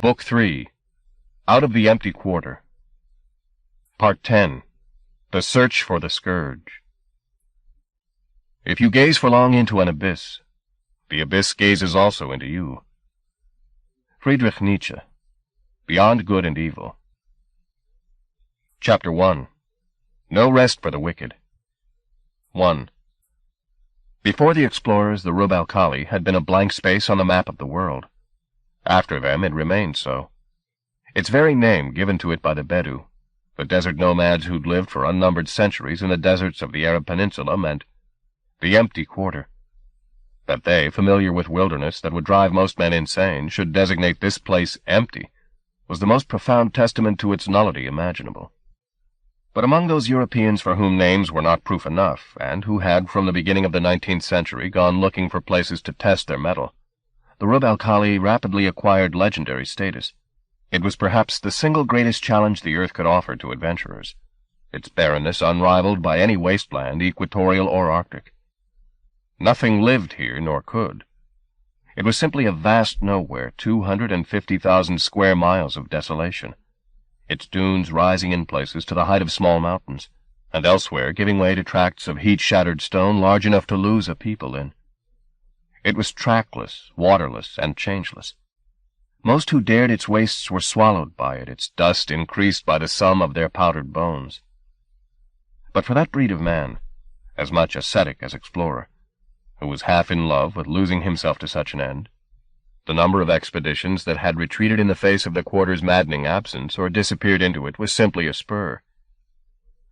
Book 3, Out of the Empty Quarter. Part 10, The Search for the Scourge. If you gaze for long into an abyss, the abyss gazes also into you. Friedrich Nietzsche, Beyond Good and Evil. Chapter 1, No Rest for the Wicked. 1. Before the explorers, the Rub al-Khali had been a blank space on the map of the world. After them, it remained so. Its very name, given to it by the Bedou, the desert nomads who'd lived for unnumbered centuries in the deserts of the Arab Peninsula, meant the empty quarter. That they, familiar with wilderness that would drive most men insane, should designate this place empty, was the most profound testament to its nullity imaginable. But among those Europeans for whom names were not proof enough, and who had, from the beginning of the 19th century, gone looking for places to test their mettle, the Rub al-Khali rapidly acquired legendary status. It was perhaps the single greatest challenge the earth could offer to adventurers, its barrenness unrivaled by any wasteland, equatorial or arctic. Nothing lived here, nor could. It was simply a vast nowhere, 250,000 square miles of desolation, its dunes rising in places to the height of small mountains, and elsewhere giving way to tracts of heat-shattered stone large enough to lose a people in. It was trackless, waterless, and changeless. Most who dared its wastes were swallowed by it, its dust increased by the sum of their powdered bones. But for that breed of man, as much ascetic as explorer, who was half in love with losing himself to such an end, the number of expeditions that had retreated in the face of the quarter's maddening absence or disappeared into it was simply a spur.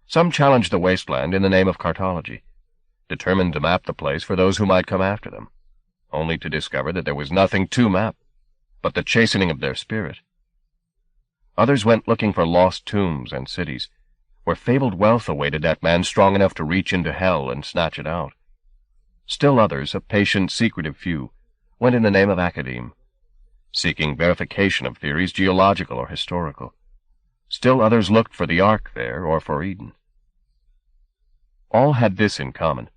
Some challenged the wasteland in the name of cartology, determined to map the place for those who might come after them, only to discover that there was nothing to map but the chastening of their spirit. Others went looking for lost tombs and cities, where fabled wealth awaited that man strong enough to reach into hell and snatch it out. Still others, a patient, secretive few, went in the name of academe, seeking verification of theories geological or historical. Still others looked for the Ark there or for Eden. All had this in common,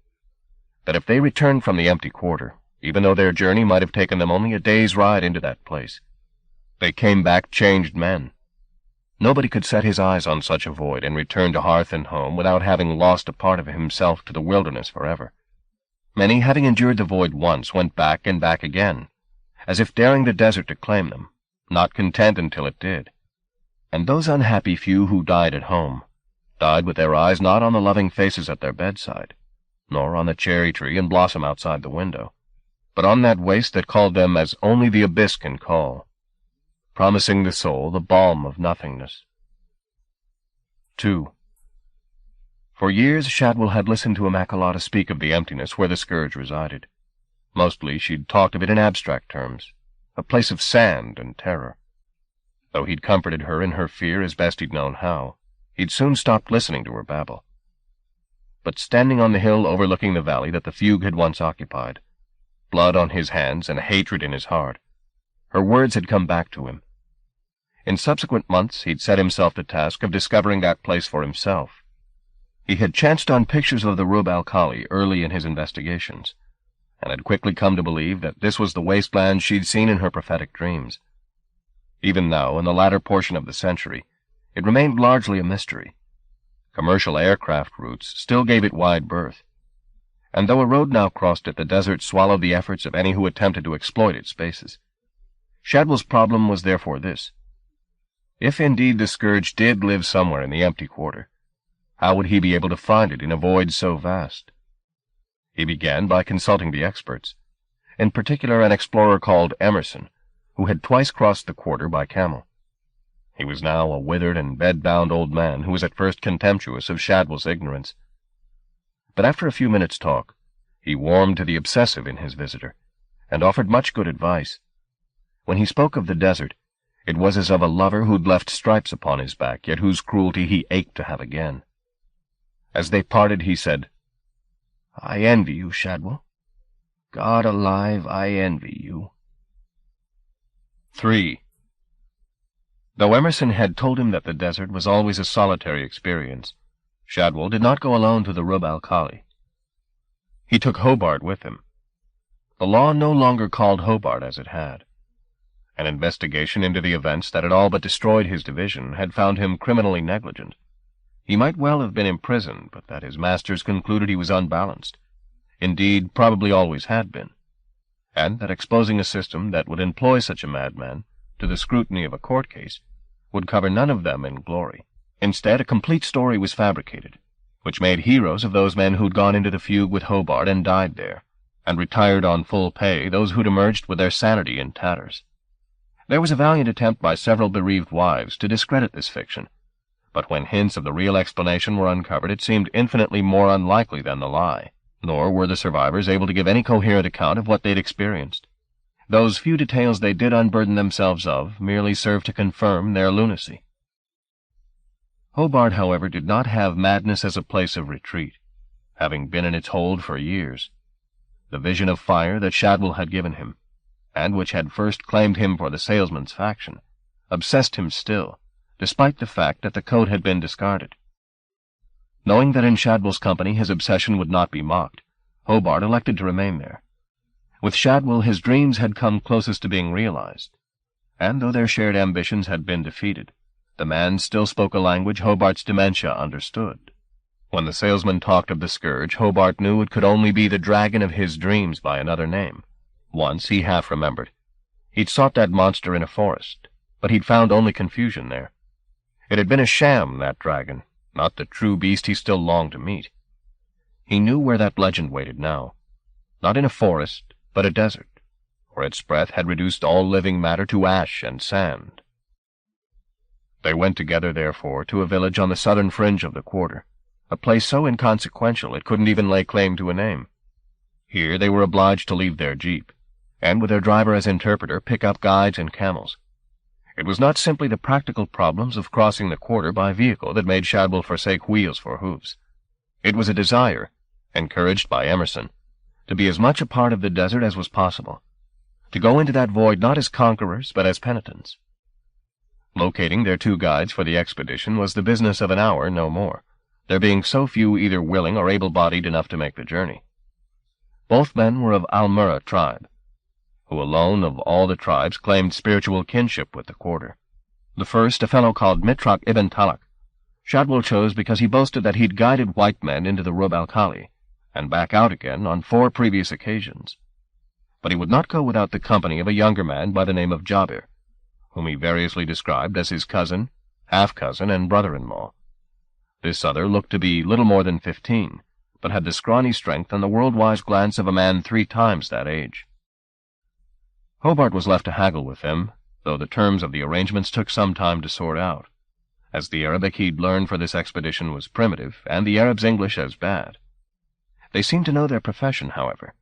that if they returned from the empty quarter, even though their journey might have taken them only a day's ride into that place, they came back changed men. Nobody could set his eyes on such a void and return to hearth and home without having lost a part of himself to the wilderness forever. Many, having endured the void once, went back and back again, as if daring the desert to claim them, not content until it did. And those unhappy few who died at home, died with their eyes not on the loving faces at their bedside, nor on the cherry tree and blossom outside the window, but on that waste that called them as only the abyss can call, promising the soul the balm of nothingness. 2. For years Shadwell had listened to Immaculata speak of the emptiness where the scourge resided. Mostly she'd talked of it in abstract terms, a place of sand and terror. Though he'd comforted her in her fear as best he'd known how, he'd soon stopped listening to her babble. But standing on the hill overlooking the valley that the fugue had once occupied, blood on his hands and hatred in his heart, her words had come back to him. In subsequent months he'd set himself the task of discovering that place for himself. He had chanced on pictures of the Rub al-Khali early in his investigations, and had quickly come to believe that this was the wasteland she'd seen in her prophetic dreams. Even now, in the latter portion of the century, it remained largely a mystery. Commercial aircraft routes still gave it wide berth, and though a road now crossed it, the desert swallowed the efforts of any who attempted to exploit its spaces. Shadwell's problem was therefore this: if indeed the scourge did live somewhere in the empty quarter, how would he be able to find it in a void so vast? He began by consulting the experts, in particular an explorer called Emerson, who had twice crossed the quarter by camel. He was now a withered and bed-bound old man who was at first contemptuous of Shadwell's ignorance. But after a few minutes' talk, he warmed to the obsessive in his visitor, and offered much good advice. When he spoke of the desert, it was as of a lover who'd left stripes upon his back, yet whose cruelty he ached to have again. As they parted, he said, "I envy you, Shadwell. God alive, I envy you." 3. Though Emerson had told him that the desert was always a solitary experience, Shadwell did not go alone to the Rub al-Khali. He took Hobart with him. The law no longer called Hobart as it had. An investigation into the events that had all but destroyed his division had found him criminally negligent. He might well have been imprisoned, but that his masters concluded he was unbalanced. Indeed, probably always had been. And that exposing a system that would employ such a madman to the scrutiny of a court case would cover none of them in glory. Instead, a complete story was fabricated, which made heroes of those men who'd gone into the fugue with Hobart and died there, and retired on full pay those who'd emerged with their sanity in tatters. There was a valiant attempt by several bereaved wives to discredit this fiction, but when hints of the real explanation were uncovered, it seemed infinitely more unlikely than the lie, nor were the survivors able to give any coherent account of what they'd experienced. Those few details they did unburden themselves of merely served to confirm their lunacy. Hobart, however, did not have madness as a place of retreat, having been in its hold for years. The vision of fire that Shadwell had given him, and which had first claimed him for the salesman's faction, obsessed him still, despite the fact that the coat had been discarded. Knowing that in Shadwell's company his obsession would not be mocked, Hobart elected to remain there. With Shadwell his dreams had come closest to being realized, and though their shared ambitions had been defeated, the man still spoke a language Hobart's dementia understood. When the salesman talked of the scourge, Hobart knew it could only be the dragon of his dreams by another name. Once, he half remembered, he'd sought that monster in a forest, but he'd found only confusion there. It had been a sham, that dragon, not the true beast he still longed to meet. He knew where that legend waited now, not in a forest, but a desert, where its breath had reduced all living matter to ash and sand. They went together, therefore, to a village on the southern fringe of the quarter, a place so inconsequential it couldn't even lay claim to a name. Here they were obliged to leave their jeep, and with their driver as interpreter pick up guides and camels. It was not simply the practical problems of crossing the quarter by vehicle that made Shadwell forsake wheels for hooves. It was a desire, encouraged by Emerson, to be as much a part of the desert as was possible, to go into that void not as conquerors but as penitents. Locating their two guides for the expedition was the business of an hour, no more, there being so few either willing or able-bodied enough to make the journey. Both men were of Almura tribe, who alone of all the tribes claimed spiritual kinship with the quarter. The first, a fellow called Mitrak ibn Talak, Shadwell chose because he boasted that he'd guided white men into the Rub al-Khali, and back out again on 4 previous occasions. But he would not go without the company of a younger man by the name of Jabir, whom he variously described as his cousin, half-cousin, and brother-in-law. This other looked to be little more than 15, but had the scrawny strength and the world-wise glance of a man 3 times that age. Hobart was left to haggle with them, though the terms of the arrangements took some time to sort out, as the Arabic he'd learned for this expedition was primitive, and the Arab's English as bad. They seemed to know their profession, however.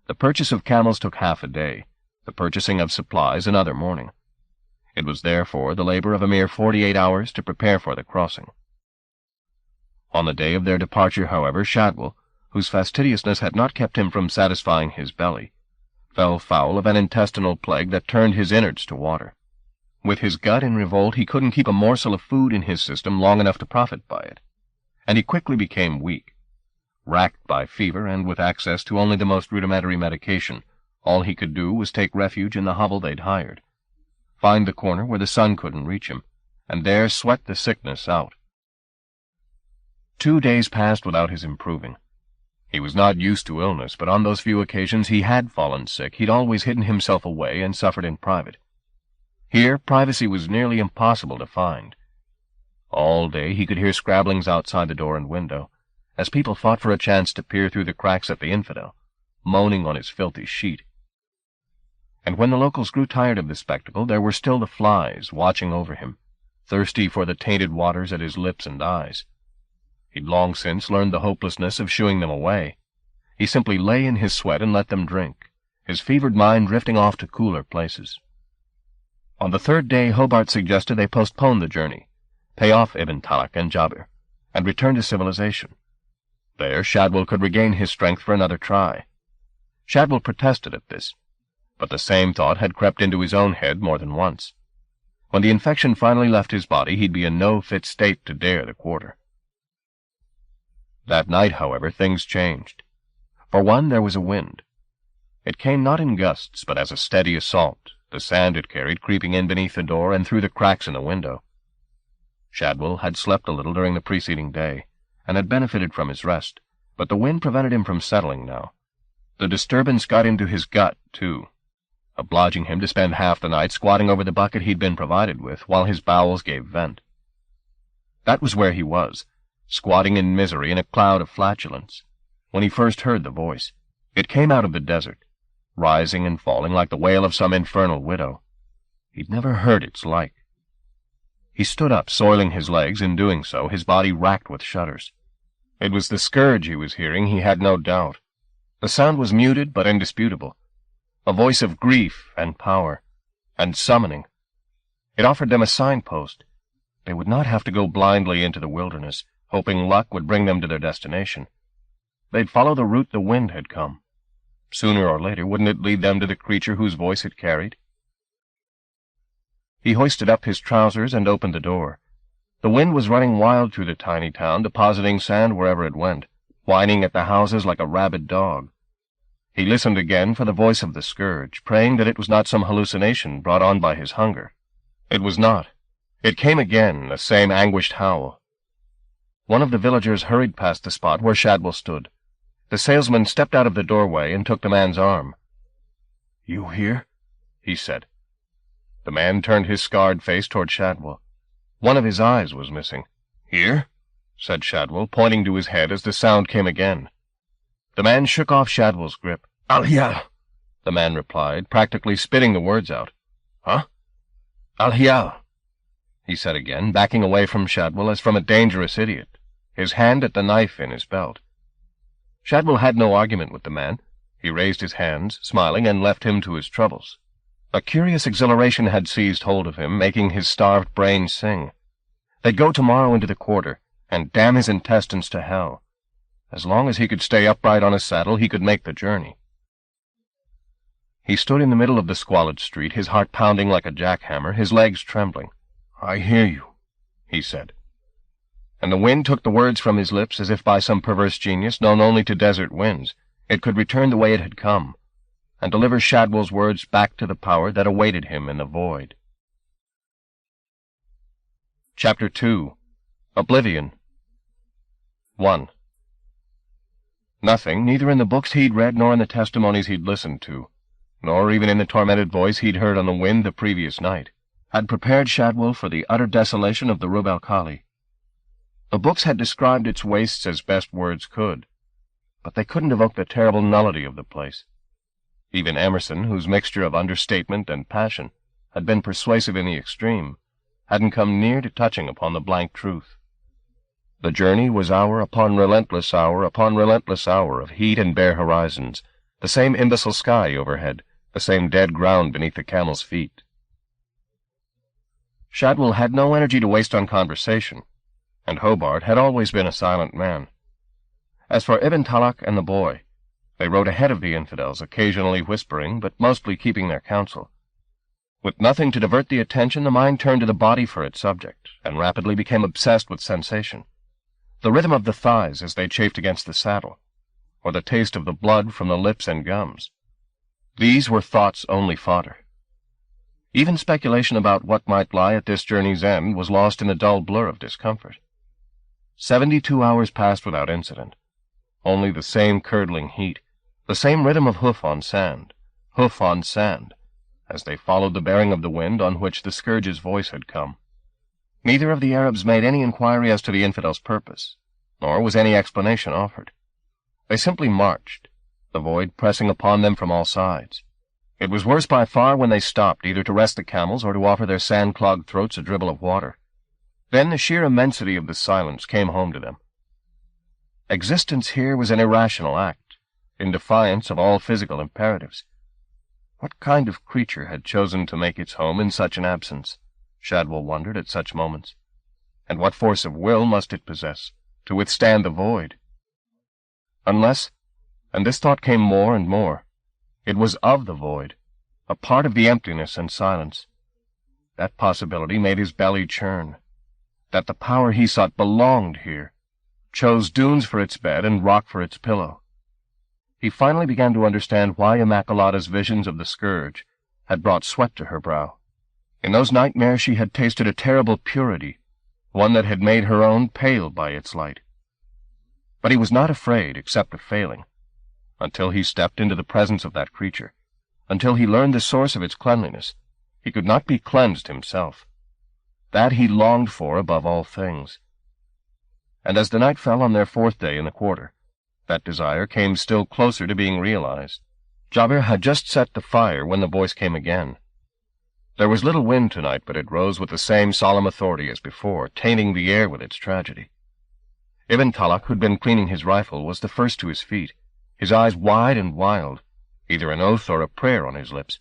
The purchase of camels took half a day, the purchasing of supplies another morning. It was therefore the labor of a mere 48 hours to prepare for the crossing. On the day of their departure, however, Shadwell, whose fastidiousness had not kept him from satisfying his belly, fell foul of an intestinal plague that turned his innards to water. With his gut in revolt, he couldn't keep a morsel of food in his system long enough to profit by it, and he quickly became weak. Racked by fever and with access to only the most rudimentary medication, all he could do was take refuge in the hovel they'd hired, find the corner where the sun couldn't reach him, and there sweat the sickness out. 2 days passed without his improving. He was not used to illness, but on those few occasions he had fallen sick, he'd always hidden himself away and suffered in private. Here, privacy was nearly impossible to find. All day he could hear scrabblings outside the door and window, as people fought for a chance to peer through the cracks at the infidel, moaning on his filthy sheet. And when the locals grew tired of the spectacle, there were still the flies watching over him, thirsty for the tainted waters at his lips and eyes. He'd long since learned the hopelessness of shooing them away. He simply lay in his sweat and let them drink, his fevered mind drifting off to cooler places. On the 3rd day, Hobart suggested they postpone the journey, pay off Ibn Talak and Jabir, and return to civilization. There, Shadwell could regain his strength for another try. Shadwell protested at this, but the same thought had crept into his own head more than once. When the infection finally left his body, he'd be in no fit state to dare the quarter. That night, however, things changed. For one, there was a wind. It came not in gusts, but as a steady assault, the sand it carried creeping in beneath the door and through the cracks in the window. Shadwell had slept a little during the preceding day, and had benefited from his rest, but the wind prevented him from settling now. The disturbance got into his gut, too, obliging him to spend half the night squatting over the bucket he'd been provided with while his bowels gave vent. That was where he was, squatting in misery in a cloud of flatulence, when he first heard the voice. It came out of the desert, rising and falling like the wail of some infernal widow. He'd never heard its like. He stood up, soiling his legs. In doing so, his body racked with shudders. It was the scourge he was hearing, he had no doubt. The sound was muted but indisputable, a voice of grief and power, and summoning. It offered them a signpost. They would not have to go blindly into the wilderness, hoping luck would bring them to their destination. They'd follow the route the wind had come. Sooner or later, wouldn't it lead them to the creature whose voice it carried? He hoisted up his trousers and opened the door. The wind was running wild through the tiny town, depositing sand wherever it went, whining at the houses like a rabid dog. He listened again for the voice of the scourge, praying that it was not some hallucination brought on by his hunger. It was not. It came again, the same anguished howl. One of the villagers hurried past the spot where Shadwell stood. The salesman stepped out of the doorway and took the man's arm. "You here?" he said. The man turned his scarred face toward Shadwell. One of his eyes was missing. "Here?" said Shadwell, pointing to his head as the sound came again. The man shook off Shadwell's grip. "Al-Hial," the man replied, practically spitting the words out. "Huh?" "Al-Hial," he said again, backing away from Shadwell as from a dangerous idiot, his hand at the knife in his belt. Shadwell had no argument with the man. He raised his hands, smiling, and left him to his troubles. A curious exhilaration had seized hold of him, making his starved brain sing. They'd go tomorrow into the quarter, and damn his intestines to hell. As long as he could stay upright on his saddle, he could make the journey. He stood in the middle of the squalid street, his heart pounding like a jackhammer, his legs trembling. "I hear you," he said. And the wind took the words from his lips as if by some perverse genius known only to desert winds. It could return the way it had come, and deliver Shadwell's words back to the power that awaited him in the void. Chapter 2. Oblivion. 1. Nothing, neither in the books he'd read nor in the testimonies he'd listened to, nor even in the tormented voice he'd heard on the wind the previous night, had prepared Shadwell for the utter desolation of the Rub al-Khali. The books had described its wastes as best words could, but they couldn't evoke the terrible nullity of the place. Even Emerson, whose mixture of understatement and passion had been persuasive in the extreme, hadn't come near to touching upon the blank truth. The journey was hour upon relentless hour of heat and bare horizons, the same imbecile sky overhead, the same dead ground beneath the camel's feet. Shadwell had no energy to waste on conversation, and Hobart had always been a silent man. As for Ibn Talak and the boy, they rode ahead of the infidels, occasionally whispering, but mostly keeping their counsel. With nothing to divert the attention, the mind turned to the body for its subject, and rapidly became obsessed with sensation. The rhythm of the thighs as they chafed against the saddle, or the taste of the blood from the lips and gums. These were thought's only fodder. Even speculation about what might lie at this journey's end was lost in the dull blur of discomfort. 72 hours passed without incident. Only the same curdling heat, the same rhythm of hoof on sand, as they followed the bearing of the wind on which the scourge's voice had come. Neither of the Arabs made any inquiry as to the infidels' purpose, nor was any explanation offered. They simply marched, the void pressing upon them from all sides. It was worse by far when they stopped, either to rest the camels or to offer their sand-clogged throats a dribble of water. Then the sheer immensity of the silence came home to them. Existence here was an irrational act, in defiance of all physical imperatives. What kind of creature had chosen to make its home in such an absence? Shadwell wondered at such moments. And what force of will must it possess to withstand the void? Unless, and this thought came more and more, it was of the void, a part of the emptiness and silence. That possibility made his belly churn. That the power he sought belonged here, chose dunes for its bed and rock for its pillow. He finally began to understand why Immaculata's visions of the scourge had brought sweat to her brow. In those nightmares she had tasted a terrible purity, one that had made her own pale by its light. But he was not afraid except of failing, until he stepped into the presence of that creature, until he learned the source of its cleanliness. He could not be cleansed himself. That he longed for above all things. And as the night fell on their 4th day in the quarter, that desire came still closer to being realized. Jabir had just set the fire when the voice came again. There was little wind tonight, but it rose with the same solemn authority as before, tainting the air with its tragedy. Ibn Talak, who'd been cleaning his rifle, was the first to his feet, his eyes wide and wild, either an oath or a prayer on his lips.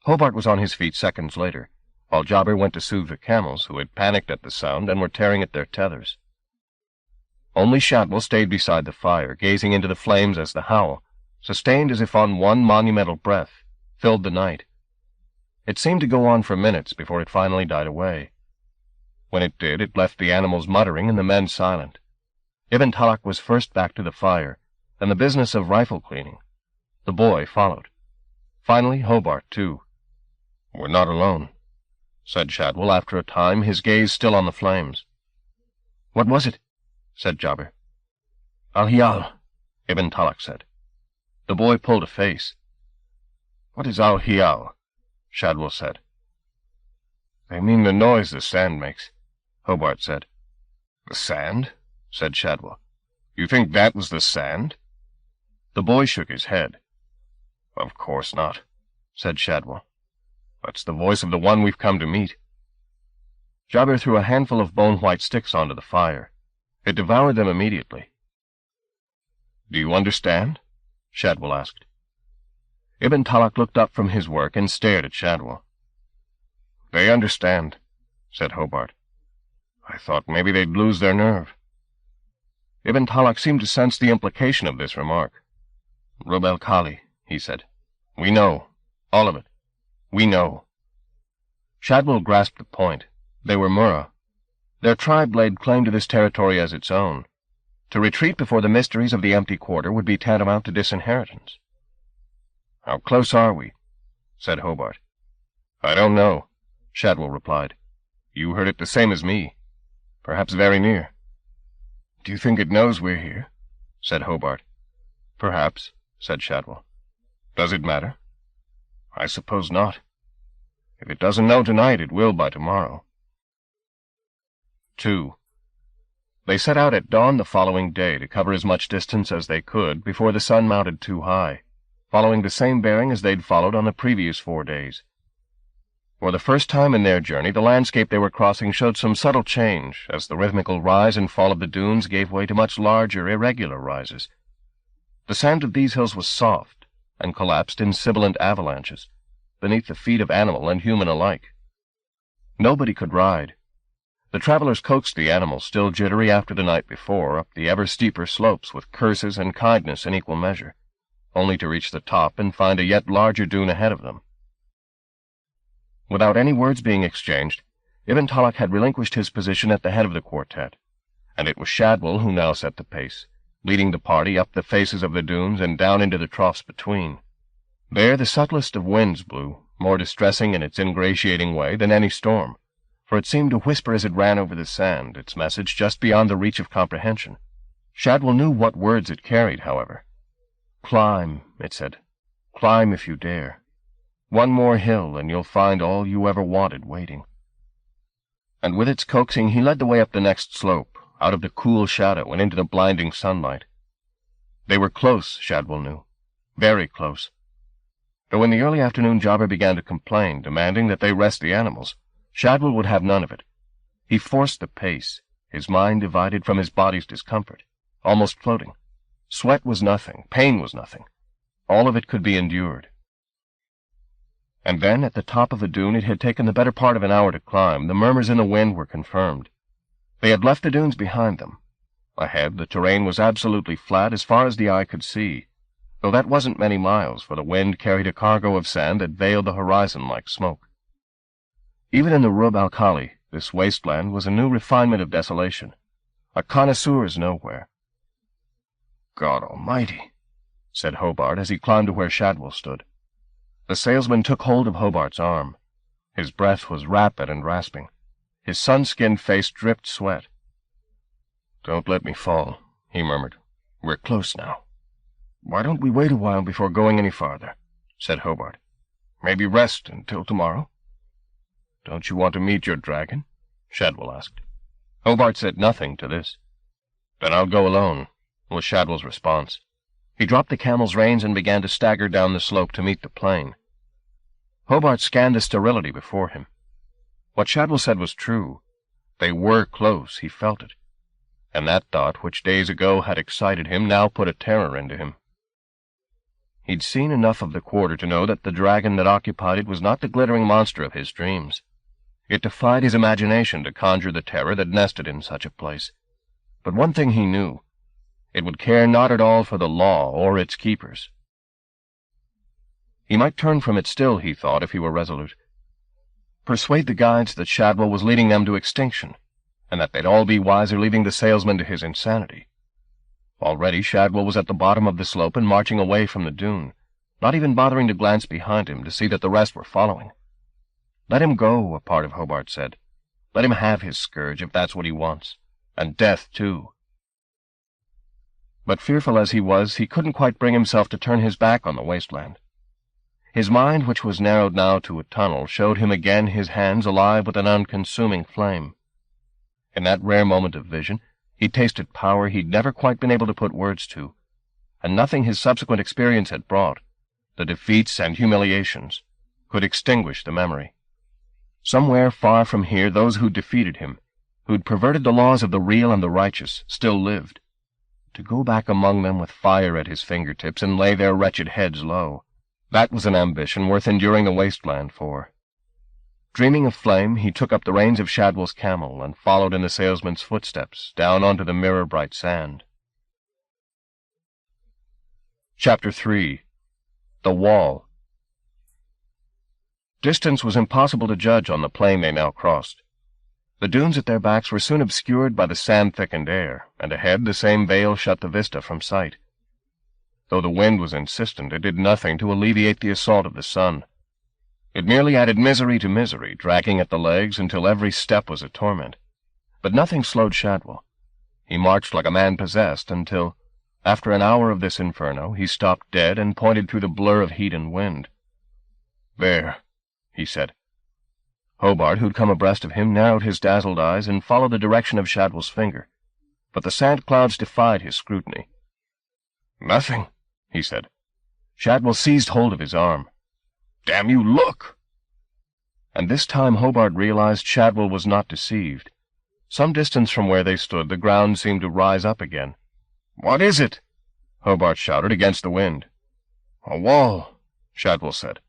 Hobart was on his feet seconds later, while Jabir went to soothe the camels, who had panicked at the sound and were tearing at their tethers. Only Shadwell stayed beside the fire, gazing into the flames as the howl, sustained as if on one monumental breath, filled the night. It seemed to go on for minutes before it finally died away. When it did, it left the animals muttering and the men silent. Ibn Talak was first back to the fire, and the business of rifle cleaning. The boy followed. Finally, Hobart, too. "We're not alone," said Shadwell after a time, his gaze still on the flames. "What was it?" said Jabir. "Al-Hiyal," Ibn Talak said. The boy pulled a face. "What is Al-Hiyal?" Shadwell said. "They mean the noise the sand makes," Hobart said. "The sand?" said Shadwell. "You think that was the sand?" The boy shook his head. "Of course not," said Shadwell. "That's the voice of the one we've come to meet." Jabir threw a handful of bone-white sticks onto the fire. It devoured them immediately. "Do you understand?" Shadwell asked. Ibn Talak looked up from his work and stared at Shadwell. "They understand," said Hobart. "I thought maybe they'd lose their nerve." Ibn Talak seemed to sense the implication of this remark. "Rub al-Khali," he said. "We know. All of it. We know." Shadwell grasped the point. They were Murrah. Their tribe laid claim to this territory as its own. To retreat before the mysteries of the empty quarter would be tantamount to disinheritance. "How close are we?" said Hobart. "I don't know," Shadwell replied. "You heard it the same as me. Perhaps very near." "Do you think it knows we're here?" said Hobart. "Perhaps," said Shadwell. "Does it matter?" "I suppose not. If it doesn't know tonight, it will by tomorrow." 2. They set out at dawn the following day to cover as much distance as they could before the sun mounted too high, following the same bearing as they'd followed on the previous 4 days. For the first time in their journey, the landscape they were crossing showed some subtle change, as the rhythmical rise and fall of the dunes gave way to much larger, irregular rises. The sand of these hills was soft, and collapsed in sibilant avalanches, beneath the feet of animal and human alike. Nobody could ride. The travelers coaxed the animals, still jittery after the night before, up the ever-steeper slopes with curses and kindness in equal measure, only to reach the top and find a yet larger dune ahead of them. Without any words being exchanged, Ibn Talak had relinquished his position at the head of the quartet, and it was Shadwell who now set the pace, leading the party up the faces of the dunes and down into the troughs between. There the subtlest of winds blew, more distressing in its ingratiating way than any storm, for it seemed to whisper as it ran over the sand, its message just beyond the reach of comprehension. Shadwell knew what words it carried, however. "Climb," it said. "Climb if you dare. One more hill, and you'll find all you ever wanted waiting." And with its coaxing he led the way up the next slope, out of the cool shadow and into the blinding sunlight. They were close, Shadwell knew. Very close. Though in the early afternoon Jabir began to complain, demanding that they rest the animals, Shadwell would have none of it. He forced the pace, his mind divided from his body's discomfort, almost floating. Sweat was nothing, pain was nothing. All of it could be endured. And then, at the top of the dune it had taken the better part of an hour to climb, the murmurs in the wind were confirmed. They had left the dunes behind them. Ahead, the terrain was absolutely flat as far as the eye could see, though that wasn't many miles, for the wind carried a cargo of sand that veiled the horizon like smoke. Even in the Rub al-Khali, this wasteland was a new refinement of desolation, a connoisseur's nowhere. "God Almighty," said Hobart as he climbed to where Shadwell stood. The salesman took hold of Hobart's arm. His breath was rapid and rasping. His sun-skinned face dripped sweat. "Don't let me fall," he murmured. "We're close now." "Why don't we wait a while before going any farther?" said Hobart. "Maybe rest until tomorrow?" "Don't you want to meet your dragon?" Shadwell asked. Hobart said nothing to this. "Then I'll go alone," was Shadwell's response. He dropped the camel's reins and began to stagger down the slope to meet the plane. Hobart scanned the sterility before him. What Shadwell said was true. They were close, he felt it. And that thought, which days ago had excited him, now put a terror into him. He'd seen enough of the quarter to know that the dragon that occupied it was not the glittering monster of his dreams. It defied his imagination to conjure the terror that nested in such a place. But one thing he knew. It would care not at all for the law or its keepers. He might turn from it still, he thought, if he were resolute. Persuade the guides that Shadwell was leading them to extinction, and that they'd all be wiser leaving the salesman to his insanity. Already Shadwell was at the bottom of the slope and marching away from the dune, not even bothering to glance behind him to see that the rest were following. Let him go, a part of Hobart said. Let him have his scourge, if that's what he wants. And death, too. But fearful as he was, he couldn't quite bring himself to turn his back on the wasteland. His mind, which was narrowed now to a tunnel, showed him again his hands alive with an unconsuming flame. In that rare moment of vision, he tasted power he'd never quite been able to put words to, and nothing his subsequent experience had brought, the defeats and humiliations, could extinguish the memory. Somewhere far from here, those who'd defeated him, who'd perverted the laws of the real and the righteous, still lived. To go back among them with fire at his fingertips and lay their wretched heads low, that was an ambition worth enduring the wasteland for. Dreaming of flame, he took up the reins of Shadwell's camel and followed in the salesman's footsteps down onto the mirror-bright sand. Chapter 3. The Wall. Distance was impossible to judge on the plain they now crossed. The dunes at their backs were soon obscured by the sand-thickened air, and ahead the same veil shut the vista from sight. Though the wind was insistent, it did nothing to alleviate the assault of the sun. It merely added misery to misery, dragging at the legs until every step was a torment. But nothing slowed Shadwell. He marched like a man possessed until, after an hour of this inferno, he stopped dead and pointed through the blur of heat and wind. "There," he said. Hobart, who'd come abreast of him, narrowed his dazzled eyes and followed the direction of Shadwell's finger. But the sand clouds defied his scrutiny. "Nothing," he said. Shadwell seized hold of his arm. "Damn you, look!" And this time Hobart realized Shadwell was not deceived. Some distance from where they stood, the ground seemed to rise up again. "What is it?" Hobart shouted against the wind. "A wall," Shadwell said.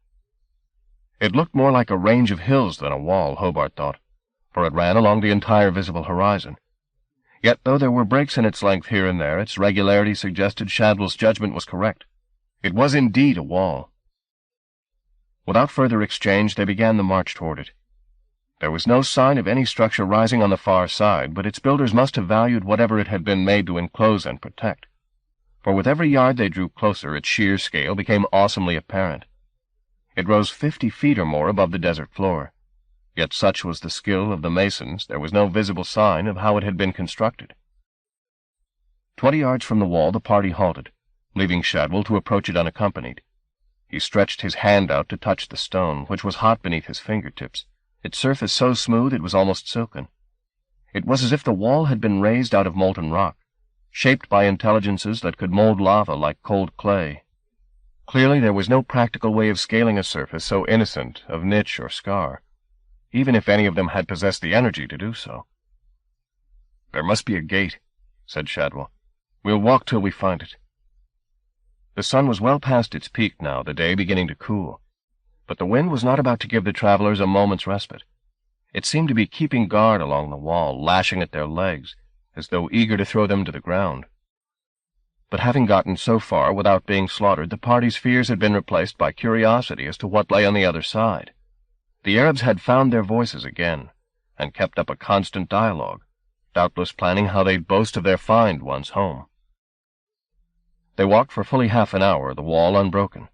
It looked more like a range of hills than a wall, Hobart thought, for it ran along the entire visible horizon. Yet, though there were breaks in its length here and there, its regularity suggested Shadwell's judgment was correct. It was indeed a wall. Without further exchange, they began the march toward it. There was no sign of any structure rising on the far side, but its builders must have valued whatever it had been made to enclose and protect. For with every yard they drew closer, its sheer scale became awesomely apparent. It rose 50 feet or more above the desert floor. Yet such was the skill of the masons, there was no visible sign of how it had been constructed. 20 yards from the wall the party halted, leaving Shadwell to approach it unaccompanied. He stretched his hand out to touch the stone, which was hot beneath his fingertips, its surface so smooth it was almost silken. It was as if the wall had been raised out of molten rock, shaped by intelligences that could mold lava like cold clay. Clearly there was no practical way of scaling a surface so innocent of niche or scar, even if any of them had possessed the energy to do so. "There must be a gate," said Shadwell. "We'll walk till we find it." The sun was well past its peak now, the day beginning to cool, but the wind was not about to give the travelers a moment's respite. It seemed to be keeping guard along the wall, lashing at their legs, as though eager to throw them to the ground. But having gotten so far without being slaughtered, the party's fears had been replaced by curiosity as to what lay on the other side. The Arabs had found their voices again, and kept up a constant dialogue, doubtless planning how they'd boast of their find once home. They walked for fully half an hour, the wall unbroken.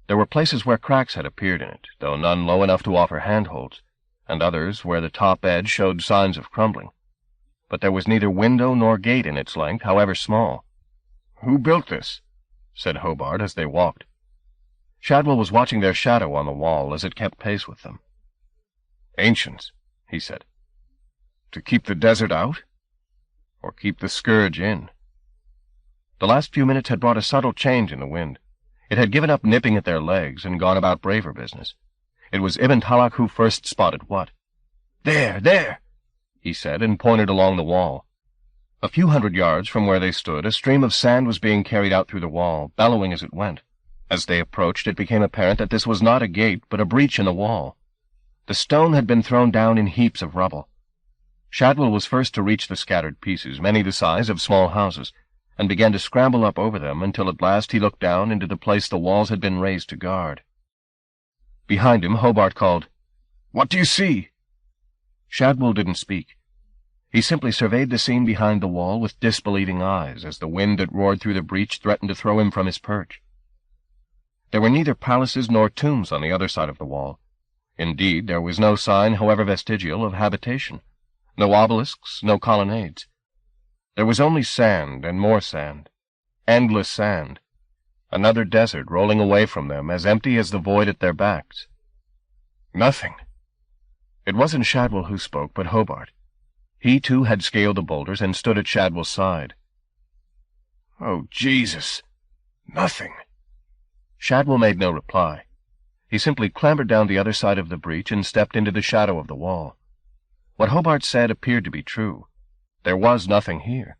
There were places where cracks had appeared in it, though none low enough to offer handholds, and others where the top edge showed signs of crumbling. But there was neither window nor gate in its length, however small. "Who built this?" said Hobart as they walked. Shadwell was watching their shadow on the wall as it kept pace with them. "Ancients," he said. "To keep the desert out? Or keep the scourge in?" The last few minutes had brought a subtle change in the wind. It had given up nipping at their legs and gone about braver business. It was Ibn Talak who first spotted what. "There, there!" he said, and pointed along the wall. A few hundred yards from where they stood, a stream of sand was being carried out through the wall, bellowing as it went. As they approached, it became apparent that this was not a gate, but a breach in the wall. The stone had been thrown down in heaps of rubble. Shadwell was first to reach the scattered pieces, many the size of small houses, and began to scramble up over them until at last he looked down into the place the walls had been raised to guard. Behind him, Hobart called, "What do you see?" Shadwell didn't speak. He simply surveyed the scene behind the wall with disbelieving eyes as the wind that roared through the breach threatened to throw him from his perch. There were neither palaces nor tombs on the other side of the wall. Indeed, there was no sign, however vestigial, of habitation. No obelisks, no colonnades. There was only sand and more sand. Endless sand. Another desert rolling away from them, as empty as the void at their backs. Nothing. It wasn't Shadwell who spoke, but Hobart. He, too, had scaled the boulders and stood at Shadwell's side. "Oh, Jesus! Nothing!" Shadwell made no reply. He simply clambered down the other side of the breach and stepped into the shadow of the wall. What Hobart said appeared to be true. There was nothing here.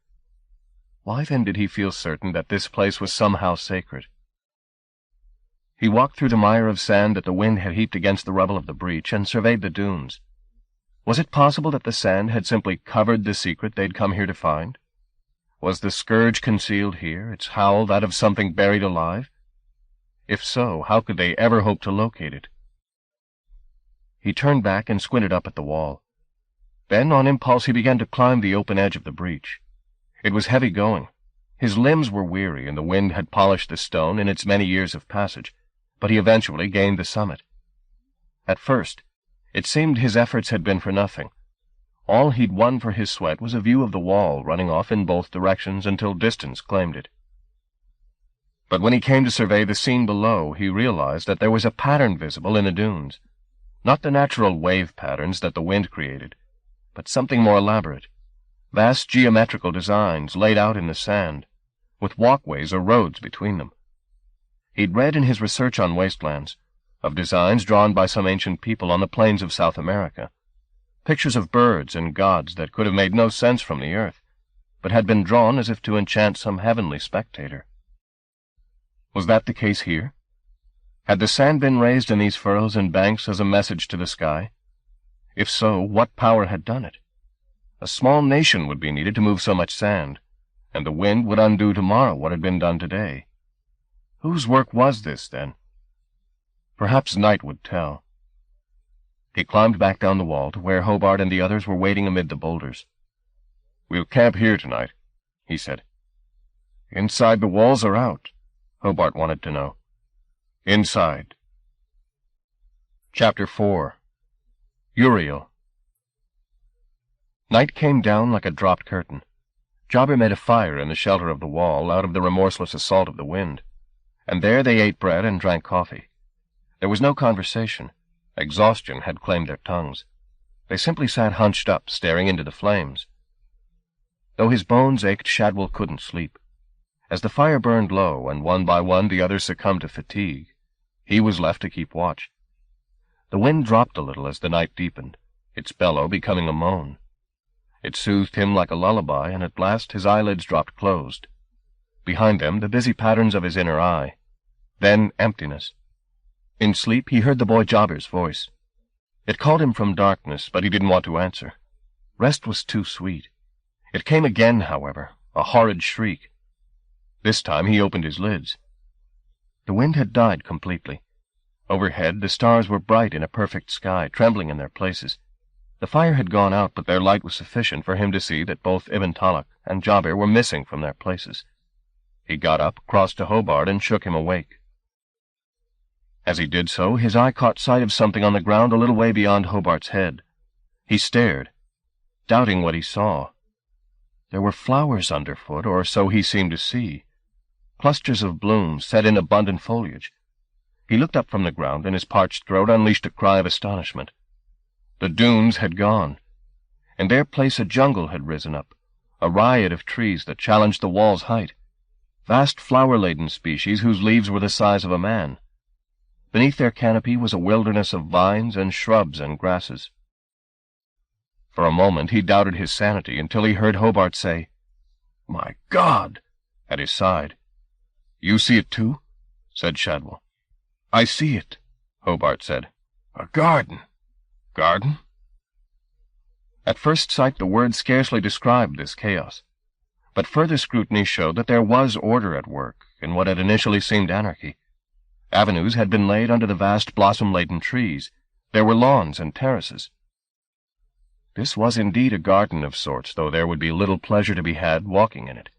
Why then did he feel certain that this place was somehow sacred? He walked through the mire of sand that the wind had heaped against the rubble of the breach and surveyed the dunes. Was it possible that the sand had simply covered the secret they'd come here to find? Was the scourge concealed here, its howl that of something buried alive? If so, how could they ever hope to locate it? He turned back and squinted up at the wall. Then, on impulse, he began to climb the open edge of the breach. It was heavy going. His limbs were weary, and the wind had polished the stone in its many years of passage, but he eventually gained the summit. At first, it seemed his efforts had been for nothing. All he'd won for his sweat was a view of the wall running off in both directions until distance claimed it. But when he came to survey the scene below, he realized that there was a pattern visible in the dunes. Not the natural wave patterns that the wind created, but something more elaborate. Vast geometrical designs laid out in the sand, with walkways or roads between them. He'd read in his research on wastelands of designs drawn by some ancient people on the plains of South America, pictures of birds and gods that could have made no sense from the earth, but had been drawn as if to enchant some heavenly spectator. Was that the case here? Had the sand been raised in these furrows and banks as a message to the sky? If so, what power had done it? A small nation would be needed to move so much sand, and the wind would undo tomorrow what had been done today. Whose work was this, then? Perhaps night would tell. He climbed back down the wall to where Hobart and the others were waiting amid the boulders. "We'll camp here tonight," he said. "Inside the walls or out?" Hobart wanted to know. "Inside." Chapter 4. Uriel. Night came down like a dropped curtain. Jobber made a fire in the shelter of the wall out of the remorseless assault of the wind, and there they ate bread and drank coffee. There was no conversation. Exhaustion had claimed their tongues. They simply sat hunched up, staring into the flames. Though his bones ached, Shadwell couldn't sleep. As the fire burned low, and one by one the others succumbed to fatigue, he was left to keep watch. The wind dropped a little as the night deepened, its bellow becoming a moan. It soothed him like a lullaby, and at last his eyelids dropped closed. Behind them, the busy patterns of his inner eye. Then emptiness. In sleep, he heard the boy Jobber's voice. It called him from darkness, but he didn't want to answer. Rest was too sweet. It came again, however, a horrid shriek. This time he opened his lids. The wind had died completely. Overhead, the stars were bright in a perfect sky, trembling in their places. The fire had gone out, but their light was sufficient for him to see that both Ibn Talak and Jobber were missing from their places. He got up, crossed to Hobart, and shook him awake. As he did so, his eye caught sight of something on the ground a little way beyond Hobart's head. He stared, doubting what he saw. There were flowers underfoot, or so he seemed to see. Clusters of blooms set in abundant foliage. He looked up from the ground, and his parched throat unleashed a cry of astonishment. The dunes had gone. In their place a jungle had risen up, a riot of trees that challenged the wall's height, vast flower-laden species whose leaves were the size of a man. Beneath their canopy was a wilderness of vines and shrubs and grasses. For a moment he doubted his sanity until he heard Hobart say, "My God!" at his side. "You see it too?" said Shadwell. "I see it," Hobart said. "A garden." "Garden?" At first sight the words scarcely described this chaos, but further scrutiny showed that there was order at work in what had initially seemed anarchy. Avenues had been laid under the vast blossom-laden trees. There were lawns and terraces. This was indeed a garden of sorts, though there would be little pleasure to be had walking in it,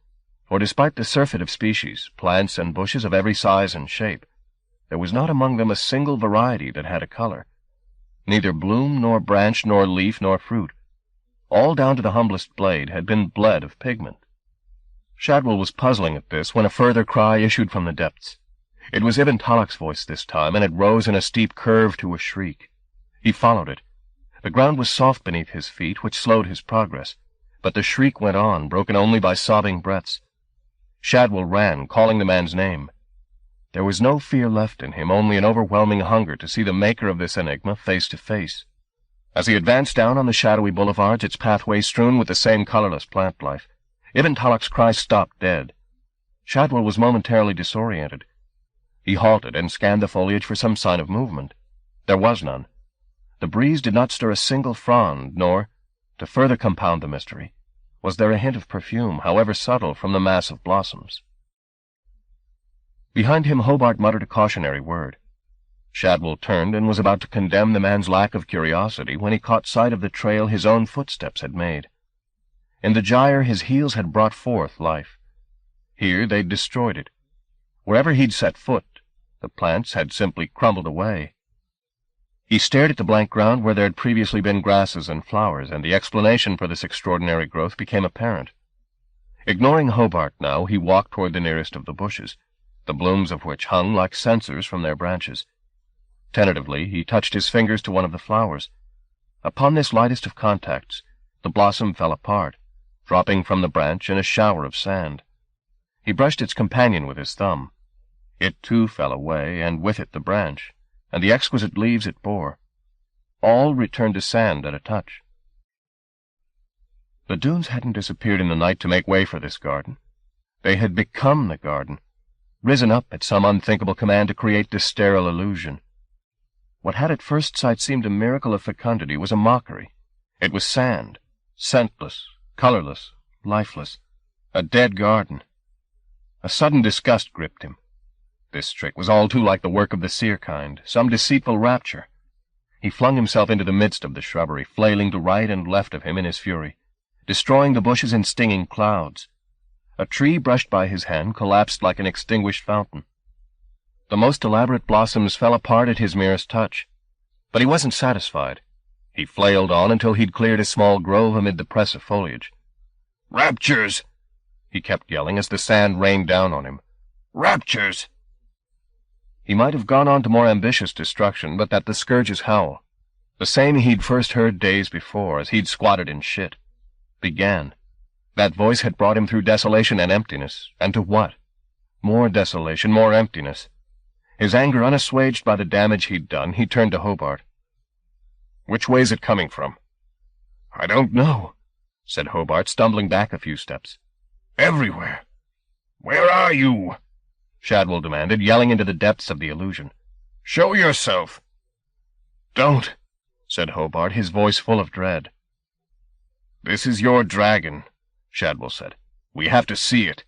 for despite the surfeit of species, plants and bushes of every size and shape, there was not among them a single variety that had a color. Neither bloom nor branch nor leaf nor fruit, all down to the humblest blade, had been bled of pigment. Shadwell was puzzling at this when a further cry issued from the depths. It was Ibn Talak's voice this time, and it rose in a steep curve to a shriek. He followed it. The ground was soft beneath his feet, which slowed his progress, but the shriek went on, broken only by sobbing breaths. Shadwell ran, calling the man's name. There was no fear left in him, only an overwhelming hunger to see the maker of this enigma face to face. As he advanced down on the shadowy boulevards, its pathway strewn with the same colorless plant life, Ibn Talak's cry stopped dead. Shadwell was momentarily disoriented. He halted and scanned the foliage for some sign of movement. There was none. The breeze did not stir a single frond, nor, to further compound the mystery, was there a hint of perfume, however subtle, from the mass of blossoms. Behind him Hobart muttered a cautionary word. Shadwell turned and was about to condemn the man's lack of curiosity when he caught sight of the trail his own footsteps had made. In the gyre his heels had brought forth life. Here they'd destroyed it. Wherever he'd set foot, the plants had simply crumbled away. He stared at the blank ground where there had previously been grasses and flowers, and the explanation for this extraordinary growth became apparent. Ignoring Hobart now, he walked toward the nearest of the bushes, the blooms of which hung like censers from their branches. Tentatively, he touched his fingers to one of the flowers. Upon this lightest of contacts, the blossom fell apart, dropping from the branch in a shower of sand. He brushed its companion with his thumb. It too fell away, and with it the branch, and the exquisite leaves it bore. All returned to sand at a touch. The dunes hadn't disappeared in the night to make way for this garden. They had become the garden, risen up at some unthinkable command to create this sterile illusion. What had at first sight seemed a miracle of fecundity was a mockery. It was sand, scentless, colorless, lifeless, a dead garden. A sudden disgust gripped him. This trick was all too like the work of the seer kind, some deceitful rapture. He flung himself into the midst of the shrubbery, flailing to right and left of him in his fury, destroying the bushes in stinging clouds. A tree brushed by his hand collapsed like an extinguished fountain. The most elaborate blossoms fell apart at his merest touch. But he wasn't satisfied. He flailed on until he'd cleared a small grove amid the press of foliage. "Raptures!" he kept yelling as the sand rained down on him. "Raptures!" He might have gone on to more ambitious destruction, but that the scourge's howl, the same he'd first heard days before as he'd squatted in shit, began. That voice had brought him through desolation and emptiness, and to what? More desolation, more emptiness. His anger unassuaged by the damage he'd done, he turned to Hobart. "Which way's it coming from?" "I don't know," said Hobart, stumbling back a few steps. "Everywhere." "Where are you?" Shadwell demanded, yelling into the depths of the illusion. "Show yourself." "Don't," said Hobart, his voice full of dread. "This is your dragon," Shadwell said. "We have to see it."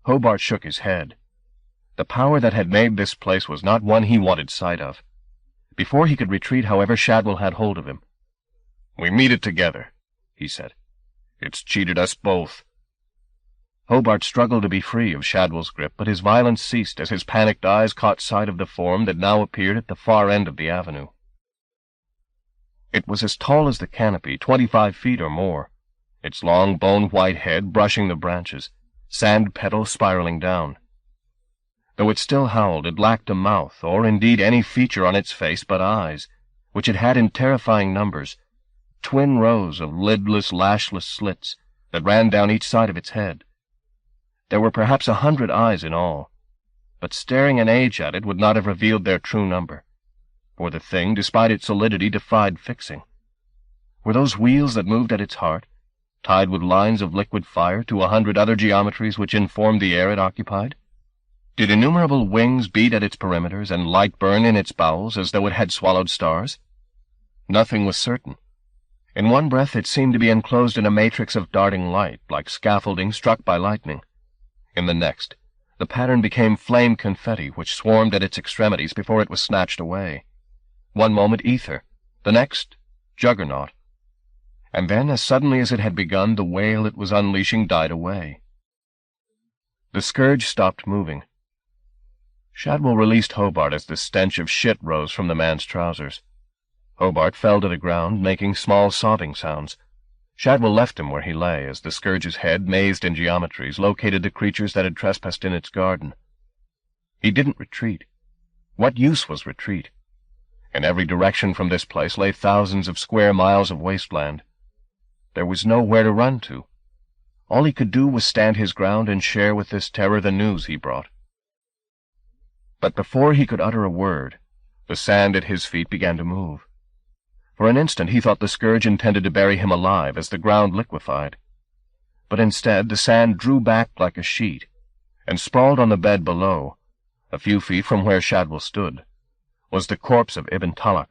Hobart shook his head. The power that had made this place was not one he wanted sight of. Before he could retreat, however, Shadwell had hold of him. "We meet it together," he said. "It's cheated us both." Hobart struggled to be free of Shadwell's grip, but his violence ceased as his panicked eyes caught sight of the form that now appeared at the far end of the avenue. It was as tall as the canopy, 25 feet or more, its long bone-white head brushing the branches, sand petals spiraling down. Though it still howled, it lacked a mouth, or indeed any feature on its face but eyes, which it had in terrifying numbers, twin rows of lidless, lashless slits that ran down each side of its head. There were perhaps 100 eyes in all, but staring an age at it would not have revealed their true number, for the thing, despite its solidity, defied fixing. Were those wheels that moved at its heart, tied with lines of liquid fire to 100 other geometries which informed the air it occupied? Did innumerable wings beat at its perimeters and light burn in its bowels as though it had swallowed stars? Nothing was certain. In one breath it seemed to be enclosed in a matrix of darting light, like scaffolding struck by lightning. In the next, the pattern became flame confetti which swarmed at its extremities before it was snatched away. One moment ether, the next juggernaut. And then, as suddenly as it had begun, the wail it was unleashing died away. The scourge stopped moving. Shadwell released Hobart as the stench of shit rose from the man's trousers. Hobart fell to the ground, making small sobbing sounds. Shadwell left him where he lay, as the scourge's head, mazed in geometries, located the creatures that had trespassed in its garden. He didn't retreat. What use was retreat? In every direction from this place lay thousands of square miles of wasteland. There was nowhere to run to. All he could do was stand his ground and share with this terror the news he brought. But before he could utter a word, the sand at his feet began to move. For an instant he thought the scourge intended to bury him alive as the ground liquefied. But instead the sand drew back like a sheet, and sprawled on the bed below, a few feet from where Shadwell stood, was the corpse of Ibn Talak.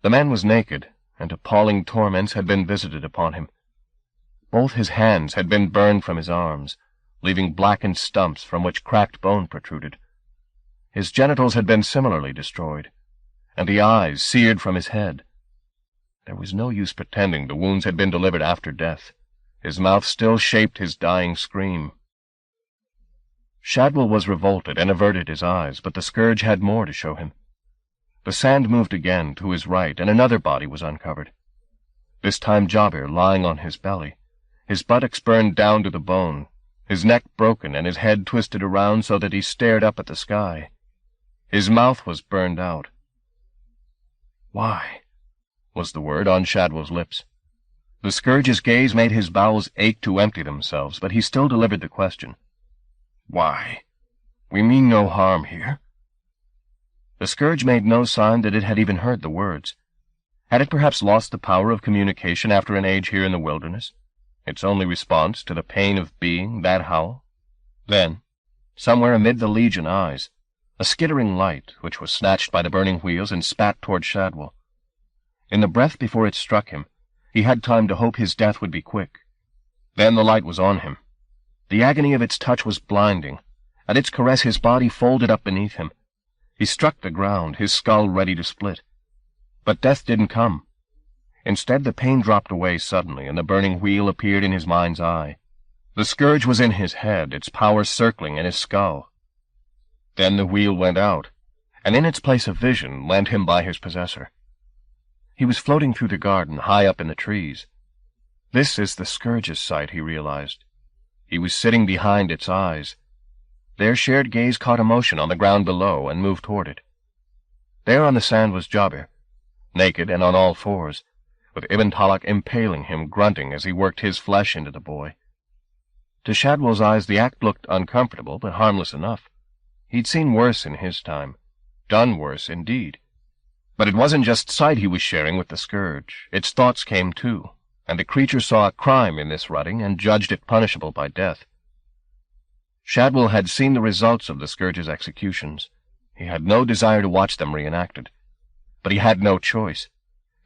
The man was naked, and appalling torments had been visited upon him. Both his hands had been burned from his arms, leaving blackened stumps from which cracked bone protruded. His genitals had been similarly destroyed, and the eyes seared from his head. There was no use pretending the wounds had been delivered after death. His mouth still shaped his dying scream. Shadwell was revolted and averted his eyes, but the scourge had more to show him. The sand moved again to his right, and another body was uncovered. This time Jabir, lying on his belly, his buttocks burned down to the bone, his neck broken and his head twisted around so that he stared up at the sky. His mouth was burned out. "Why?" was the word on Shadwell's lips. The scourge's gaze made his bowels ache to empty themselves, but he still delivered the question. "Why? We mean no harm here." The scourge made no sign that it had even heard the words. Had it perhaps lost the power of communication after an age here in the wilderness, its only response to the pain of being that howl? Then, somewhere amid the legion eyes, a skittering light, which was snatched by the burning wheels and spat toward Shadwell. In the breath before it struck him, he had time to hope his death would be quick. Then the light was on him. The agony of its touch was blinding. At its caress his body folded up beneath him. He struck the ground, his skull ready to split. But death didn't come. Instead, the pain dropped away suddenly, and the burning wheel appeared in his mind's eye. The scourge was in his head, its power circling in his skull. Then the wheel went out, and in its place a vision lent him by his possessor. He was floating through the garden, high up in the trees. This is the scourge's sight, he realized. He was sitting behind its eyes. Their shared gaze caught emotion on the ground below and moved toward it. There on the sand was Jabir, naked and on all fours, with Ibn Talak impaling him, grunting as he worked his flesh into the boy. To Shadwell's eyes the act looked uncomfortable, but harmless enough. He'd seen worse in his time, done worse indeed. But it wasn't just sight he was sharing with the scourge. Its thoughts came too, and the creature saw a crime in this rutting and judged it punishable by death. Shadwell had seen the results of the scourge's executions. He had no desire to watch them reenacted. But he had no choice.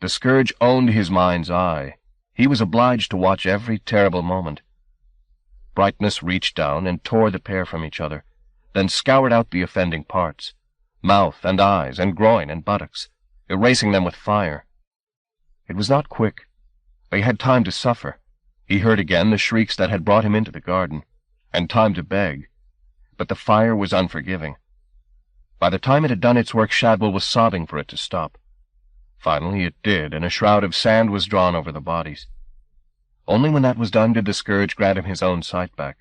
The scourge owned his mind's eye. He was obliged to watch every terrible moment. Brightness reached down and tore the pair from each other, then scoured out the offending parts, mouth and eyes and groin and buttocks, erasing them with fire. It was not quick. They had time to suffer. He heard again the shrieks that had brought him into the garden. and time to beg, but the fire was unforgiving. By the time it had done its work, Shadwell was sobbing for it to stop. Finally it did, and a shroud of sand was drawn over the bodies. Only when that was done did the scourge grant him his own sight back.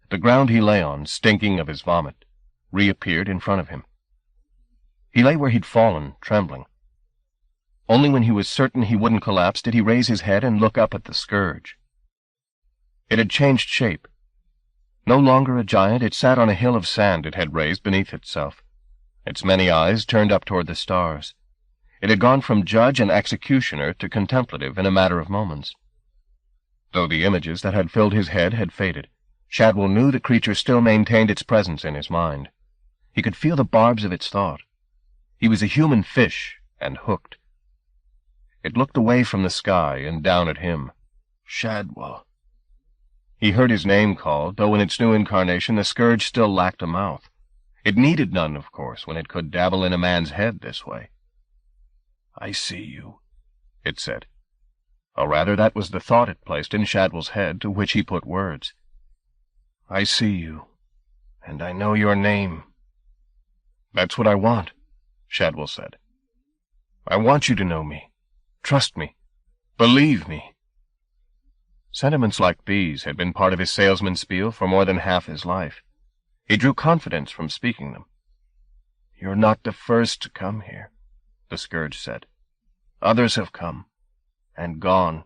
The ground he lay on, stinking of his vomit, reappeared in front of him. He lay where he'd fallen, trembling. Only when he was certain he wouldn't collapse did he raise his head and look up at the scourge. It had changed shape. No longer a giant, it sat on a hill of sand it had raised beneath itself, its many eyes turned up toward the stars. It had gone from judge and executioner to contemplative in a matter of moments. Though the images that had filled his head had faded, Shadwell knew the creature still maintained its presence in his mind. He could feel the barbs of its thought. He was a human fish, and hooked. It looked away from the sky and down at him. Shadwell. He heard his name called, though in its new incarnation the scourge still lacked a mouth. It needed none, of course, when it could dabble in a man's head this way. "I see you," it said. Or rather, that was the thought it placed in Shadwell's head, to which he put words. "I see you, and I know your name." "That's what I want," Shadwell said. "I want you to know me. Trust me. Believe me." Sentiments like these had been part of his salesman spiel for more than half his life. He drew confidence from speaking them. "You're not the first to come here," the scourge said. "Others have come, and gone."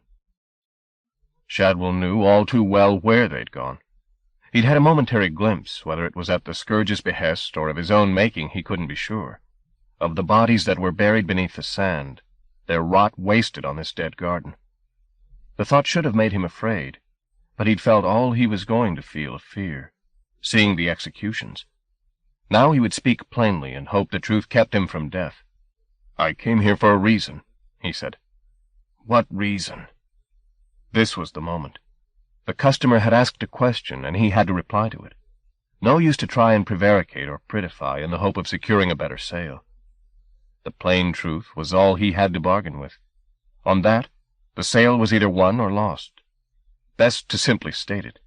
Shadwell knew all too well where they'd gone. He'd had a momentary glimpse, whether it was at the scourge's behest or of his own making he couldn't be sure, of the bodies that were buried beneath the sand, their rot wasted on this dead garden. The thought should have made him afraid, but he'd felt all he was going to feel of fear, seeing the executions. Now he would speak plainly and hope the truth kept him from death. "I came here for a reason," he said. "What reason?" This was the moment. The customer had asked a question, and he had to reply to it. No use to try and prevaricate or prettify in the hope of securing a better sale. The plain truth was all he had to bargain with. On that, the sale was either won or lost. Best to simply state it.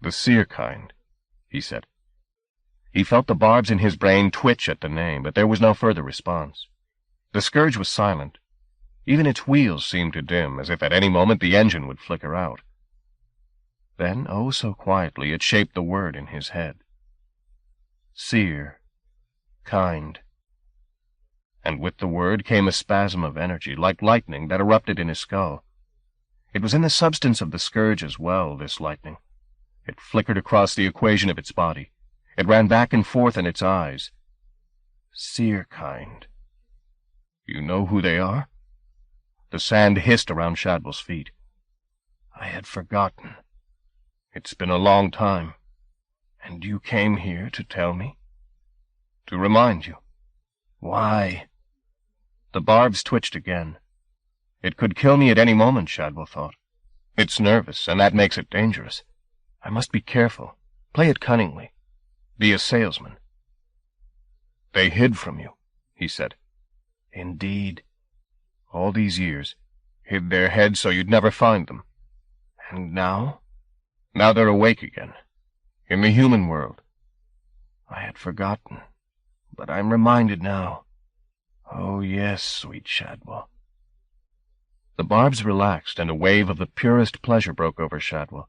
"The seer kind," he said. He felt the barbs in his brain twitch at the name, but there was no further response. The scourge was silent. Even its wheels seemed to dim, as if at any moment the engine would flicker out. Then, oh so quietly, it shaped the word in his head. Seer. Kind. And with the word came a spasm of energy, like lightning, that erupted in his skull. It was in the substance of the scourge as well, this lightning. It flickered across the equation of its body. It ran back and forth in its eyes. Seer kind. You know who they are? The sand hissed around Shadwell's feet. I had forgotten. It's been a long time. And you came here to tell me? To remind you. Why? The barbs twitched again. It could kill me at any moment, Shadwell thought. It's nervous, and that makes it dangerous. I must be careful. Play it cunningly. Be a salesman. They hid from you, he said. Indeed. All these years. Hid their heads so you'd never find them. And now? Now they're awake again. In the human world. I had forgotten. But I'm reminded now. Oh, yes, sweet Shadwell. The barbs relaxed, and a wave of the purest pleasure broke over Shadwell,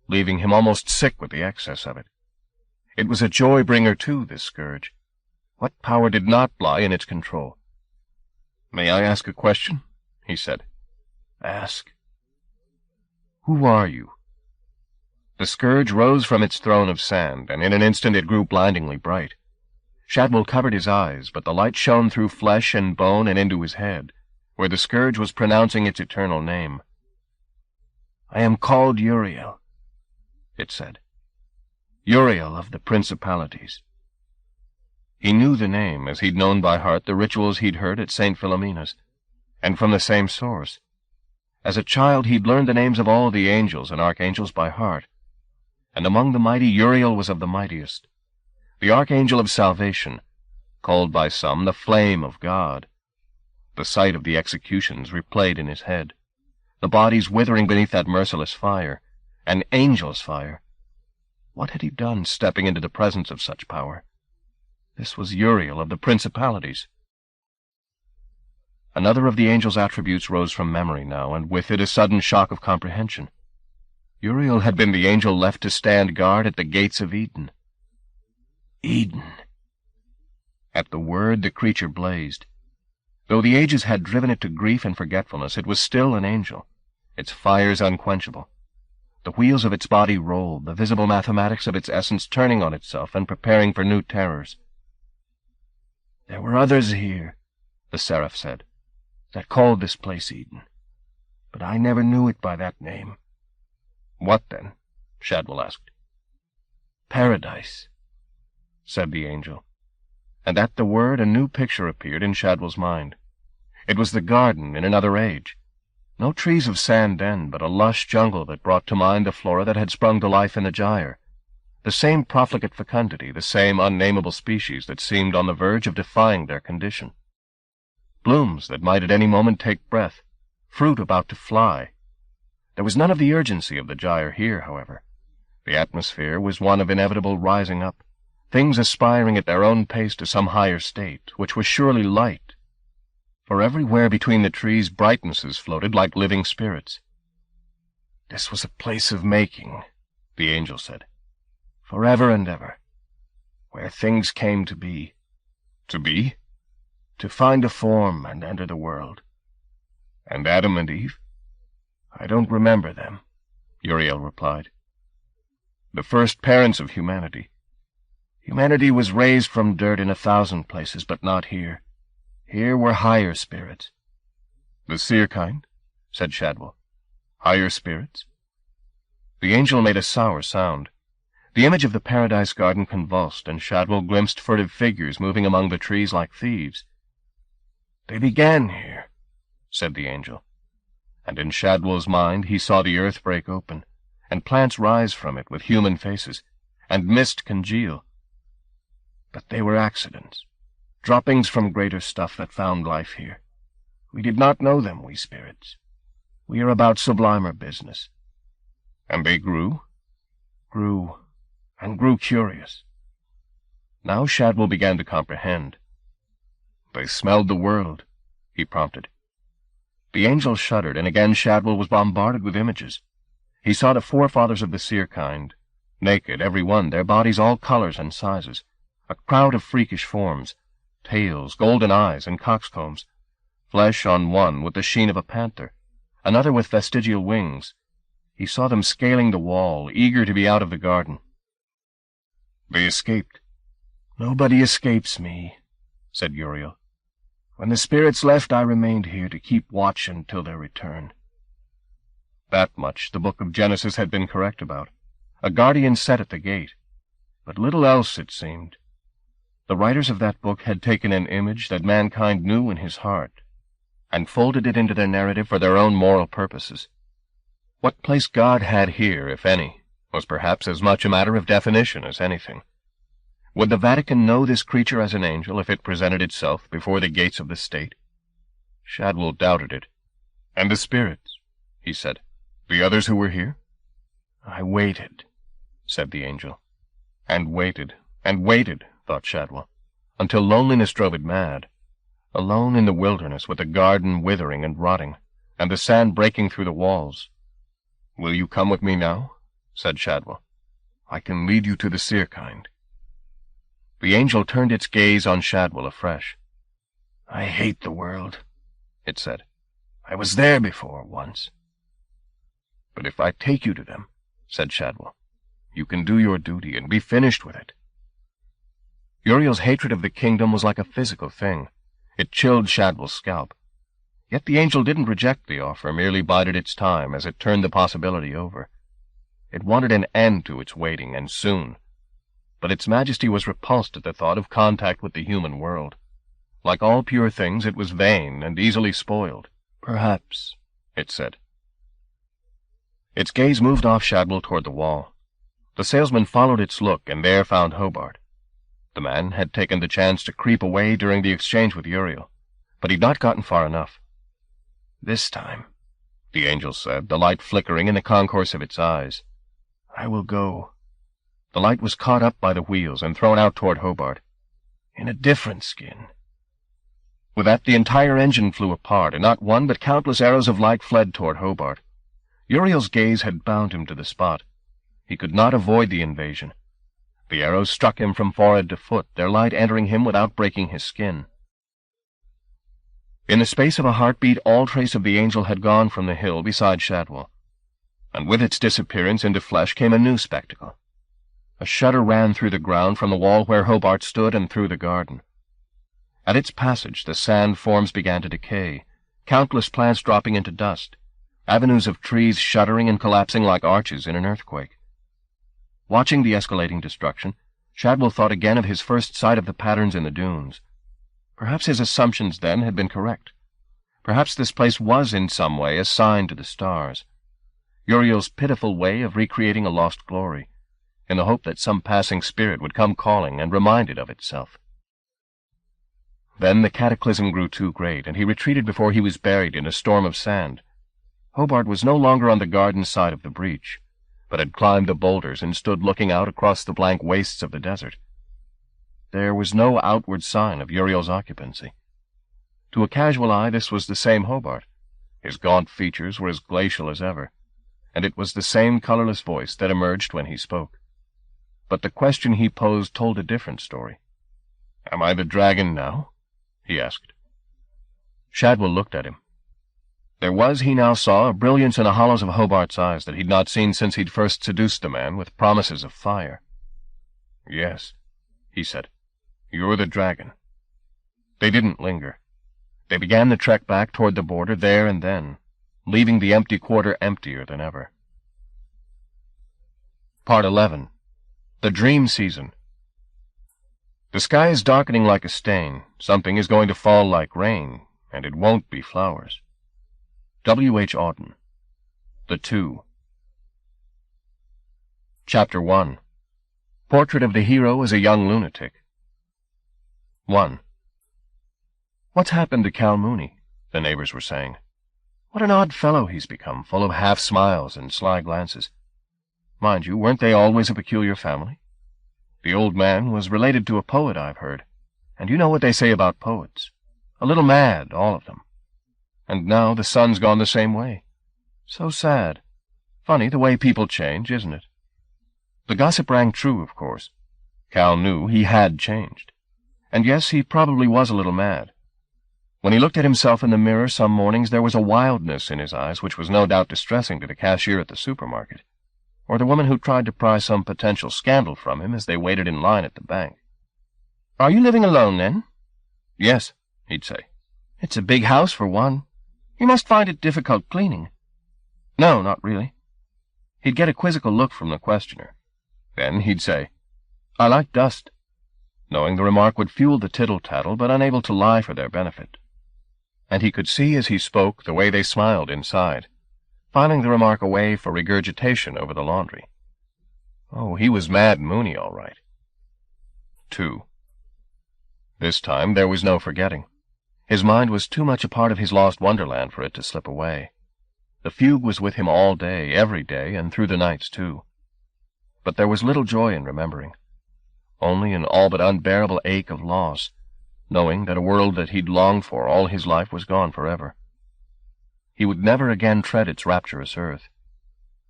leaving him almost sick with the excess of it. It was a joy-bringer, too, this scourge. What power did not lie in its control? May I ask a question? He said. Ask. Who are you? The scourge rose from its throne of sand, and in an instant it grew blindingly bright. Shadwell covered his eyes, but the light shone through flesh and bone and into his head, where the scourge was pronouncing its eternal name. I am called Uriel, it said. Uriel of the principalities. He knew the name, as he'd known by heart the rituals he'd heard at St. Philomena's, and from the same source. As a child he'd learned the names of all the angels and archangels by heart, and among the mighty Uriel was of the mightiest, the archangel of salvation, called by some the flame of God. The sight of the executions replayed in his head, the bodies withering beneath that merciless fire, An angel's fire. What had he done, stepping into the presence of such power? This was Uriel of the principalities. Another of the angel's attributes rose from memory now, and with it a sudden shock of comprehension. Uriel had been the angel left to stand guard at the gates of Eden. Eden. At the word, the creature blazed. Though the ages had driven it to grief and forgetfulness, it was still an angel, its fires unquenchable. The wheels of its body rolled, the visible mathematics of its essence turning on itself and preparing for new terrors. "There were others here," the seraph said, "that called this place Eden, but I never knew it by that name." "What, then?" Shadwell asked. "Paradise," said the angel, and at the word a new picture appeared in Shadwell's mind. It was the garden in another age. No trees of sand then, but a lush jungle that brought to mind the flora that had sprung to life in the gyre. The same profligate fecundity, the same unnameable species that seemed on the verge of defying their condition. Blooms that might at any moment take breath, fruit about to fly. There was none of the urgency of the gyre here, however. The atmosphere was one of inevitable rising up, things aspiring at their own pace to some higher state, which was surely light. For everywhere between the trees brightnesses floated like living spirits. "This was a place of making," the angel said, "forever and ever, where things came to be." "To be?" "To find a form and enter the world." "And Adam and Eve?" "I don't remember them," Uriel replied. "The first parents of humanity. Humanity was raised from dirt in 1,000 places, but not here. Here were higher spirits." "The seer kind?" said Shadwell. "Higher spirits?" The angel made a sour sound. The image of the paradise garden convulsed, and Shadwell glimpsed furtive figures moving among the trees like thieves. "They began here," said the angel, and in Shadwell's mind he saw the earth break open, and plants rise from it with human faces, and mist congeal. But they were accidents, droppings from greater stuff that found life here. We did not know them, we spirits. We are about sublimer business." "And they grew?" "Grew, and grew curious." Now Shadwell began to comprehend. "They smelled the world," he prompted. The angel shuddered, and again Shadwell was bombarded with images. He saw the forefathers of the seer kind, naked, every one, their bodies all colors and sizes, a crowd of freakish forms, tails, golden eyes, and coxcombs, flesh on one with the sheen of a panther, another with vestigial wings. He saw them scaling the wall, eager to be out of the garden. "They escaped." "Nobody escapes me," said Uriel. "When the spirits left, I remained here to keep watch until their return." That much the book of Genesis had been correct about. A guardian set at the gate. But little else, it seemed. The writers of that book had taken an image that mankind knew in his heart, and folded it into their narrative for their own moral purposes. What place God had here, if any, was perhaps as much a matter of definition as anything. Would the Vatican know this creature as an angel if it presented itself before the gates of the state? Shadwell doubted it. "And the spirits," he said, "the others who were here?" "I waited," said the angel. And waited, thought Shadwell, until loneliness drove it mad. Alone in the wilderness, with the garden withering and rotting, and the sand breaking through the walls. "Will you come with me now?" said Shadwell. "I can lead you to the seer kind." The angel turned its gaze on Shadwell afresh. "I hate the world," it said. "I was there before, once." "But if I take you to them," said Shadwell, "you can do your duty and be finished with it." Uriel's hatred of the kingdom was like a physical thing. It chilled Shadwell's scalp. Yet the angel didn't reject the offer, merely bided its time as it turned the possibility over. It wanted an end to its waiting, and soon. But its majesty was repulsed at the thought of contact with the human world. Like all pure things, it was vain and easily spoiled. "Perhaps," it said. Its gaze moved off Shadwell toward the wall. The salesman followed its look, and there found Hobart. The man had taken the chance to creep away during the exchange with Uriel, but he'd not gotten far enough. "This time," the angel said, the light flickering in the concourse of its eyes, I will go. The light was caught up by the wheels and thrown out toward Hobart. In a different skin. With that, the entire engine flew apart, and not one but countless arrows of light fled toward Hobart. Uriel's gaze had bound him to the spot. He could not avoid the invasion. The arrows struck him from forehead to foot, their light entering him without breaking his skin. In the space of a heartbeat, all trace of the angel had gone from the hill beside Shadwell, and with its disappearance into flesh came a new spectacle. A shudder ran through the ground from the wall where Hobart stood and through the garden. At its passage, the sand forms began to decay, countless plants dropping into dust, avenues of trees shuddering and collapsing like arches in an earthquake. Watching the escalating destruction, Shadwell thought again of his first sight of the patterns in the dunes. Perhaps his assumptions then had been correct. Perhaps this place was in some way assigned to the stars. Uriel's pitiful way of recreating a lost glory, in the hope that some passing spirit would come calling and remind it of itself. Then the cataclysm grew too great, and he retreated before he was buried in a storm of sand. Hobart was no longer on the garden side of the breach, but had climbed the boulders and stood looking out across the blank wastes of the desert. There was no outward sign of Uriel's occupancy. To a casual eye this was the same Hobart. His gaunt features were as glacial as ever, and it was the same colorless voice that emerged when he spoke. But the question he posed told a different story. "Am I the dragon now?" he asked. Shadwell looked at him. There was, he now saw, a brilliance in the hollows of Hobart's eyes that he'd not seen since he'd first seduced the man with promises of fire. "Yes," he said. "You're the dragon." They didn't linger. They began the trek back toward the border there and then, leaving the empty quarter emptier than ever. Part 11. The Dream Season. The sky is darkening like a stain. Something is going to fall like rain, and it won't be flowers. W. H. Auden. The Two. Chapter 1. Portrait of the hero as a young lunatic. 1. "What's happened to Cal Mooney?" the neighbors were saying. "What an odd fellow he's become, full of half-smiles and sly glances. Mind you, weren't they always a peculiar family? The old man was related to a poet, I've heard, and you know what they say about poets. A little mad, all of them. And now the son's gone the same way. So sad. Funny the way people change, isn't it?" The gossip rang true, of course. Cal knew he had changed. And yes, he probably was a little mad. When he looked at himself in the mirror some mornings, there was a wildness in his eyes which was no doubt distressing to the cashier at the supermarket, or the woman who tried to pry some potential scandal from him as they waited in line at the bank. "Are you living alone, then?" "Yes," he'd say. "It's a big house, for one. You must find it difficult cleaning." "No, not really." He'd get a quizzical look from the questioner. Then he'd say, "I like dust," knowing the remark would fuel the tittle-tattle, but unable to lie for their benefit. And he could see as he spoke the way they smiled inside, filing the remark away for regurgitation over the laundry. Oh, he was Mad Mooney, all right. 2. This time there was no forgetting. His mind was too much a part of his lost wonderland for it to slip away. The fugue was with him all day, every day, and through the nights, too. But there was little joy in remembering, only an all but unbearable ache of loss, knowing that a world that he'd longed for all his life was gone forever. He would never again tread its rapturous earth.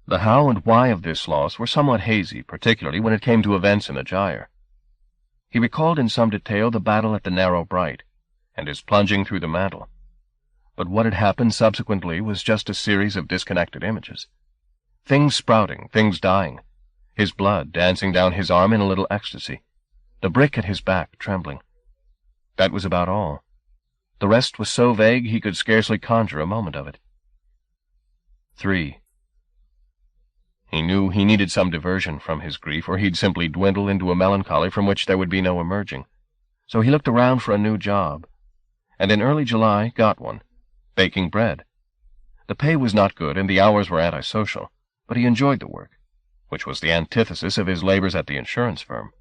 The how and why of this loss were somewhat hazy, particularly when it came to events in the gyre. He recalled in some detail the battle at the Narrow Bright, and his plunging through the mantle. But what had happened subsequently was just a series of disconnected images. Things sprouting, things dying, his blood dancing down his arm in a little ecstasy, the brick at his back trembling. That was about all. The rest was so vague he could scarcely conjure a moment of it. 3. He knew he needed some diversion from his grief, or he'd simply dwindle into a melancholy from which there would be no emerging. So he looked around for a new job, and in early July got one, baking bread. The pay was not good, and the hours were antisocial, but he enjoyed the work, which was the antithesis of his labors at the insurance firm.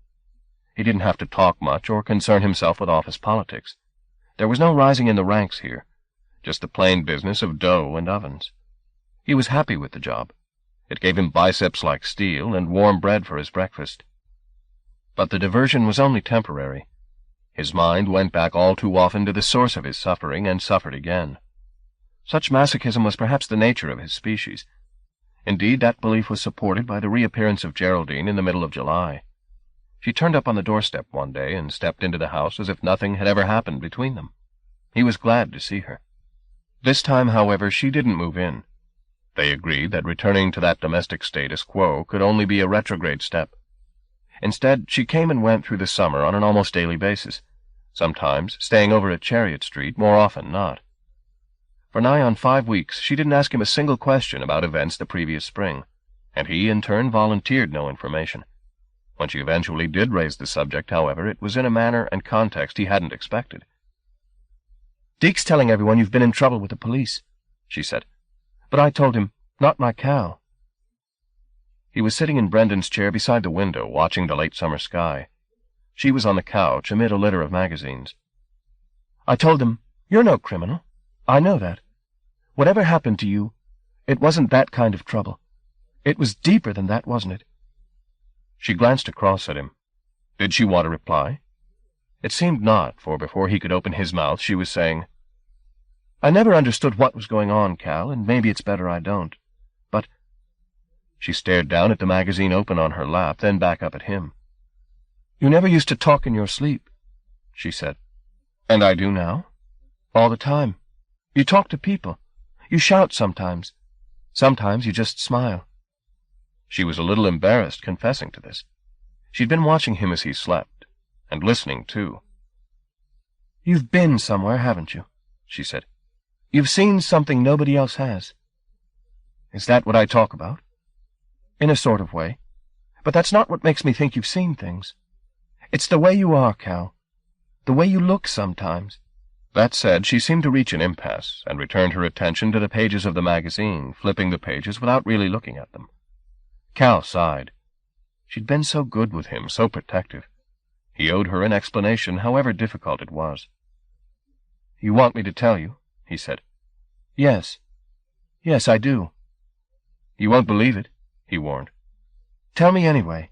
He didn't have to talk much or concern himself with office politics. There was no rising in the ranks here, just the plain business of dough and ovens. He was happy with the job. It gave him biceps like steel and warm bread for his breakfast. But the diversion was only temporary. His mind went back all too often to the source of his suffering and suffered again. Such masochism was perhaps the nature of his species. Indeed, that belief was supported by the reappearance of Geraldine in the middle of July. She turned up on the doorstep one day and stepped into the house as if nothing had ever happened between them. He was glad to see her. This time, however, she didn't move in. They agreed that returning to that domestic status quo could only be a retrograde step. Instead, she came and went through the summer on an almost daily basis, sometimes staying over at Chariot Street, more often not. For nigh on 5 weeks she didn't ask him a single question about events the previous spring, and he, in turn, volunteered no information. When she eventually did raise the subject, however, it was in a manner and context he hadn't expected. "Deke's telling everyone you've been in trouble with the police," she said. "But I told him, not my cow." He was sitting in Brendan's chair beside the window, watching the late summer sky. She was on the couch, amid a litter of magazines. "I told him, you're no criminal. I know that. Whatever happened to you, it wasn't that kind of trouble. It was deeper than that, wasn't it?" She glanced across at him. Did she want to reply? It seemed not, for before he could open his mouth she was saying, "I never understood what was going on, Cal, and maybe it's better I don't. But—" She stared down at the magazine open on her lap, then back up at him. "You never used to talk in your sleep," she said. "And I do now? All the time. You talk to people. You shout sometimes. Sometimes you just smile." She was a little embarrassed, confessing to this. She'd been watching him as he slept, and listening, too. "You've been somewhere, haven't you?" she said. "You've seen something nobody else has." "Is that what I talk about?" "In a sort of way. But that's not what makes me think you've seen things. It's the way you are, Cal. The way you look sometimes." That said, she seemed to reach an impasse, and returned her attention to the pages of the magazine, flipping the pages without really looking at them. Cal sighed. She'd been so good with him, so protective. He owed her an explanation, however difficult it was. "You want me to tell you?" he said. "Yes. Yes, I do." "You won't believe it," he warned. "Tell me anyway."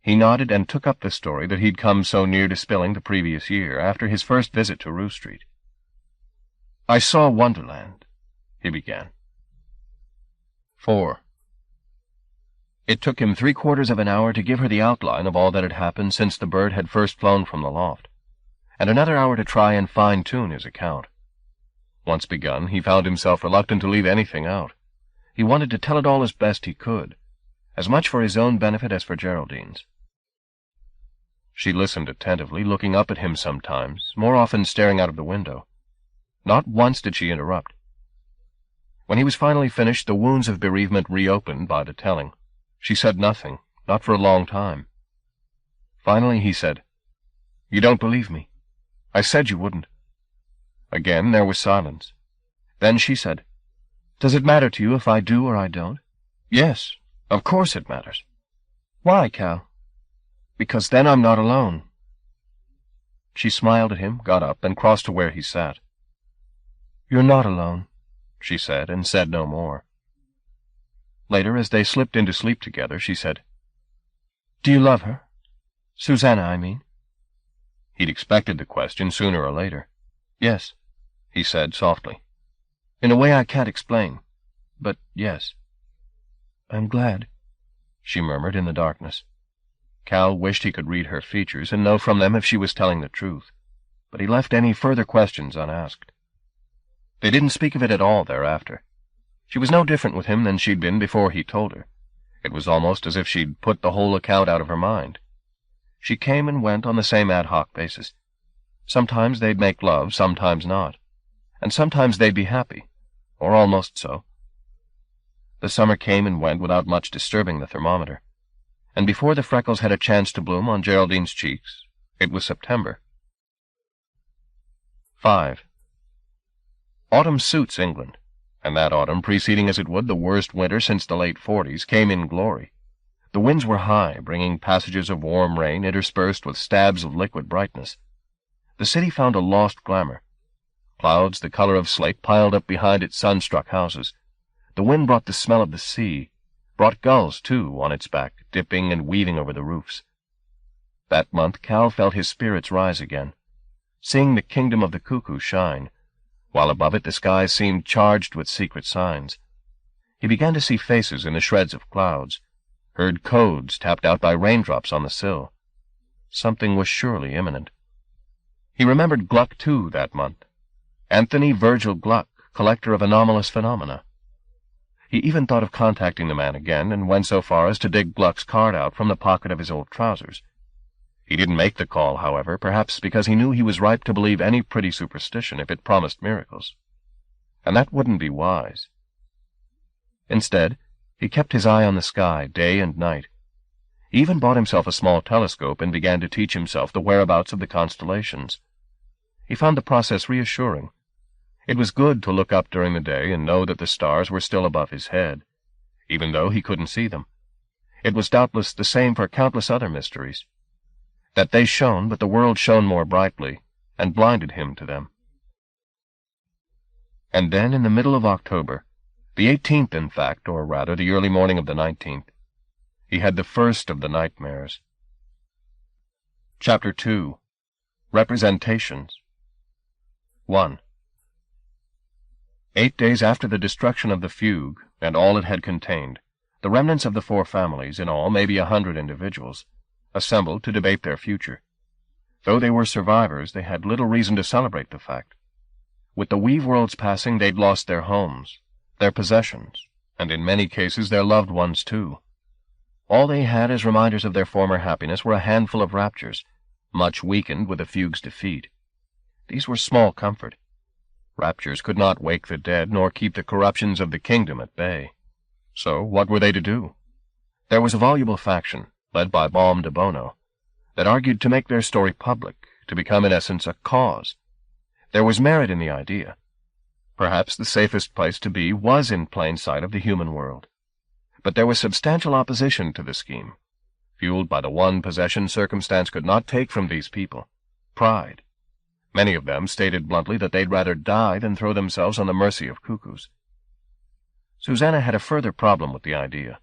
He nodded and took up the story that he'd come so near to spilling the previous year, after his first visit to Rue Street. "I saw Wonderland," he began. 4. It took him 3/4 of an hour to give her the outline of all that had happened since the bird had first flown from the loft, and another hour to try and fine-tune his account. Once begun, he found himself reluctant to leave anything out. He wanted to tell it all as best he could, as much for his own benefit as for Geraldine's. She listened attentively, looking up at him sometimes, more often staring out of the window. Not once did she interrupt. When he was finally finished, the wounds of bereavement reopened by the telling. She said nothing, not for a long time. Finally he said, "You don't believe me. I said you wouldn't." Again there was silence. Then she said, "Does it matter to you if I do or I don't?" "Yes, of course it matters." "Why, Cal?" "Because then I'm not alone." She smiled at him, got up, and crossed to where he sat. "You're not alone," she said, and said no more. Later, as they slipped into sleep together, she said, "Do you love her? Susanna, I mean." He'd expected the question sooner or later. "Yes," he said softly. "In a way I can't explain, but yes." "I'm glad," she murmured in the darkness. Cal wished he could read her features and know from them if she was telling the truth, but he left any further questions unasked. They didn't speak of it at all thereafter. She was no different with him than she'd been before he told her. It was almost as if she'd put the whole account out of her mind. She came and went on the same ad hoc basis. Sometimes they'd make love, sometimes not, and sometimes they'd be happy, or almost so. The summer came and went without much disturbing the thermometer, and before the freckles had a chance to bloom on Geraldine's cheeks, it was September. 5. Autumn suits England, and that autumn, preceding as it would the worst winter since the late 40s, came in glory. The winds were high, bringing passages of warm rain interspersed with stabs of liquid brightness. The city found a lost glamour. Clouds the color of slate piled up behind its sun-struck houses. The wind brought the smell of the sea, brought gulls, too, on its back, dipping and weaving over the roofs. That month Cal felt his spirits rise again, seeing the kingdom of the cuckoo shine, while above it the skies seemed charged with secret signs. He began to see faces in the shreds of clouds, heard codes tapped out by raindrops on the sill. Something was surely imminent. He remembered Gluck, too, that month. Anthony Virgil Gluck, collector of anomalous phenomena. He even thought of contacting the man again, and went so far as to dig Gluck's card out from the pocket of his old trousers. He didn't make the call, however, perhaps because he knew he was ripe to believe any pretty superstition if it promised miracles. And that wouldn't be wise. Instead, he kept his eye on the sky day and night. He even bought himself a small telescope and began to teach himself the whereabouts of the constellations. He found the process reassuring. It was good to look up during the day and know that the stars were still above his head, even though he couldn't see them. It was doubtless the same for countless other mysteries. That they shone, but the world shone more brightly, and blinded him to them. And then, in the middle of October, the 18th, in fact, or rather the early morning of the 19th, he had the first of the nightmares. Chapter 2. Representations. 1. 8 days after the destruction of the fugue, and all it had contained, the remnants of the 4 families, in all maybe 100 individuals, assembled to debate their future. Though they were survivors, they had little reason to celebrate the fact. With the Weaveworld's passing, they'd lost their homes, their possessions, and in many cases their loved ones too. All they had as reminders of their former happiness were a handful of raptures, much weakened with the fugue's defeat. These were small comfort. Raptures could not wake the dead, nor keep the corruptions of the kingdom at bay. So what were they to do? There was a voluble faction, led by Baum de Bono, that argued to make their story public, to become in essence a cause. There was merit in the idea. Perhaps the safest place to be was in plain sight of the human world. But there was substantial opposition to the scheme, fueled by the one possession circumstance could not take from these people: pride. Many of them stated bluntly that they'd rather die than throw themselves on the mercy of cuckoos. Susanna had a further problem with the idea.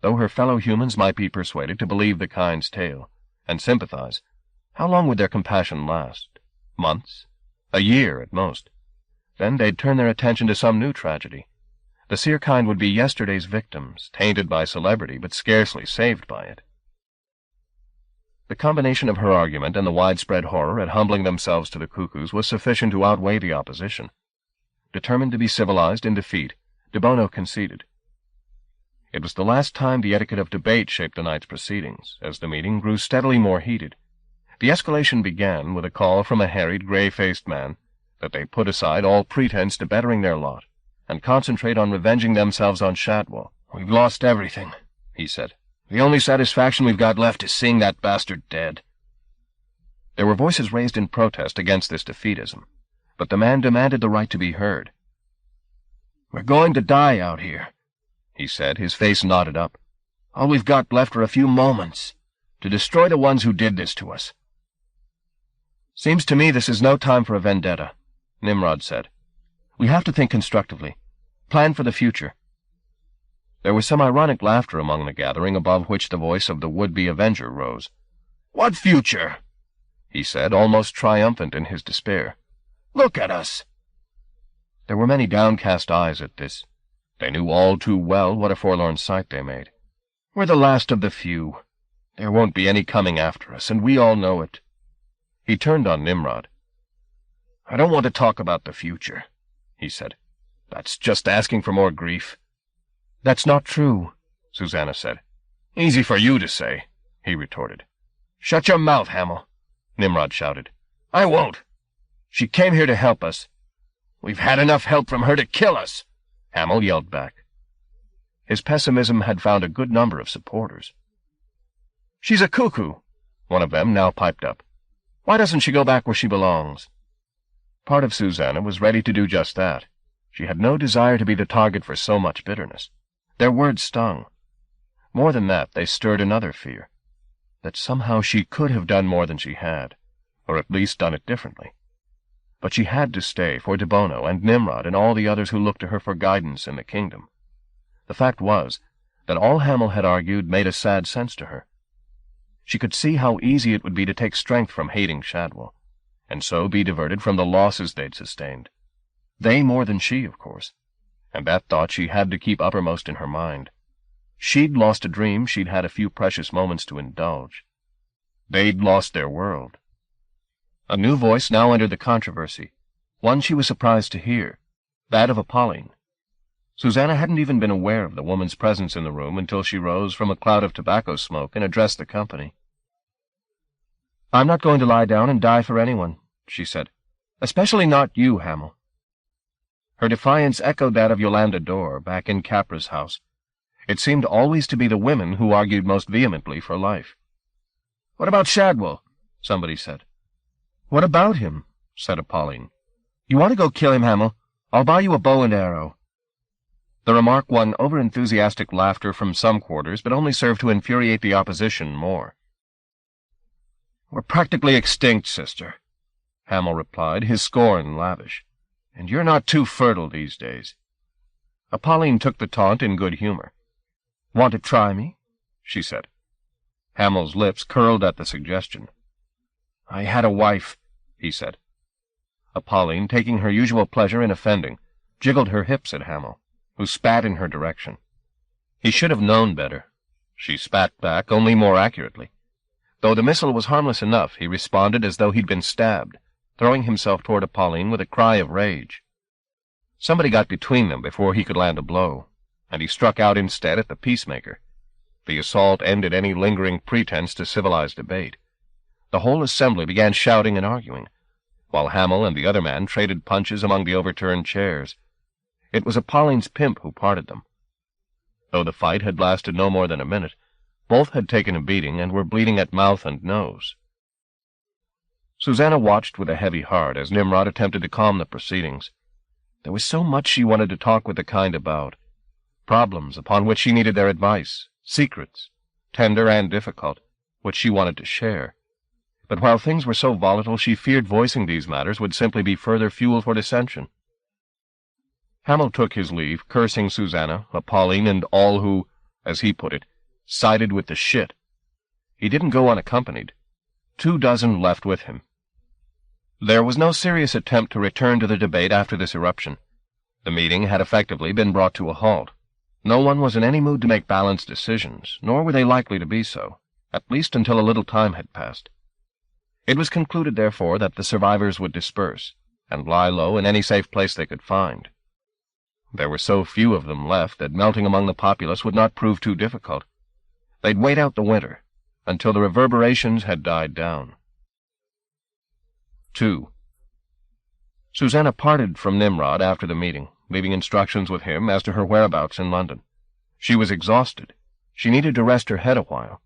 Though her fellow humans might be persuaded to believe the kind's tale, and sympathize, how long would their compassion last? Months? A year at most. Then they'd turn their attention to some new tragedy. The seer kind would be yesterday's victims, tainted by celebrity, but scarcely saved by it. The combination of her argument and the widespread horror at humbling themselves to the cuckoos was sufficient to outweigh the opposition. Determined to be civilized in defeat, de Bono conceded. It was the last time the etiquette of debate shaped the night's proceedings, as the meeting grew steadily more heated. The escalation began with a call from a harried, gray-faced man that they put aside all pretense to bettering their lot, and concentrate on revenging themselves on Shadwell. "We've lost everything," he said. "The only satisfaction we've got left is seeing that bastard dead." There were voices raised in protest against this defeatism, but the man demanded the right to be heard. "We're going to die out here," he said, his face knotted up. "All we've got left are a few moments, to destroy the ones who did this to us." "Seems to me this is no time for a vendetta," Nimrod said. "We have to think constructively, plan for the future." There was some ironic laughter among the gathering, above which the voice of the would-be avenger rose. "What future?" he said, almost triumphant in his despair. "Look at us!" There were many downcast eyes at this. They knew all too well what a forlorn sight they made. "We're the last of the few. There won't be any coming after us, and we all know it." He turned on Nimrod. "I don't want to talk about the future," he said. "That's just asking for more grief." "That's not true," Susanna said. "Easy for you to say," he retorted. "Shut your mouth, Hamel," Nimrod shouted. "I won't. She came here to help us." "We've had enough help from her to kill us," Hamel yelled back. His pessimism had found a good number of supporters. "She's a cuckoo," one of them now piped up. "Why doesn't she go back where she belongs?" Part of Susanna was ready to do just that. She had no desire to be the target for so much bitterness. Their words stung. More than that, they stirred another fear, that somehow she could have done more than she had, or at least done it differently. But she had to stay for De Bono and Nimrod and all the others who looked to her for guidance in the kingdom. The fact was that all Hamel had argued made a sad sense to her. She could see how easy it would be to take strength from hating Shadwell, and so be diverted from the losses they'd sustained. They more than she, of course, and that thought she had to keep uppermost in her mind. She'd lost a dream she'd had a few precious moments to indulge. They'd lost their world. A new voice now entered the controversy, one she was surprised to hear, that of Apolline. Susanna hadn't even been aware of the woman's presence in the room until she rose from a cloud of tobacco smoke and addressed the company. "I'm not going to lie down and die for anyone," she said. "Especially not you, Hamel." Her defiance echoed that of Yolanda Dorr back in Capra's house. It seemed always to be the women who argued most vehemently for life. "What about Shadwell?" somebody said. "What about him?" said Apolline. "You want to go kill him, Hamel? I'll buy you a bow and arrow." The remark won over-enthusiastic laughter from some quarters, but only served to infuriate the opposition more. "We're practically extinct, sister," Hamel replied, his scorn lavish. "And you're not too fertile these days." Apolline took the taunt in good humor. "Want to try me?" she said. Hamel's lips curled at the suggestion. "I had a wife," he said. Apolline, taking her usual pleasure in offending, jiggled her hips at Hamel, who spat in her direction. He should have known better. She spat back, only more accurately. Though the missile was harmless enough, he responded as though he'd been stabbed, throwing himself toward Apolline with a cry of rage. Somebody got between them before he could land a blow, and he struck out instead at the peacemaker. The assault ended any lingering pretense to civilized debate. The whole assembly began shouting and arguing, while Hamel and the other man traded punches among the overturned chairs. It was Apolline's pimp who parted them. Though the fight had lasted no more than a minute, both had taken a beating and were bleeding at mouth and nose. Susanna watched with a heavy heart as Nimrod attempted to calm the proceedings. There was so much she wanted to talk with the kind about. Problems upon which she needed their advice, secrets, tender and difficult, which she wanted to share. But while things were so volatile, she feared voicing these matters would simply be further fuel for dissension. Hamel took his leave, cursing Susanna, Apolline, and all who, as he put it, sided with the shit. He didn't go unaccompanied. 24 left with him. There was no serious attempt to return to the debate after this eruption. The meeting had effectively been brought to a halt. No one was in any mood to make balanced decisions, nor were they likely to be so, at least until a little time had passed. It was concluded, therefore, that the survivors would disperse, and lie low in any safe place they could find. There were so few of them left that melting among the populace would not prove too difficult. They'd wait out the winter, until the reverberations had died down. 2. Susanna parted from Nimrod after the meeting, leaving instructions with him as to her whereabouts in London. She was exhausted. She needed to rest her head a while.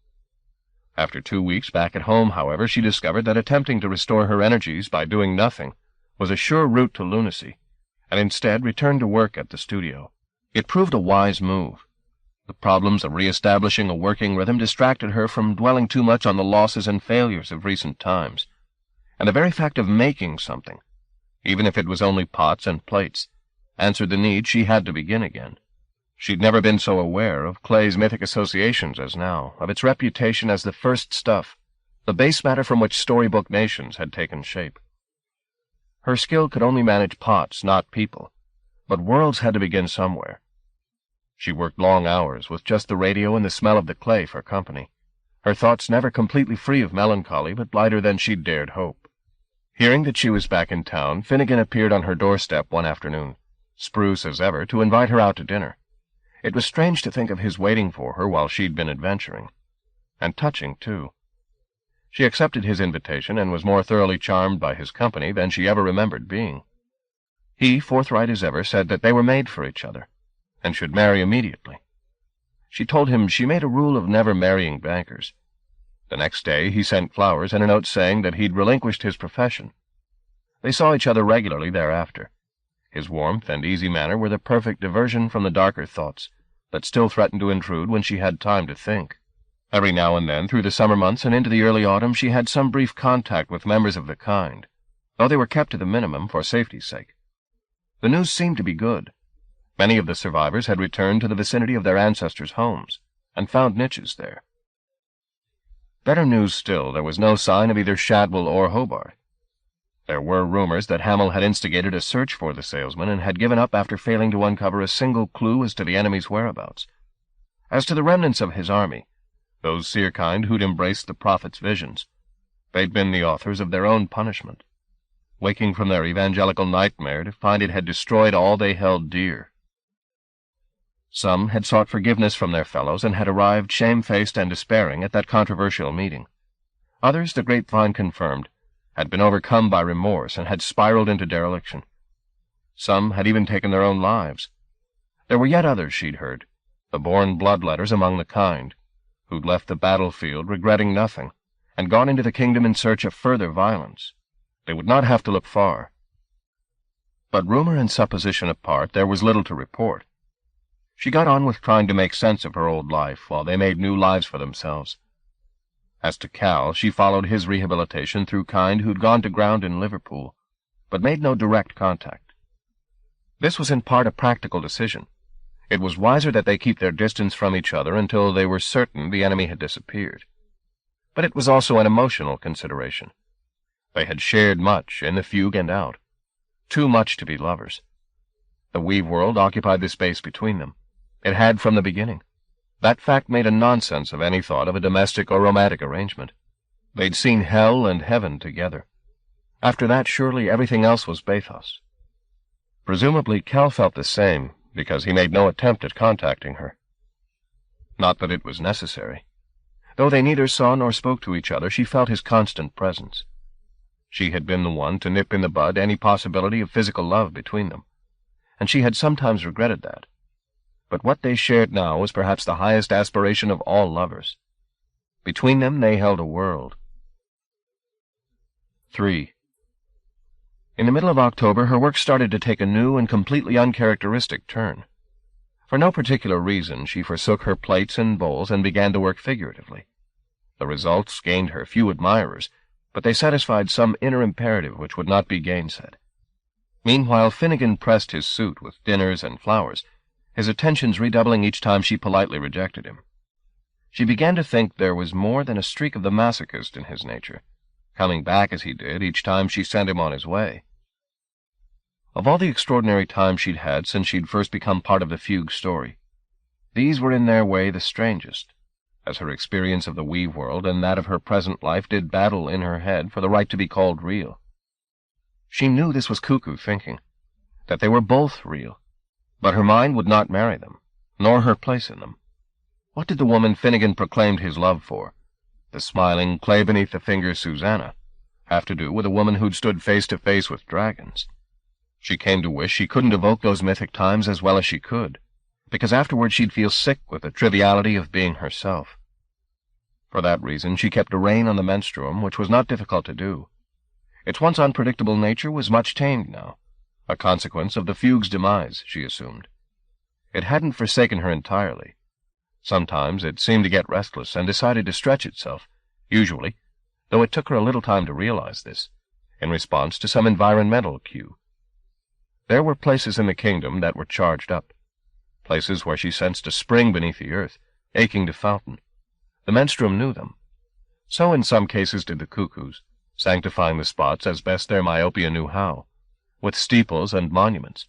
After 2 weeks back at home, however, she discovered that attempting to restore her energies by doing nothing was a sure route to lunacy, and instead returned to work at the studio. It proved a wise move. The problems of re-establishing a working rhythm distracted her from dwelling too much on the losses and failures of recent times, and the very fact of making something, even if it was only pots and plates, answered the need she had to begin again. She'd never been so aware of Clay's mythic associations as now, of its reputation as the first stuff, the base matter from which storybook nations had taken shape. Her skill could only manage pots, not people, but worlds had to begin somewhere. She worked long hours with just the radio and the smell of the clay for company, her thoughts never completely free of melancholy, but lighter than she'd dared hope. Hearing that she was back in town, Finnegan appeared on her doorstep one afternoon, spruce as ever, to invite her out to dinner. It was strange to think of his waiting for her while she'd been adventuring. And touching, too. She accepted his invitation and was more thoroughly charmed by his company than she ever remembered being. He, forthright as ever, said that they were made for each other, and should marry immediately. She told him she made a rule of never marrying bankers. The next day he sent flowers and a note saying that he'd relinquished his profession. They saw each other regularly thereafter. His warmth and easy manner were the perfect diversion from the darker thoughts that still threatened to intrude when she had time to think. Every now and then, through the summer months and into the early autumn, she had some brief contact with members of the kind, though they were kept to the minimum for safety's sake. The news seemed to be good. Many of the survivors had returned to the vicinity of their ancestors' homes, and found niches there. Better news still, there was no sign of either Shadwell or Hobart. There were rumors that Hamill had instigated a search for the salesman and had given up after failing to uncover a single clue as to the enemy's whereabouts. As to the remnants of his army, those seerkind who'd embraced the prophet's visions, they'd been the authors of their own punishment, waking from their evangelical nightmare to find it had destroyed all they held dear. Some had sought forgiveness from their fellows and had arrived shamefaced and despairing at that controversial meeting. Others, the grapevine confirmed, had been overcome by remorse and had spiraled into dereliction. Some had even taken their own lives. There were yet others, she'd heard, the born bloodletters among the kind, who'd left the battlefield regretting nothing, and gone into the kingdom in search of further violence. They would not have to look far. But rumor and supposition apart, there was little to report. She got on with trying to make sense of her old life while they made new lives for themselves. As to Cal, she followed his rehabilitation through kind who'd gone to ground in Liverpool, but made no direct contact. This was in part a practical decision. It was wiser that they keep their distance from each other until they were certain the enemy had disappeared. But it was also an emotional consideration. They had shared much in the fugue and out, too much to be lovers. The Weaveworld occupied the space between them. It had from the beginning. That fact made a nonsense of any thought of a domestic or romantic arrangement. They'd seen hell and heaven together. After that, surely everything else was bathos. Presumably, Cal felt the same, because he made no attempt at contacting her. Not that it was necessary. Though they neither saw nor spoke to each other, she felt his constant presence. She had been the one to nip in the bud any possibility of physical love between them, and she had sometimes regretted that. But what they shared now was perhaps the highest aspiration of all lovers. Between them they held a world. 3. In the middle of October, her work started to take a new and completely uncharacteristic turn. For no particular reason, she forsook her plates and bowls and began to work figuratively. The results gained her few admirers, but they satisfied some inner imperative which would not be gainsaid. Meanwhile, Finnegan pressed his suit with dinners and flowers, his attentions redoubling each time she politely rejected him. She began to think there was more than a streak of the masochist in his nature, coming back as he did each time she sent him on his way. Of all the extraordinary times she'd had since she'd first become part of the fugue story, these were in their way the strangest, as her experience of the Weaveworld and that of her present life did battle in her head for the right to be called real. She knew this was cuckoo thinking, that they were both real, but her mind would not marry them, nor her place in them. What did the woman Finnegan proclaimed his love for, the smiling, clay-beneath-the-finger Susanna, have to do with a woman who'd stood face to face with dragons? She came to wish she couldn't evoke those mythic times as well as she could, because afterward she'd feel sick with the triviality of being herself. For that reason she kept a rein on the menstruum, which was not difficult to do. Its once unpredictable nature was much tamed now, a consequence of the fugue's demise, she assumed. It hadn't forsaken her entirely. Sometimes it seemed to get restless and decided to stretch itself, usually, though it took her a little time to realize this, in response to some environmental cue. There were places in the kingdom that were charged up, places where she sensed a spring beneath the earth, aching to fountain. The menstruum knew them. So in some cases did the cuckoos, sanctifying the spots as best their myopia knew how, with steeples and monuments.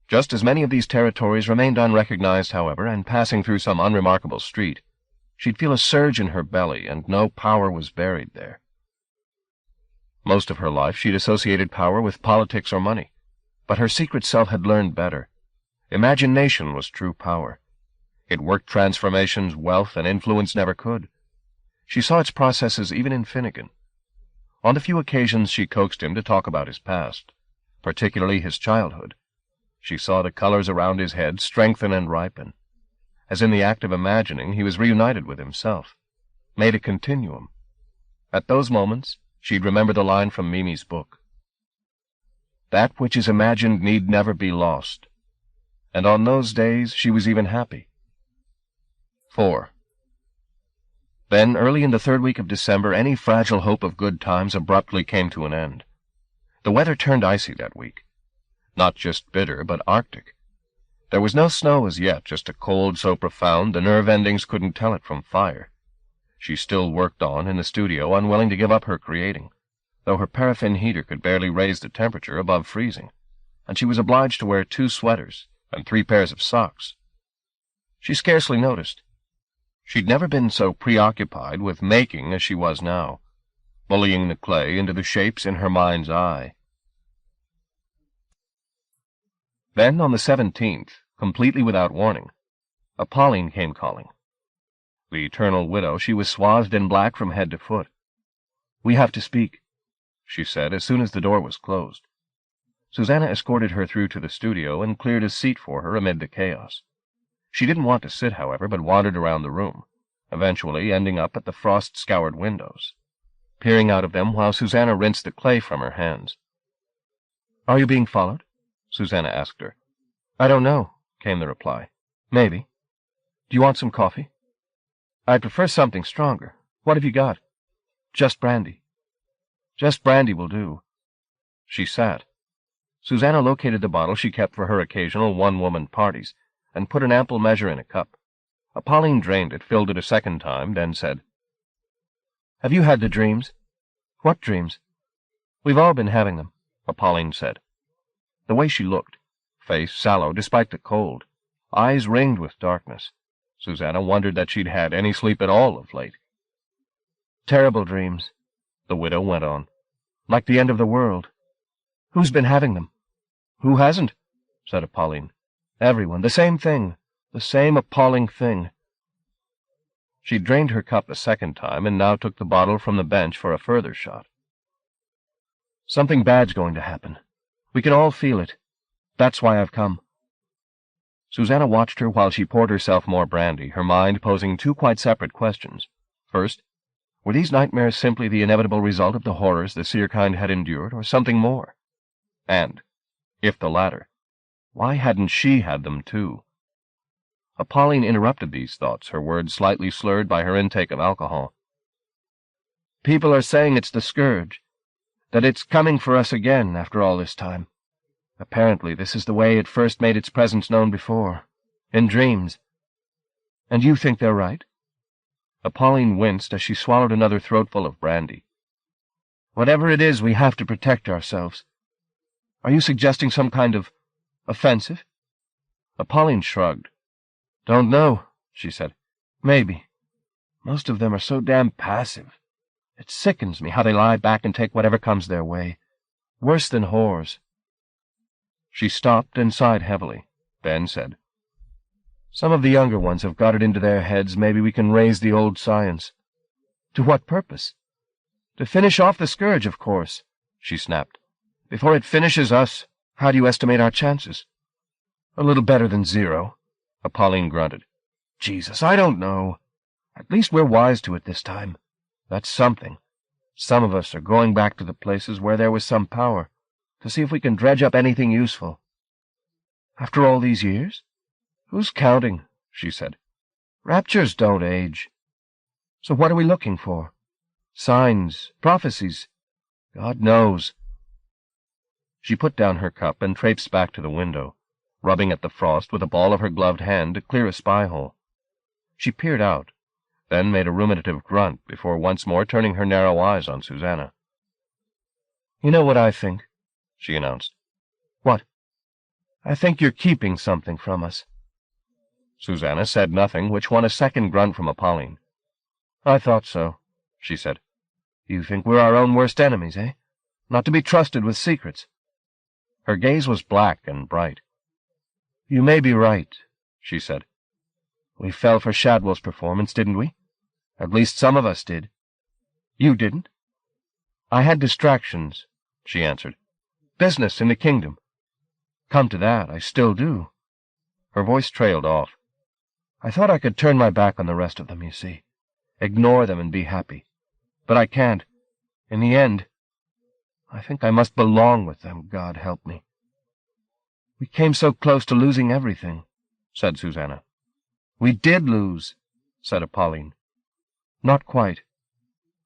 Just as many of these territories remained unrecognized, however, and passing through some unremarkable street, she'd feel a surge in her belly, and no power was buried there. Most of her life she'd associated power with politics or money, but her secret self had learned better. Imagination was true power. It worked transformations wealth and influence never could. She saw its processes even in Finnegan. On the few occasions she coaxed him to talk about his past, particularly his childhood, she saw the colors around his head strengthen and ripen. As in the act of imagining, he was reunited with himself, made a continuum. At those moments, she'd remember the line from Mimi's book. That which is imagined need never be lost. And on those days she was even happy. 4. Then, early in the third week of December, any fragile hope of good times abruptly came to an end. The weather turned icy that week. Not just bitter, but Arctic. There was no snow as yet, just a cold so profound the nerve endings couldn't tell it from fire. She still worked on in the studio, unwilling to give up her creating, though her paraffin heater could barely raise the temperature above freezing, and she was obliged to wear 2 sweaters and 3 pairs of socks. She scarcely noticed. She'd never been so preoccupied with making as she was now, bullying the clay into the shapes in her mind's eye. Then, on the 17th, completely without warning, Pauline came calling. The eternal widow, she was swathed in black from head to foot. "We have to speak," she said as soon as the door was closed. Susanna escorted her through to the studio and cleared a seat for her amid the chaos. She didn't want to sit, however, but wandered around the room, eventually ending up at the frost-scoured windows, peering out of them while Susanna rinsed the clay from her hands. "Are you being followed?" Susanna asked her. "I don't know," came the reply. "Maybe. Do you want some coffee?" "I'd prefer something stronger. What have you got?" "Just brandy." "Just brandy will do." She sat. Susanna located the bottle she kept for her occasional one-woman parties, and put an ample measure in a cup. Pauline drained it, filled it a second time, then said, "Have you had the dreams?" "What dreams?" "We've all been having them," Pauline said. The way she looked, face sallow despite the cold, eyes ringed with darkness, Susanna wondered that she'd had any sleep at all of late. "Terrible dreams," the widow went on. "Like the end of the world. Who's been having them?" "Who hasn't?" said Pauline. "Everyone. The same thing. The same appalling thing." She drained her cup a second time and now took the bottle from the bench for a further shot. "Something bad's going to happen. We can all feel it. That's why I've come." Susanna watched her while she poured herself more brandy, her mind posing 2 quite separate questions. First, were these nightmares simply the inevitable result of the horrors the seerkind had endured, or something more? And, if the latter, why hadn't she had them too? Pauline interrupted these thoughts, her words slightly slurred by her intake of alcohol. "People are saying it's the scourge, that it's coming for us again after all this time. Apparently this is the way it first made its presence known before, in dreams. And you think they're right?" Pauline winced as she swallowed another throatful of brandy. "Whatever it is, we have to protect ourselves. Are you suggesting some kind of offensive?" Pauline shrugged. "Don't know," she said. "Maybe. Most of them are so damn passive. It sickens me how they lie back and take whatever comes their way. Worse than whores." She stopped and sighed heavily, then said, "Some of the younger ones have got it into their heads maybe we can raise the old science." "To what purpose?" "To finish off the scourge, of course," she snapped. "Before it finishes us, how do you estimate our chances?" "A little better than 0, Pauline grunted. "Jesus, I don't know. At least we're wise to it this time. That's something. Some of us are going back to the places where there was some power, to see if we can dredge up anything useful." "After all these years?" "Who's counting?" she said. "Raptures don't age. So what are we looking for? Signs, prophecies? God knows." She put down her cup and traipsed back to the window, rubbing at the frost with a ball of her gloved hand to clear a spy-hole. She peered out, then made a ruminative grunt before once more turning her narrow eyes on Susanna. "You know what I think," she announced. "What?" "I think you're keeping something from us." Susanna said nothing, which won a second grunt from Pauline. "I thought so," she said. "You think we're our own worst enemies, eh? Not to be trusted with secrets." Her gaze was black and bright. "You may be right," she said. "We fell for Shadwell's performance, didn't we? At least some of us did. You didn't?" "I had distractions," she answered. "Business in the kingdom. Come to that, I still do." Her voice trailed off. "I thought I could turn my back on the rest of them, you see. Ignore them and be happy. But I can't. In the end, I think I must belong with them, God help me." "We came so close to losing everything," said Susanna. "We did lose," said Pauline. "Not quite."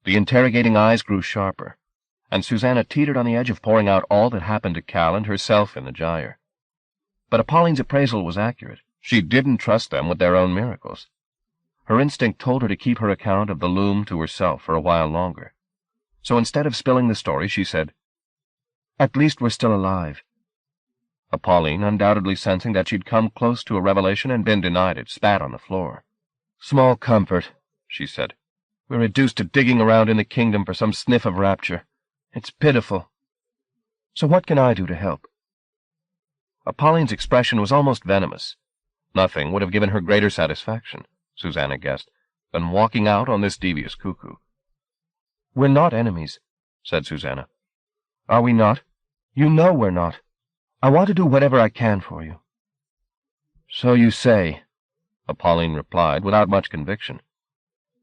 The interrogating eyes grew sharper. and Susanna teetered on the edge of pouring out all that happened to Cal and herself in the gyre. But Apolline's appraisal was accurate. She didn't trust them with their own miracles. Her instinct told her to keep her account of the loom to herself for a while longer. So instead of spilling the story, she said, "At least we're still alive." Apolline, undoubtedly sensing that she'd come close to a revelation and been denied it, spat on the floor. "Small comfort," she said. "We're reduced to digging around in the kingdom for some sniff of rapture. It's pitiful. So what can I do to help?" Apolline's expression was almost venomous. Nothing would have given her greater satisfaction, Susanna guessed, than walking out on this devious cuckoo. "We're not enemies," said Susanna. "Are we not? You know we're not. I want to do whatever I can for you." "So you say," Apolline replied without much conviction.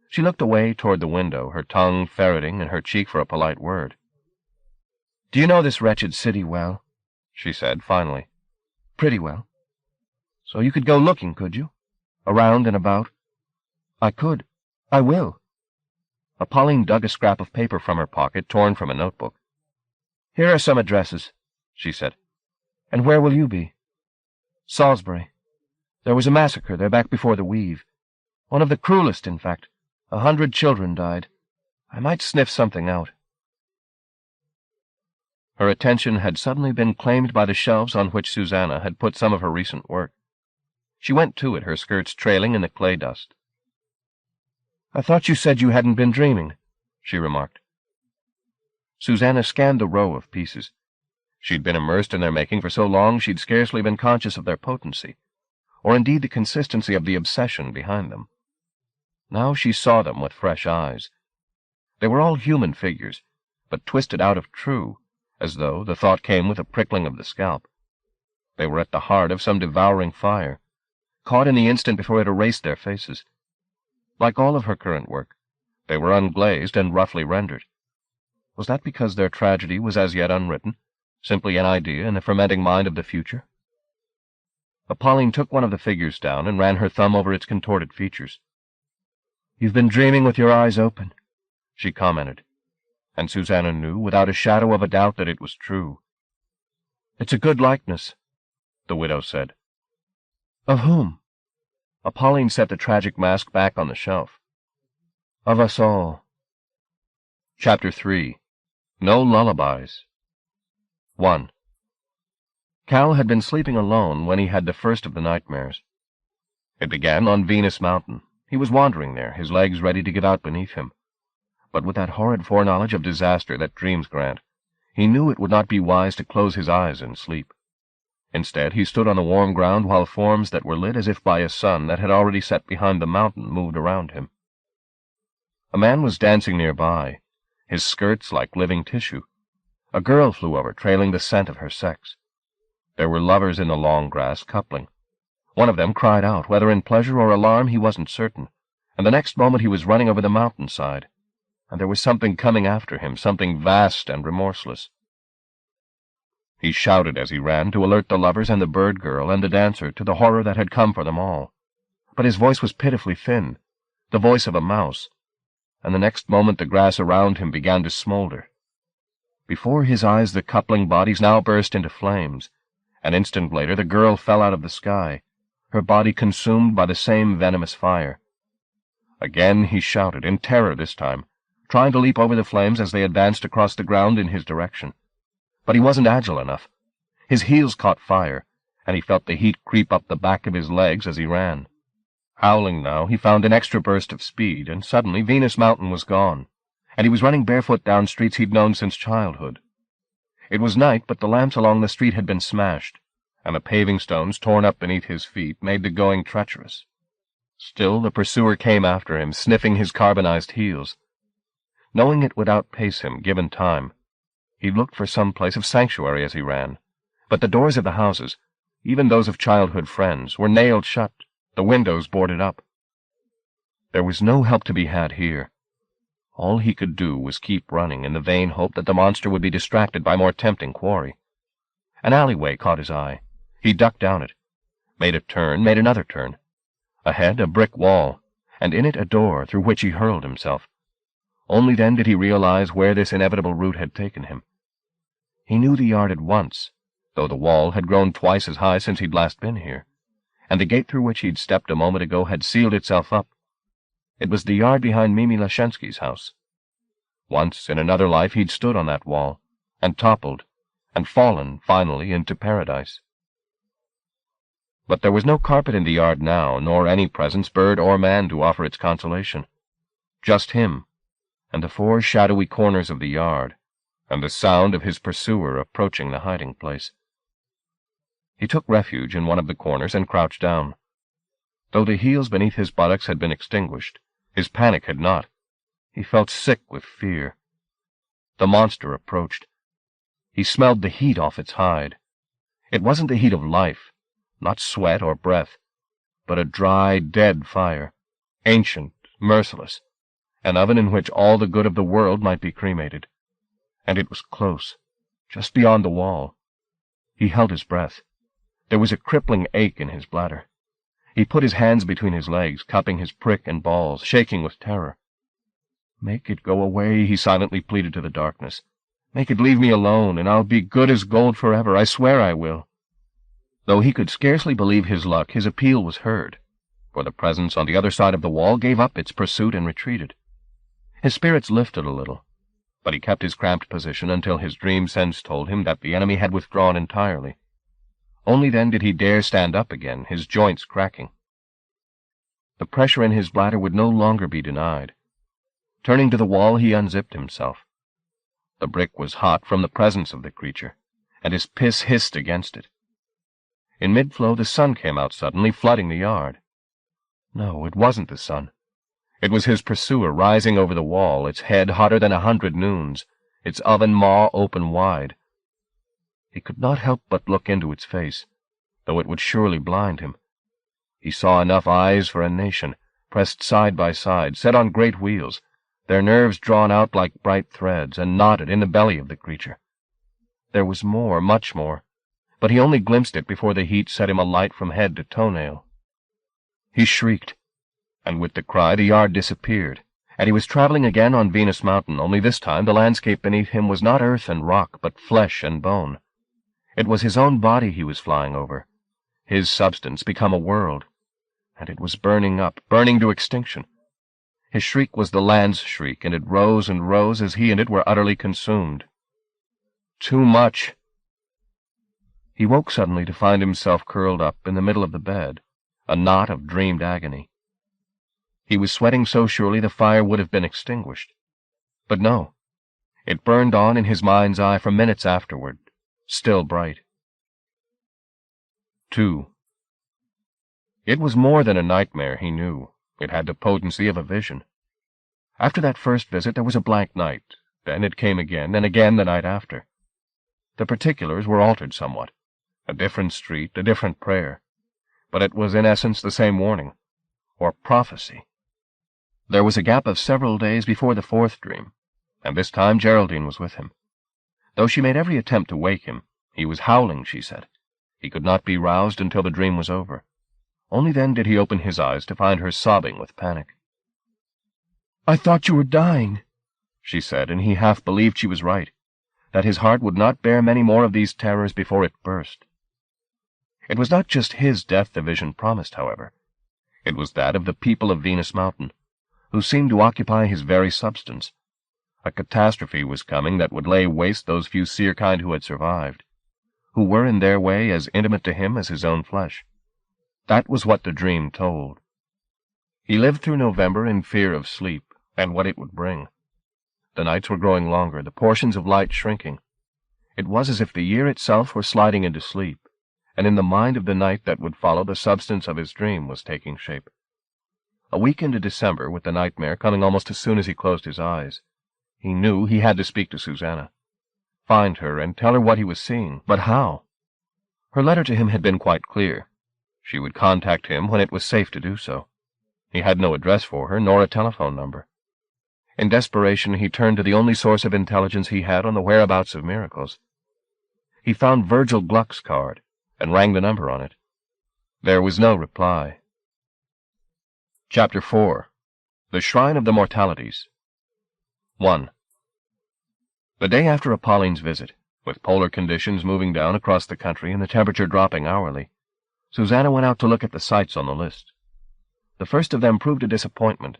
She looked away toward the window, her tongue ferreting in her cheek for a polite word. "Do you know this wretched city well?" she said finally. "Pretty well. So you could go looking, could you? Around and about?" "I could. I will." Apolline dug a scrap of paper from her pocket, torn from a notebook. "Here are some addresses," she said. "And where will you be?" "Salisbury. There was a massacre there back before the Weave. One of the cruelest, in fact. 100 children died. I might sniff something out." Her attention had suddenly been claimed by the shelves on which Susanna had put some of her recent work. She went to it, her skirts trailing in the clay dust. "I thought you said you hadn't been dreaming," she remarked. Susanna scanned the row of pieces. She'd been immersed in their making for so long she'd scarcely been conscious of their potency, or indeed the consistency of the obsession behind them. Now she saw them with fresh eyes. They were all human figures, but twisted out of true, as though the thought came with a prickling of the scalp. They were at the heart of some devouring fire, caught in the instant before it erased their faces. Like all of her current work, they were unglazed and roughly rendered. Was that because their tragedy was as yet unwritten, simply an idea in the fermenting mind of the future? Apolline took one of the figures down and ran her thumb over its contorted features. "You've been dreaming with your eyes open," she commented, and Susanna knew without a shadow of a doubt that it was true. "It's a good likeness," the widow said. "Of whom?" Apolline set the tragic mask back on the shelf. "Of us all." Chapter 3. No Lullabies. 1. Cal had been sleeping alone when he had the first of the nightmares. It began on Venus Mountain. He was wandering there, his legs ready to give out beneath him. But with that horrid foreknowledge of disaster that dreams grant, he knew it would not be wise to close his eyes in sleep. Instead, he stood on the warm ground while forms that were lit as if by a sun that had already set behind the mountain moved around him. A man was dancing nearby, his skirts like living tissue. A girl flew over, trailing the scent of her sex. There were lovers in the long grass, coupling. One of them cried out, whether in pleasure or alarm he wasn't certain, and the next moment he was running over the mountainside, and there was something coming after him, something vast and remorseless. He shouted as he ran to alert the lovers and the bird girl and the dancer to the horror that had come for them all. But his voice was pitifully thin, the voice of a mouse, and the next moment the grass around him began to smolder. Before his eyes the coupling bodies now burst into flames. An instant later the girl fell out of the sky, her body consumed by the same venomous fire. Again he shouted, in terror this time, trying to leap over the flames as they advanced across the ground in his direction. But he wasn't agile enough. His heels caught fire, and he felt the heat creep up the back of his legs as he ran. Howling now, he found an extra burst of speed, and suddenly Venus Mountain was gone, and he was running barefoot down streets he'd known since childhood. It was night, but the lamps along the street had been smashed, and the paving stones torn up beneath his feet made the going treacherous. Still the pursuer came after him, sniffing his carbonized heels. Knowing it would outpace him, given time, he looked for some place of sanctuary as he ran, but the doors of the houses, even those of childhood friends, were nailed shut, the windows boarded up. There was no help to be had here. All he could do was keep running in the vain hope that the monster would be distracted by more tempting quarry. An alleyway caught his eye. He ducked down it, made a turn, made another turn. Ahead, a brick wall, and in it a door through which he hurled himself. Only then did he realize where this inevitable route had taken him. He knew the yard at once, though the wall had grown twice as high since he'd last been here, and the gate through which he'd stepped a moment ago had sealed itself up. It was the yard behind Mimi Lashensky's house. Once, in another life, he'd stood on that wall, and toppled, and fallen, finally, into paradise. But there was no carpet in the yard now, nor any presence, bird or man, to offer its consolation. Just him, and the four shadowy corners of the yard, and the sound of his pursuer approaching the hiding place. He took refuge in one of the corners and crouched down. Though the heels beneath his buttocks had been extinguished, his panic had not. He felt sick with fear. The monster approached. He smelled the heat off its hide. It wasn't the heat of life, not sweat or breath, but a dry, dead fire, ancient, merciless, an oven in which all the good of the world might be cremated. And it was close, just beyond the wall. He held his breath. There was a crippling ache in his bladder. He put his hands between his legs, cupping his prick and balls, shaking with terror. "Make it go away," he silently pleaded to the darkness. "Make it leave me alone, and I'll be good as gold forever. I swear I will." Though he could scarcely believe his luck, his appeal was heard, for the presence on the other side of the wall gave up its pursuit and retreated. His spirits lifted a little, but he kept his cramped position until his dream sense told him that the enemy had withdrawn entirely. Only then did he dare stand up again, his joints cracking. The pressure in his bladder would no longer be denied. Turning to the wall, he unzipped himself. The brick was hot from the presence of the creature, and his piss hissed against it. In mid-flow, the sun came out suddenly, flooding the yard. No, it wasn't the sun. It was his pursuer, rising over the wall, its head hotter than 100 noons, its oven maw open wide. He could not help but look into its face, though it would surely blind him. He saw enough eyes for a nation, pressed side by side, set on great wheels, their nerves drawn out like bright threads, and knotted in the belly of the creature. There was more, much more, but he only glimpsed it before the heat set him alight from head to toenail. He shrieked, and with the cry the yard disappeared, and he was traveling again on Venus Mountain, only this time the landscape beneath him was not earth and rock, but flesh and bone. It was his own body he was flying over, his substance become a world, and it was burning up, burning to extinction. His shriek was the land's shriek, and it rose and rose as he and it were utterly consumed. Too much! He woke suddenly to find himself curled up in the middle of the bed, a knot of dreamed agony. He was sweating so surely the fire would have been extinguished. But no, it burned on in his mind's eye for minutes afterward, still bright. 2. It was more than a nightmare, he knew. It had the potency of a vision. After that first visit there was a blank night, then it came again, and again the night after. The particulars were altered somewhat. A different street, a different prayer. But it was in essence the same warning, or prophecy. There was a gap of several days before the fourth dream, and this time Geraldine was with him. Though she made every attempt to wake him, he was howling, she said. He could not be roused until the dream was over. Only then did he open his eyes to find her sobbing with panic. "I thought you were dying," she said, and he half believed she was right, that his heart would not bear many more of these terrors before it burst. It was not just his death the vision promised, however. It was that of the people of Venus Mountain, who seemed to occupy his very substance. A catastrophe was coming that would lay waste those few seer kind who had survived, who were in their way as intimate to him as his own flesh. That was what the dream told. He lived through November in fear of sleep, and what it would bring. The nights were growing longer, the portions of light shrinking. It was as if the year itself were sliding into sleep, and in the mind of the night that would follow the substance of his dream was taking shape. A week into December, with the nightmare coming almost as soon as he closed his eyes, he knew he had to speak to Susanna, find her and tell her what he was seeing. But how? Her letter to him had been quite clear. She would contact him when it was safe to do so. He had no address for her, nor a telephone number. In desperation, he turned to the only source of intelligence he had on the whereabouts of miracles. He found Virgil Gluck's card, and rang the number on it. There was no reply. Chapter 4. The Shrine of the Mortalities. 1. The day after Apolline's visit, with polar conditions moving down across the country and the temperature dropping hourly, Susanna went out to look at the sights on the list. The first of them proved a disappointment.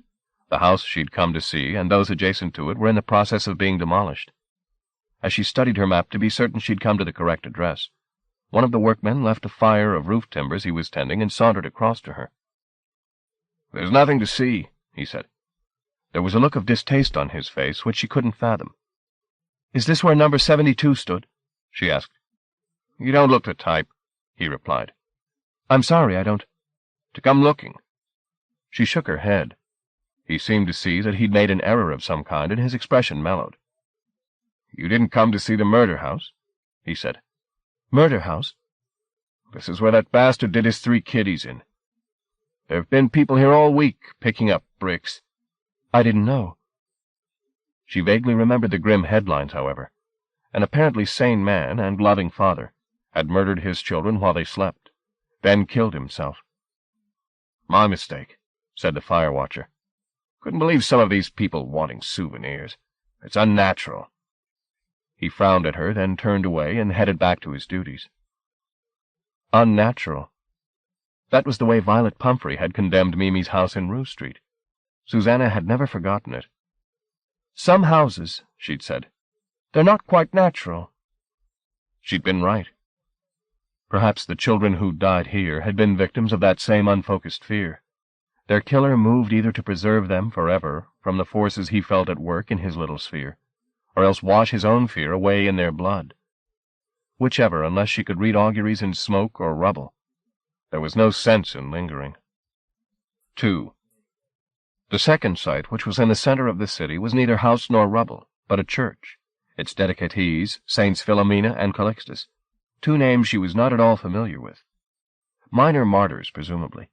The house she'd come to see and those adjacent to it were in the process of being demolished. As she studied her map to be certain she'd come to the correct address, one of the workmen left a fire of roof timbers he was tending and sauntered across to her. "There's nothing to see," he said. There was a look of distaste on his face which she couldn't fathom. "Is this where number 72 stood?" she asked. "You don't look the type," he replied. "I'm sorry, I don't—" "To come looking." She shook her head. He seemed to see that he'd made an error of some kind, and his expression mellowed. "You didn't come to see the murder house?" he said. "Murder house?" "This is where that bastard did his 3 kiddies in. There have been people here all week, picking up bricks." "I didn't know." She vaguely remembered the grim headlines, however. An apparently sane man and loving father had murdered his children while they slept, then killed himself. "My mistake," said the fire watcher. "Couldn't believe some of these people wanting souvenirs. It's unnatural." He frowned at her, then turned away and headed back to his duties. Unnatural. That was the way Violet Pumphrey had condemned Mimi's house in Rue Street. Susanna had never forgotten it. "Some houses," she'd said, "they're not quite natural." She'd been right. Perhaps the children who died here had been victims of that same unfocused fear. Their killer moved either to preserve them forever from the forces he felt at work in his little sphere, or else wash his own fear away in their blood. Whichever, unless she could read auguries in smoke or rubble. There was no sense in lingering. 2. The second site, which was in the center of the city, was neither house nor rubble, but a church, its dedicatees, Saints Philomena and Calixtus, 2 names she was not at all familiar with. Minor martyrs, presumably.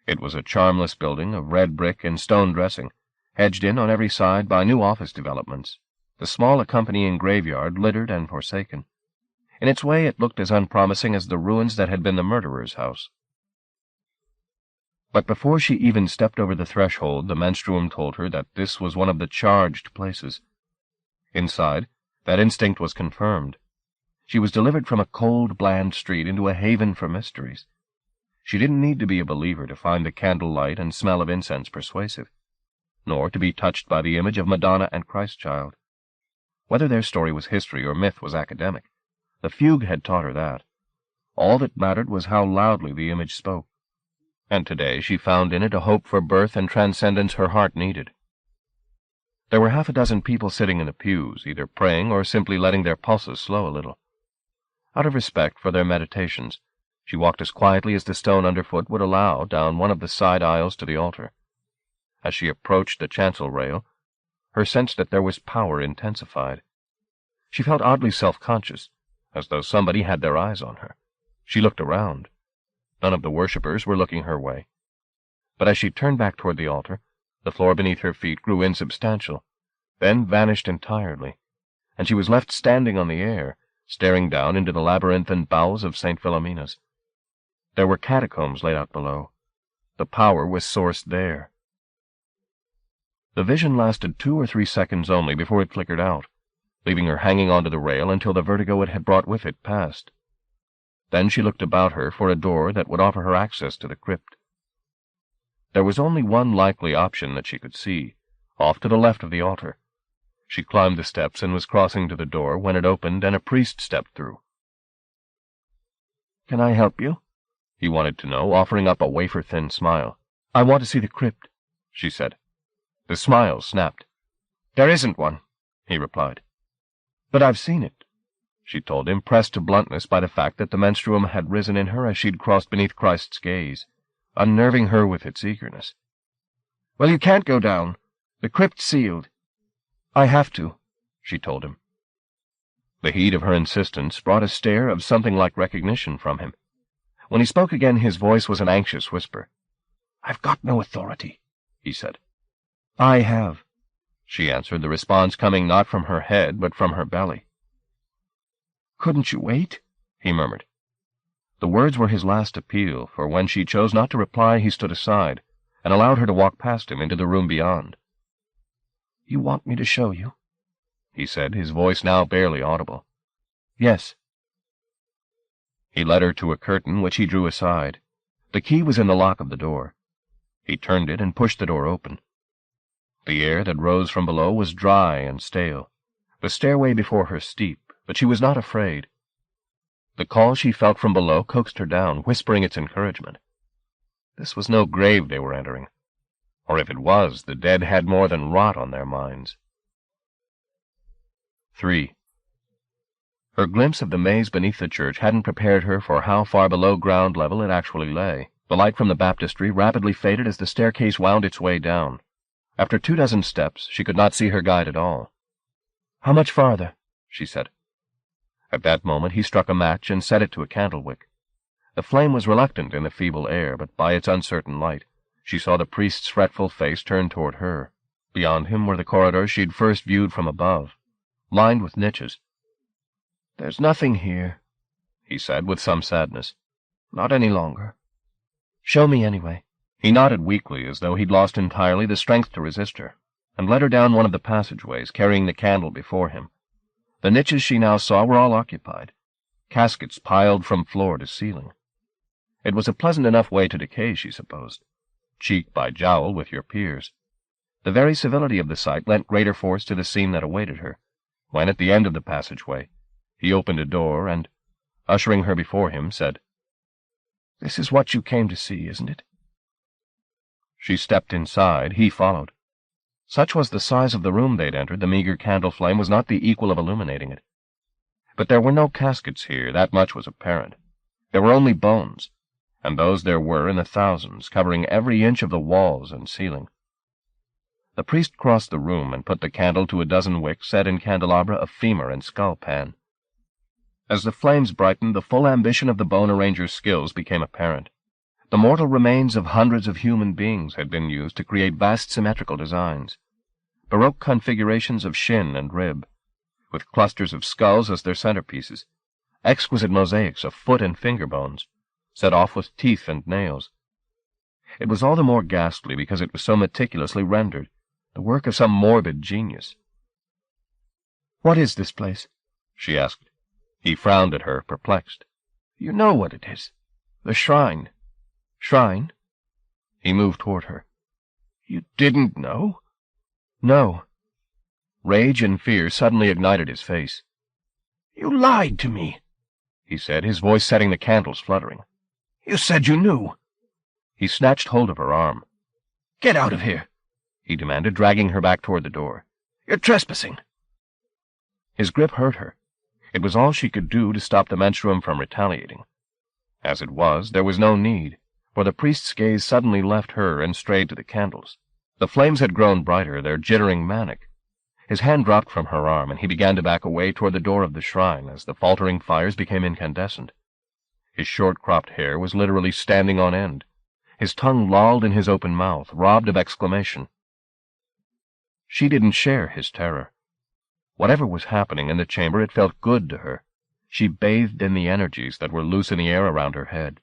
It was a charmless building of red brick and stone dressing, hedged in on every side by new office developments, the small accompanying graveyard littered and forsaken. In its way it looked as unpromising as the ruins that had been the murderer's house. But before she even stepped over the threshold, the menstruum told her that this was one of the charged places. Inside, that instinct was confirmed. She was delivered from a cold, bland street into a haven for mysteries. She didn't need to be a believer to find the candlelight and smell of incense persuasive, nor to be touched by the image of Madonna and Christ-child. Whether their story was history or myth was academic. The fugue had taught her that. All that mattered was how loudly the image spoke. And today she found in it a hope for birth and transcendence her heart needed. There were 6 people sitting in the pews, either praying or simply letting their pulses slow a little. Out of respect for their meditations, she walked as quietly as the stone underfoot would allow down one of the side aisles to the altar. As she approached the chancel rail, her sense that there was power intensified. She felt oddly self-conscious, as though somebody had their eyes on her. She looked around. None of the worshippers were looking her way. But as she turned back toward the altar, the floor beneath her feet grew insubstantial, then vanished entirely, and she was left standing on the air, staring down into the labyrinthine bowels of St. Philomena's. There were catacombs laid out below. The power was sourced there. The vision lasted 2 or 3 seconds only before it flickered out, leaving her hanging onto the rail until the vertigo it had brought with it passed. Then she looked about her for a door that would offer her access to the crypt. There was only one likely option that she could see, off to the left of the altar. She climbed the steps and was crossing to the door when it opened and a priest stepped through. "Can I help you?" he wanted to know, offering up a wafer-thin smile. "I want to see the crypt," she said. The smile snapped. "There isn't one," he replied. "But I've seen it," she told him, pressed to bluntness by the fact that the menstruum had risen in her as she'd crossed beneath Christ's gaze, unnerving her with its eagerness. "Well, you can't go down. The crypt's sealed." "I have to," she told him. The heat of her insistence brought a stare of something like recognition from him. When he spoke again, his voice was an anxious whisper. "I've got no authority," he said. "I have," she answered, the response coming not from her head, but from her belly. "Couldn't you wait?" he murmured. The words were his last appeal, for when she chose not to reply, he stood aside, and allowed her to walk past him into the room beyond. You want me to show you?" he said, his voice now barely audible. "Yes." He led her to a curtain which he drew aside. The key was in the lock of the door. He turned it and pushed the door open. The air that rose from below was dry and stale, the stairway before her steep, but she was not afraid. The call she felt from below coaxed her down, whispering its encouragement. This was no grave they were entering, or if it was, the dead had more than rot on their minds. 3. Her glimpse of the maze beneath the church hadn't prepared her for how far below ground level it actually lay. The light from the baptistry rapidly faded as the staircase wound its way down. After 24 steps, she could not see her guide at all. "How much farther?" she said. At that moment he struck a match and set it to a candle-wick. The flame was reluctant in the feeble air, but by its uncertain light, she saw the priest's fretful face turned toward her. Beyond him were the corridors she'd first viewed from above, lined with niches. "There's nothing here," he said with some sadness. "Not any longer. Show me anyway." He nodded weakly, as though he'd lost entirely the strength to resist her, and led her down one of the passageways, carrying the candle before him. The niches she now saw were all occupied, caskets piled from floor to ceiling. It was a pleasant enough way to decay, she supposed, cheek by jowl with your peers. The very civility of the sight lent greater force to the scene that awaited her, when at the end of the passageway he opened a door and, ushering her before him, said, "This is what you came to see, isn't it?" She stepped inside, he followed. Such was the size of the room they'd entered, the meager candle flame was not the equal of illuminating it. But there were no caskets here, that much was apparent. There were only bones, and those there were in the thousands, covering every inch of the walls and ceiling. The priest crossed the room and put the candle to a dozen wicks set in candelabra of femur and skull pan. As the flames brightened, the full ambition of the bone arranger's skills became apparent. The mortal remains of hundreds of human beings had been used to create vast symmetrical designs, baroque configurations of shin and rib, with clusters of skulls as their centerpieces, exquisite mosaics of foot and finger bones, set off with teeth and nails. It was all the more ghastly because it was so meticulously rendered, the work of some morbid genius. "What is this place?" she asked. He frowned at her, perplexed. "You know what it is. The shrine." "Shrine?" He moved toward her. "You didn't know?" "No." Rage and fear suddenly ignited his face. "You lied to me," he said, his voice setting the candles fluttering. "You said you knew." He snatched hold of her arm. "Get out of here," he demanded, dragging her back toward the door. "You're trespassing." His grip hurt her. It was all she could do to stop the menstruum from retaliating. As it was, there was no need, for the priest's gaze suddenly left her and strayed to the candles. The flames had grown brighter, their jittering manic. His hand dropped from her arm, and he began to back away toward the door of the shrine as the faltering fires became incandescent. His short-cropped hair was literally standing on end, his tongue lolled in his open mouth, robbed of exclamation. She didn't share his terror. Whatever was happening in the chamber, it felt good to her. She bathed in the energies that were loose in the air around her head.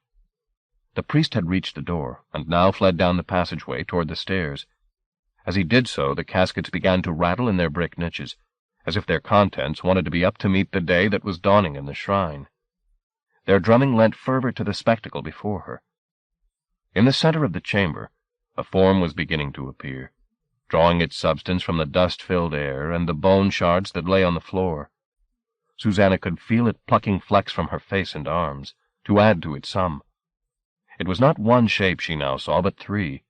The priest had reached the door, and now fled down the passageway toward the stairs. As he did so, the caskets began to rattle in their brick niches, as if their contents wanted to be up to meet the day that was dawning in the shrine. Their drumming lent fervor to the spectacle before her. In the center of the chamber, a form was beginning to appear, drawing its substance from the dust-filled air and the bone shards that lay on the floor. Susanna could feel it plucking flecks from her face and arms, to add to its sum. It was not one shape she now saw, but three,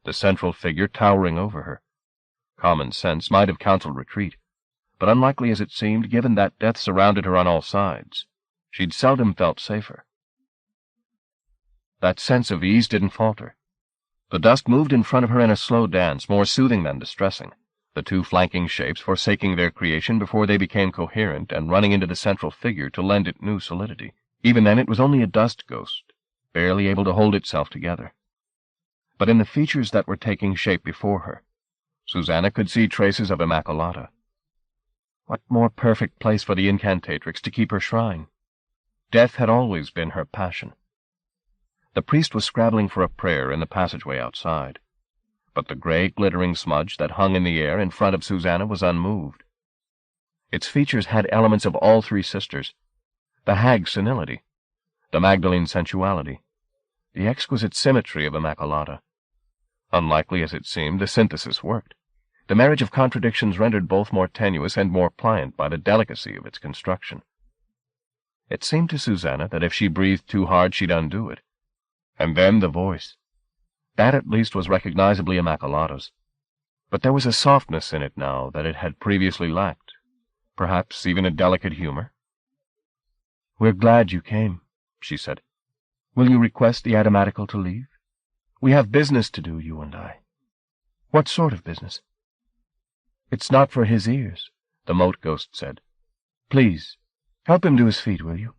the central figure towering over her. Common sense might have counseled retreat, but unlikely as it seemed, given that death surrounded her on all sides, she'd seldom felt safer. That sense of ease didn't falter. The dust moved in front of her in a slow dance, more soothing than distressing, the two flanking shapes forsaking their creation before they became coherent and running into the central figure to lend it new solidity. Even then it was only a dust ghost, barely able to hold itself together. But in the features that were taking shape before her, Susanna could see traces of Immaculata. What more perfect place for the incantatrix to keep her shrine? Death had always been her passion. The priest was scrabbling for a prayer in the passageway outside. but the gray, glittering smudge that hung in the air in front of Susanna was unmoved. Its features had elements of all three sisters: the hag senility, the Magdalene sensuality, the exquisite symmetry of Immaculata. Unlikely as it seemed, the synthesis worked. The marriage of contradictions rendered both more tenuous and more pliant by the delicacy of its construction. It seemed to Susanna that if she breathed too hard she'd undo it. And then the voice. That at least was recognizably Immaculata's. But there was a softness in it now that it had previously lacked, perhaps even a delicate humor. "We're glad you came," she said. "Will you request the Atomatical to leave? We have business to do, you and I." "What sort of business?" "It's not for his ears," the moat ghost said. "Please, help him to his feet, will you?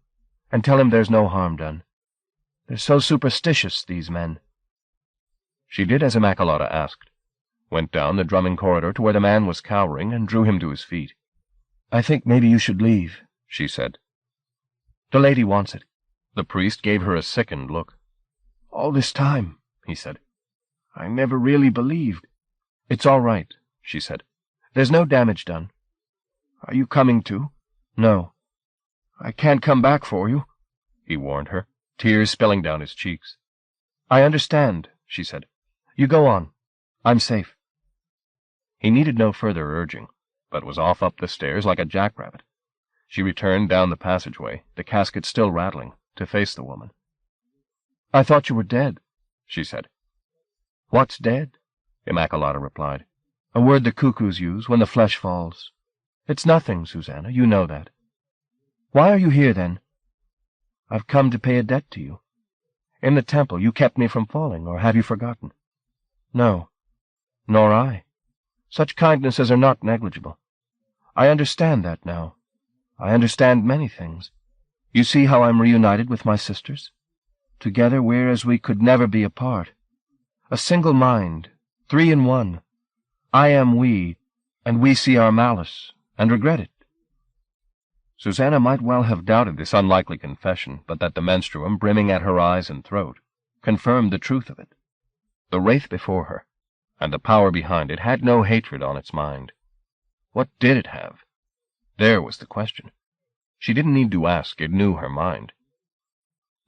And tell him there's no harm done. They're so superstitious, these men." She did as Immaculata asked, went down the drumming corridor to where the man was cowering, and drew him to his feet. "I think maybe you should leave," she said. "The lady wants it." The priest gave her a sickened look. "All this time," he said, "I never really believed." "It's all right," she said. "There's no damage done." "Are you coming too?" "No." "I can't come back for you," he warned her, tears spilling down his cheeks. "I understand," she said. "You go on. I'm safe." He needed no further urging, but was off up the stairs like a jackrabbit. She returned down the passageway, the casket still rattling, to face the woman. "I thought you were dead," she said. "What's dead?" Immaculata replied. "A word the cuckoos use when the flesh falls. It's nothing, Susanna, you know that. Why are you here, then?" "I've come to pay a debt to you. In the temple you kept me from falling, or have you forgotten?" "No, nor I. Such kindnesses are not negligible. I understand that now. I understand many things. You see how I'm reunited with my sisters? Together we're as we could never be apart. A single mind, three in one. I am we, and we see our malice, and regret it." Susanna might well have doubted this unlikely confession, but that the menstruum, brimming at her eyes and throat, confirmed the truth of it. The wraith before her, and the power behind it, had no hatred on its mind. What did it have? There was the question. She didn't need to ask, it knew her mind.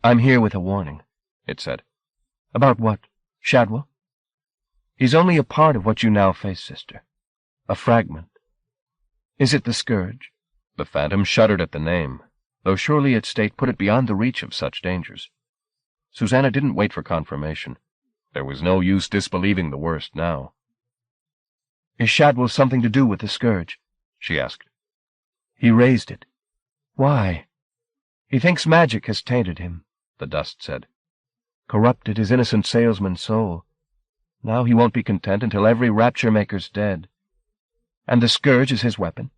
"I'm here with a warning," it said. "About what? Shadwell?" "He's only a part of what you now face, sister. A fragment. Is it the scourge?" The phantom shuddered at the name, though surely its state put it beyond the reach of such dangers. Susanna didn't wait for confirmation. There was no use disbelieving the worst now. "Is Shadwell something to do with the scourge?" she asked. "He raised it." "Why?" "He thinks magic has tainted him," the dust said. "Corrupted his innocent salesman's soul. Now he won't be content until every rapture-maker's dead. And the scourge is his weapon?"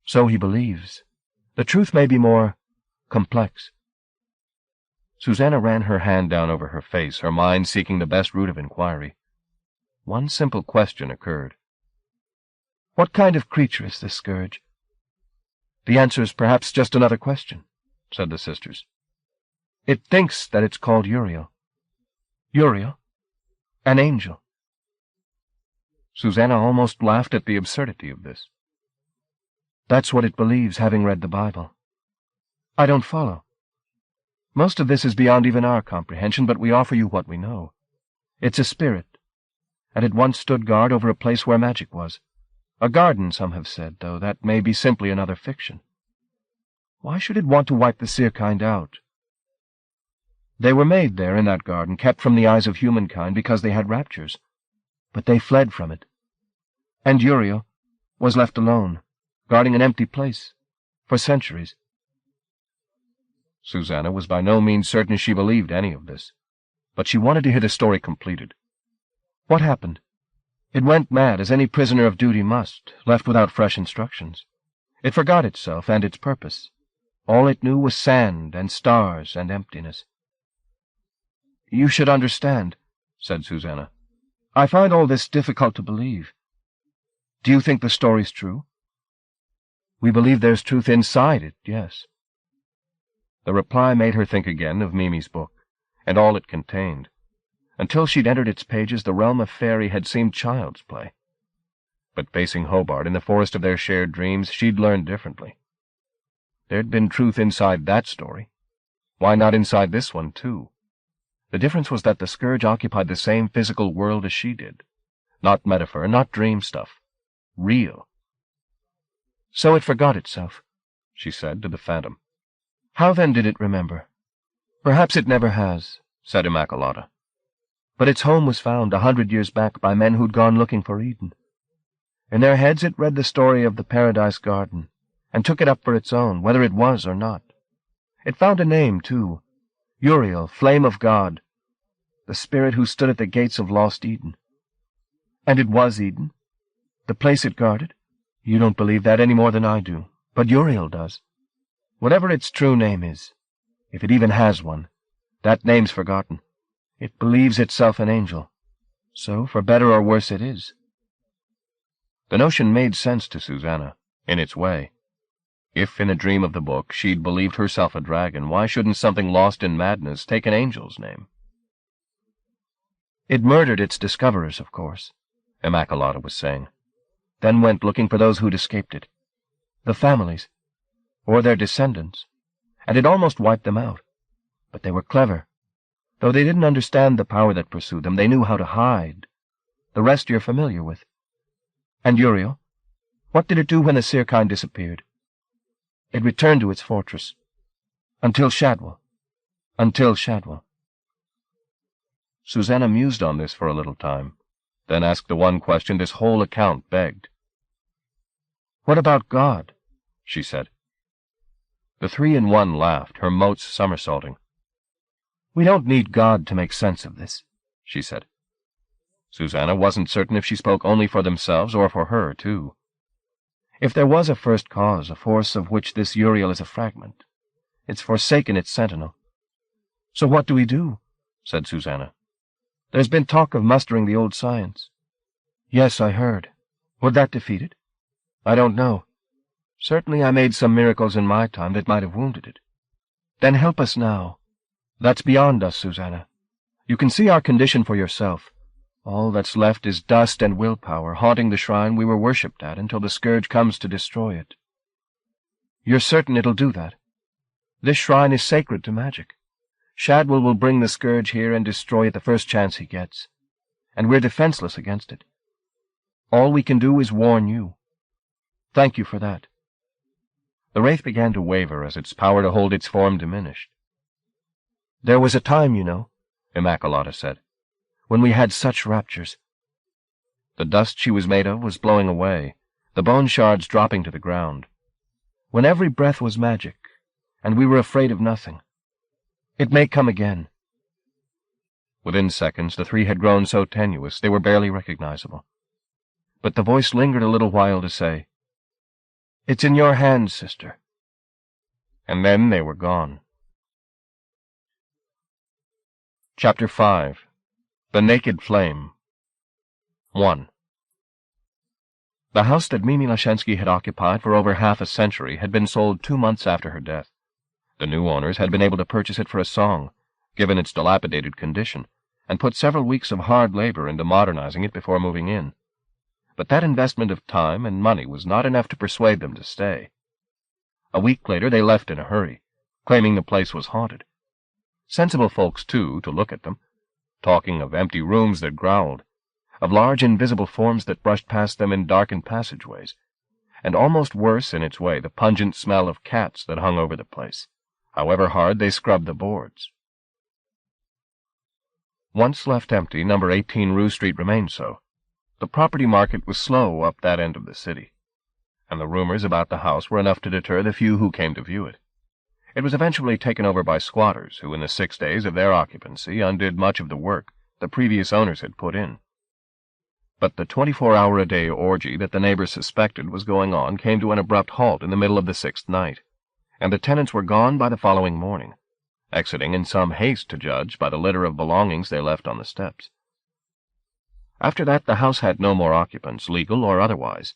"So he believes. The truth may be more complex." Susanna ran her hand down over her face, her mind seeking the best route of inquiry. One simple question occurred. "What kind of creature is this scourge?" "The answer's perhaps just another question," said the sisters. "It thinks that it's called Uriel." "Uriel? An angel." Susanna almost laughed at the absurdity of this. "That's what it believes, having read the Bible." "I don't follow." "Most of this is beyond even our comprehension, but we offer you what we know. It's a spirit, and it once stood guard over a place where magic was. A garden, some have said, though that may be simply another fiction. Why should it want to wipe the seerkind out? They were made there in that garden, kept from the eyes of humankind because they had raptures. But they fled from it. And Uriel was left alone, guarding an empty place, for centuries." Susanna was by no means certain she believed any of this, but she wanted to hear the story completed. "What happened?" "It went mad, as any prisoner of duty must, left without fresh instructions. It forgot itself and its purpose. All it knew was sand and stars and emptiness." "You should understand," said Susanna. "I find all this difficult to believe. Do you think the story's true?" "We believe there's truth inside it, yes." The reply made her think again of Mimi's book, and all it contained. Until she'd entered its pages, the realm of fairy had seemed child's play. But facing Hobart in the forest of their shared dreams, she'd learned differently. There'd been truth inside that story. Why not inside this one, too? The difference was that the scourge occupied the same physical world as she did. Not metaphor, not dream stuff. Real. So it forgot itself, she said to the phantom. How then did it remember? Perhaps it never has, said Immaculata. But its home was found 100 years back by men who'd gone looking for Eden. In their heads it read the story of the Paradise Garden, and took it up for its own, whether it was or not. It found a name, too. Uriel, Flame of God, the spirit who stood at the gates of lost Eden. And it was Eden, the place it guarded. You don't believe that any more than I do, but Uriel does. Whatever its true name is, if it even has one, that name's forgotten. It believes itself an angel. So, for better or worse, it is. The notion made sense to Susanna, in its way. If, in a dream of the book, she'd believed herself a dragon, why shouldn't something lost in madness take an angel's name? It murdered its discoverers, of course, Immaculata was saying. Then went looking for those who'd escaped it. The families, or their descendants, and it almost wiped them out. But they were clever. Though they didn't understand the power that pursued them, they knew how to hide. The rest you're familiar with. And Uriel? What did it do when the Seerkind disappeared? It returned to its fortress. Until Shadwell. Susanna mused on this for a little time, then asked the one question this whole account begged. What about God? She said. The 3-in-1 laughed, her motes somersaulting. We don't need God to make sense of this, she said. Susanna wasn't certain if she spoke only for themselves or for her, too. If there was a first cause, a force of which this Uriel is a fragment, it's forsaken its sentinel. So what do we do? Said Susanna. There's been talk of mustering the old science. Yes, I heard. Would that defeat it? I don't know. Certainly I made some miracles in my time that might have wounded it. Then help us now. That's beyond us, Susanna. You can see our condition for yourself. All that's left is dust and willpower haunting the shrine we were worshipped at until the scourge comes to destroy it. You're certain it'll do that? This shrine is sacred to magic. Shadwell will bring the scourge here and destroy it the first chance he gets, and we're defenseless against it. All we can do is warn you. Thank you for that. The wraith began to waver as its power to hold its form diminished. There was a time, you know, Immaculata said, when we had such raptures. The dust she was made of was blowing away, the bone shards dropping to the ground. When every breath was magic, and we were afraid of nothing. It may come again. Within seconds, the three had grown so tenuous they were barely recognizable. But the voice lingered a little while to say, "It's in your hands, sister." And then they were gone. Chapter 5. The Naked Flame. 1. The house that Mimi Lashensky had occupied for over half a century had been sold 2 months after her death. The new owners had been able to purchase it for a song, given its dilapidated condition, and put several weeks of hard labor into modernizing it before moving in. But that investment of time and money was not enough to persuade them to stay. A week later they left in a hurry, claiming the place was haunted. Sensible folks, too, to look at them, talking of empty rooms that growled, of large invisible forms that brushed past them in darkened passageways, and almost worse in its way the pungent smell of cats that hung over the place, however hard they scrubbed the boards. Once left empty, number 18 Rue Street remained so. The property market was slow up that end of the city, and the rumors about the house were enough to deter the few who came to view it. It was eventually taken over by squatters who, in the 6 days of their occupancy, undid much of the work the previous owners had put in. But the 24-hour-a-day orgy that the neighbors suspected was going on came to an abrupt halt in the middle of the 6th night, and the tenants were gone by the following morning, exiting in some haste to judge by the litter of belongings they left on the steps. After that the house had no more occupants, legal or otherwise,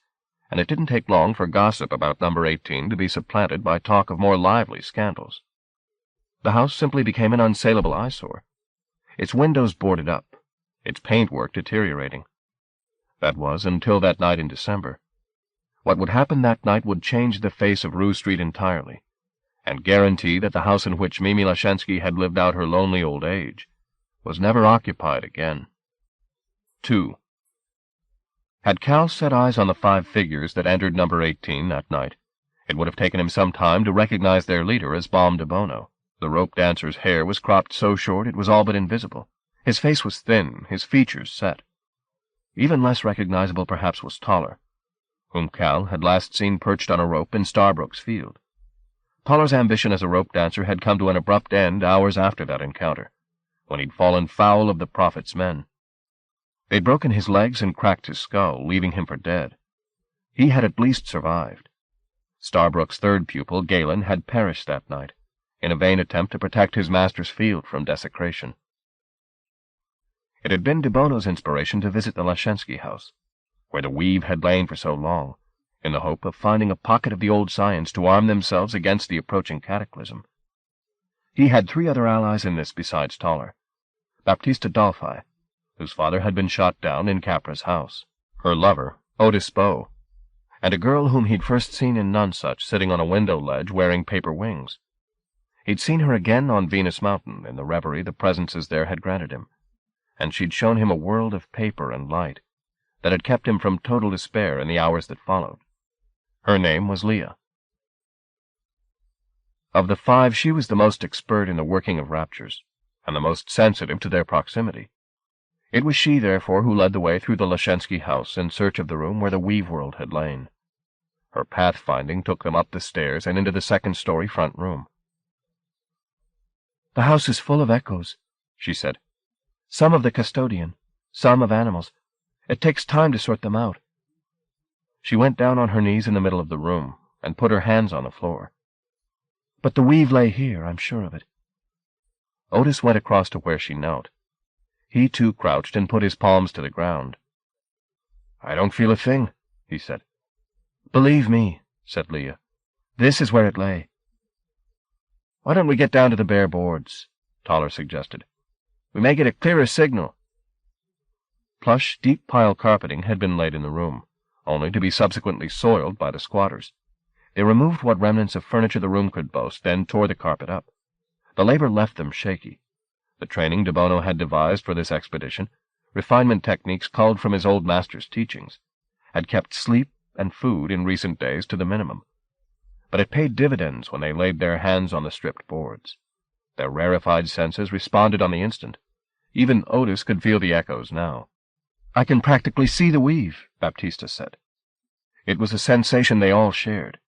and it didn't take long for gossip about number 18 to be supplanted by talk of more lively scandals. The house simply became an unsaleable eyesore. Its windows boarded up, its paintwork deteriorating. That was until that night in December. What would happen that night would change the face of Rue Street entirely, and guarantee that the house in which Mimi Lashensky had lived out her lonely old age was never occupied again. 2. Had Cal set eyes on the 5 figures that entered number 18 that night, it would have taken him some time to recognize their leader as Baume de Bono. The rope dancer's hair was cropped so short it was all but invisible. His face was thin, his features set. Even less recognizable perhaps was Toller, whom Cal had last seen perched on a rope in Starbrook's field. Toller's ambition as a rope dancer had come to an abrupt end hours after that encounter, when he'd fallen foul of the Prophet's men. They'd broken his legs and cracked his skull, leaving him for dead. He had at least survived. Starbrook's third pupil, Galen, had perished that night, in a vain attempt to protect his master's field from desecration. It had been de Bono's inspiration to visit the Lashensky house, where the Weave had lain for so long, in the hope of finding a pocket of the old science to arm themselves against the approaching cataclysm. He had 3 other allies in this besides Toller: Baptista Dolphy, whose father had been shot down in Capra's house, her lover, Otis Bow, and a girl whom he'd first seen in Nonsuch sitting on a window ledge wearing paper wings. He'd seen her again on Venus Mountain in the reverie the presences there had granted him, and she'd shown him a world of paper and light that had kept him from total despair in the hours that followed. Her name was Leah. Of the 5, she was the most expert in the working of raptures, and the most sensitive to their proximity. It was she, therefore, who led the way through the Lashensky house in search of the room where the Weaveworld had lain. Her pathfinding took them up the stairs and into the 2nd-story front room. "The house is full of echoes," she said. "Some of the custodian, some of animals. It takes time to sort them out." She went down on her knees in the middle of the room and put her hands on the floor. "But the Weave lay here, I'm sure of it." Otis went across to where she knelt. He, too, crouched and put his palms to the ground. "I don't feel a thing," he said. "Believe me," said Leah. "This is where it lay." "Why don't we get down to the bare boards?" Toller suggested. "We may get a clearer signal." Plush, deep pile carpeting had been laid in the room, only to be subsequently soiled by the squatters. They removed what remnants of furniture the room could boast, then tore the carpet up. The labor left them shaky. The training de Bono had devised for this expedition, refinement techniques culled from his old master's teachings, had kept sleep and food in recent days to the minimum. But it paid dividends when they laid their hands on the stripped boards. Their rarefied senses responded on the instant. Even Otis could feel the echoes now. "I can practically see the Weave," Baptista said. It was a sensation they all shared.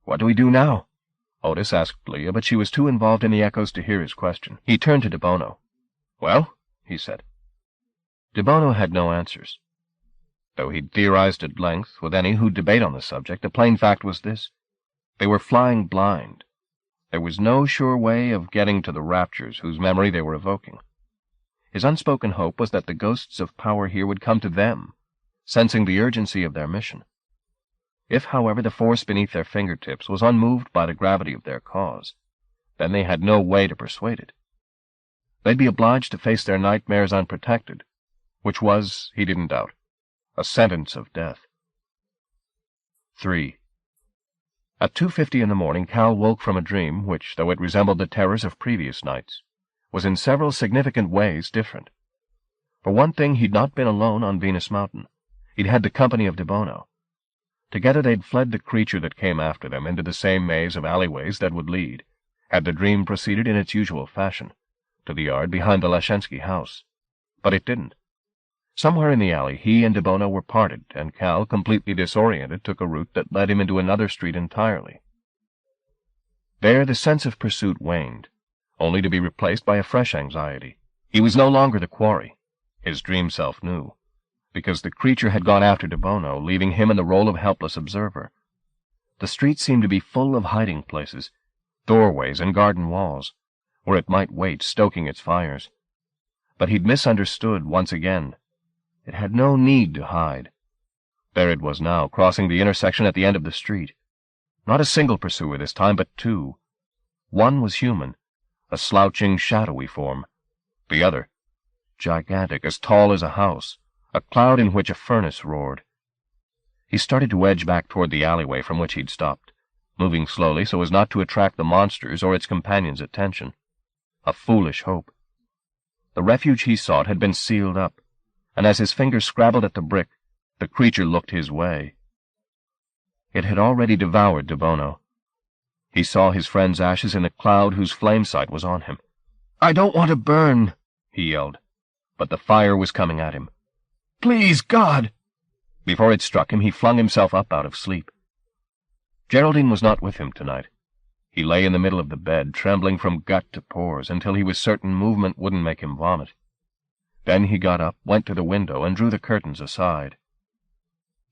"What do we do now?" Otis asked Leah, but she was too involved in the echoes to hear his question. He turned to de Bono. "Well?" he said. De Bono had no answers. Though he'd theorized at length with any who'd debate on the subject, the plain fact was this: they were flying blind. There was no sure way of getting to the raptures whose memory they were evoking. His unspoken hope was that the ghosts of power here would come to them, sensing the urgency of their mission. If, however, the force beneath their fingertips was unmoved by the gravity of their cause, then they had no way to persuade it. They'd be obliged to face their nightmares unprotected, which was, he didn't doubt, a sentence of death. 3. At 2:50 in the morning, Cal woke from a dream which, though it resembled the terrors of previous nights, was in several significant ways different. For one thing, he'd not been alone on Venus Mountain. He'd had the company of de Bono. Together they'd fled the creature that came after them into the same maze of alleyways that would lead, had the dream proceeded in its usual fashion, to the yard behind the Lashensky house. But it didn't. Somewhere in the alley he and de Bono were parted, and Cal, completely disoriented, took a route that led him into another street entirely. There the sense of pursuit waned, only to be replaced by a fresh anxiety. He was no longer the quarry, his dream self knew, because the creature had gone after de Bono, leaving him in the role of helpless observer. The street seemed to be full of hiding places, doorways and garden walls, where it might wait, stoking its fires. But he'd misunderstood once again. It had no need to hide. There it was now, crossing the intersection at the end of the street. Not a single pursuer this time, but 2. One was human, a slouching, shadowy form. The other, gigantic, as tall as a house, a cloud in which a furnace roared. He started to edge back toward the alleyway from which he'd stopped, moving slowly so as not to attract the monster's or its companion's attention. A foolish hope. The refuge he sought had been sealed up, and as his fingers scrabbled at the brick, the creature looked his way. It had already devoured De Bono. He saw his friend's ashes in the cloud whose flame sight was on him. "I don't want to burn," he yelled, but the fire was coming at him. "Please, God!" Before it struck him, he flung himself up out of sleep. Geraldine was not with him tonight. He lay in the middle of the bed, trembling from gut to pores, until he was certain movement wouldn't make him vomit. Then he got up, went to the window, and drew the curtains aside.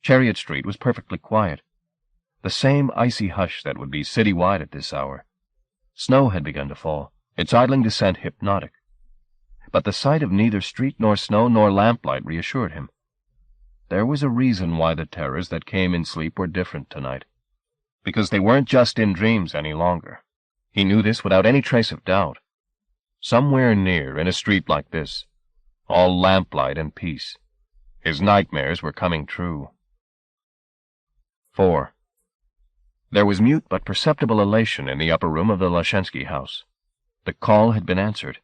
Chariot Street was perfectly quiet. The same icy hush that would be city-wide at this hour. Snow had begun to fall, its idling descent hypnotic. But the sight of neither street nor snow nor lamplight reassured him. There was a reason why the terrors that came in sleep were different tonight. Because they weren't just in dreams any longer. He knew this without any trace of doubt. Somewhere near, in a street like this, all lamplight and peace, his nightmares were coming true. 4. There was mute but perceptible elation in the upper room of the Lashensky house. The call had been answered.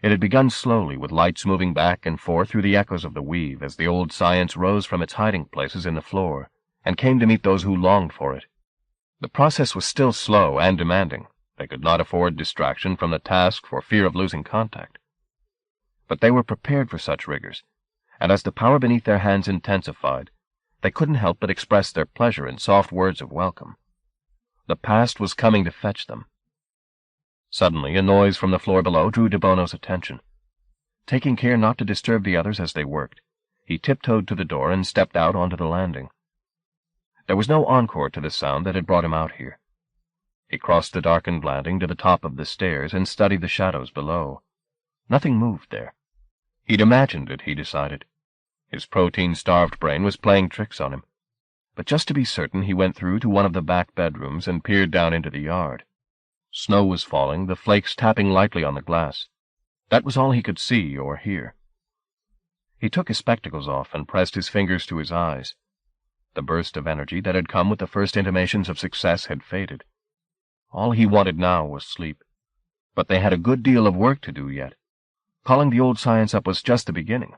It had begun slowly, with lights moving back and forth through the echoes of the weave as the old science rose from its hiding places in the floor and came to meet those who longed for it. The process was still slow and demanding. They could not afford distraction from the task for fear of losing contact. But they were prepared for such rigors, and as the power beneath their hands intensified, they couldn't help but express their pleasure in soft words of welcome. The past was coming to fetch them. Suddenly, a noise from the floor below drew De Bono's attention. Taking care not to disturb the others as they worked, he tiptoed to the door and stepped out onto the landing. There was no encore to the sound that had brought him out here. He crossed the darkened landing to the top of the stairs and studied the shadows below. Nothing moved there. He'd imagined it, he decided. His protein-starved brain was playing tricks on him. But just to be certain, he went through to one of the back bedrooms and peered down into the yard. Snow was falling, the flakes tapping lightly on the glass. That was all he could see or hear. He took his spectacles off and pressed his fingers to his eyes. The burst of energy that had come with the first intimations of success had faded. All he wanted now was sleep. But they had a good deal of work to do yet. Calling the old science up was just the beginning.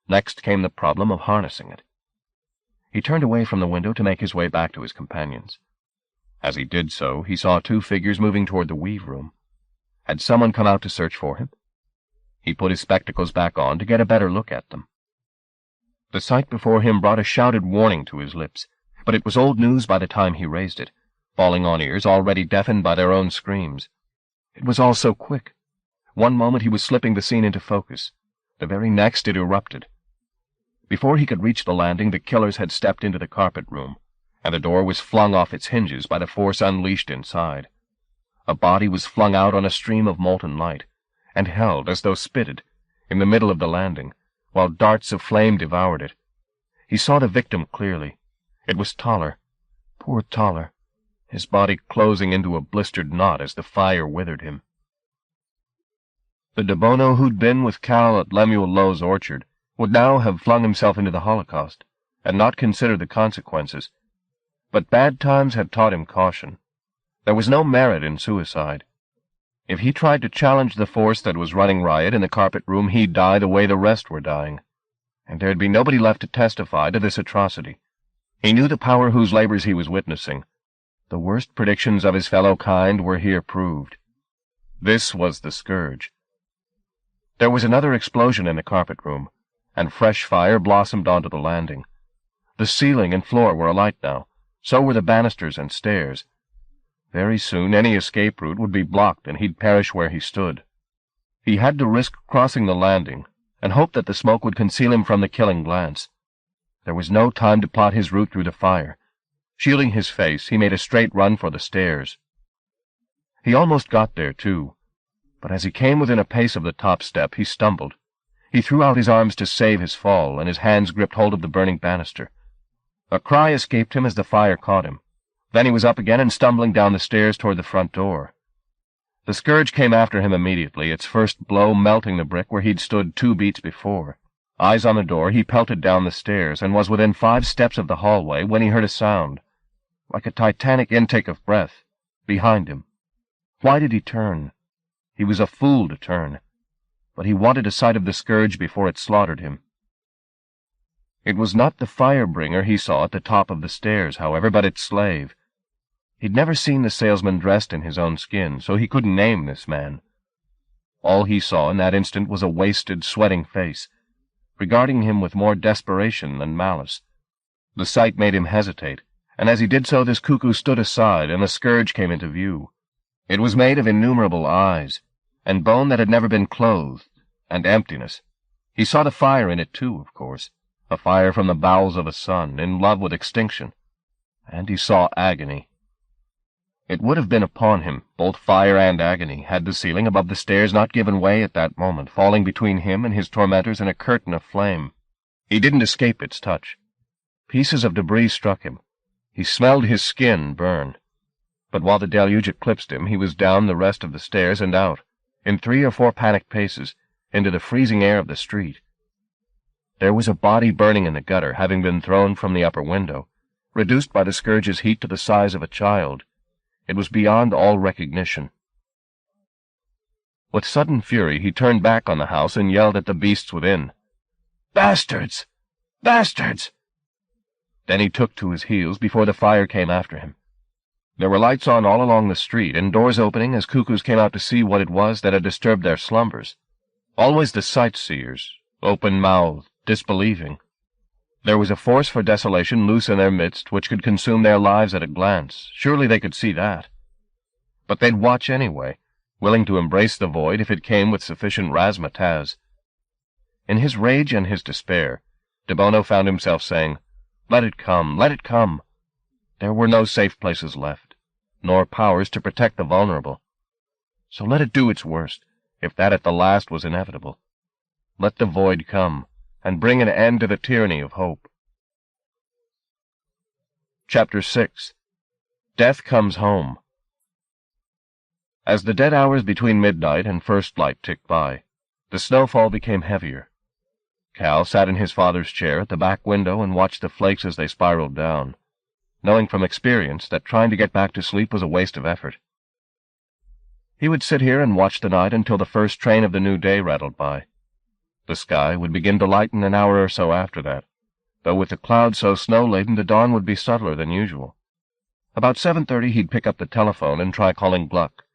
Next came the problem of harnessing it. He turned away from the window to make his way back to his companions. As he did so, he saw two figures moving toward the weave room. Had someone come out to search for him? He put his spectacles back on to get a better look at them. The sight before him brought a shouted warning to his lips, but it was old news by the time he raised it, falling on ears already deafened by their own screams. It was all so quick. One moment he was slipping the scene into focus. The very next it erupted. Before he could reach the landing, the killers had stepped into the carpet room, and the door was flung off its hinges by the force unleashed inside. A body was flung out on a stream of molten light, and held, as though spitted, in the middle of the landing, while darts of flame devoured it. He saw the victim clearly. It was Toller. Poor Toller, his body closing into a blistered knot as the fire withered him. The De Bono who'd been with Cal at Lemuel Lowe's orchard would now have flung himself into the Holocaust, and not considered the consequences. But bad times had taught him caution. There was no merit in suicide. If he tried to challenge the force that was running riot in the carpet room, he'd die the way the rest were dying. And there'd be nobody left to testify to this atrocity. He knew the power whose labors he was witnessing. The worst predictions of his fellow kind were here proved. This was the scourge. There was another explosion in the carpet room, and fresh fire blossomed onto the landing. The ceiling and floor were alight now. So were the banisters and stairs. Very soon any escape route would be blocked, and he'd perish where he stood. He had to risk crossing the landing, and hope that the smoke would conceal him from the killing glance. There was no time to plot his route through the fire. Shielding his face, he made a straight run for the stairs. He almost got there, too, but as he came within a pace of the top step, he stumbled. He threw out his arms to save his fall, and his hands gripped hold of the burning banister. A cry escaped him as the fire caught him. Then he was up again and stumbling down the stairs toward the front door. The scourge came after him immediately, its first blow melting the brick where he'd stood 2 beats before. Eyes on the door, he pelted down the stairs and was within 5 steps of the hallway when he heard a sound, like a titanic intake of breath, behind him. Why did he turn? He was a fool to turn, but he wanted a sight of the scourge before it slaughtered him. It was not the fire-bringer he saw at the top of the stairs, however, but its slave. He'd never seen the salesman dressed in his own skin, so he couldn't name this man. All he saw in that instant was a wasted, sweating face, regarding him with more desperation than malice. The sight made him hesitate, and as he did so this cuckoo stood aside and the scourge came into view. It was made of innumerable eyes, and bone that had never been clothed, and emptiness. He saw the fire in it too, of course, a fire from the bowels of a sun, in love with extinction. And he saw agony. It would have been upon him, both fire and agony, had the ceiling above the stairs not given way at that moment, falling between him and his tormentors in a curtain of flame. He didn't escape its touch. Pieces of debris struck him. He smelled his skin burn. But while the deluge eclipsed him, he was down the rest of the stairs and out, in 3 or 4 panicked paces, into the freezing air of the street. There was a body burning in the gutter, having been thrown from the upper window, reduced by the scourge's heat to the size of a child. It was beyond all recognition. With sudden fury, he turned back on the house and yelled at the beasts within. "Bastards! Bastards!" Then he took to his heels before the fire came after him. There were lights on all along the street, and doors opening as cuckoos came out to see what it was that had disturbed their slumbers. Always the sightseers, open-mouthed, disbelieving. There was a force for desolation loose in their midst which could consume their lives at a glance. Surely they could see that. But they'd watch anyway, willing to embrace the void if it came with sufficient razzmatazz. In his rage and his despair, De Bono found himself saying, "Let it come, let it come." There were no safe places left, nor powers to protect the vulnerable. So let it do its worst, if that at the last was inevitable. Let the void come, and bring an end to the tyranny of hope. Chapter 6. Death Comes Home. As the dead hours between midnight and first light ticked by, the snowfall became heavier. Cal sat in his father's chair at the back window and watched the flakes as they spiraled down, knowing from experience that trying to get back to sleep was a waste of effort. He would sit here and watch the night until the first train of the new day rattled by. The sky would begin to lighten an hour or so after that, though with the clouds so snow-laden the dawn would be subtler than usual. About 7:30 he'd pick up the telephone and try calling Gluck,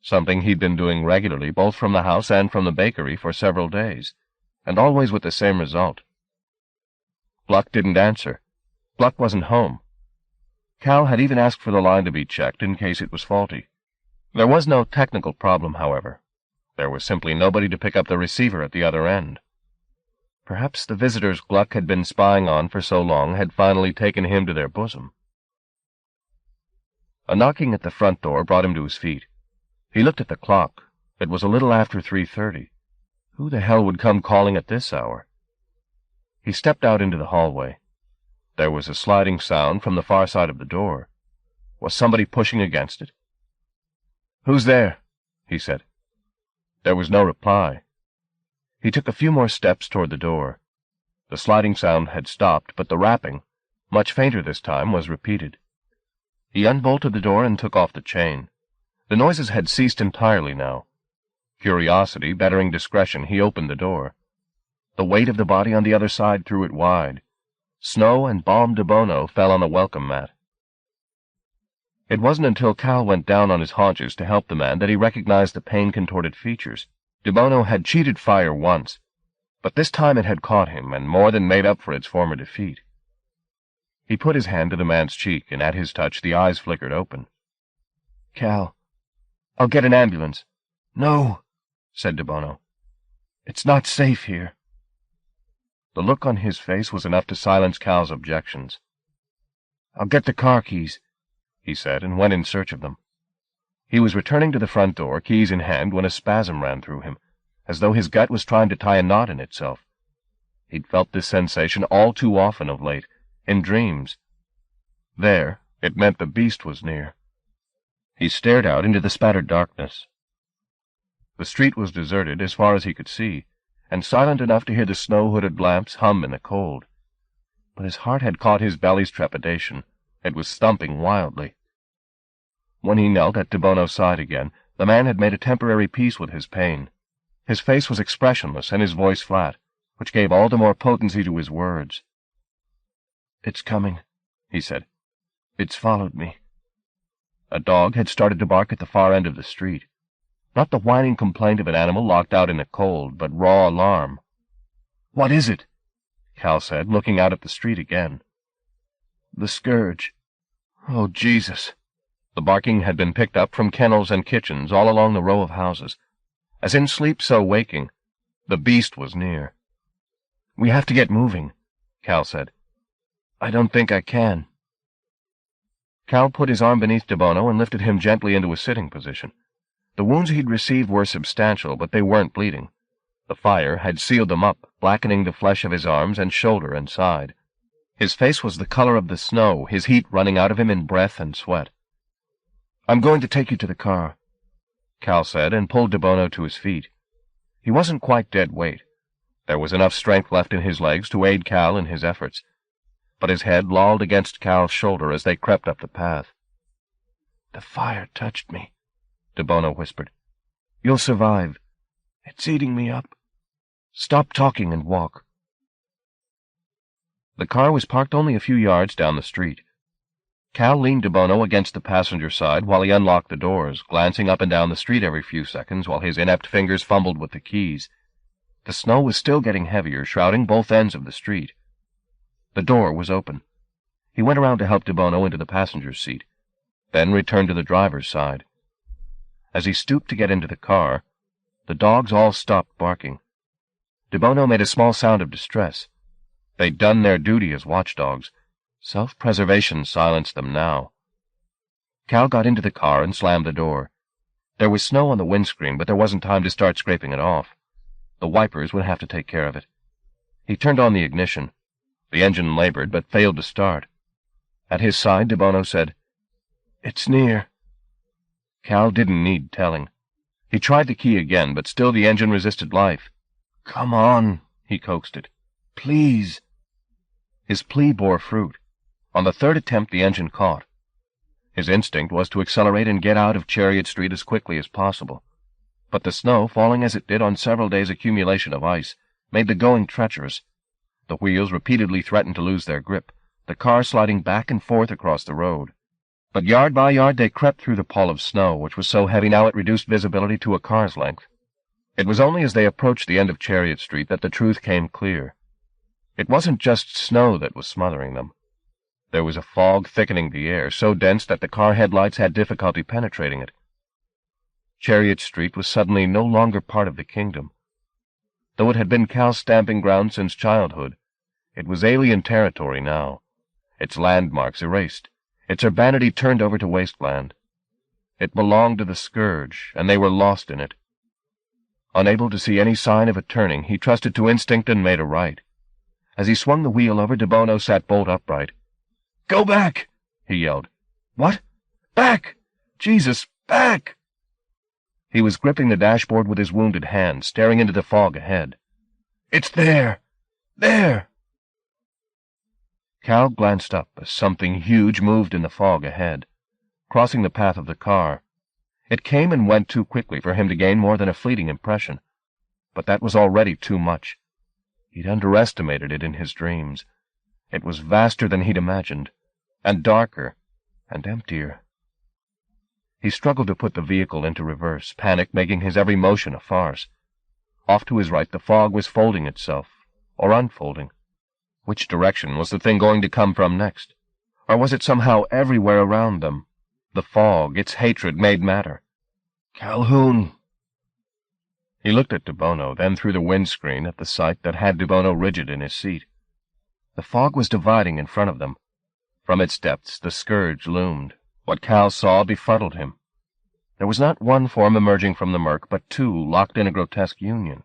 something he'd been doing regularly both from the house and from the bakery for several days, and always with the same result. Gluck didn't answer. Gluck wasn't home. Cal had even asked for the line to be checked in case it was faulty. There was no technical problem, however. There was simply nobody to pick up the receiver at the other end. Perhaps the visitors Gluck had been spying on for so long had finally taken him to their bosom. A knocking at the front door brought him to his feet. He looked at the clock. It was a little after 3:30. Who the hell would come calling at this hour? He stepped out into the hallway. There was a sliding sound from the far side of the door. Was somebody pushing against it? "Who's there?" he said. There was no reply. He took a few more steps toward the door. The sliding sound had stopped, but the rapping, much fainter this time, was repeated. He unbolted the door and took off the chain. The noises had ceased entirely now. Curiosity bettering discretion, he opened the door. The weight of the body on the other side threw it wide. Snow and balm de bono fell on the welcome mat. It wasn't until Cal went down on his haunches to help the man that he recognized the pain-contorted features. De Bono had cheated fire once, but this time it had caught him and more than made up for its former defeat. He put his hand to the man's cheek, and at his touch the eyes flickered open. "Cal, I'll get an ambulance." "No," said De Bono. "It's not safe here." The look on his face was enough to silence Cal's objections. "I'll get the car keys," he said, and went in search of them. He was returning to the front door, keys in hand, when a spasm ran through him, as though his gut was trying to tie a knot in itself. He'd felt this sensation all too often of late, in dreams. There, it meant the beast was near. He stared out into the spattered darkness. The street was deserted as far as he could see, and silent enough to hear the snow-hooded lamps hum in the cold. But his heart had caught his belly's trepidation. It was thumping wildly. When he knelt at Debono's side again, the man had made a temporary peace with his pain. His face was expressionless and his voice flat, which gave all the more potency to his words. "It's coming," he said. "It's followed me." A dog had started to bark at the far end of the street. Not the whining complaint of an animal locked out in the cold, but raw alarm. "What is it?" Cal said, looking out at the street again. "The scourge. Oh, Jesus!" The barking had been picked up from kennels and kitchens all along the row of houses. As in sleep, so waking, the beast was near. "We have to get moving," Cal said. "I don't think I can." Cal put his arm beneath Debono and lifted him gently into a sitting position. The wounds he'd received were substantial, but they weren't bleeding. The fire had sealed them up, blackening the flesh of his arms and shoulder and side. His face was the color of the snow, his heat running out of him in breath and sweat. "I'm going to take you to the car," Cal said, and pulled Debono to his feet. He wasn't quite dead weight. There was enough strength left in his legs to aid Cal in his efforts, but his head lolled against Cal's shoulder as they crept up the path. "The fire touched me," Debono whispered. "You'll survive. It's eating me up. Stop talking and walk." The car was parked only a few yards down the street. Cal leaned Debono against the passenger side while he unlocked the doors, glancing up and down the street every few seconds while his inept fingers fumbled with the keys. The snow was still getting heavier, shrouding both ends of the street. The door was open. He went around to help Debono into the passenger's seat, then returned to the driver's side. As he stooped to get into the car, the dogs all stopped barking. Debono made a small sound of distress. They'd done their duty as watchdogs. Self-preservation silenced them now. Cal got into the car and slammed the door. There was snow on the windscreen, but there wasn't time to start scraping it off. The wipers would have to take care of it. He turned on the ignition. The engine labored, but failed to start. At his side, Debono said, "It's near." Cal didn't need telling. He tried the key again, but still the engine resisted life. "Come on," he coaxed it. "Please." His plea bore fruit. On the third attempt, the engine caught. His instinct was to accelerate and get out of Chariot Street as quickly as possible. But the snow, falling as it did on several days' accumulation of ice, made the going treacherous. The wheels repeatedly threatened to lose their grip, the car sliding back and forth across the road. But yard by yard they crept through the pall of snow, which was so heavy now it reduced visibility to a car's length. It was only as they approached the end of Chariot Street that the truth came clear. It wasn't just snow that was smothering them. There was a fog thickening the air, so dense that the car headlights had difficulty penetrating it. Chariot Street was suddenly no longer part of the kingdom. Though it had been Cal's stamping ground since childhood, it was alien territory now, its landmarks erased, its urbanity turned over to wasteland. It belonged to the scourge, and they were lost in it. Unable to see any sign of a turning, he trusted to instinct and made a right. As he swung the wheel over, Debono sat bolt upright. "Go back!" he yelled. "What? Back! Jesus, back!" He was gripping the dashboard with his wounded hand, staring into the fog ahead. "It's there! There!" Cal glanced up as something huge moved in the fog ahead, crossing the path of the car. It came and went too quickly for him to gain more than a fleeting impression, but that was already too much. He'd underestimated it in his dreams. It was vaster than he'd imagined, and darker, and emptier. He struggled to put the vehicle into reverse, panic making his every motion a farce. Off to his right the fog was folding itself, or unfolding. Which direction was the thing going to come from next? Or was it somehow everywhere around them? The fog, its hatred, made matter. "Calhoun!" He looked at Debono, then through the windscreen at the sight that had Debono rigid in his seat. The fog was dividing in front of them. From its depths the scourge loomed. What Cal saw befuddled him. There was not one form emerging from the murk, but two locked in a grotesque union.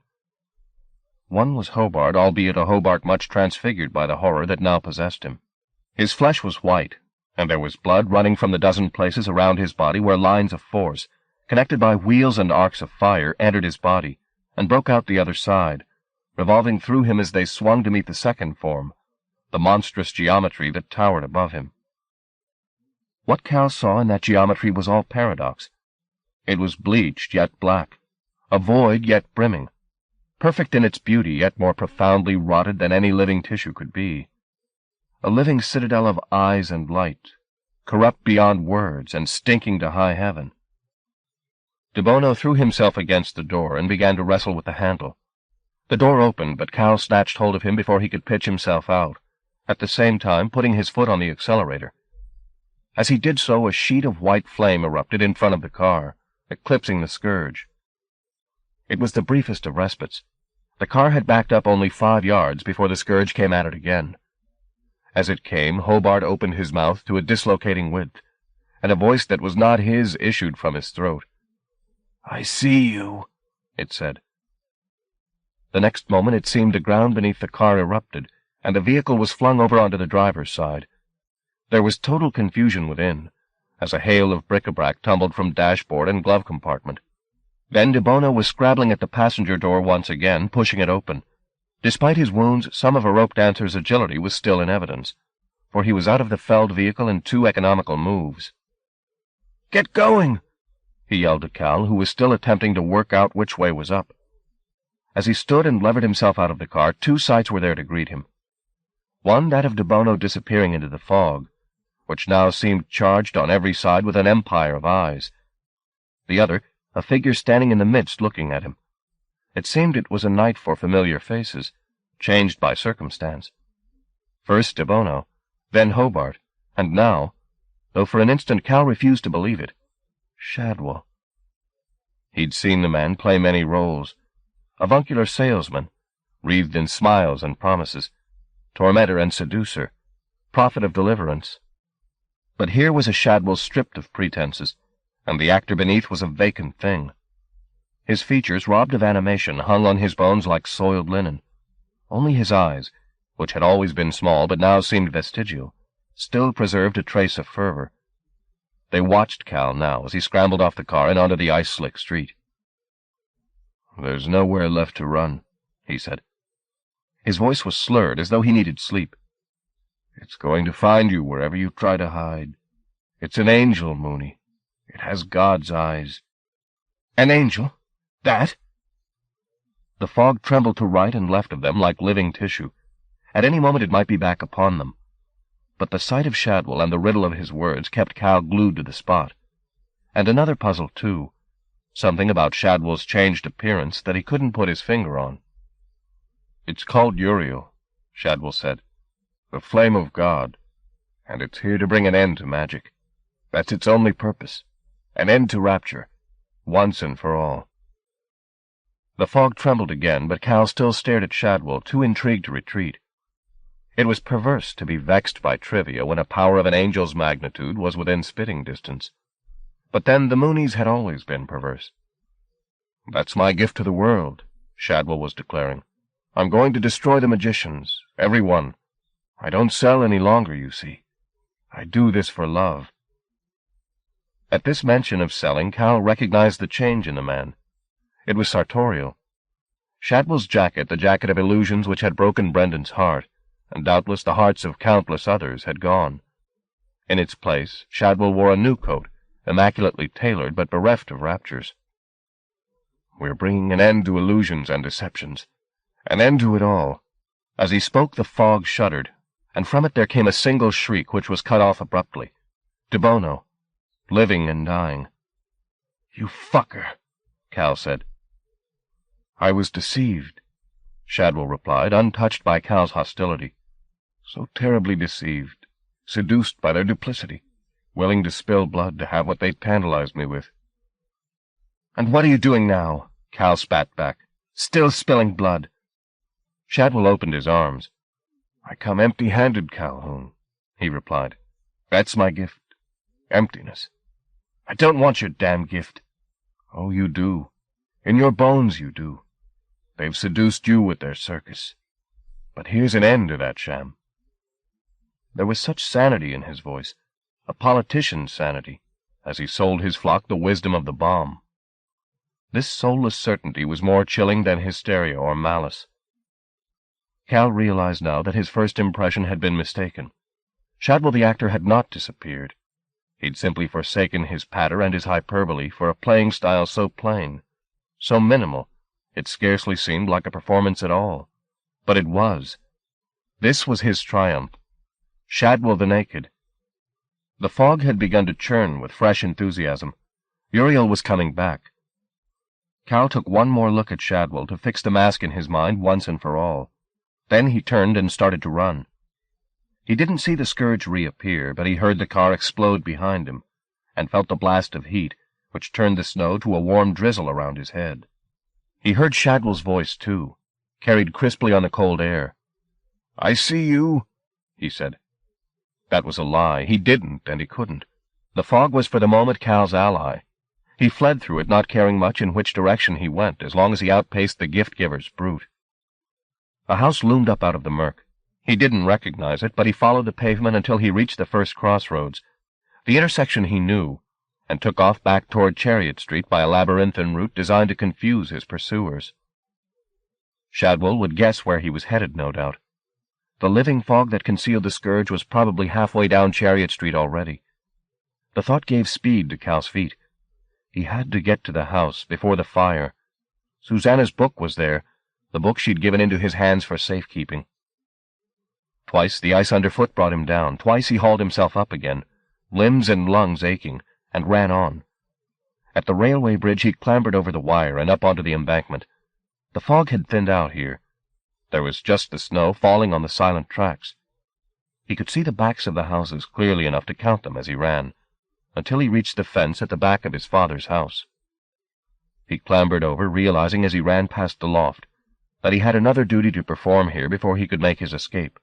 One was Hobart, albeit a Hobart much transfigured by the horror that now possessed him. His flesh was white, and there was blood running from the dozen places around his body where lines of force, connected by wheels and arcs of fire, entered his body and broke out the other side, revolving through him as they swung to meet the second form, the monstrous geometry that towered above him. What Cal saw in that geometry was all paradox. It was bleached, yet black, a void, yet brimming, perfect in its beauty, yet more profoundly rotted than any living tissue could be. A living citadel of eyes and light, corrupt beyond words and stinking to high heaven. De Bono threw himself against the door and began to wrestle with the handle. The door opened, but Cal snatched hold of him before he could pitch himself out, at the same time putting his foot on the accelerator. As he did so, a sheet of white flame erupted in front of the car, eclipsing the scourge. It was the briefest of respites. The car had backed up only 5 yards before the scourge came at it again. As it came, Hobart opened his mouth to a dislocating width, and a voice that was not his issued from his throat. "I see you," it said. The next moment it seemed the ground beneath the car erupted, and the vehicle was flung over onto the driver's side. There was total confusion within, as a hail of bric-a-brac tumbled from dashboard and glove compartment. Then De Bono was scrabbling at the passenger door once again, pushing it open. Despite his wounds, some of a rope dancer's agility was still in evidence, for he was out of the felled vehicle in 2 economical moves. "Get going!" he yelled to Cal, who was still attempting to work out which way was up. As he stood and levered himself out of the car, 2 sights were there to greet him. One, that of De Bono disappearing into the fog, which now seemed charged on every side with an empire of eyes. The other, a figure standing in the midst looking at him. It seemed it was a night for familiar faces, changed by circumstance. First De Bono, then Hobart, and now, though for an instant Cal refused to believe it, Shadwell. He'd seen the man play many roles: avuncular salesman, wreathed in smiles and promises, tormentor and seducer, prophet of deliverance. But here was a Shadwell stripped of pretenses, and the actor beneath was a vacant thing. His features, robbed of animation, hung on his bones like soiled linen. Only his eyes, which had always been small but now seemed vestigial, still preserved a trace of fervor. They watched Cal now as he scrambled off the car and onto the ice-slick street. "There's nowhere left to run," he said. His voice was slurred, as though he needed sleep. "It's going to find you wherever you try to hide. It's an angel, Mooney. It has God's eyes." "An angel? That?" The fog trembled to right and left of them like living tissue. At any moment it might be back upon them. But the sight of Shadwell and the riddle of his words kept Cal glued to the spot. And another puzzle, too. Something about Shadwell's changed appearance that he couldn't put his finger on. "It's called Uriel," Shadwell said. "The flame of God. And it's here to bring an end to magic. That's its only purpose. An end to rapture. Once and for all." The fog trembled again, but Cal still stared at Shadwell, too intrigued to retreat. It was perverse to be vexed by trivia when a power of an angel's magnitude was within spitting distance. But then the Moonies had always been perverse. "That's my gift to the world," Shadwell was declaring. "I'm going to destroy the magicians, every one. I don't sell any longer, you see. I do this for love." At this mention of selling, Cal recognized the change in the man. It was sartorial. Shadwell's jacket, the jacket of illusions which had broken Brendan's heart, and doubtless the hearts of countless others, had gone. In its place, Shadwell wore a new coat, immaculately tailored but bereft of raptures. "We're bringing an end to illusions and deceptions. An end to it all." As he spoke, the fog shuddered, and from it there came a single shriek which was cut off abruptly. De Bono, living and dying. "You fucker," Cal said. "I was deceived," Shadwell replied, untouched by Cal's hostility. "So terribly deceived, seduced by their duplicity, willing to spill blood to have what they tantalized me with." "And what are you doing now?" Cal spat back. "Still spilling blood." Shadwell opened his arms. "I come empty-handed, Calhoun," he replied. "That's my gift. Emptiness." "I don't want your damn gift." "Oh, you do. In your bones you do. They've seduced you with their circus. But here's an end to that sham." There was such sanity in his voice, a politician's sanity, as he sold his flock the wisdom of the bomb. This soulless certainty was more chilling than hysteria or malice. Cal realized now that his first impression had been mistaken. Shadwell the actor had not disappeared. He'd simply forsaken his patter and his hyperbole for a playing style so plain, so minimal, it scarcely seemed like a performance at all. But it was. This was his triumph. Shadwell the Naked. The fog had begun to churn with fresh enthusiasm. Uriel was coming back. Cal took one more look at Shadwell to fix the mask in his mind once and for all. Then he turned and started to run. He didn't see the scourge reappear, but he heard the car explode behind him, and felt the blast of heat, which turned the snow to a warm drizzle around his head. He heard Shadwell's voice, too, carried crisply on the cold air. "I see you," he said. That was a lie. He didn't, and he couldn't. The fog was for the moment Cal's ally. He fled through it, not caring much in which direction he went, as long as he outpaced the gift-giver's brute. A house loomed up out of the murk. He didn't recognize it, but he followed the pavement until he reached the first crossroads. The intersection he knew, and took off back toward Chariot Street by a labyrinthine route designed to confuse his pursuers. Shadwell would guess where he was headed, no doubt. The living fog that concealed the scourge was probably halfway down Chariot Street already. The thought gave speed to Cal's feet. He had to get to the house before the fire. Susanna's book was there, the book she'd given into his hands for safekeeping. Twice the ice underfoot brought him down. Twice he hauled himself up again, limbs and lungs aching, and ran on. At the railway bridge he clambered over the wire and up onto the embankment. The fog had thinned out here. There was just the snow falling on the silent tracks. He could see the backs of the houses clearly enough to count them as he ran, until he reached the fence at the back of his father's house. He clambered over, realizing as he ran past the loft that he had another duty to perform here before he could make his escape.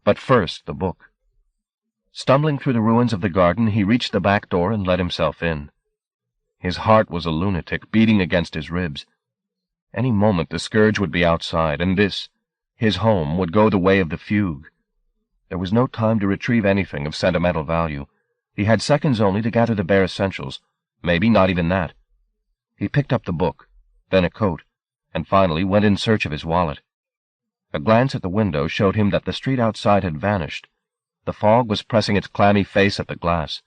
But first, the book. Stumbling through the ruins of the garden, he reached the back door and let himself in. His heart was a lunatic, beating against his ribs. Any moment the scourge would be outside, and this, his home, would go the way of the fugue. There was no time to retrieve anything of sentimental value. He had seconds only to gather the bare essentials, maybe not even that. He picked up the book, then a coat, and finally went in search of his wallet. A glance at the window showed him that the street outside had vanished. The fog was pressing its clammy face at the glass.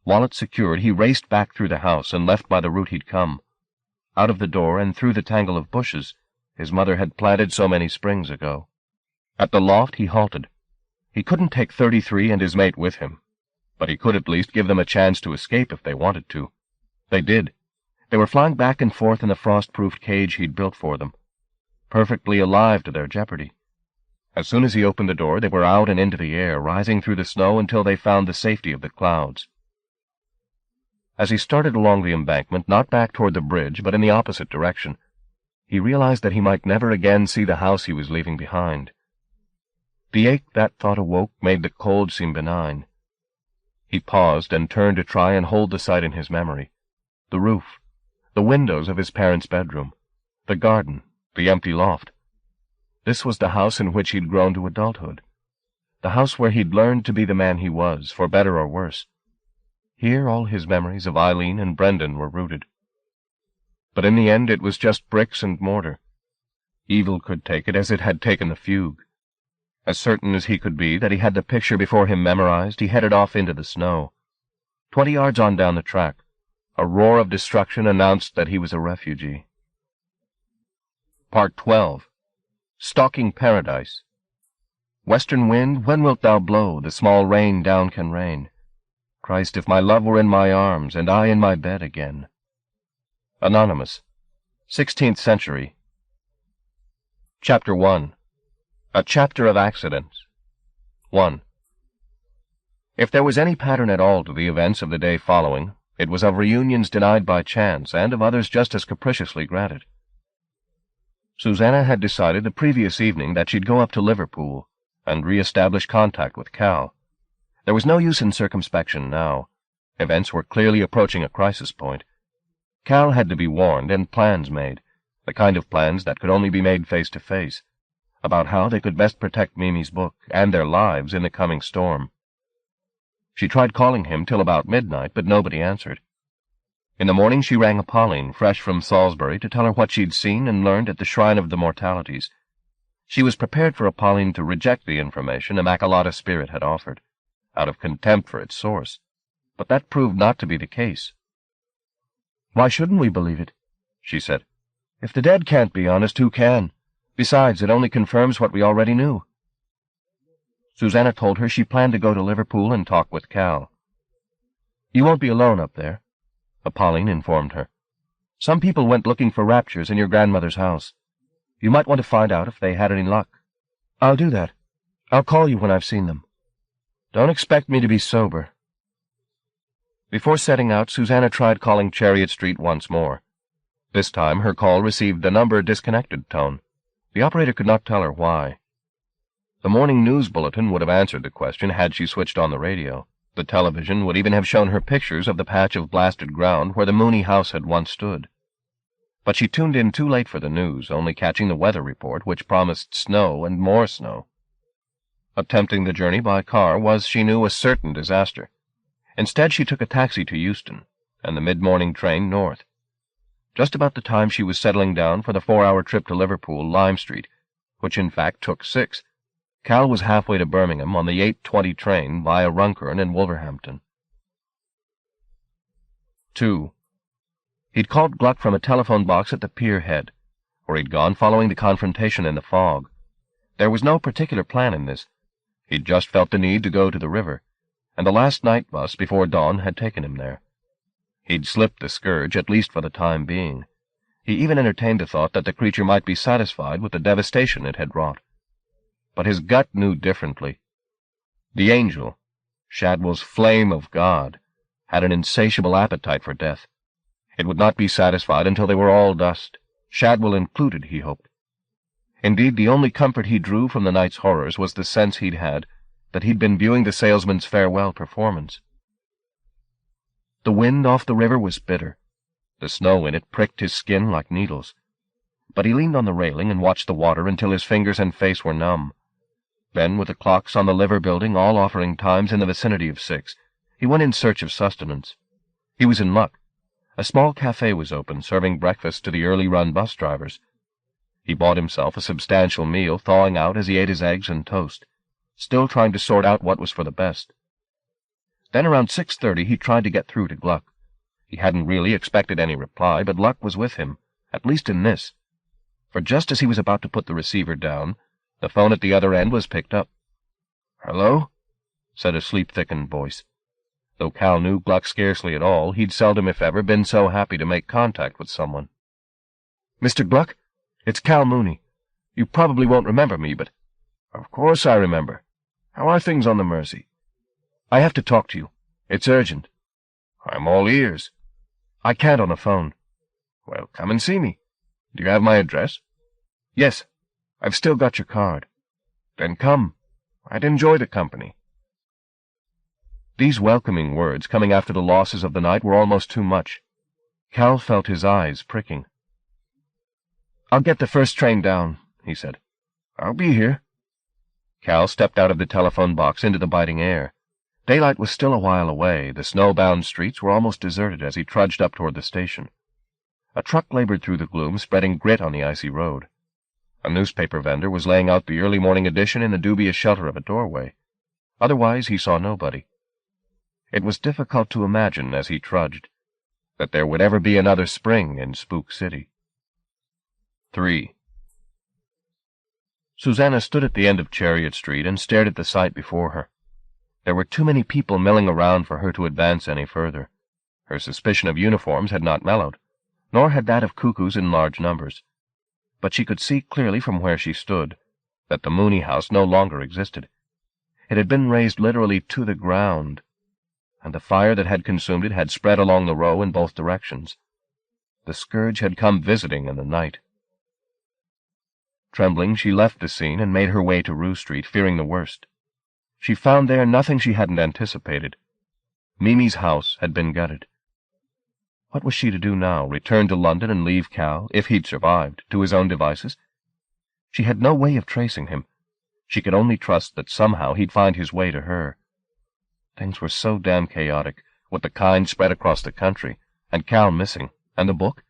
Wallet secured, he raced back through the house and left by the route he'd come. Out of the door and through the tangle of bushes his mother had planted so many springs ago. At the loft he halted. He couldn't take 33 and his mate with him, but he could at least give them a chance to escape if they wanted to. They did. They were flying back and forth in the frost-proofed cage he'd built for them, perfectly alive to their jeopardy. As soon as he opened the door, they were out and into the air, rising through the snow until they found the safety of the clouds. As he started along the embankment, not back toward the bridge, but in the opposite direction, he realized that he might never again see the house he was leaving behind. The ache that thought awoke made the cold seem benign. He paused and turned to try and hold the sight in his memory. The roof, the windows of his parents' bedroom, the garden, the empty loft. This was the house in which he'd grown to adulthood, the house where he'd learned to be the man he was, for better or worse. Here all his memories of Eileen and Brendan were rooted. But in the end it was just bricks and mortar. Evil could take it as it had taken the fugue. As certain as he could be that he had the picture before him memorized, he headed off into the snow. 20 yards on down the track, a roar of destruction announced that he was a refugee. Part 12. Stalking Paradise. Western wind, when wilt thou blow? The small rain down can rain. Christ, if my love were in my arms, and I in my bed again. Anonymous. 16th century. Chapter 1. A Chapter of Accidents. 1. If there was any pattern at all to the events of the day following, it was of reunions denied by chance, and of others just as capriciously granted. Susanna had decided the previous evening that she'd go up to Liverpool and re-establish contact with Cal. There was no use in circumspection now. Events were clearly approaching a crisis point. Cal had to be warned and plans made, the kind of plans that could only be made face-to-face, about how they could best protect Mimi's book and their lives in the coming storm. She tried calling him till about midnight, but nobody answered. In the morning she rang Pauline, fresh from Salisbury, to tell her what she'd seen and learned at the Shrine of the Mortalities. She was prepared for Pauline to reject the information Immaculata Spirit had offered, out of contempt for its source, but that proved not to be the case. "Why shouldn't we believe it?" she said. "If the dead can't be honest, who can? Besides, it only confirms what we already knew." Susanna told her she planned to go to Liverpool and talk with Cal. "You won't be alone up there," Pauline informed her. "Some people went looking for raptures in your grandmother's house. You might want to find out if they had any luck." "I'll do that. I'll call you when I've seen them. Don't expect me to be sober." Before setting out, Susanna tried calling Chariot Street once more. This time her call received a number-disconnected tone. The operator could not tell her why. The morning news bulletin would have answered the question had she switched on the radio. The television would even have shown her pictures of the patch of blasted ground where the Mooney house had once stood. But she tuned in too late for the news, only catching the weather report, which promised snow and more snow. Attempting the journey by car was, she knew, a certain disaster. Instead, she took a taxi to Euston, and the mid-morning train north. Just about the time she was settling down for the 4-hour trip to Liverpool, Lime Street, which in fact took 6, Cal was halfway to Birmingham on the 8:20 train via Runcorn and Wolverhampton. 2. He'd called Gluck from a telephone box at the pier head, where he'd gone following the confrontation in the fog. There was no particular plan in this. He'd just felt the need to go to the river, and the last night bus before dawn had taken him there. He'd slipped the scourge, at least for the time being. He even entertained the thought that the creature might be satisfied with the devastation it had wrought. But his gut knew differently. The angel, Shadwell's flame of God, had an insatiable appetite for death. It would not be satisfied until they were all dust, Shadwell included, he hoped. Indeed, the only comfort he drew from the night's horrors was the sense he'd had that he'd been viewing the salesman's farewell performance. The wind off the river was bitter. The snow in it pricked his skin like needles. But he leaned on the railing and watched the water until his fingers and face were numb. Then, with the clocks on the liver building all offering times in the vicinity of 6, he went in search of sustenance. He was in luck. A small cafe was open, serving breakfast to the early-run bus drivers. He bought himself a substantial meal, thawing out as he ate his eggs and toast, still trying to sort out what was for the best. Then around 6:30 he tried to get through to Gluck. He hadn't really expected any reply, but luck was with him, at least in this. For just as he was about to put the receiver down, the phone at the other end was picked up. "Hello?" said a sleep-thickened voice. Though Cal knew Gluck scarcely at all, he'd seldom, if ever, been so happy to make contact with someone. "Mr. Gluck, it's Cal Mooney. You probably won't remember me, but—" "Of course I remember. How are things on the Mersey?" "I have to talk to you. It's urgent." "I'm all ears." "I can't on the phone." "Well, come and see me. Do you have my address?" "Yes. I've still got your card." "Then come. I'd enjoy the company." These welcoming words, coming after the losses of the night, were almost too much. Cal felt his eyes pricking. "I'll get the first train down," he said. "I'll be here." Cal stepped out of the telephone box into the biting air. Daylight was still a while away. The snow-bound streets were almost deserted as he trudged up toward the station. A truck labored through the gloom, spreading grit on the icy road. A newspaper vendor was laying out the early morning edition in the dubious shelter of a doorway. Otherwise he saw nobody. It was difficult to imagine, as he trudged, that there would ever be another spring in Spook City. 3. Susanna stood at the end of Chariot Street and stared at the sight before her. There were too many people milling around for her to advance any further. Her suspicion of uniforms had not mellowed, nor had that of cuckoos in large numbers. But she could see clearly from where she stood that the Mooney house no longer existed. It had been razed literally to the ground, and the fire that had consumed it had spread along the row in both directions. The scourge had come visiting in the night. Trembling, she left the scene and made her way to Rue Street, fearing the worst. She found there nothing she hadn't anticipated. Mimi's house had been gutted. What was she to do now, return to London and leave Cal, if he'd survived, to his own devices? She had no way of tracing him. She could only trust that somehow he'd find his way to her. Things were so damn chaotic, with the kind spread across the country, and Cal missing, and the book.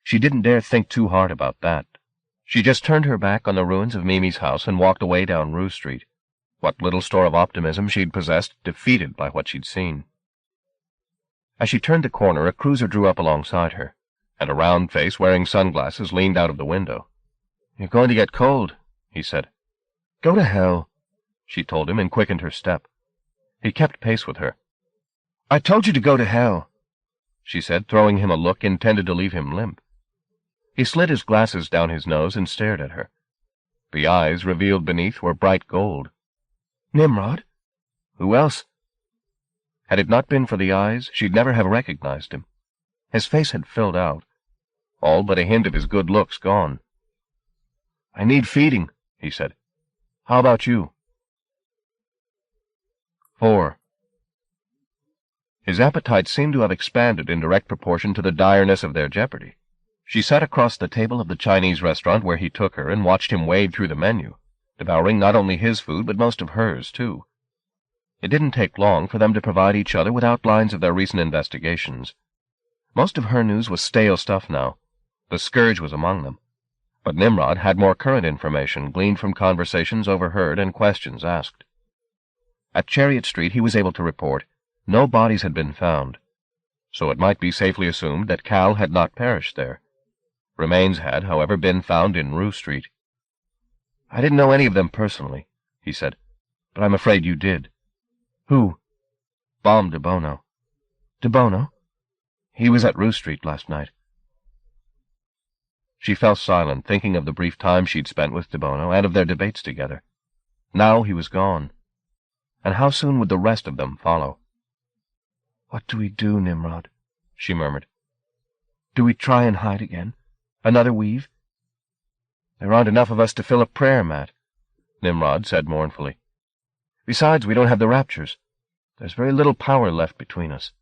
She didn't dare think too hard about that. She just turned her back on the ruins of Mimi's house and walked away down Rue Street, what little store of optimism she'd possessed defeated by what she'd seen. As she turned the corner, a cruiser drew up alongside her, and a round face wearing sunglasses leaned out of the window. "You're going to get cold," he said. "Go to hell," she told him, and quickened her step. He kept pace with her. "I told you to go to hell," she said, throwing him a look intended to leave him limp. He slid his glasses down his nose and stared at her. The eyes revealed beneath were bright gold. "Nimrod? Who else?" Had it not been for the eyes, she'd never have recognized him. His face had filled out, all but a hint of his good looks gone. "I need feeding," he said. "How about you?" 4. His appetite seemed to have expanded in direct proportion to the direness of their jeopardy. She sat across the table of the Chinese restaurant where he took her and watched him wade through the menu, devouring not only his food but most of hers, too. It didn't take long for them to provide each other with outlines of their recent investigations. Most of her news was stale stuff now. The scourge was among them. But Nimrod had more current information gleaned from conversations overheard and questions asked. At Chariot Street he was able to report no bodies had been found, so it might be safely assumed that Cal had not perished there. Remains had, however, been found in Rue Street. "I didn't know any of them personally," he said, "but I'm afraid you did." "Who?" "Baum de Bono." "De Bono? He was at Rue Street last night." She fell silent, thinking of the brief time she'd spent with de Bono and of their debates together. Now he was gone. And how soon would the rest of them follow? "What do we do, Nimrod?" she murmured. "Do we try and hide again? Another weave?" "There aren't enough of us to fill a prayer mat," Nimrod said mournfully. "Besides, we don't have the raptures. There's very little power left between us."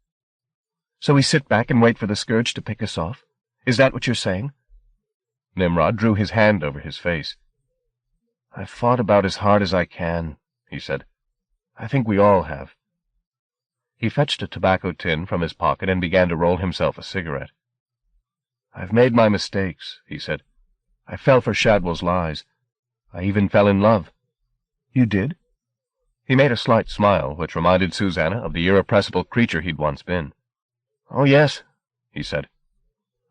"So we sit back and wait for the scourge to pick us off? Is that what you're saying?" Nimrod drew his hand over his face. "I've fought about as hard as I can," he said. "I think we all have." He fetched a tobacco tin from his pocket and began to roll himself a cigarette. "I've made my mistakes," he said. "I fell for Shadwell's lies. I even fell in love." "You did?" He made a slight smile, which reminded Susanna of the irrepressible creature he'd once been. "Oh, yes," he said.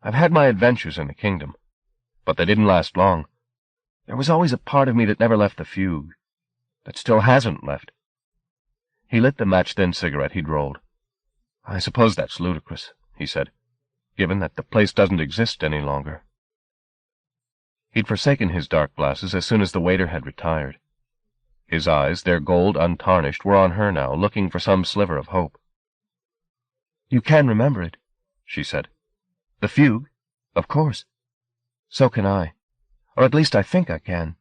"I've had my adventures in the kingdom, but they didn't last long. There was always a part of me that never left the fugue, that still hasn't left." He lit the match-thin cigarette he'd rolled. "I suppose that's ludicrous," he said, "given that the place doesn't exist any longer." He'd forsaken his dark glasses as soon as the waiter had retired. His eyes, their gold untarnished, were on her now, looking for some sliver of hope. "You can remember it," she said. "The fugue? Of course. So can I. Or at least I think I can.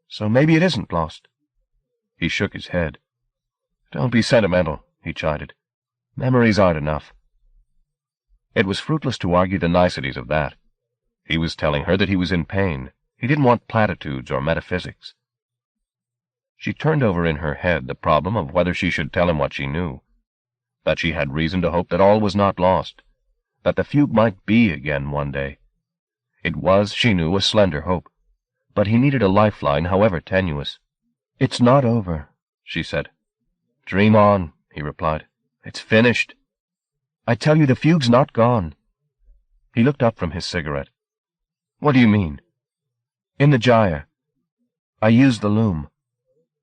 So maybe it isn't lost." He shook his head. "Don't be sentimental," he chided. "Memories aren't enough." It was fruitless to argue the niceties of that. He was telling her that he was in pain. He didn't want platitudes or metaphysics. She turned over in her head the problem of whether she should tell him what she knew, that she had reason to hope that all was not lost, that the fugue might be again one day. It was, she knew, a slender hope, but he needed a lifeline, however tenuous. "It's not over," she said. "Dream on," he replied. "It's finished." "I tell you, the fugue's not gone." He looked up from his cigarette. "What do you mean?" "In the gyre. I used the loom."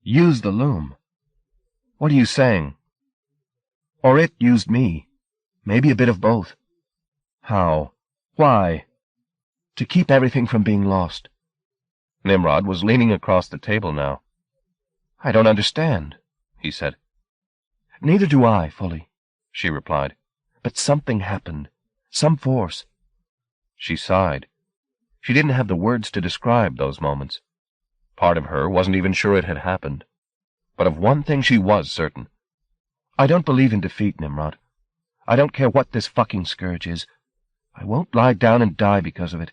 "Used the loom? What are you saying?" "Or it used me. Maybe a bit of both." "How? Why?" "To keep everything from being lost." Nimrod was leaning across the table now. "I don't understand," he said. "Neither do I, fully," she replied. "But something happened. Some force." She sighed. She didn't have the words to describe those moments. Part of her wasn't even sure it had happened. But of one thing she was certain. "I don't believe in defeat, Nimrod. I don't care what this fucking scourge is. I won't lie down and die because of it."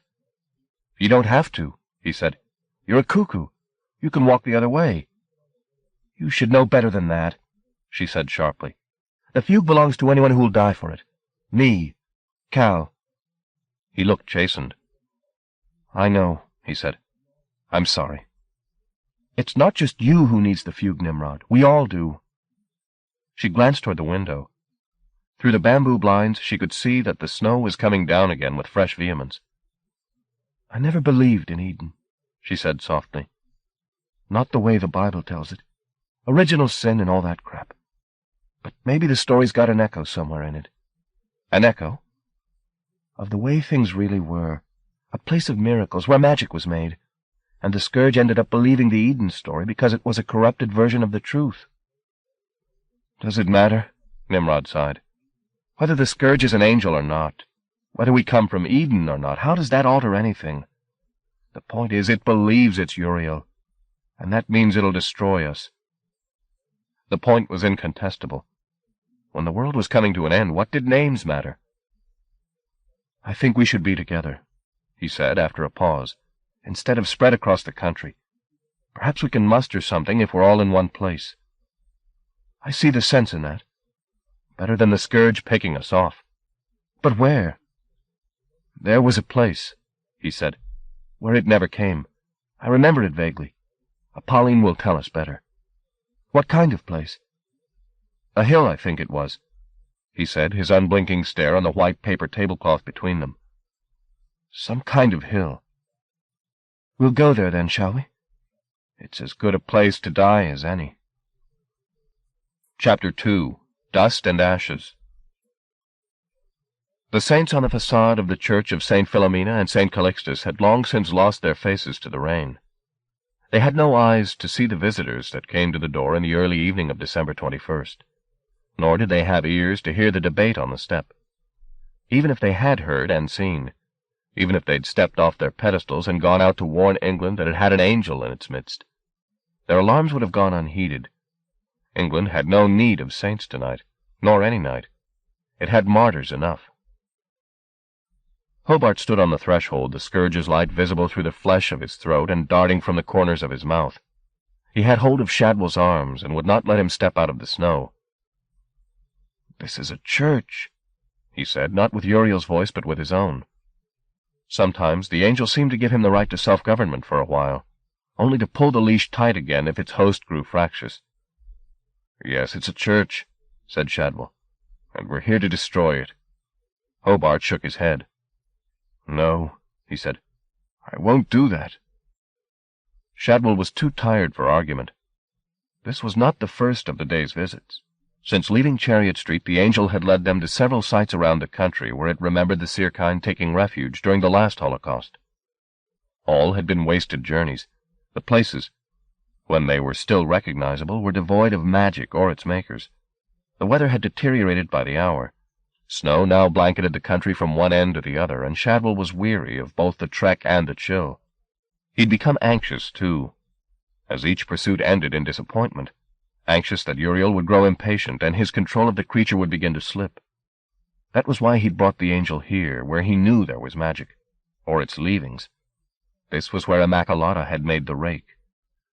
"You don't have to," he said. "You're a cuckoo. You can walk the other way." "You should know better than that," she said sharply. "The fugue belongs to anyone who'll die for it. Me. Cal." He looked chastened. "I know," he said. "I'm sorry. It's not just you who needs the fugue, Nimrod. We all do." She glanced toward the window. Through the bamboo blinds she could see that the snow was coming down again with fresh vehemence. "I never believed in Eden," she said softly. "Not the way the Bible tells it. Original sin and all that crap. But maybe the story's got an echo somewhere in it." "An echo?" "Of the way things really were. A place of miracles where magic was made. And the Scourge ended up believing the Eden story because it was a corrupted version of the truth." "Does it matter?" Nimrod sighed. "Whether the Scourge is an angel or not, whether we come from Eden or not, how does that alter anything? The point is, it believes it's Uriel, and that means it'll destroy us." The point was incontestable. When the world was coming to an end, what did names matter? "I think we should be together," he said after a pause, "instead of spread across the country. Perhaps we can muster something if we're all in one place. I see the sense in that. Better than the Scourge picking us off." "But where?" "There was a place," he said, "where it never came. I remember it vaguely. Apolline will tell us better." "What kind of place?" "A hill, I think it was," he said, his unblinking stare on the white paper tablecloth between them. "Some kind of hill. We'll go there then, shall we?" "It's as good a place to die as any." Chapter 2. Dust and Ashes. The saints on the facade of the church of St. Philomena and St. Calixtus had long since lost their faces to the rain. They had no eyes to see the visitors that came to the door in the early evening of December 21st, nor did they have ears to hear the debate on the step. Even if they had heard and seen, even if they'd stepped off their pedestals and gone out to warn England that it had an angel in its midst, their alarms would have gone unheeded. England had no need of saints tonight, nor any night. It had martyrs enough. Hobart stood on the threshold, the Scourge's light visible through the flesh of his throat and darting from the corners of his mouth. He had hold of Shadwell's arms and would not let him step out of the snow. "This is a church," he said, not with Uriel's voice but with his own. Sometimes the angel seemed to give him the right to self-government for a while, only to pull the leash tight again if its host grew fractious. "Yes, it's a church," said Shadwell, "and we're here to destroy it." Hobart shook his head. "No," he said, "I won't do that." Shadwell was too tired for argument. This was not the first of the day's visits. Since leaving Chariot Street, the angel had led them to several sites around the country where it remembered the Sirkine taking refuge during the last Holocaust. All had been wasted journeys. The places, when they were still recognizable, were devoid of magic or its makers. The weather had deteriorated by the hour. Snow now blanketed the country from one end to the other, and Shadwell was weary of both the trek and the chill. He'd become anxious, too, as each pursuit ended in disappointment, anxious that Uriel would grow impatient and his control of the creature would begin to slip. That was why he'd brought the angel here, where he knew there was magic, or its leavings. This was where Immaculata had made the rake,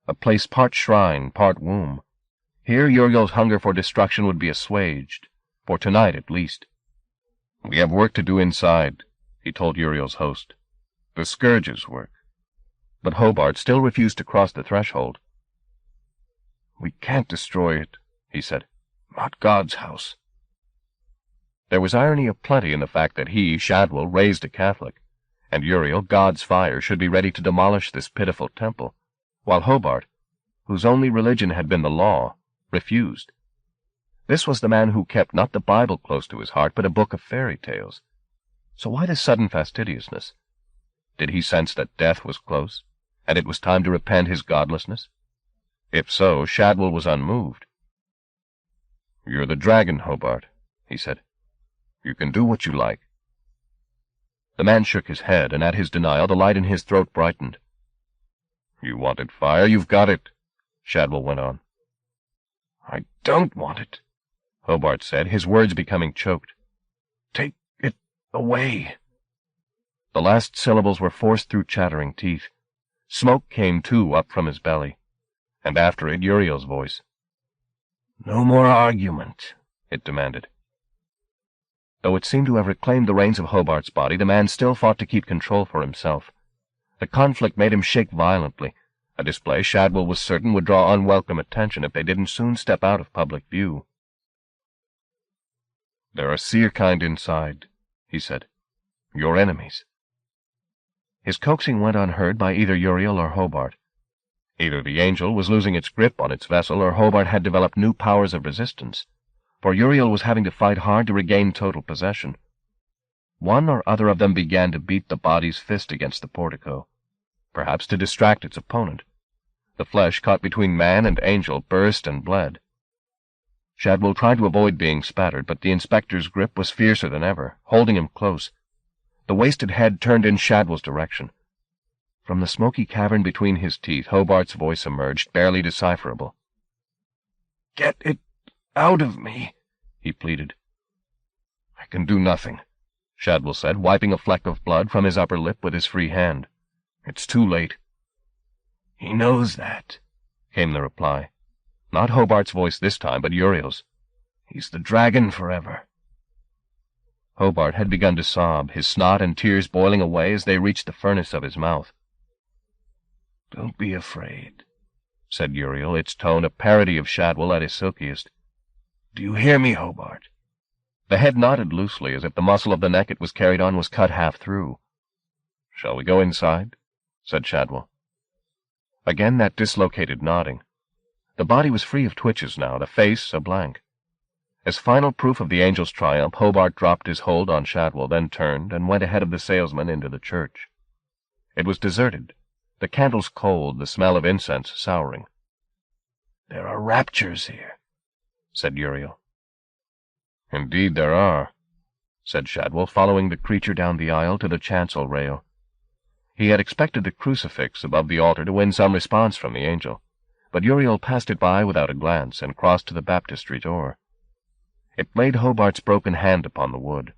a place part shrine, part womb. Here Uriel's hunger for destruction would be assuaged, for tonight at least. "We have work to do inside," he told Uriel's host. "The Scourge's work." But Hobart still refused to cross the threshold. "We can't destroy it," he said. "Not God's house." There was irony aplenty in the fact that he, Shadwell, raised a Catholic, and Uriel, God's fire, should be ready to demolish this pitiful temple, while Hobart, whose only religion had been the law, refused. This was the man who kept not the Bible close to his heart, but a book of fairy tales. So why this sudden fastidiousness? Did he sense that death was close, and it was time to repent his godlessness? If so, Shadwell was unmoved. "You're the dragon, Hobart," he said. "You can do what you like." The man shook his head, and at his denial the light in his throat brightened. "You wanted fire, you've got it," Shadwell went on. "I don't want it," Hobart said, his words becoming choked. "Take it away." The last syllables were forced through chattering teeth. Smoke came, too, up from his belly, and after it Uriel's voice. No more argument, it demanded. Though it seemed to have reclaimed the reins of Hobart's body, the man still fought to keep control for himself. The conflict made him shake violently, a display Shadwell was certain would draw unwelcome attention if they didn't soon step out of public view. "There are seer kind inside," he said. "Your enemies." His coaxing went unheard by either Uriel or Hobart. Either the Angel was losing its grip on its vessel, or Hobart had developed new powers of resistance, for Uriel was having to fight hard to regain total possession. One or other of them began to beat the body's fist against the portico, perhaps to distract its opponent. The flesh caught between man and Angel burst and bled. Shadwell tried to avoid being spattered, but the inspector's grip was fiercer than ever, holding him close. The wasted head turned in Shadwell's direction. From the smoky cavern between his teeth, Hobart's voice emerged, barely decipherable. "Get it out of me," he pleaded. "I can do nothing," Shadwell said, wiping a fleck of blood from his upper lip with his free hand. "It's too late." "He knows that," came the reply. Not Hobart's voice this time, but Uriel's. "He's the dragon forever." Hobart had begun to sob, his snot and tears boiling away as they reached the furnace of his mouth. "Don't be afraid," said Uriel, its tone a parody of Shadwell at his silkiest. "Do you hear me, Hobart?" The head nodded loosely, as if the muscle of the neck it was carried on was cut half through. "Shall we go inside?" said Shadwell. Again that dislocated nodding. The body was free of twitches now, the face a blank. As final proof of the Angel's triumph, Hobart dropped his hold on Shadwell, then turned and went ahead of the salesman into the church. It was deserted, the candles cold, the smell of incense souring. "There are raptures here," said Uriel. "Indeed there are," said Shadwell, following the creature down the aisle to the chancel rail. He had expected the crucifix above the altar to win some response from the Angel, but Uriel passed it by without a glance and crossed to the baptistry door. It laid Hobart's broken hand upon the wood.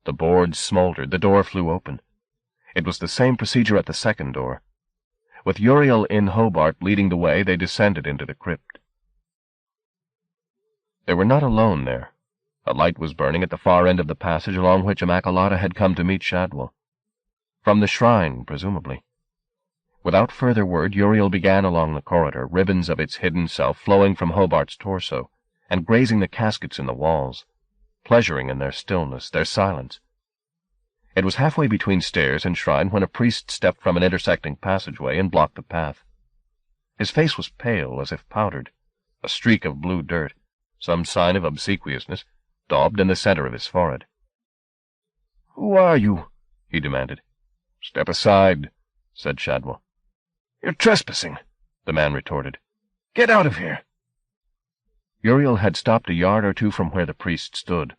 The boards smoldered, the door flew open. It was the same procedure at the second door. With Uriel in Hobart leading the way, they descended into the crypt. They were not alone there. A light was burning at the far end of the passage along which Immaculata had come to meet Shadwell. From the shrine, presumably. Without further word, Uriel began along the corridor, ribbons of its hidden self flowing from Hobart's torso, and grazing the caskets in the walls, pleasuring in their stillness, their silence. It was halfway between stairs and shrine when a priest stepped from an intersecting passageway and blocked the path. His face was pale, as if powdered, a streak of blue dirt, some sign of obsequiousness, daubed in the center of his forehead. "Who are you?" he demanded. "Step aside," said Shadwell. "You're trespassing," the man retorted. "Get out of here." Uriel had stopped a yard or two from where the priest stood,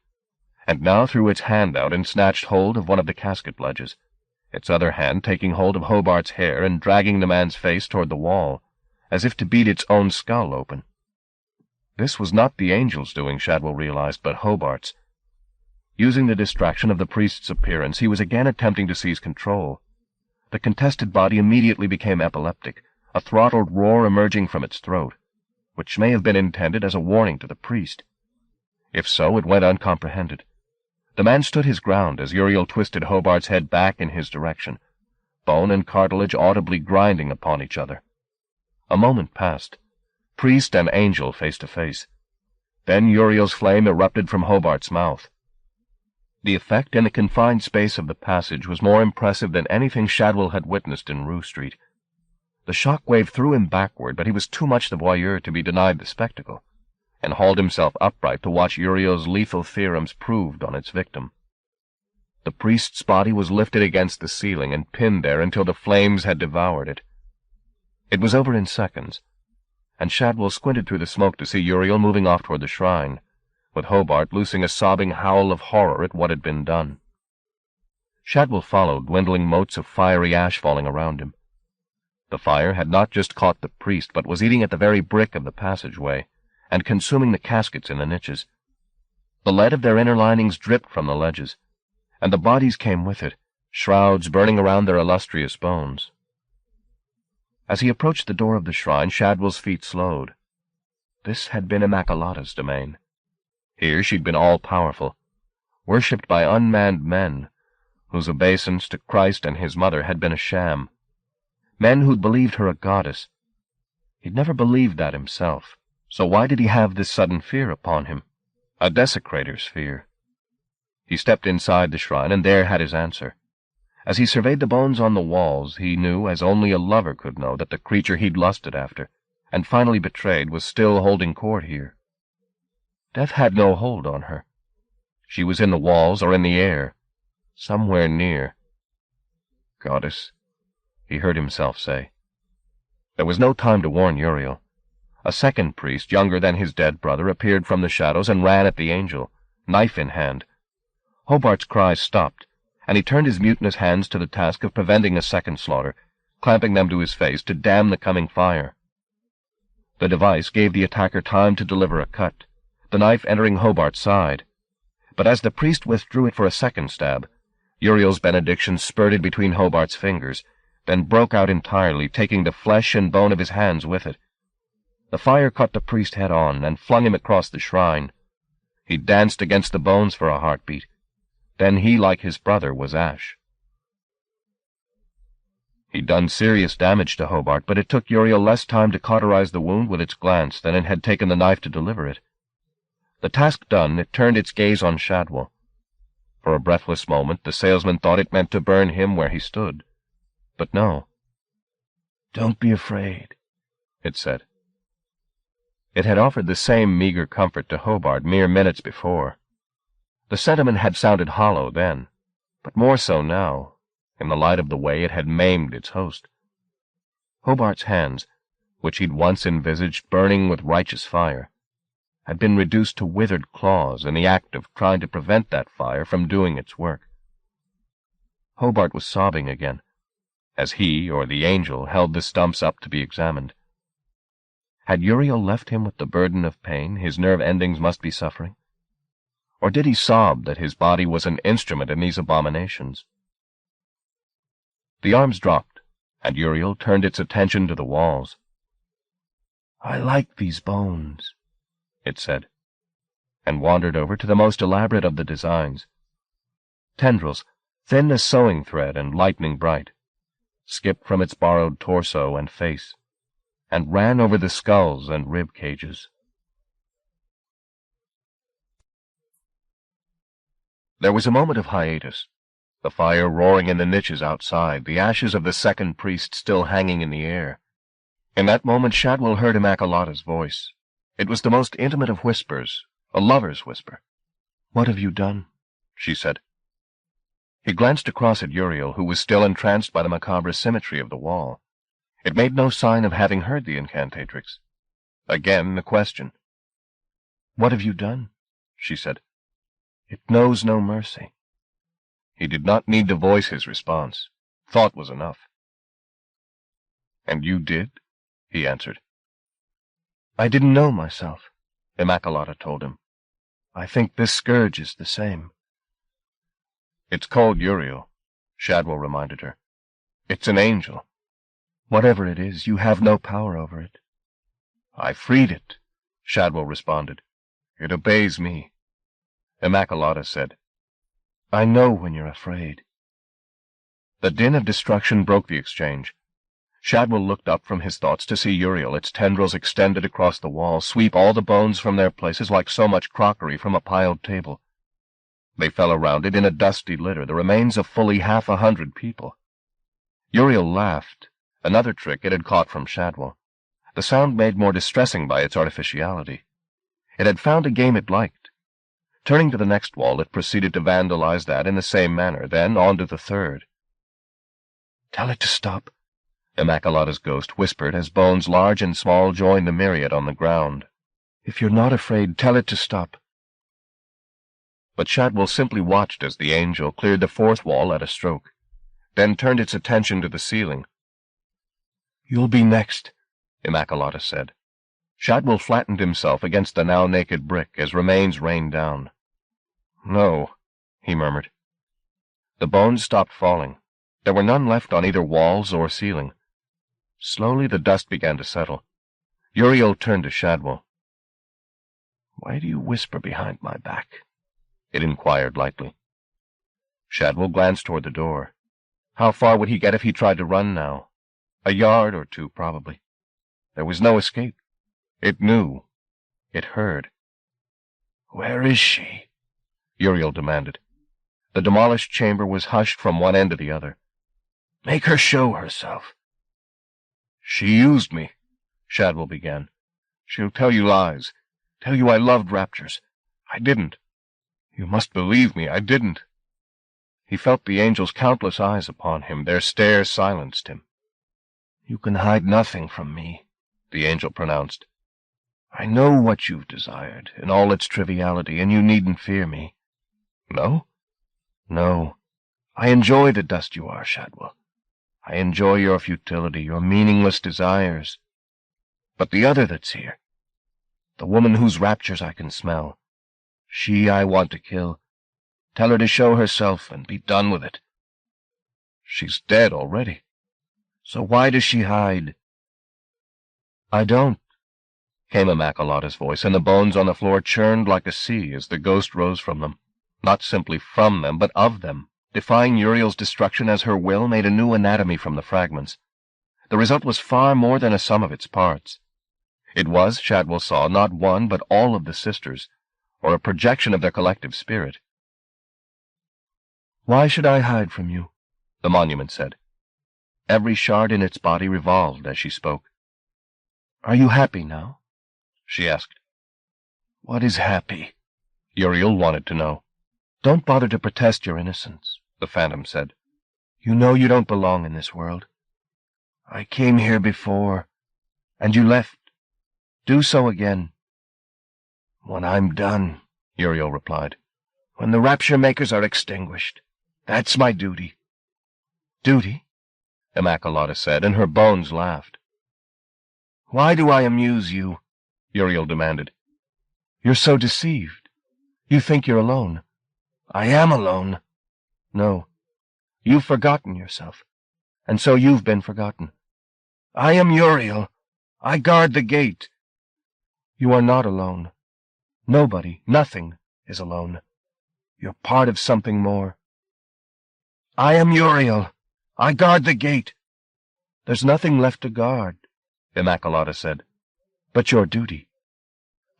and now threw its hand out and snatched hold of one of the casket ledges, its other hand taking hold of Hobart's hair and dragging the man's face toward the wall, as if to beat its own skull open. This was not the Angel's doing, Shadwell realized, but Hobart's. Using the distraction of the priest's appearance, he was again attempting to seize control. The contested body immediately became epileptic, a throttled roar emerging from its throat, which may have been intended as a warning to the priest. If so, it went uncomprehended. The man stood his ground as Uriel twisted Hobart's head back in his direction, bone and cartilage audibly grinding upon each other. A moment passed, priest and Angel face to face. Then Uriel's flame erupted from Hobart's mouth. The effect in the confined space of the passage was more impressive than anything Shadwell had witnessed in Rue Street. The shock wave threw him backward, but he was too much the voyeur to be denied the spectacle, and hauled himself upright to watch Uriel's lethal theorems proved on its victim. The priest's body was lifted against the ceiling and pinned there until the flames had devoured it. It was over in seconds, and Shadwell squinted through the smoke to see Uriel moving off toward the shrine, with Hobart loosing a sobbing howl of horror at what had been done. Shadwell followed, dwindling motes of fiery ash falling around him. The fire had not just caught the priest, but was eating at the very brick of the passageway, and consuming the caskets in the niches. The lead of their inner linings dripped from the ledges, and the bodies came with it, shrouds burning around their illustrious bones. As he approached the door of the shrine, Shadwell's feet slowed. This had been Immaculata's domain. Here she'd been all-powerful, worshipped by unmanned men, whose obeisance to Christ and his mother had been a sham. Men who'd believed her a goddess. He'd never believed that himself, so why did he have this sudden fear upon him? A desecrator's fear. He stepped inside the shrine, and there had his answer. As he surveyed the bones on the walls, he knew, as only a lover could know, that the creature he'd lusted after, and finally betrayed, was still holding court here. Death had no hold on her. She was in the walls or in the air, somewhere near. "Goddess," he heard himself say. There was no time to warn Uriel. A second priest, younger than his dead brother, appeared from the shadows and ran at the angel, knife in hand. Hobart's cries stopped, and he turned his mutinous hands to the task of preventing a second slaughter, clamping them to his face to dam the coming fire. The device gave the attacker time to deliver a cut, the knife entering Hobart's side. But as the priest withdrew it for a second stab, Uriel's benediction spurted between Hobart's fingers, then broke out entirely, taking the flesh and bone of his hands with it. The fire caught the priest head-on and flung him across the shrine. He danced against the bones for a heartbeat. Then he, like his brother, was ash. He'd done serious damage to Hobart, but it took Uriel less time to cauterize the wound with its glance than it had taken the knife to deliver it. The task done, it turned its gaze on Shadwell. For a breathless moment, the salesman thought it meant to burn him where he stood. But no. "Don't be afraid," it said. It had offered the same meager comfort to Hobart mere minutes before. The sentiment had sounded hollow then, but more so now, in the light of the way it had maimed its host. Hobart's hands, which he'd once envisaged burning with righteous fire, had been reduced to withered claws in the act of trying to prevent that fire from doing its work. Hobart was sobbing again, as he, or the angel, held the stumps up to be examined. Had Uriel left him with the burden of pain his nerve endings must be suffering? Or did he sob that his body was an instrument in these abominations? The arms dropped, and Uriel turned its attention to the walls. "I like these bones," it said, and wandered over to the most elaborate of the designs. Tendrils, thin as sewing thread and lightning bright, skipped from its borrowed torso and face, and ran over the skulls and rib cages. There was a moment of hiatus, the fire roaring in the niches outside, the ashes of the second priest still hanging in the air. In that moment Shadwell heard Immaculata's voice. It was the most intimate of whispers, a lover's whisper. "What have you done?" she said. He glanced across at Uriel, who was still entranced by the macabre symmetry of the wall. It made no sign of having heard the incantatrix. Again the question. "What have you done?" she said. "It knows no mercy." He did not need to voice his response. Thought was enough. "And you did?" he answered. "I didn't know myself," Immaculata told him. "I think this scourge is the same." "It's called Uriel," Shadwell reminded her. "It's an angel." "Whatever it is, you have no power over it." "I freed it," Shadwell responded. "It obeys me." Immaculata said, "I know when you're afraid." The din of destruction broke the exchange. Shadwell looked up from his thoughts to see Uriel, its tendrils extended across the wall, sweep all the bones from their places like so much crockery from a piled table. They fell around it in a dusty litter, the remains of fully 100 people. Uriel laughed, another trick it had caught from Shadwell, the sound made more distressing by its artificiality. It had found a game it liked. Turning to the next wall, it proceeded to vandalize that in the same manner, then on to the third. "Tell it to stop," Immaculata's ghost whispered as bones large and small joined the myriad on the ground. "If you're not afraid, tell it to stop." But Shadwell simply watched as the angel cleared the fourth wall at a stroke, then turned its attention to the ceiling. "You'll be next," Immaculata said. Shadwell flattened himself against the now naked brick as remains rained down. "No," he murmured. The bones stopped falling. There were none left on either walls or ceiling. Slowly the dust began to settle. Uriel turned to Shadwell. Why do you whisper behind my back? It inquired lightly. Shadwell glanced toward the door. How far would he get if he tried to run now? A yard or two, probably. There was no escape. It knew. It heard. Where is she? Uriel demanded. The demolished chamber was hushed from one end to the other. Make her show herself. She used me, Shadwell began. She'll tell you lies. Tell you I loved raptures. I didn't. You must believe me, I didn't. He felt the angel's countless eyes upon him. Their stare silenced him. You can hide nothing from me, the angel pronounced. I know what you've desired, in all its triviality, and you needn't fear me. No? No. I enjoy the dust you are, Shadwell. I enjoy your futility, your meaningless desires. But the other that's here, the woman whose raptures I can smell, she I want to kill. Tell her to show herself and be done with it. She's dead already. So why does she hide? I don't, came Immaculata's voice, and the bones on the floor churned like a sea as the ghost rose from them. Not simply from them, but of them. Defying Uriel's destruction as her will made a new anatomy from the fragments. The result was far more than a sum of its parts. It was, Shadwell saw, not one, but all of the sisters, or a projection of their collective spirit. Why should I hide from you? The monument said. Every shard in its body revolved as she spoke. Are you happy now? She asked. What is happy? Uriel wanted to know. Don't bother to protest your innocence, the phantom said. You know you don't belong in this world. I came here before, and you left. Do so again. When I'm done, Uriel replied. When the rapture makers are extinguished. That's my duty. Duty? Immaculata said, and her bones laughed. Why do I amuse you? Uriel demanded. You're so deceived. You think you're alone. I am alone. No, you've forgotten yourself, and so you've been forgotten. I am Uriel. I guard the gate. You are not alone. Nobody, nothing is alone. You're part of something more. I am Uriel. I guard the gate. There's nothing left to guard, Immaculata said. But your duty.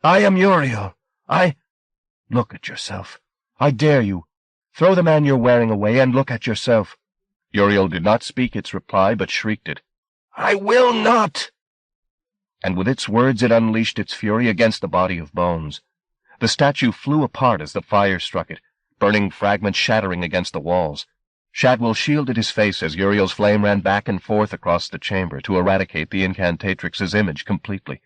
I am Uriel. Look at yourself. I dare you. Throw the man you're wearing away and look at yourself. Uriel did not speak its reply, but shrieked it. I will not! And with its words it unleashed its fury against the body of bones. The statue flew apart as the fire struck it, burning fragments shattering against the walls. Shadwell shielded his face as Uriel's flame ran back and forth across the chamber to eradicate the incantatrix's image completely.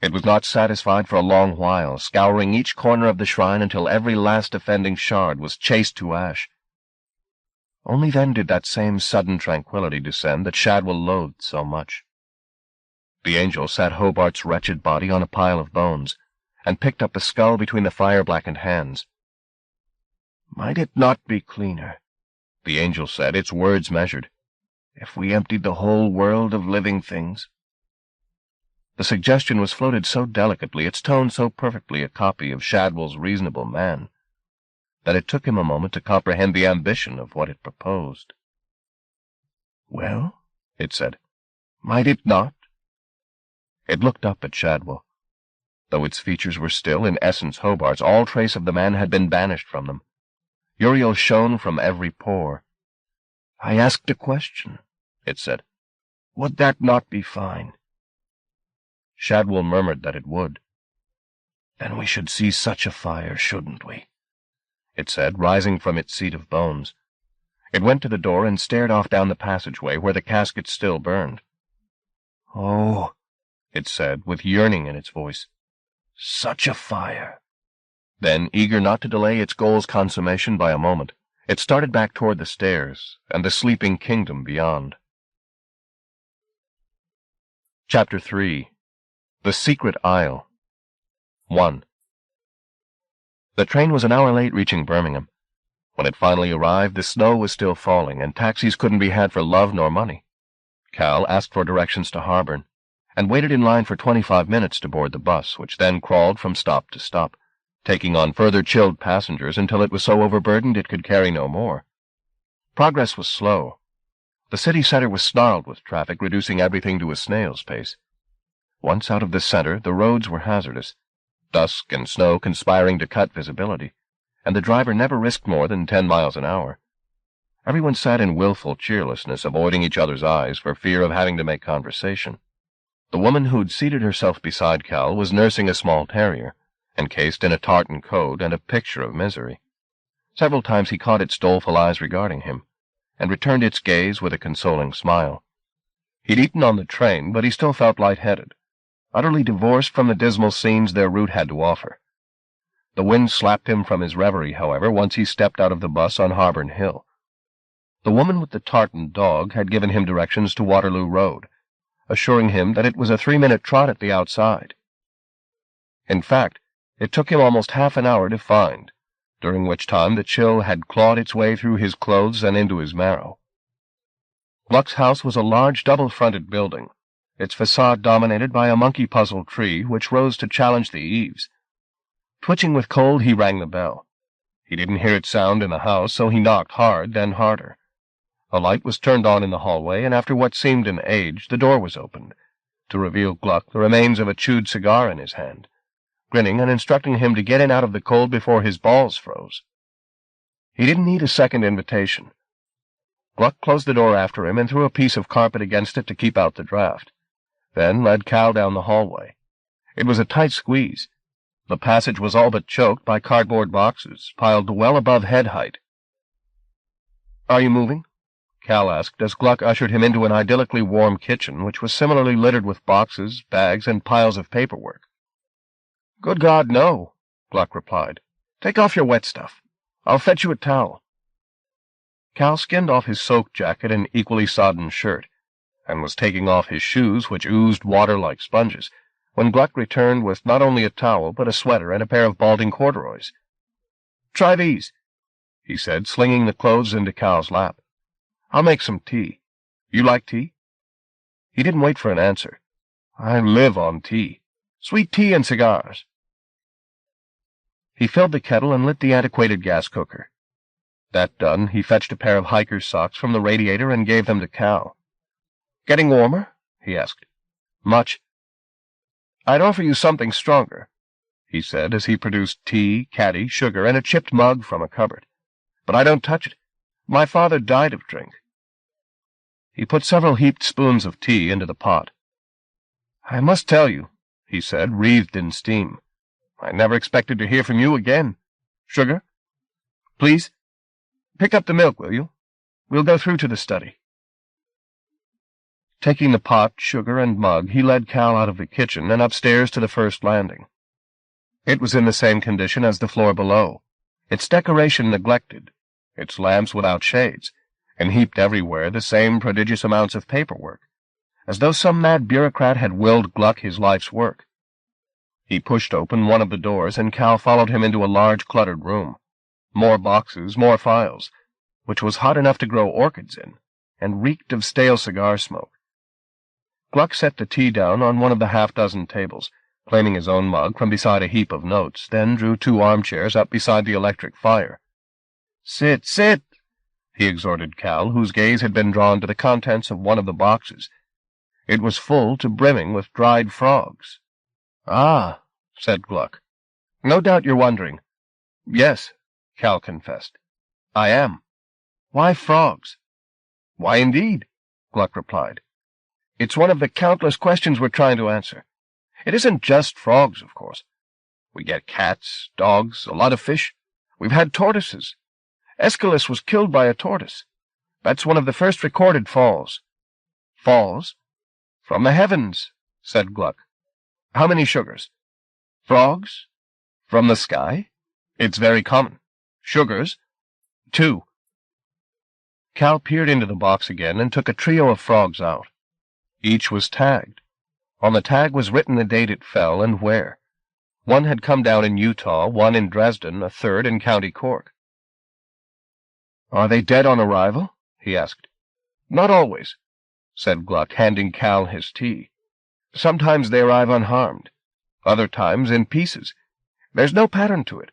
It was not satisfied for a long while, scouring each corner of the shrine until every last offending shard was chased to ash. Only then did that same sudden tranquility descend that Shadwell loathed so much. The angel sat Hobart's wretched body on a pile of bones, and picked up the skull between the fire-blackened hands. Might it not be cleaner, the angel said, its words measured, if we emptied the whole world of living things? The suggestion was floated so delicately, its tone so perfectly a copy of Shadwell's reasonable man, that it took him a moment to comprehend the ambition of what it proposed. Well, it said, might it not? It looked up at Shadwell. Though its features were still, in essence, Hobart's, all trace of the man had been banished from them. Uriel shone from every pore. I asked a question, it said. Would that not be fine? Shadwell murmured that it would. Then we should see such a fire, shouldn't we? It said, rising from its seat of bones. It went to the door and stared off down the passageway where the casket still burned. Oh, it said, with yearning in its voice. Such a fire. Then, eager not to delay its goal's consummation by a moment, it started back toward the stairs and the sleeping kingdom beyond. Chapter 3. The Secret Isle. 1. The train was an hour late reaching Birmingham. When it finally arrived, the snow was still falling, and taxis couldn't be had for love nor money. Cal asked for directions to Harborne, and waited in line for 25 minutes to board the bus, which then crawled from stop to stop, taking on further chilled passengers until it was so overburdened it could carry no more. Progress was slow. The city center was snarled with traffic, reducing everything to a snail's pace. Once out of the center, the roads were hazardous, dusk and snow conspiring to cut visibility, and the driver never risked more than 10 miles an hour. Everyone sat in willful cheerlessness, avoiding each other's eyes for fear of having to make conversation. The woman who'd seated herself beside Cal was nursing a small terrier, encased in a tartan coat and a picture of misery. Several times he caught its doleful eyes regarding him, and returned its gaze with a consoling smile. He'd eaten on the train, but he still felt lightheaded, utterly divorced from the dismal scenes their route had to offer. The wind slapped him from his reverie, however, once he stepped out of the bus on Harborne Hill. The woman with the tartan dog had given him directions to Waterloo Road, assuring him that it was a 3-minute trot at the outside. In fact, it took him almost half an hour to find, during which time the chill had clawed its way through his clothes and into his marrow. Gluck's house was a large double-fronted building, its facade dominated by a monkey-puzzle tree which rose to challenge the eaves. Twitching with cold, he rang the bell. He didn't hear it sound in the house, so he knocked hard, then harder. A light was turned on in the hallway, and after what seemed an age, the door was opened, to reveal Gluck, the remains of a chewed cigar in his hand, grinning and instructing him to get in out of the cold before his balls froze. He didn't need a second invitation. Gluck closed the door after him and threw a piece of carpet against it to keep out the draft, then led Cal down the hallway. It was a tight squeeze. The passage was all but choked by cardboard boxes, piled well above head height. "Are you moving?" Cal asked as Gluck ushered him into an idyllically warm kitchen, which was similarly littered with boxes, bags, and piles of paperwork. "Good God, no," Gluck replied. "Take off your wet stuff. I'll fetch you a towel." Cal skinned off his soaked jacket and equally sodden shirt, and was taking off his shoes, which oozed water like sponges, when Gluck returned with not only a towel, but a sweater and a pair of balding corduroys. "Try these," he said, slinging the clothes into Cal's lap. "I'll make some tea. You like tea?" He didn't wait for an answer. "I live on tea. Sweet tea and cigars." He filled the kettle and lit the antiquated gas cooker. That done, he fetched a pair of hiker's socks from the radiator and gave them to Cal. "Getting warmer?" he asked. "Much." "I'd offer you something stronger," he said as he produced tea, caddy, sugar, and a chipped mug from a cupboard. "But I don't touch it. My father died of drink." He put several heaped spoons of tea into the pot. "I must tell you," he said, wreathed in steam, "I never expected to hear from you again. Sugar? Please? Pick up the milk, will you? We'll go through to the study." Taking the pot, sugar, and mug, he led Cal out of the kitchen and upstairs to the first landing. It was in the same condition as the floor below, its decoration neglected, its lamps without shades, and heaped everywhere the same prodigious amounts of paperwork, as though some mad bureaucrat had willed Gluck his life's work. He pushed open one of the doors, and Cal followed him into a large cluttered room. More boxes, more files, which was hot enough to grow orchids in, and reeked of stale cigar smoke. Gluck set the tea down on one of the half-dozen tables, claiming his own mug from beside a heap of notes, then drew 2 armchairs up beside the electric fire. "Sit, sit," he exhorted Cal, whose gaze had been drawn to the contents of one of the boxes. It was full to brimming with dried frogs. "Ah," said Gluck. "No doubt you're wondering." "Yes," Cal confessed. "I am. Why frogs?" "Why, indeed," Gluck replied. "It's one of the countless questions we're trying to answer. It isn't just frogs, of course. We get cats, dogs, a lot of fish. We've had tortoises. Aeschylus was killed by a tortoise. That's one of the first recorded falls." "Falls?" "From the heavens," said Gluck. "How many sugars?" "Frogs?" "From the sky?" "It's very common." "Sugars?" "2." Cal peered into the box again and took a trio of frogs out. Each was tagged. On the tag was written the date it fell and where. One had come down in Utah, one in Dresden, a third in County Cork. "Are they dead on arrival?" he asked. "Not always," said Gluck, handing Cal his tea. Sometimes they arrive unharmed, other times in pieces. There's no pattern to it.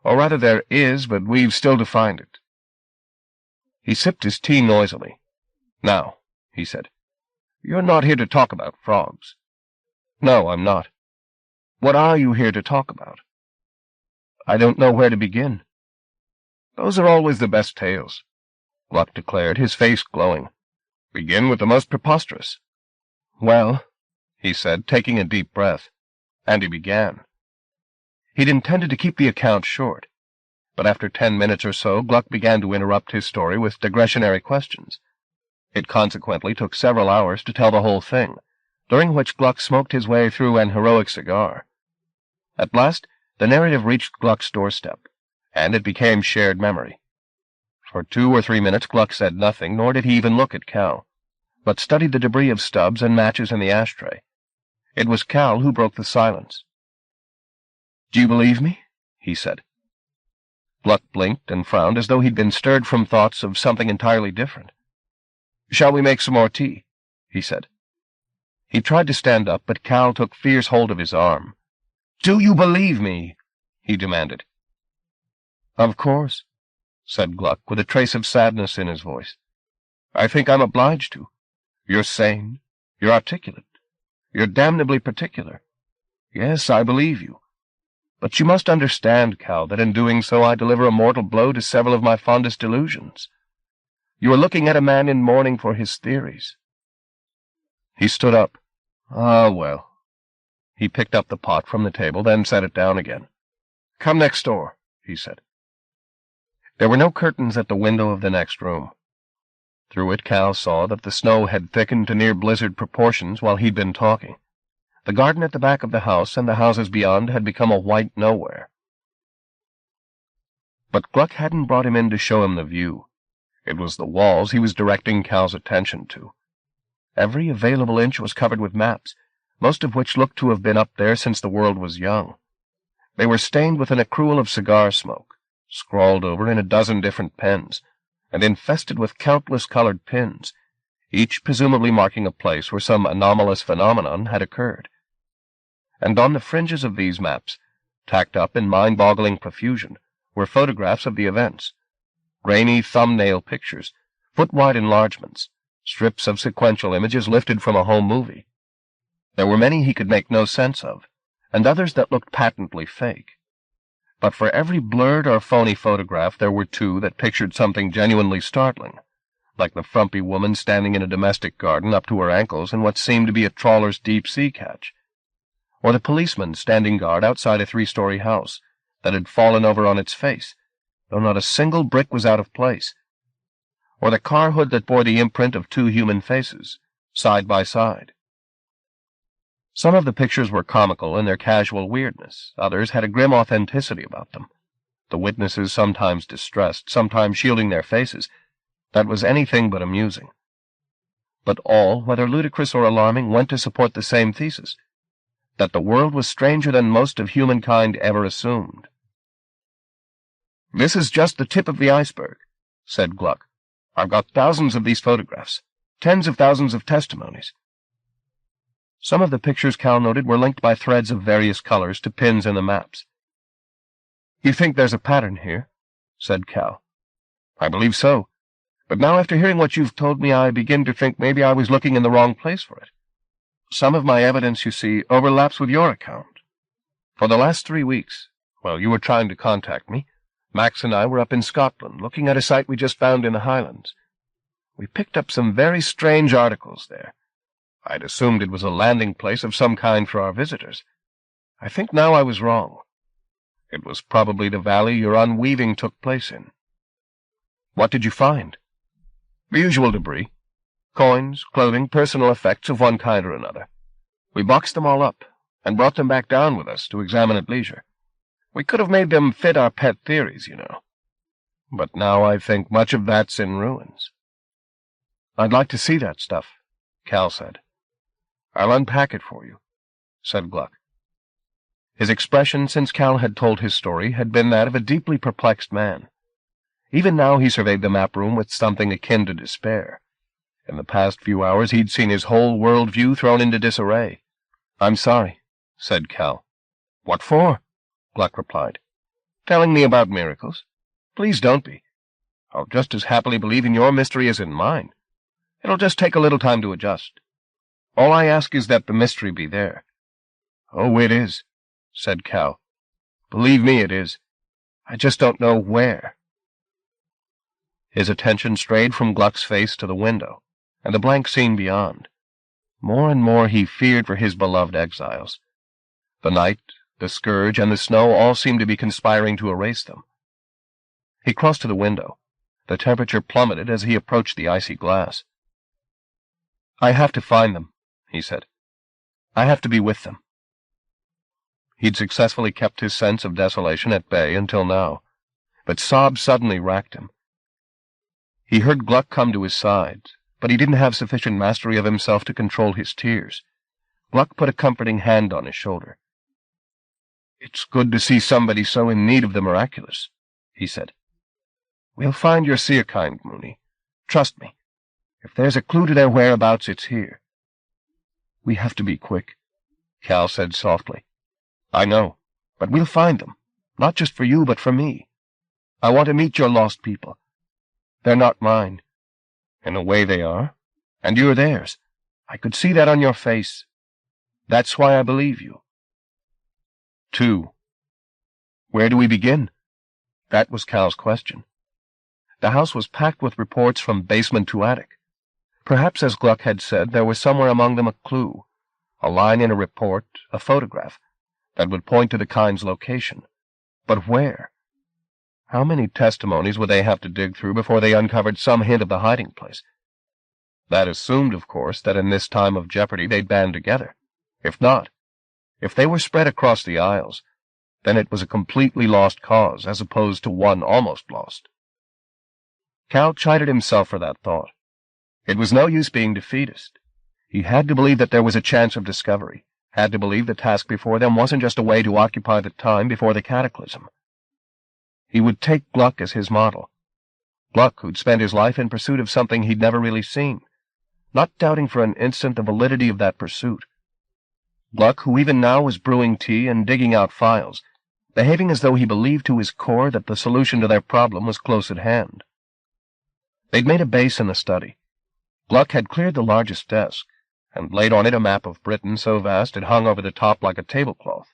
Or rather there is, but we've still to find it." He sipped his tea noisily. "Now," he said, "you're not here to talk about frogs." "No, I'm not." "What are you here to talk about?" "I don't know where to begin." "Those are always the best tales," Gluck declared, his face glowing. "Begin with the most preposterous." "Well," he said, taking a deep breath, and he began. He'd intended to keep the account short, but after 10 minutes or so Gluck began to interrupt his story with digressionary questions. It consequently took several hours to tell the whole thing, during which Gluck smoked his way through an heroic cigar. At last, the narrative reached Gluck's doorstep, and it became shared memory. For 2 or 3 minutes Gluck said nothing, nor did he even look at Cal, but studied the debris of stubs and matches in the ashtray. It was Cal who broke the silence. "Do you believe me?" he said. Gluck blinked and frowned as though he'd been stirred from thoughts of something entirely different. "Shall we make some more tea?" he said. He tried to stand up, but Cal took fierce hold of his arm. "Do you believe me?" he demanded. "Of course," said Gluck, with a trace of sadness in his voice. "I think I'm obliged to. You're sane. You're articulate. You're damnably particular. Yes, I believe you. But you must understand, Cal, that in doing so I deliver a mortal blow to several of my fondest delusions. You are looking at a man in mourning for his theories." He stood up. "Ah, well." He picked up the pot from the table, then set it down again. "Come next door," he said. There were no curtains at the window of the next room. Through it Cal saw that the snow had thickened to near blizzard proportions while he'd been talking. The garden at the back of the house and the houses beyond had become a white nowhere. But Gluck hadn't brought him in to show him the view. It was the walls he was directing Cal's attention to. Every available inch was covered with maps, most of which looked to have been up there since the world was young. They were stained with an accrual of cigar smoke, scrawled over in a dozen different pens, and infested with countless colored pins, each presumably marking a place where some anomalous phenomenon had occurred. And on the fringes of these maps, tacked up in mind-boggling profusion, were photographs of the events, grainy thumbnail pictures, foot-wide enlargements, strips of sequential images lifted from a home movie. There were many he could make no sense of, and others that looked patently fake. But for every blurred or phony photograph there were 2 that pictured something genuinely startling, like the frumpy woman standing in a domestic garden up to her ankles in what seemed to be a trawler's deep-sea catch, or the policeman standing guard outside a 3-story house that had fallen over on its face, though not a single brick was out of place, or the car hood that bore the imprint of 2 human faces, side by side. Some of the pictures were comical in their casual weirdness, others had a grim authenticity about them, the witnesses sometimes distressed, sometimes shielding their faces. That was anything but amusing. But all, whether ludicrous or alarming, went to support the same thesis, that the world was stranger than most of humankind ever assumed. "This is just the tip of the iceberg," said Gluck. "I've got thousands of these photographs, tens of thousands of testimonies." Some of the pictures, Cal noted, were linked by threads of various colors to pins in the maps. "You think there's a pattern here?" said Cal. "I believe so. But now, after hearing what you've told me, I begin to think maybe I was looking in the wrong place for it. Some of my evidence, you see, overlaps with your account. For the last 3 weeks, while you were trying to contact me, Max and I were up in Scotland, looking at a site we just found in the Highlands. We picked up some very strange articles there. I'd assumed it was a landing place of some kind for our visitors. I think now I was wrong. It was probably the valley your unweaving took place in." "What did you find?" "The usual debris. Coins, clothing, personal effects of one kind or another. We boxed them all up, and brought them back down with us to examine at leisure. We could have made them fit our pet theories, you know. But now I think much of that's in ruins." "I'd like to see that stuff," Cal said. "I'll unpack it for you," said Gluck. His expression since Cal had told his story had been that of a deeply perplexed man. Even now he surveyed the map room with something akin to despair. In the past few hours he'd seen his whole world view thrown into disarray. "I'm sorry," said Cal. "What for?" Gluck replied. "Telling me about miracles? Please don't be. I'll just as happily believe in your mystery as in mine. It'll just take a little time to adjust. All I ask is that the mystery be there." "Oh, it is," said Cal. "Believe me, it is. I just don't know where." His attention strayed from Gluck's face to the window, and the blank scene beyond. More and more he feared for his beloved exiles. The night, the scourge, and the snow all seemed to be conspiring to erase them. He crossed to the window. The temperature plummeted as he approached the icy glass. "I have to find them," he said. "I have to be with them." He'd successfully kept his sense of desolation at bay until now, but sobs suddenly racked him. He heard Gluck come to his side, but he didn't have sufficient mastery of himself to control his tears. Gluck put a comforting hand on his shoulder. "It's good to see somebody so in need of the miraculous," he said. "We'll find your seerkind, Mooney. Trust me. If there's a clue to their whereabouts, it's here." "We have to be quick," Cal said softly. "I know, but we'll find them, not just for you, but for me. I want to meet your lost people. They're not mine. In a way they are, and you're theirs. I could see that on your face. That's why I believe you." 2. Where do we begin? That was Cal's question. The house was packed with reports from basement to attic. Perhaps, as Gluck had said, there was somewhere among them a clue, a line in a report, a photograph, that would point to the kind's location. But where? How many testimonies would they have to dig through before they uncovered some hint of the hiding place? That assumed, of course, that in this time of jeopardy they'd band together. If not, if they were spread across the aisles, then it was a completely lost cause, as opposed to one almost lost. Cal chided himself for that thought. It was no use being defeatist. He had to believe that there was a chance of discovery, had to believe the task before them wasn't just a way to occupy the time before the cataclysm. He would take Gluck as his model. Gluck, who'd spent his life in pursuit of something he'd never really seen, not doubting for an instant the validity of that pursuit. Gluck, who even now was brewing tea and digging out files, behaving as though he believed to his core that the solution to their problem was close at hand. They'd made a base in the study. Gluck had cleared the largest desk, and laid on it a map of Britain so vast it hung over the top like a tablecloth.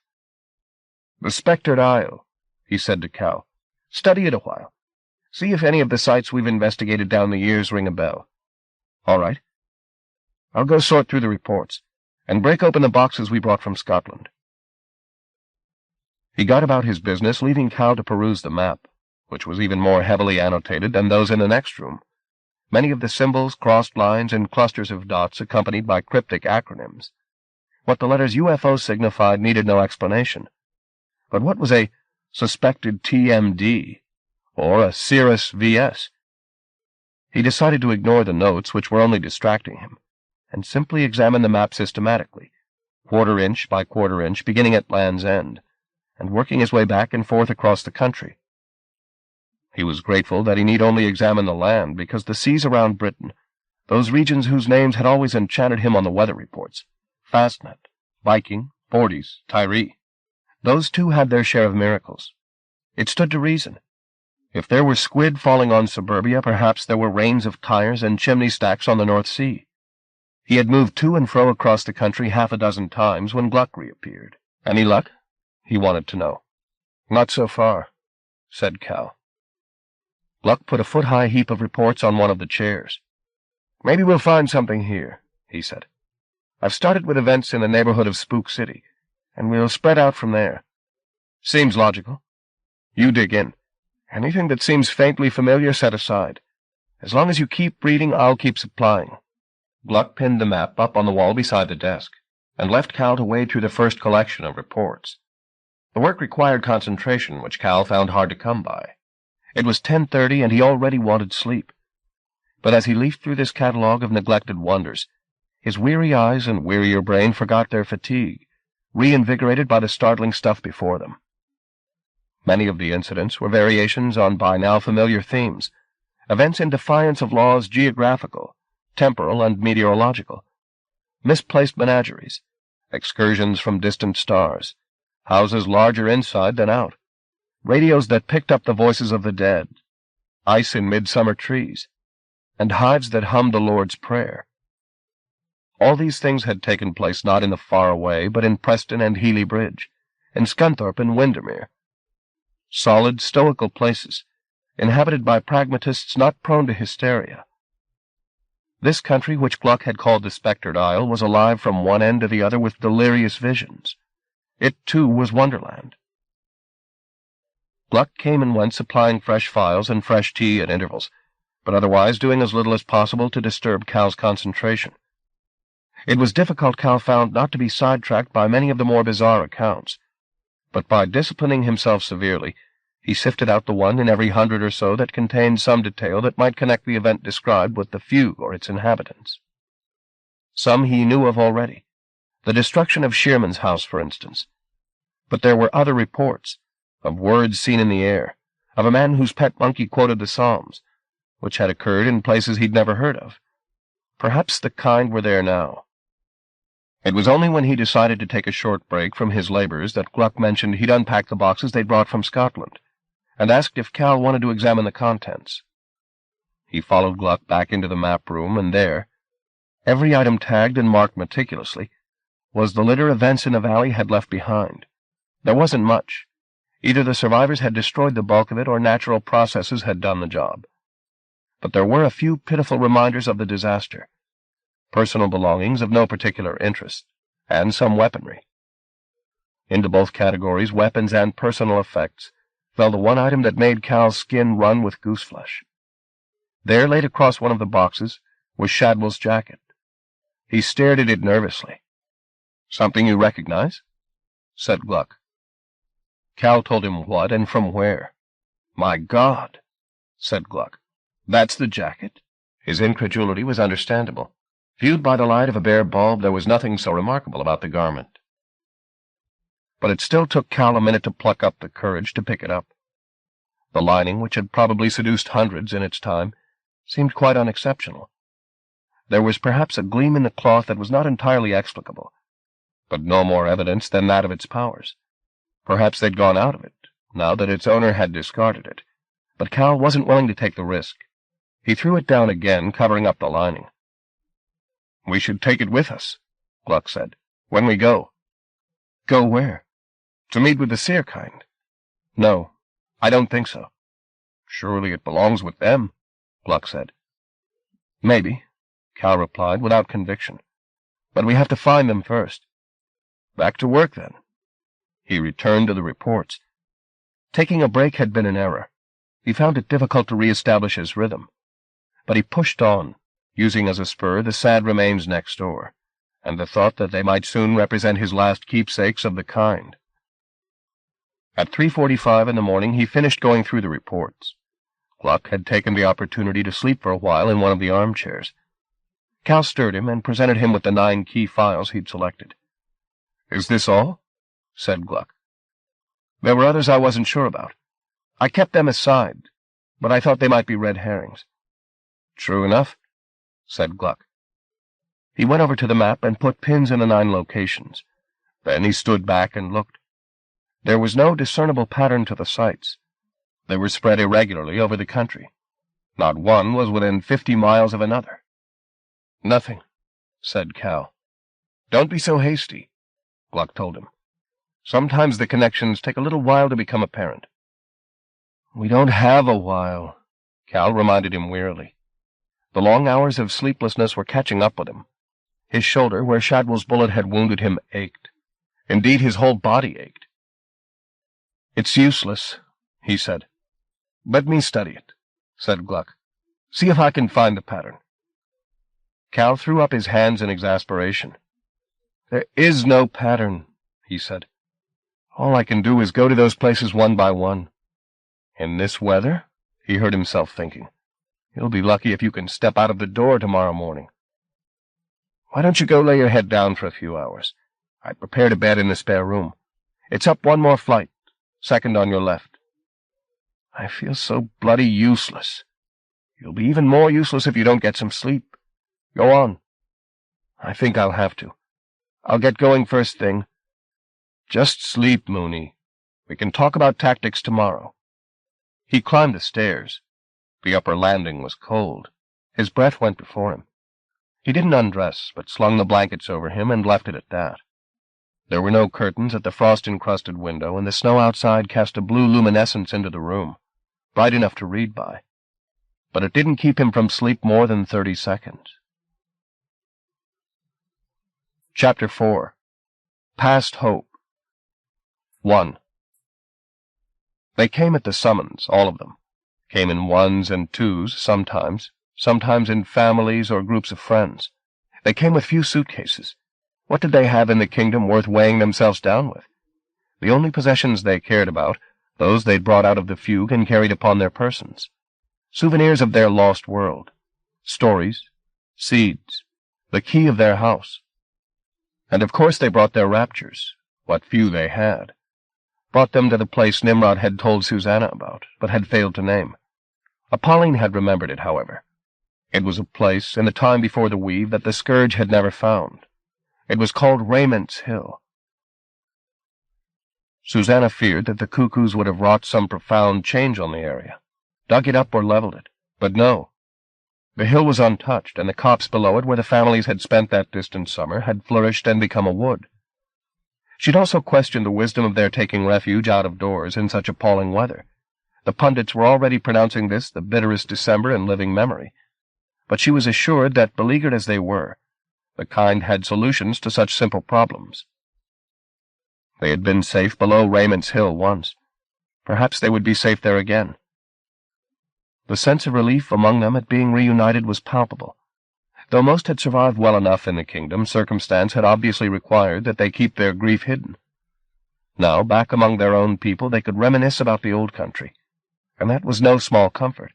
"The Spectred Isle," he said to Cal. "Study it a while. See if any of the sites we've investigated down the years ring a bell. All right. I'll go sort through the reports, and break open the boxes we brought from Scotland." He got about his business, leaving Cal to peruse the map, which was even more heavily annotated than those in the next room. Many of the symbols, crossed lines, and clusters of dots accompanied by cryptic acronyms. What the letters UFO signified needed no explanation. But what was a suspected TMD, or a Cirrus VS? He decided to ignore the notes, which were only distracting him, and simply examine the map systematically, quarter-inch by quarter-inch, beginning at Land's End, and working his way back and forth across the country. He was grateful that he need only examine the land, because the seas around Britain, those regions whose names had always enchanted him on the weather reports, Fastnet, Viking, Forties, Tyree, those too had their share of miracles. It stood to reason. If there were squid falling on suburbia, perhaps there were rains of tires and chimney stacks on the North Sea. He had moved to and fro across the country half a dozen times when Gluck reappeared. "Any luck?" he wanted to know. "Not so far," said Cal. Gluck put a foot-high heap of reports on one of the chairs. "Maybe we'll find something here," he said. "I've started with events in the neighborhood of Spook City, and we'll spread out from there. Seems logical. You dig in. Anything that seems faintly familiar, set aside. As long as you keep reading, I'll keep supplying." Gluck pinned the map up on the wall beside the desk, and left Cal to wade through the first collection of reports. The work required concentration, which Cal found hard to come by. It was 10:30, and he already wanted sleep. But as he leafed through this catalogue of neglected wonders, his weary eyes and wearier brain forgot their fatigue, reinvigorated by the startling stuff before them. Many of the incidents were variations on by now familiar themes, events in defiance of laws geographical, temporal, and meteorological, misplaced menageries, excursions from distant stars, houses larger inside than out, radios that picked up the voices of the dead, ice in midsummer trees, and hives that hummed the Lord's Prayer. All these things had taken place not in the far away, but in Preston and Healy Bridge, in Scunthorpe and Windermere. Solid, stoical places, inhabited by pragmatists not prone to hysteria. This country, which Gluck had called the Spectred Isle, was alive from one end to the other with delirious visions. It, too, was Wonderland. Gluck came and went, supplying fresh files and fresh tea at intervals, but otherwise doing as little as possible to disturb Cal's concentration. It was difficult, Cal found, not to be sidetracked by many of the more bizarre accounts, but by disciplining himself severely, he sifted out the one in every 100 or so that contained some detail that might connect the event described with the fugue or its inhabitants. Some he knew of already, the destruction of Shearman's house, for instance. But there were other reports, of words seen in the air, of a man whose pet monkey quoted the Psalms, which had occurred in places he'd never heard of. Perhaps the kind were there now. It was only when he decided to take a short break from his labors that Gluck mentioned he'd unpacked the boxes they'd brought from Scotland, and asked if Cal wanted to examine the contents. He followed Gluck back into the map room, and there, every item tagged and marked meticulously, was the litter events in the valley had left behind. There wasn't much. Either the survivors had destroyed the bulk of it, or natural processes had done the job. But there were a few pitiful reminders of the disaster, personal belongings of no particular interest, and some weaponry. Into both categories, weapons and personal effects, fell the one item that made Cal's skin run with gooseflesh. There, laid across one of the boxes, was Shadwell's jacket. He stared at it nervously. "Something you recognize?" said Gluck. Cal told him what and from where. "My God," said Gluck. "That's the jacket?" His incredulity was understandable. Viewed by the light of a bare bulb, there was nothing so remarkable about the garment. But it still took Cal a minute to pluck up the courage to pick it up. The lining, which had probably seduced hundreds in its time, seemed quite unexceptional. There was perhaps a gleam in the cloth that was not entirely explicable, but no more evidence than that of its powers. Perhaps they'd gone out of it, now that its owner had discarded it, but Cal wasn't willing to take the risk. He threw it down again, covering up the lining. "We should take it with us," Gluck said, "when we go." "Go where?" "To meet with the seer kind." "No, I don't think so." "Surely it belongs with them," Gluck said. "Maybe," Cal replied, without conviction. "But we have to find them first." "Back to work, then." He returned to the reports. Taking a break had been an error. He found it difficult to re-establish his rhythm. But he pushed on, using as a spur the sad remains next door, and the thought that they might soon represent his last keepsakes of the kind. At 3:45 in the morning he finished going through the reports. Gluck had taken the opportunity to sleep for a while in one of the armchairs. Cal stirred him and presented him with the 9 key files he'd selected. "Is this all?" said Gluck. "There were others I wasn't sure about. I kept them aside, but I thought they might be red herrings." "True enough," said Gluck. He went over to the map and put pins in the 9 locations. Then he stood back and looked. There was no discernible pattern to the sites. They were spread irregularly over the country. Not one was within 50 miles of another. "Nothing," said Cal. "Don't be so hasty," Gluck told him. "Sometimes the connections take a little while to become apparent." "We don't have a while," Cal reminded him wearily. The long hours of sleeplessness were catching up with him. His shoulder, where Shadwell's bullet had wounded him, ached. Indeed, his whole body ached. "It's useless," he said. "Let me study it," said Gluck. "See if I can find the pattern." Cal threw up his hands in exasperation. "There is no pattern," he said. "All I can do is go to those places one by one. In this weather," he heard himself thinking, "you'll be lucky if you can step out of the door tomorrow morning. Why don't you go lay your head down for a few hours? I prepared a bed in the spare room. It's up one more flight, second on your left. I feel so bloody useless. You'll be even more useless if you don't get some sleep. Go on." "I think I'll have to. I'll get going first thing. Just sleep, Mooney. We can talk about tactics tomorrow. He climbed the stairs. The upper landing was cold. His breath went before him. He didn't undress, but slung the blankets over him and left it at that. There were no curtains at the frost-encrusted window, and the snow outside cast a blue luminescence into the room, bright enough to read by. But it didn't keep him from sleep more than 30 seconds. Chapter 4. Past Hope. 1. They came at the summons, all of them. Came in ones and twos sometimes in families or groups of friends. They came with few suitcases. What did they have in the kingdom worth weighing themselves down with? The only possessions they cared about, those they'd brought out of the fugue and carried upon their persons. Souvenirs of their lost world. Stories. Seeds. The key of their house. And of course they brought their raptures, what few they had. Brought them to the place Nimrod had told Susanna about, but had failed to name. Apolline had remembered it, however. It was a place, in the time before the weave, that the scourge had never found. It was called Raymond's Hill. Susanna feared that the cuckoos would have wrought some profound change on the area, dug it up or leveled it, but no. The hill was untouched, and the copse below it, where the families had spent that distant summer, had flourished and become a wood. She'd also questioned the wisdom of their taking refuge out of doors in such appalling weather. The pundits were already pronouncing this the bitterest December in living memory. But she was assured that, beleaguered as they were, the kind had solutions to such simple problems. They had been safe below Raymond's Hill once. Perhaps they would be safe there again. The sense of relief among them at being reunited was palpable. Though most had survived well enough in the kingdom, circumstance had obviously required that they keep their grief hidden. Now, back among their own people, they could reminisce about the old country, and that was no small comfort.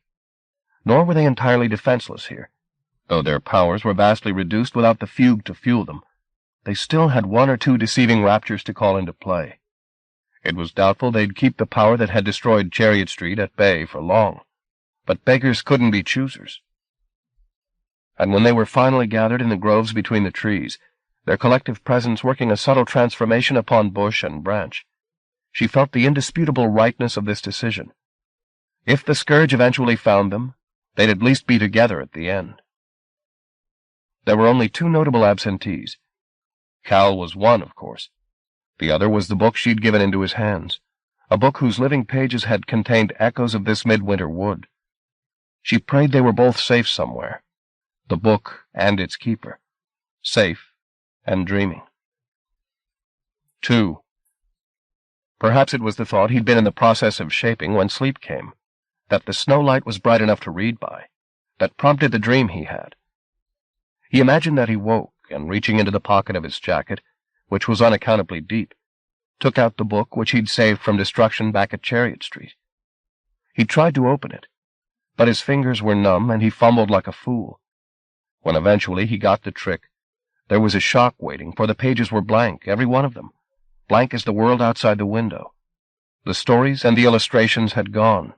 Nor were they entirely defenseless here. Though their powers were vastly reduced without the fugue to fuel them, they still had one or two deceiving raptures to call into play. It was doubtful they'd keep the power that had destroyed Chariot Street at bay for long, but beggars couldn't be choosers. And when they were finally gathered in the groves between the trees, their collective presence working a subtle transformation upon bush and branch, she felt the indisputable rightness of this decision. If the scourge eventually found them, they'd at least be together at the end. There were only two notable absentees. Cal was one, of course. The other was the book she'd given into his hands, a book whose living pages had contained echoes of this midwinter wood. She prayed they were both safe somewhere, the book and its keeper, safe and dreaming. 2. Perhaps it was the thought he'd been in the process of shaping when sleep came, that the snow light was bright enough to read by, that prompted the dream he had. He imagined that he woke, and reaching into the pocket of his jacket, which was unaccountably deep, took out the book which he'd saved from destruction back at Chariot Street. He tried to open it, but his fingers were numb and he fumbled like a fool. When eventually he got the trick, there was a shock waiting, for the pages were blank, every one of them, blank as the world outside the window. The stories and the illustrations had gone,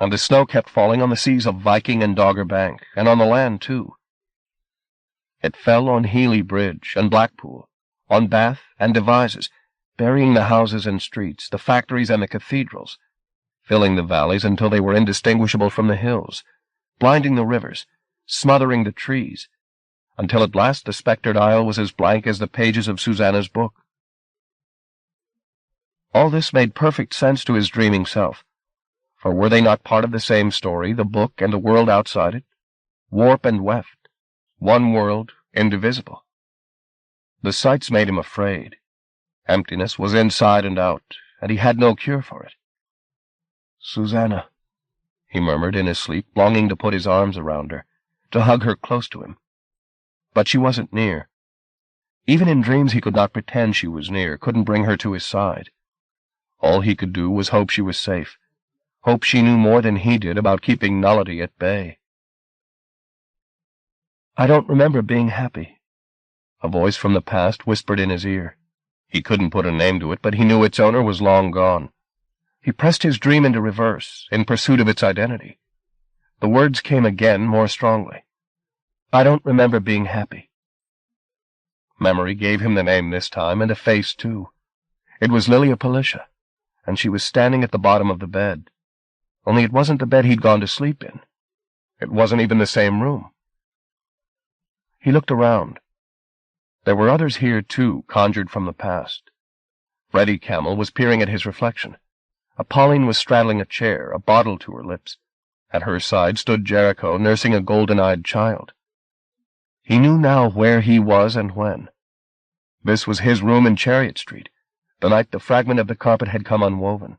and the snow kept falling on the seas of Viking and Dogger Bank, and on the land, too. It fell on Healy Bridge and Blackpool, on Bath and Devizes, burying the houses and streets, the factories and the cathedrals, filling the valleys until they were indistinguishable from the hills, blinding the rivers, smothering the trees, until at last the spectred isle was as blank as the pages of Susanna's book. All this made perfect sense to his dreaming self, for were they not part of the same story, the book and the world outside it, warp and weft, one world, indivisible? The sights made him afraid. Emptiness was inside and out, and he had no cure for it. "Susanna," he murmured in his sleep, longing to put his arms around her, to hug her close to him. But she wasn't near. Even in dreams he could not pretend she was near, couldn't bring her to his side. All he could do was hope she was safe, hope she knew more than he did about keeping nullity at bay. "I don't remember being happy," a voice from the past whispered in his ear. He couldn't put a name to it, but he knew its owner was long gone. He pressed his dream into reverse, in pursuit of its identity. The words came again more strongly. "I don't remember being happy." Memory gave him the name this time, and a face, too. It was Lilia Palicia, and she was standing at the bottom of the bed. Only it wasn't the bed he'd gone to sleep in. It wasn't even the same room. He looked around. There were others here, too, conjured from the past. Freddie Camel was peering at his reflection. Pauline was straddling a chair, a bottle to her lips. At her side stood Jericho, nursing a golden-eyed child. He knew now where he was and when. This was his room in Chariot Street, the night the fragment of the carpet had come unwoven.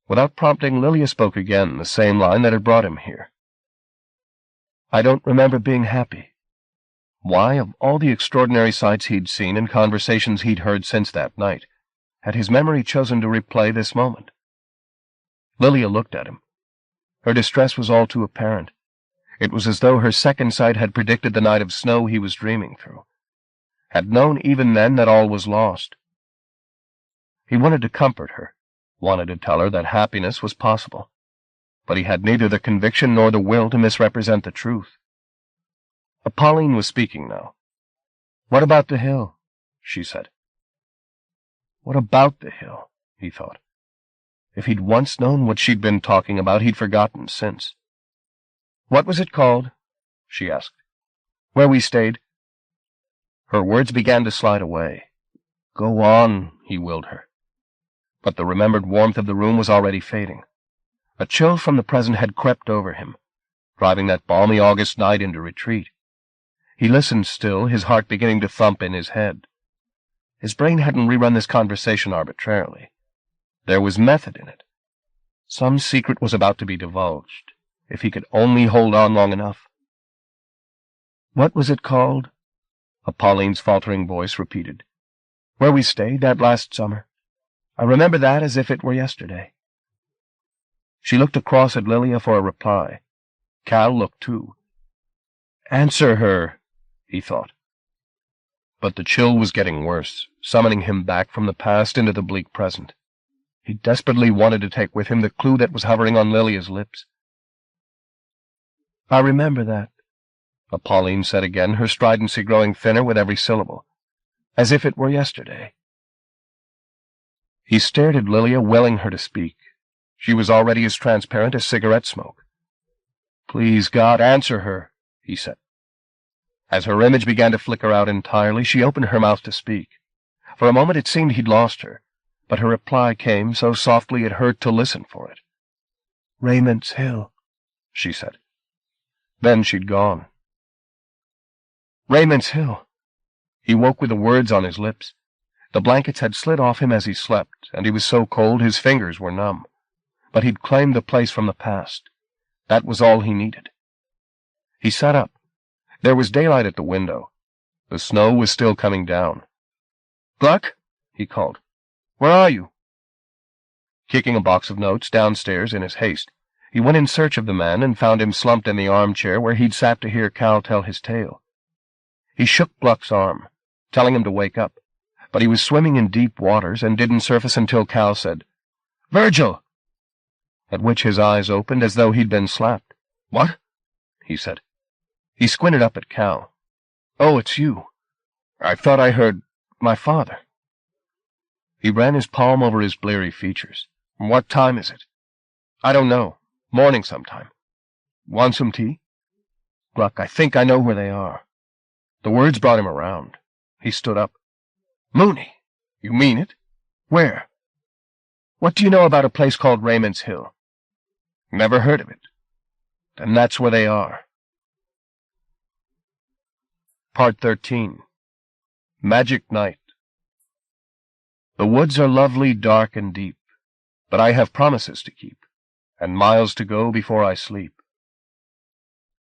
Without prompting, Lilia spoke again, the same line that had brought him here. "I don't remember being happy." Why, of all the extraordinary sights he'd seen and conversations he'd heard since that night, had his memory chosen to replay this moment? Lilia looked at him. Her distress was all too apparent. It was as though her second sight had predicted the night of snow he was dreaming through, had known even then that all was lost. He wanted to comfort her, wanted to tell her that happiness was possible, but he had neither the conviction nor the will to misrepresent the truth. Pauline was speaking now. "What about the hill?" she said. What about the hill? He thought. If he'd once known what she'd been talking about, he'd forgotten since. "What was it called?" she asked. "Where we stayed?" Her words began to slide away. "Go on," he willed her. But the remembered warmth of the room was already fading. A chill from the present had crept over him, driving that balmy August night into retreat. He listened still, his heart beginning to thump in his head. His brain hadn't rerun this conversation arbitrarily. There was method in it. Some secret was about to be divulged, if he could only hold on long enough. "What was it called?" Pauline's faltering voice repeated. "Where we stayed that last summer. I remember that as if it were yesterday." She looked across at Lilia for a reply. Cal looked too. "Answer her," he thought. But the chill was getting worse, summoning him back from the past into the bleak present. He desperately wanted to take with him the clue that was hovering on Lilia's lips. "I remember that," Pauline said again, her stridency growing thinner with every syllable. "As if it were yesterday." He stared at Lilia, willing her to speak. She was already as transparent as cigarette smoke. "Please, God, answer her," he said. As her image began to flicker out entirely, she opened her mouth to speak. For a moment it seemed he'd lost her, but her reply came so softly it hurt to listen for it. "Raymond's Hill," she said. Then she'd gone. Raymond's Hill. He woke with the words on his lips. The blankets had slid off him as he slept, and he was so cold his fingers were numb. But he'd claimed the place from the past. That was all he needed. He sat up. There was daylight at the window. The snow was still coming down. "Gluck?" he called. "Where are you?" Kicking a box of notes downstairs in his haste, he went in search of the man and found him slumped in the armchair where he'd sat to hear Cal tell his tale. He shook Gluck's arm, telling him to wake up, but he was swimming in deep waters and didn't surface until Cal said, "Virgil!" At which his eyes opened as though he'd been slapped. "What?" he said. He squinted up at Cal. "Oh, it's you. I thought I heard my father." He ran his palm over his bleary features. "What time is it?" "I don't know. Morning sometime." "Want some tea?" "Gluck, I think I know where they are." The words brought him around. He stood up. "Mooney! You mean it? Where?" "What do you know about a place called Raymond's Hill?" "Never heard of it." "Then that's where they are." Part 13. Magic Night. The woods are lovely, dark, and deep, but I have promises to keep, and miles to go before I sleep.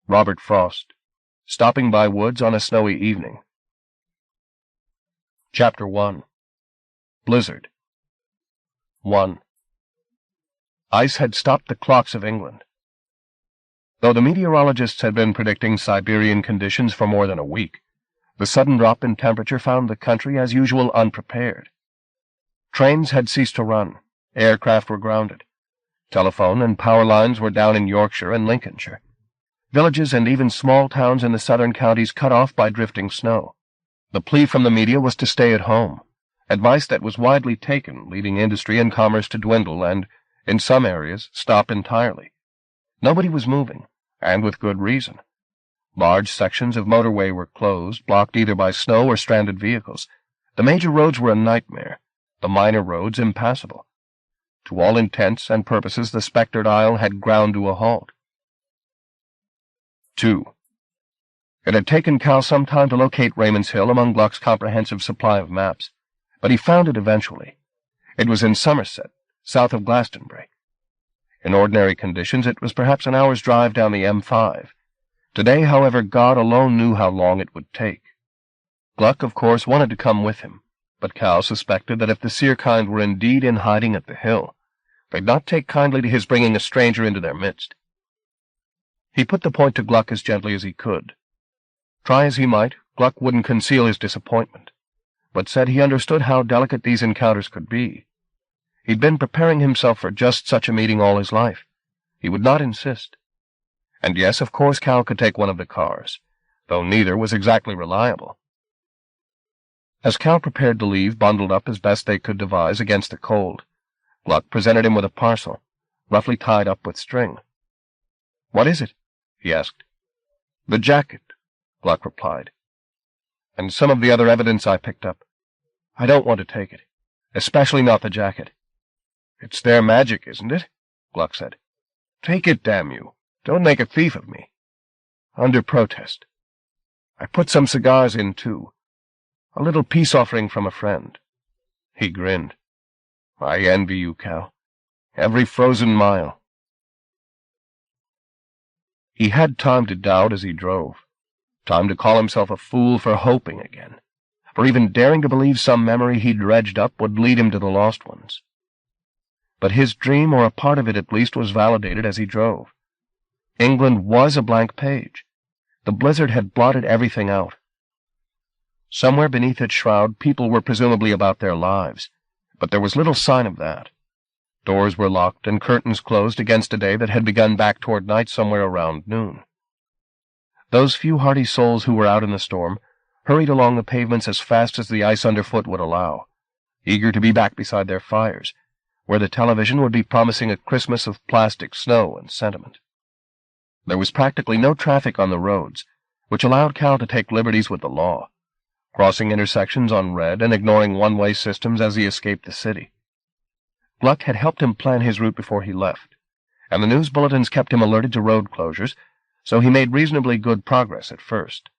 Robert Frost. Stopping by woods on a snowy evening. Chapter 1. Blizzard. 1. Ice had stopped the clocks of England. Though the meteorologists had been predicting Siberian conditions for more than a week, the sudden drop in temperature found the country as usual unprepared. Trains had ceased to run, aircraft were grounded, telephone and power lines were down in Yorkshire and Lincolnshire, villages and even small towns in the southern counties cut off by drifting snow. The plea from the media was to stay at home, advice that was widely taken, leading industry and commerce to dwindle and, in some areas, stop entirely. Nobody was moving, and with good reason. Large sections of motorway were closed, blocked either by snow or stranded vehicles. The major roads were a nightmare, the minor roads impassable. To all intents and purposes, the spectred isle had ground to a halt. 2. It had taken Cal some time to locate Raymond's Hill among Gluck's comprehensive supply of maps, but he found it eventually. It was in Somerset, south of Glastonbury. In ordinary conditions, it was perhaps an hour's drive down the M5. Today, however, God alone knew how long it would take. Gluck, of course, wanted to come with him, but Cal suspected that if the Seerkind were indeed in hiding at the hill, they'd not take kindly to his bringing a stranger into their midst. He put the point to Gluck as gently as he could. Try as he might, Gluck wouldn't conceal his disappointment, but said he understood how delicate these encounters could be. He'd been preparing himself for just such a meeting all his life. He would not insist. And yes, of course, Cal could take one of the cars, though neither was exactly reliable. As Cal prepared to leave, bundled up as best they could devise against the cold, Gluck presented him with a parcel, roughly tied up with string. "What is it?" he asked. "The jacket," Gluck replied. "And some of the other evidence I picked up. I don't want to take it, especially not the jacket." "It's their magic, isn't it?" Gluck said. "Take it, damn you. Don't make a thief of me." "Under protest. I put some cigars in, too. A little peace offering from a friend." He grinned. "I envy you, Cal. Every frozen mile." He had time to doubt as he drove, time to call himself a fool for hoping again, for even daring to believe some memory he'd dredged up would lead him to the lost ones. But his dream, or a part of it at least, was validated as he drove. England was a blank page. The blizzard had blotted everything out. Somewhere beneath its shroud, people were presumably about their lives, but there was little sign of that. Doors were locked and curtains closed against a day that had begun back toward night somewhere around noon. Those few hardy souls who were out in the storm hurried along the pavements as fast as the ice underfoot would allow, eager to be back beside their fires, where the television would be promising a Christmas of plastic snow and sentiment. There was practically no traffic on the roads, which allowed Cal to take liberties with the law, crossing intersections on red and ignoring one-way systems as he escaped the city. Gluck had helped him plan his route before he left, and the news bulletins kept him alerted to road closures, so he made reasonably good progress at first,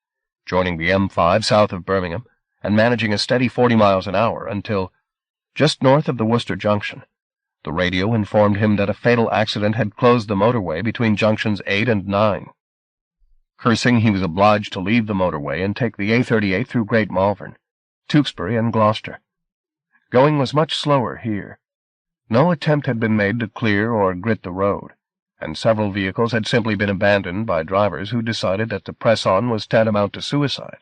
joining the M5 south of Birmingham and managing a steady 40 miles an hour until, just north of the Worcester Junction, the radio informed him that a fatal accident had closed the motorway between junctions 8 and 9. Cursing, he was obliged to leave the motorway and take the A38 through Great Malvern, Tewkesbury, and Gloucester. Going was much slower here. No attempt had been made to clear or grit the road, and several vehicles had simply been abandoned by drivers who decided that to press on was tantamount to suicide.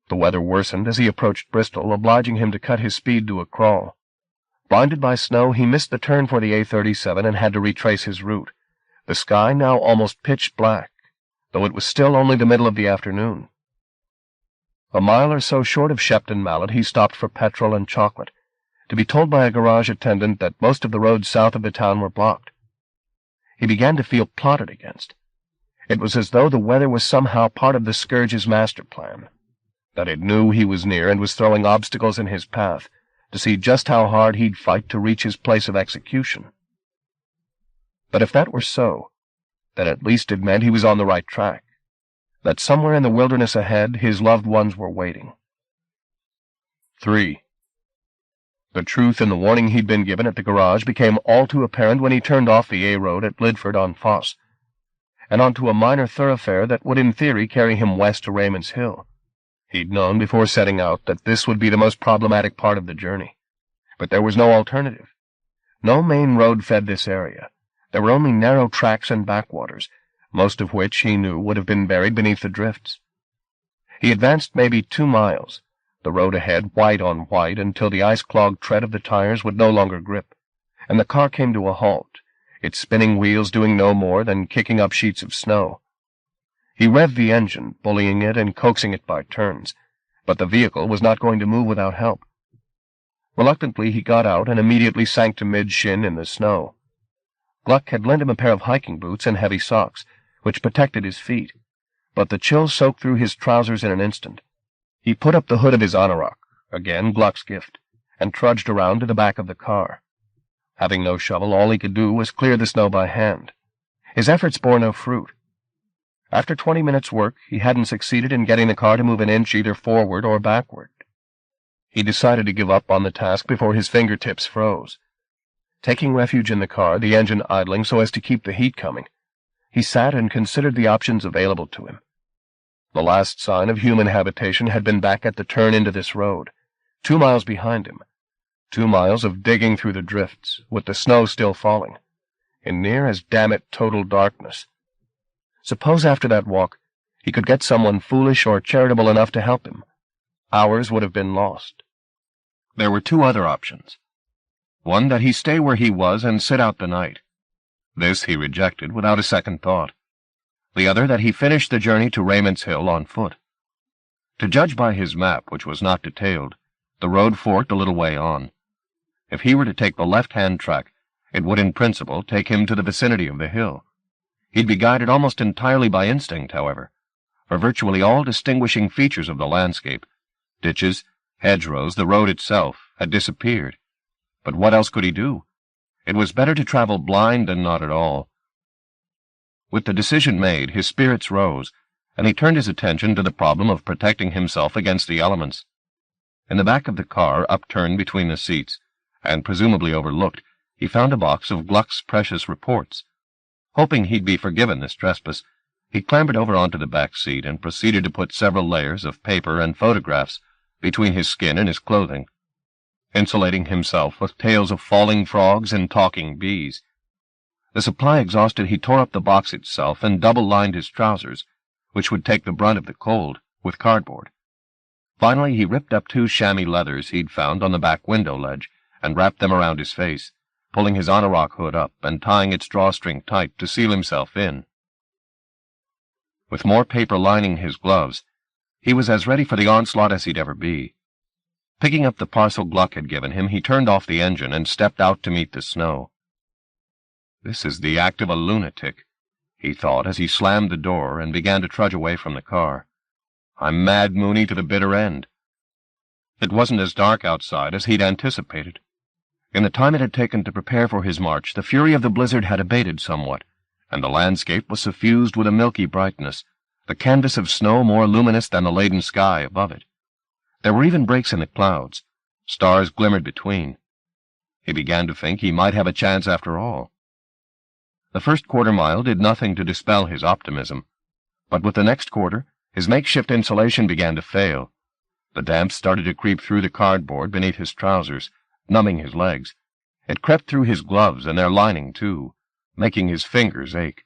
The weather worsened as he approached Bristol, obliging him to cut his speed to a crawl. Blinded by snow, he missed the turn for the A37 and had to retrace his route, the sky now almost pitch black, though it was still only the middle of the afternoon. A mile or so short of Shepton Mallet, he stopped for petrol and chocolate, to be told by a garage attendant that most of the roads south of the town were blocked. He began to feel plotted against. It was as though the weather was somehow part of the Scourge's master plan, that it knew he was near and was throwing obstacles in his path, to see just how hard he'd fight to reach his place of execution. But if that were so, then at least it meant he was on the right track, that somewhere in the wilderness ahead his loved ones were waiting. 3. The truth in the warning he'd been given at the garage became all too apparent when he turned off the A road at Lidford on Foss, and onto a minor thoroughfare that would in theory carry him west to Raymond's Hill. He'd known before setting out that this would be the most problematic part of the journey, but there was no alternative. No main road fed this area. There were only narrow tracks and backwaters, most of which, he knew, would have been buried beneath the drifts. He advanced maybe 2 miles, the road ahead white on white, until the ice-clogged tread of the tires would no longer grip, and the car came to a halt, its spinning wheels doing no more than kicking up sheets of snow. He revved the engine, bullying it and coaxing it by turns, but the vehicle was not going to move without help. Reluctantly, he got out and immediately sank to mid-shin in the snow. Gluck had lent him a pair of hiking boots and heavy socks, which protected his feet, but the chill soaked through his trousers in an instant. He put up the hood of his anorak, again Gluck's gift, and trudged around to the back of the car. Having no shovel, all he could do was clear the snow by hand. His efforts bore no fruit. After 20 minutes' work, he hadn't succeeded in getting the car to move an inch either forward or backward. He decided to give up on the task before his fingertips froze. Taking refuge in the car, the engine idling so as to keep the heat coming, he sat and considered the options available to him. The last sign of human habitation had been back at the turn into this road, 2 miles behind him. 2 miles of digging through the drifts, with the snow still falling, in near as damn-it total darkness. Suppose after that walk he could get someone foolish or charitable enough to help him. Hours would have been lost. There were 2 other options. One, that he stay where he was and sit out the night. This he rejected without a second thought. The other, that he finish the journey to Raymond's Hill on foot. To judge by his map, which was not detailed, the road forked a little way on. If he were to take the left-hand track, it would in principle take him to the vicinity of the hill. He'd be guided almost entirely by instinct, however, for virtually all distinguishing features of the landscape, ditches, hedgerows, the road itself, had disappeared. But what else could he do? It was better to travel blind than not at all. With the decision made, his spirits rose, and he turned his attention to the problem of protecting himself against the elements. In the back of the car, upturned between the seats, and presumably overlooked, he found a box of Gluck's precious reports. Hoping he'd be forgiven this trespass, he clambered over onto the back seat and proceeded to put several layers of paper and photographs between his skin and his clothing, insulating himself with tales of falling frogs and talking bees. The supply exhausted, he tore up the box itself and double-lined his trousers, which would take the brunt of the cold, with cardboard. Finally, he ripped up 2 chamois leathers he'd found on the back window ledge and wrapped them around his face, pulling his anorak hood up and tying its drawstring tight to seal himself in. With more paper lining his gloves, he was as ready for the onslaught as he'd ever be. Picking up the parcel Gluck had given him, he turned off the engine and stepped out to meet the snow. This is the act of a lunatic, he thought as he slammed the door and began to trudge away from the car. I'm mad Mooney to the bitter end. It wasn't as dark outside as he'd anticipated. In the time it had taken to prepare for his march, the fury of the blizzard had abated somewhat, and the landscape was suffused with a milky brightness, the canvas of snow more luminous than the leaden sky above it. There were even breaks in the clouds. Stars glimmered between. He began to think he might have a chance after all. The first quarter-mile did nothing to dispel his optimism, but with the next quarter, his makeshift insulation began to fail. The damp started to creep through the cardboard beneath his trousers, numbing his legs. It crept through his gloves and their lining, too, making his fingers ache.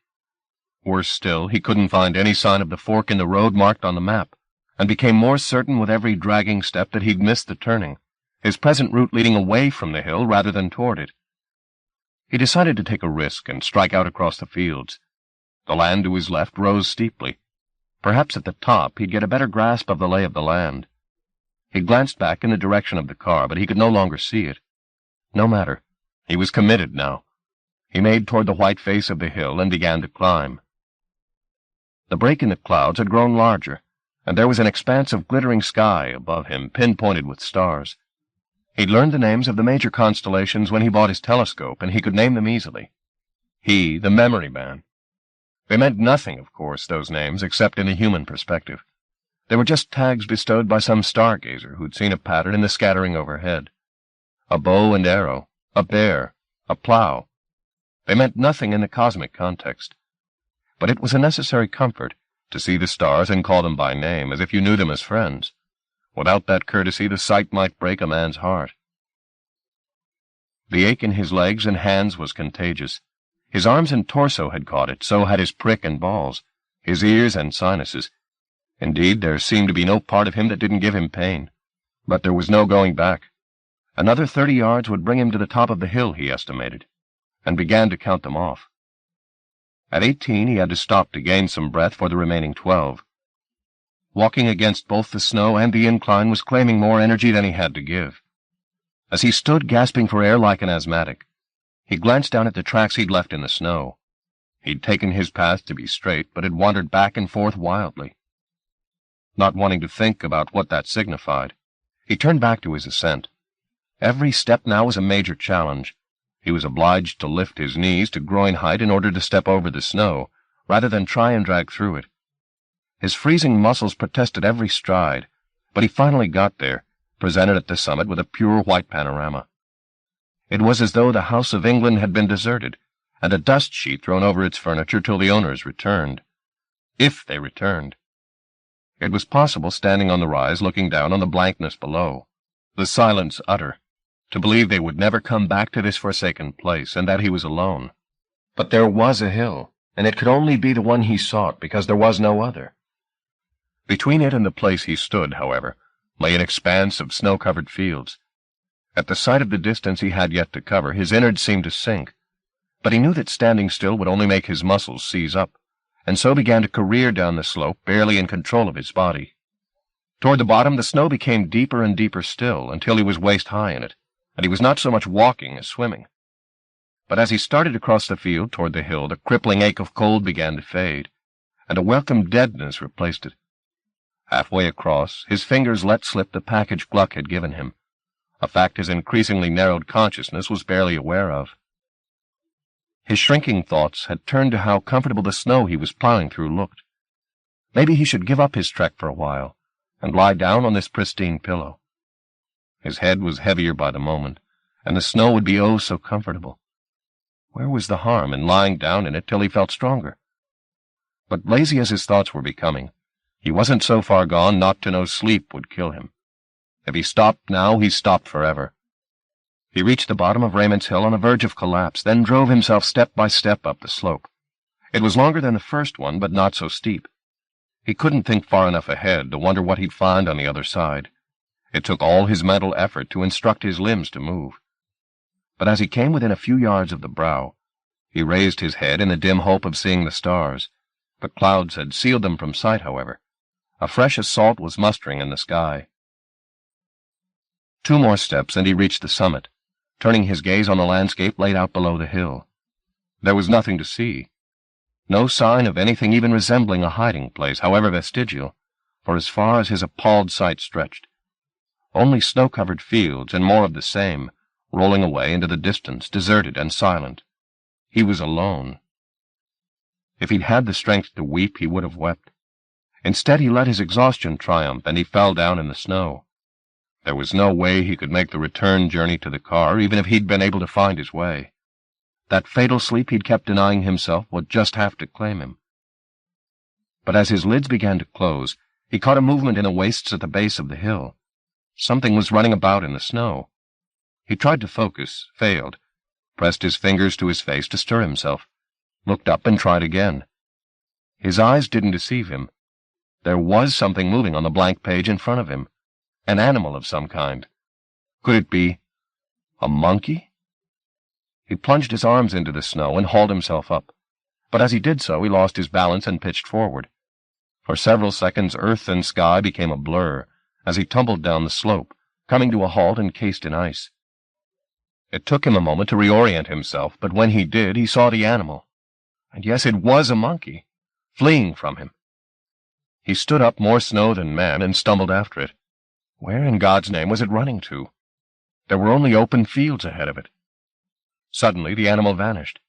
Worse still, he couldn't find any sign of the fork in the road marked on the map, and became more certain with every dragging step that he'd missed the turning, his present route leading away from the hill rather than toward it. He decided to take a risk and strike out across the fields. The land to his left rose steeply. Perhaps at the top he'd get a better grasp of the lay of the land. He glanced back in the direction of the car, but he could no longer see it. No matter. He was committed now. He made toward the white face of the hill and began to climb. The break in the clouds had grown larger, and there was an expanse of glittering sky above him, pinpointed with stars. He'd learned the names of the major constellations when he bought his telescope, and he could name them easily. He, the memory man. They meant nothing, of course, those names, except in a human perspective. They were just tags bestowed by some stargazer who'd seen a pattern in the scattering overhead. A bow and arrow, a bear, a plow. They meant nothing in the cosmic context. But it was a necessary comfort to see the stars and call them by name, as if you knew them as friends. Without that courtesy, the sight might break a man's heart. The ache in his legs and hands was contagious. His arms and torso had caught it, so had his prick and balls, his ears and sinuses. Indeed, there seemed to be no part of him that didn't give him pain. But there was no going back. Another 30 yards would bring him to the top of the hill, he estimated, and began to count them off. At 18, he had to stop to gain some breath for the remaining 12. Walking against both the snow and the incline was claiming more energy than he had to give. As he stood gasping for air like an asthmatic, he glanced down at the tracks he'd left in the snow. He'd taken his path to be straight, but had wandered back and forth wildly. Not wanting to think about what that signified, he turned back to his ascent. Every step now was a major challenge. He was obliged to lift his knees to groin height in order to step over the snow, rather than try and drag through it. His freezing muscles protested every stride, but he finally got there, presented at the summit with a pure white panorama. It was as though the House of England had been deserted, and a dust sheet thrown over its furniture till the owners returned. If they returned. It was possible, standing on the rise, looking down on the blankness below, the silence utter, to believe they would never come back to this forsaken place, and that he was alone. But there was a hill, and it could only be the one he sought, because there was no other. Between it and the place he stood, however, lay an expanse of snow-covered fields. At the sight of the distance he had yet to cover, his innards seemed to sink, but he knew that standing still would only make his muscles seize up, and so began to career down the slope, barely in control of his body. Toward the bottom, the snow became deeper and deeper still, until he was waist-high in it, and he was not so much walking as swimming. But as he started across the field toward the hill, the crippling ache of cold began to fade, and a welcome deadness replaced it. Halfway across, his fingers let slip the package Gluck had given him, a fact his increasingly narrowed consciousness was barely aware of. His shrinking thoughts had turned to how comfortable the snow he was plowing through looked. Maybe he should give up his trek for a while, and lie down on this pristine pillow. His head was heavier by the moment, and the snow would be oh so comfortable. Where was the harm in lying down in it till he felt stronger? But lazy as his thoughts were becoming, he wasn't so far gone not to know sleep would kill him. If he stopped now, he stopped forever. He reached the bottom of Raymond's Hill on the verge of collapse, then drove himself step by step up the slope. It was longer than the first one, but not so steep. He couldn't think far enough ahead to wonder what he'd find on the other side. It took all his mental effort to instruct his limbs to move. But as he came within a few yards of the brow, he raised his head in the dim hope of seeing the stars. The clouds had sealed them from sight, however. A fresh assault was mustering in the sky. 2 more steps, and he reached the summit, turning his gaze on the landscape laid out below the hill. There was nothing to see. No sign of anything even resembling a hiding place, however vestigial, for as far as his appalled sight stretched. Only snow-covered fields, and more of the same, rolling away into the distance, deserted and silent. He was alone. If he'd had the strength to weep, he would have wept. Instead, he let his exhaustion triumph, and he fell down in the snow. There was no way he could make the return journey to the car, even if he'd been able to find his way. That fatal sleep he'd kept denying himself would just have to claim him. But as his lids began to close, he caught a movement in the wastes at the base of the hill. Something was running about in the snow. He tried to focus, failed, pressed his fingers to his face to stir himself, looked up and tried again. His eyes didn't deceive him. There was something moving on the blank page in front of him, an animal of some kind. Could it be a monkey? He plunged his arms into the snow and hauled himself up, but as he did so he lost his balance and pitched forward. For several seconds earth and sky became a blur as he tumbled down the slope, coming to a halt encased in ice. It took him a moment to reorient himself, but when he did, he saw the animal. And yes, it was a monkey, fleeing from him. He stood up, more snow than man, and stumbled after it. Where in God's name was it running to? There were only open fields ahead of it. Suddenly the animal vanished.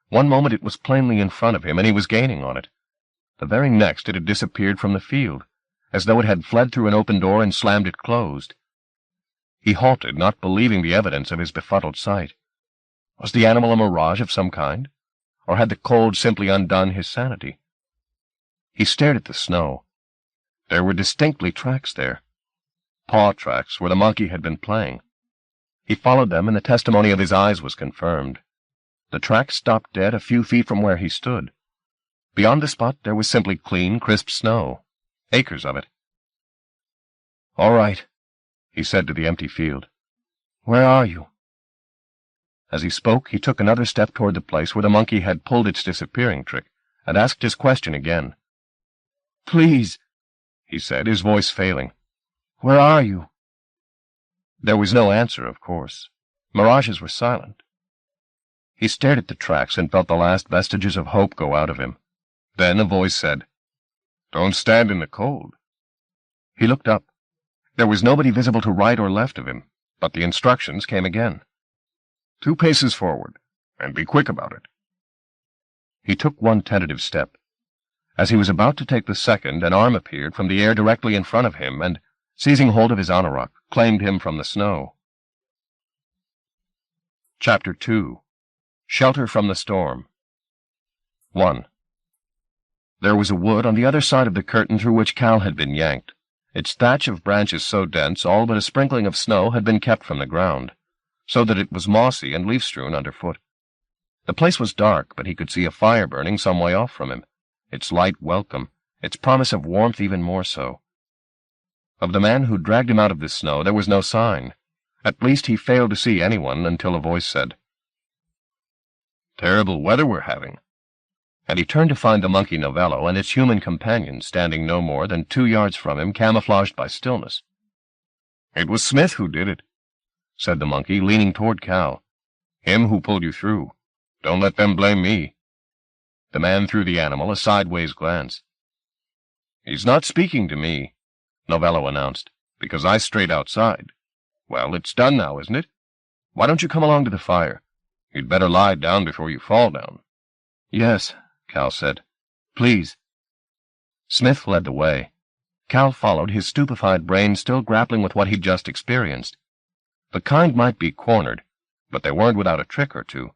One moment it was plainly in front of him, and he was gaining on it. The very next it had disappeared from the field, as though it had fled through an open door and slammed it closed. He halted, not believing the evidence of his befuddled sight. Was the animal a mirage of some kind, or had the cold simply undone his sanity? He stared at the snow. There were distinctly tracks there. Paw tracks where the monkey had been playing. He followed them, and the testimony of his eyes was confirmed. The tracks stopped dead a few feet from where he stood. Beyond the spot there was simply clean, crisp snow, acres of it. "All right," he said to the empty field. "Where are you?" As he spoke, he took another step toward the place where the monkey had pulled its disappearing trick, and asked his question again. "Please," he said, his voice failing. "Where are you?" There was no answer, of course. Mirages were silent. He stared at the tracks and felt the last vestiges of hope go out of him. Then a voice said, "Don't stand in the cold." He looked up. There was nobody visible to right or left of him, but the instructions came again. 2 paces forward, and be quick about it. He took one tentative step. As he was about to take the second, an arm appeared from the air directly in front of him and, seizing hold of his anorak, claimed him from the snow. Chapter 2. Shelter from the Storm. 1. There was a wood on the other side of the curtain through which Cal had been yanked. Its thatch of branches so dense all but a sprinkling of snow had been kept from the ground, so that it was mossy and leaf-strewn underfoot. The place was dark, but he could see a fire burning some way off from him, its light welcome, its promise of warmth even more so. Of the man who dragged him out of the snow there was no sign. At least he failed to see anyone until a voice said, "Terrible weather we're having." And he turned to find the monkey Novello and its human companion standing no more than 2 yards from him, camouflaged by stillness. "It was Smith who did it," said the monkey, leaning toward Cal. "Him who pulled you through. Don't let them blame me." The man threw the animal a sideways glance. "He's not speaking to me," Novello announced, "because I strayed outside. Well, it's done now, isn't it? Why don't you come along to the fire? You'd better lie down before you fall down." "Yes," Cal said. "Please." Smith led the way. Cal followed, his stupefied brain still grappling with what he'd just experienced. The kind might be cornered, but they weren't without a trick or two.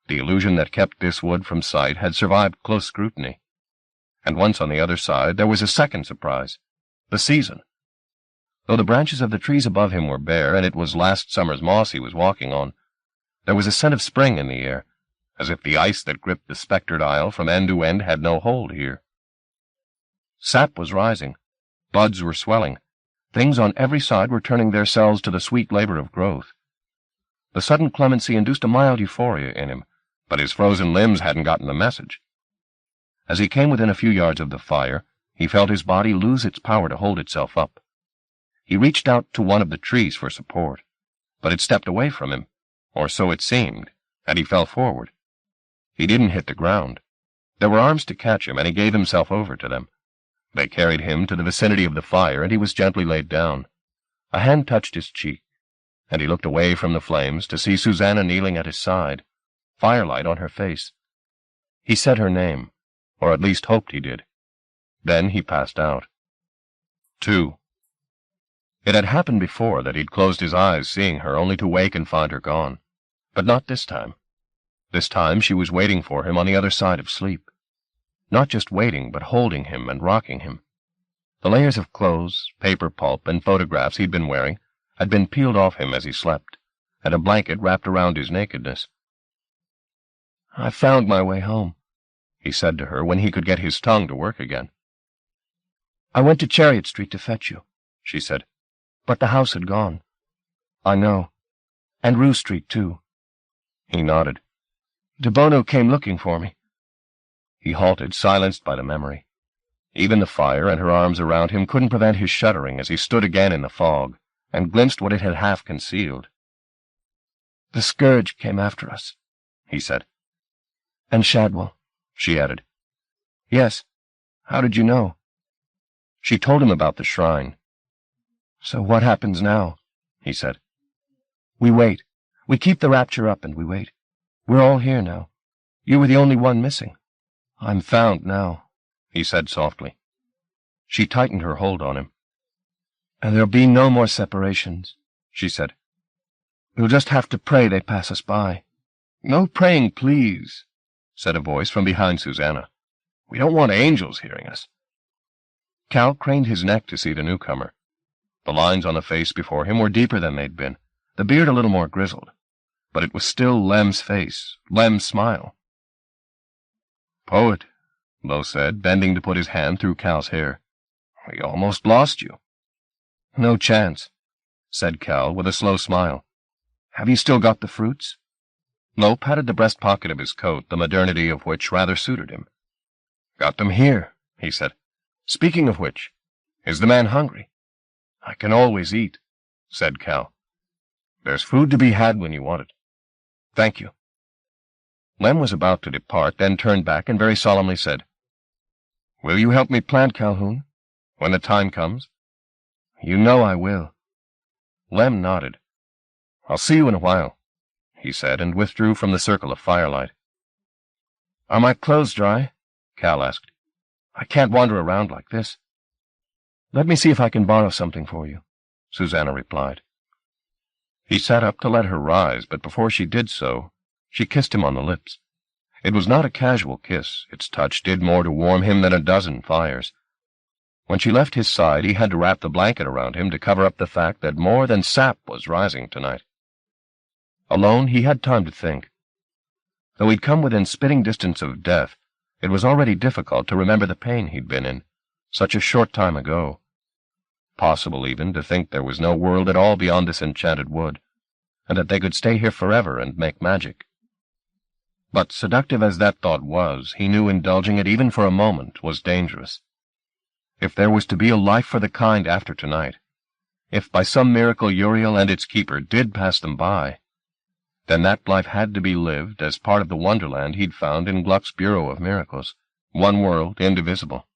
The illusion that kept this wood from sight had survived close scrutiny. And once on the other side, there was a second surprise: the season. Though the branches of the trees above him were bare, and it was last summer's moss he was walking on, there was a scent of spring in the air, as if the ice that gripped the spectred isle from end to end had no hold here. Sap was rising. Buds were swelling. Things on every side were turning their cells to the sweet labor of growth. The sudden clemency induced a mild euphoria in him, but his frozen limbs hadn't gotten the message. As he came within a few yards of the fire, he felt his body lose its power to hold itself up. He reached out to one of the trees for support, but it stepped away from him, or so it seemed, and he fell forward. He didn't hit the ground. There were arms to catch him, and he gave himself over to them. They carried him to the vicinity of the fire, and he was gently laid down. A hand touched his cheek, and he looked away from the flames to see Susanna kneeling at his side, firelight on her face. He said her name, or at least hoped he did. Then he passed out. 2. It had happened before that he'd closed his eyes seeing her, only to wake and find her gone. But not this time. This time she was waiting for him on the other side of sleep. Not just waiting, but holding him and rocking him. The layers of clothes, paper pulp, and photographs he'd been wearing had been peeled off him as he slept, and a blanket wrapped around his nakedness. "I found my way home," he said to her when he could get his tongue to work again. "I went to Chariot Street to fetch you," she said, "but the house had gone." "I know. And Rue Street, too." He nodded. "De Bono came looking for me." He halted, silenced by the memory. Even the fire and her arms around him couldn't prevent his shuddering as he stood again in the fog and glimpsed what it had half concealed. "The scourge came after us," he said. "And Shadwell," she added. "Yes. How did you know?" She told him about the shrine. "So what happens now?" he said. "We wait. We keep the rapture up and we wait. We're all here now. You were the only one missing. I'm found now," he said softly. She tightened her hold on him. "And there'll be no more separations," she said. "We'll just have to pray they pass us by." "No praying, please," said a voice from behind Susanna. "We don't want angels hearing us." Cal craned his neck to see the newcomer. The lines on the face before him were deeper than they'd been, the beard a little more grizzled, but it was still Lem's face, Lem's smile. "Poet," Lo said, bending to put his hand through Cal's hair. "We almost lost you." "No chance," said Cal with a slow smile. "Have you still got the fruits?" Lowe patted the breast pocket of his coat, the modernity of which rather suited him. "Got them here," he said. "Speaking of which, is the man hungry?" "I can always eat," said Cal. "There's food to be had when you want it." "Thank you." Lem was about to depart, then turned back and very solemnly said, "Will you help me plant, Calhoun, when the time comes?" "You know I will." Lem nodded. "I'll see you in a while," he said, and withdrew from the circle of firelight. "Are my clothes dry?" Cal asked. "I can't wander around like this." "Let me see if I can borrow something for you," Susanna replied. He sat up to let her rise, but before she did so, she kissed him on the lips. It was not a casual kiss. Its touch did more to warm him than a dozen fires. When she left his side, he had to wrap the blanket around him to cover up the fact that more than sap was rising tonight. Alone, he had time to think. Though he'd come within spitting distance of death, it was already difficult to remember the pain he'd been in, such a short time ago. Possible, even, to think there was no world at all beyond this enchanted wood, and that they could stay here forever and make magic. But seductive as that thought was, he knew indulging it even for a moment was dangerous. If there was to be a life for the kind after tonight, if by some miracle Uriel and its keeper did pass them by, then that life had to be lived as part of the wonderland he'd found in Gluck's Bureau of Miracles, one world, indivisible.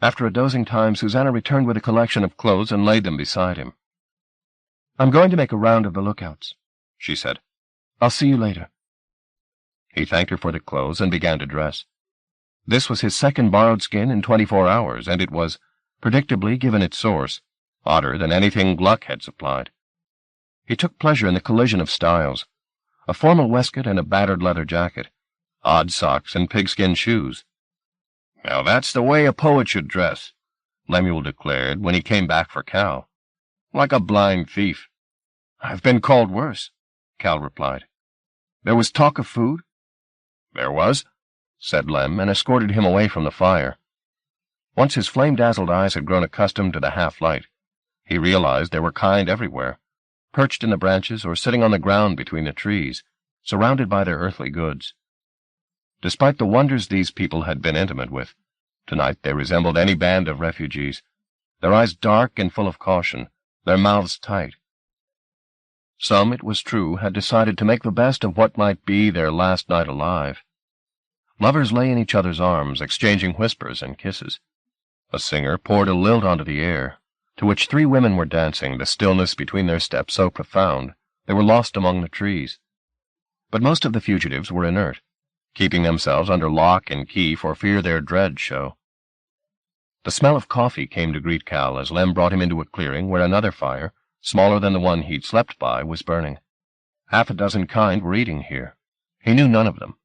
After a dozing time, Susanna returned with a collection of clothes and laid them beside him. "I'm going to make a round of the lookouts," she said. "I'll see you later." He thanked her for the clothes and began to dress. This was his second borrowed skin in 24 hours, and it was, predictably given its source, odder than anything Gluck had supplied. He took pleasure in the collision of styles, a formal waistcoat and a battered leather jacket, odd socks and pigskin shoes. "Now that's the way a poet should dress," Lemuel declared when he came back for Cal. "Like a blind thief." "I've been called worse," Cal replied. "There was talk of food?" "There was," said Lem, and escorted him away from the fire. Once his flame-dazzled eyes had grown accustomed to the half-light, he realized there were kind everywhere, perched in the branches or sitting on the ground between the trees, surrounded by their earthly goods. Despite the wonders these people had been intimate with, tonight they resembled any band of refugees, their eyes dark and full of caution, their mouths tight. Some, it was true, had decided to make the best of what might be their last night alive. Lovers lay in each other's arms, exchanging whispers and kisses. A singer poured a lilt onto the air, to which 3 women were dancing, the stillness between their steps so profound they were lost among the trees. But most of the fugitives were inert, keeping themselves under lock and key for fear their dread show. The smell of coffee came to greet Cal as Lem brought him into a clearing where another fire, smaller than the one he'd slept by, was burning. 6 kind were eating here. He knew none of them.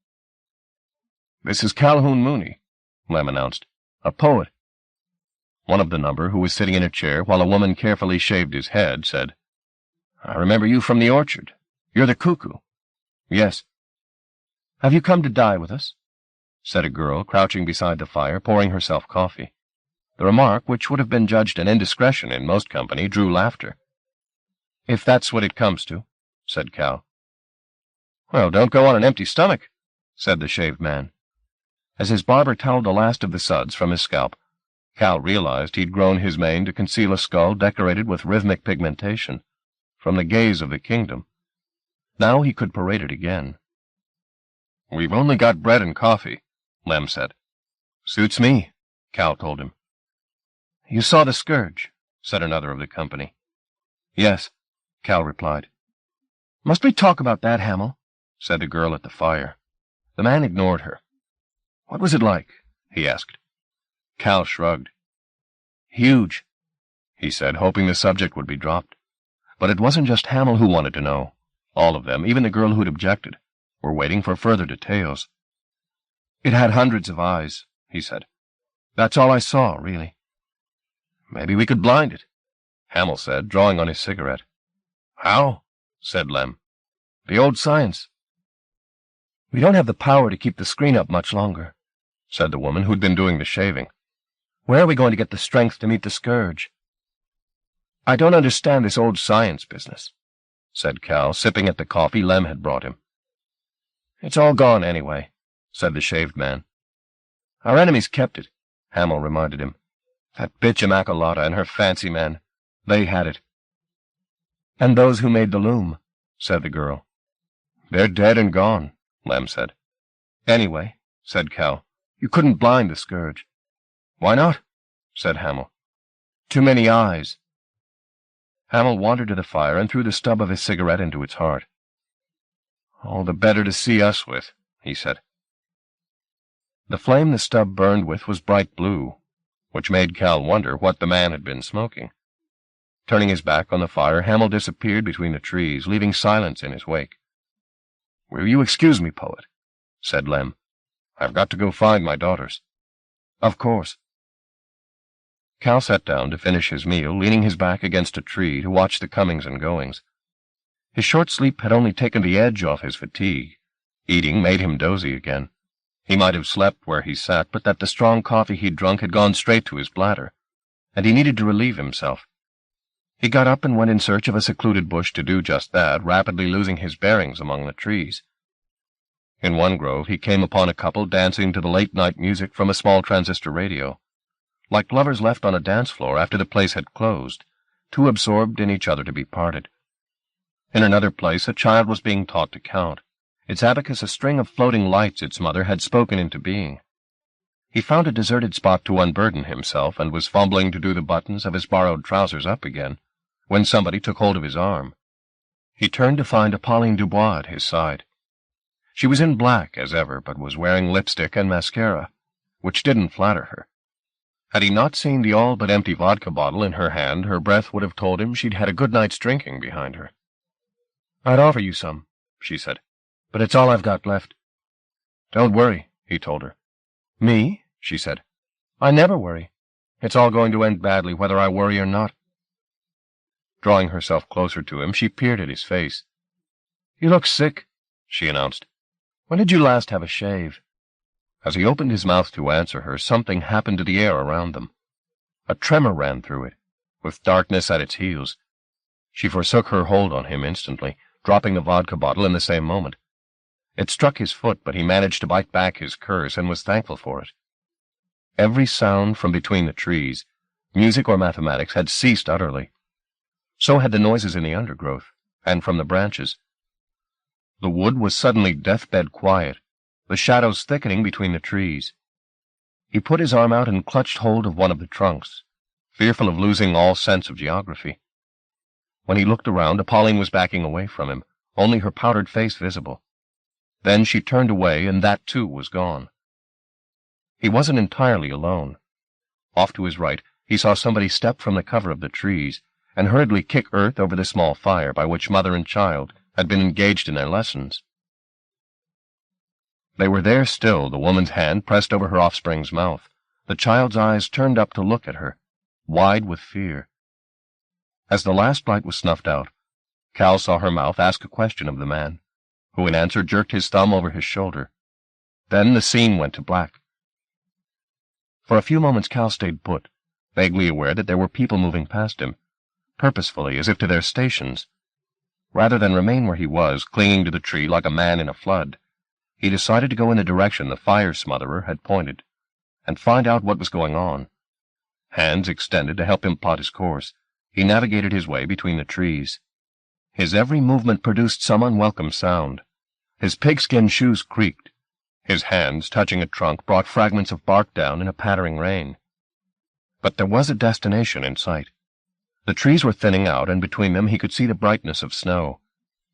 "This is Calhoun Mooney," Lem announced. "A poet." One of the number, who was sitting in a chair while a woman carefully shaved his head, said, "I remember you from the orchard. You're the cuckoo." "Yes." "Have you come to die with us?" said a girl, crouching beside the fire, pouring herself coffee. The remark, which would have been judged an indiscretion in most company, drew laughter. "If that's what it comes to," said Cal. "Well, don't go on an empty stomach," said the shaved man. As his barber toweled the last of the suds from his scalp, Cal realized he'd grown his mane to conceal a skull decorated with rhythmic pigmentation, from the gaze of the kingdom. Now he could parade it again. "We've only got bread and coffee," Lem said. "Suits me," Cal told him. "You saw the scourge," said another of the company. "Yes," Cal replied. "Must we talk about that, Hamel?" said the girl at the fire. The man ignored her. "What was it like?" he asked. Cal shrugged. "Huge," he said, hoping the subject would be dropped. But it wasn't just Hamel who wanted to know. All of them, even the girl who'd objected, were waiting for further details. "It had hundreds of eyes," he said. "That's all I saw, really." "Maybe we could blind it," Hamel said, drawing on his cigarette. "How?" said Lem. "The old science." "We don't have the power to keep the screen up much longer," said the woman who'd been doing the shaving. "Where are we going to get the strength to meet the scourge?" "I don't understand this old science business," said Cal, sipping at the coffee Lem had brought him. It's all gone anyway, said the shaved man. Our enemies kept it, Hamill reminded him. That bitch Immaculata and her fancy men, they had it. And those who made the loom, said the girl. They're dead and gone, Lem said. Anyway, said Cal, you couldn't blind the scourge. Why not? Said Hamill. Too many eyes. Hamill wandered to the fire and threw the stub of his cigarette into its heart. All the better to see us with, he said. The flame the stub burned with was bright blue, which made Cal wonder what the man had been smoking. Turning his back on the fire, Hamill disappeared between the trees, leaving silence in his wake. "Will you excuse me, poet?" said Lem. "I've got to go find my daughters." "Of course." Cal sat down to finish his meal, leaning his back against a tree to watch the comings and goings. His short sleep had only taken the edge off his fatigue. Eating made him dozy again. He might have slept where he sat, but that the strong coffee he'd drunk had gone straight to his bladder, and he needed to relieve himself. He got up and went in search of a secluded bush to do just that, rapidly losing his bearings among the trees. In one grove he came upon a couple dancing to the late-night music from a small transistor radio. Like lovers left on a dance floor after the place had closed, too absorbed in each other to be parted. In another place a child was being taught to count, its abacus a string of floating lights its mother had spoken into being. He found a deserted spot to unburden himself and was fumbling to do the buttons of his borrowed trousers up again, when somebody took hold of his arm. He turned to find Pauline Dubois at his side. She was in black, as ever, but was wearing lipstick and mascara, which didn't flatter her. Had he not seen the all-but-empty vodka bottle in her hand, her breath would have told him she'd had a good night's drinking behind her. "I'd offer you some," she said, "but it's all I've got left." "Don't worry," he told her. "Me?" she said. "I never worry. It's all going to end badly, whether I worry or not." Drawing herself closer to him, she peered at his face. "You look sick," she announced. "When did you last have a shave?" As he opened his mouth to answer her, something happened to the air around them. A tremor ran through it, with darkness at its heels. She forsook her hold on him instantly, dropping the vodka bottle in the same moment. It struck his foot, but he managed to bite back his curse and was thankful for it. Every sound from between the trees, music or mathematics, had ceased utterly. So had the noises in the undergrowth, and from the branches. The wood was suddenly deathbed quiet, the shadows thickening between the trees. He put his arm out and clutched hold of one of the trunks, fearful of losing all sense of geography. When he looked around, Pauline was backing away from him, only her powdered face visible. Then she turned away, and that too was gone. He wasn't entirely alone. Off to his right, he saw somebody step from the cover of the trees and hurriedly kick earth over the small fire by which mother and child had been engaged in their lessons. They were there still, the woman's hand pressed over her offspring's mouth, the child's eyes turned up to look at her, wide with fear. As the last light was snuffed out, Cal saw her mouth ask a question of the man, who in answer jerked his thumb over his shoulder. Then the scene went to black. For a few moments Cal stayed put, vaguely aware that there were people moving past him, purposefully, as if to their stations. Rather than remain where he was, clinging to the tree like a man in a flood, he decided to go in the direction the fire smotherer had pointed, and find out what was going on. Hands extended to help him plot his course, he navigated his way between the trees. His every movement produced some unwelcome sound. His pigskin shoes creaked. His hands, touching a trunk, brought fragments of bark down in a pattering rain. But there was a destination in sight. The trees were thinning out, and between them he could see the brightness of snow.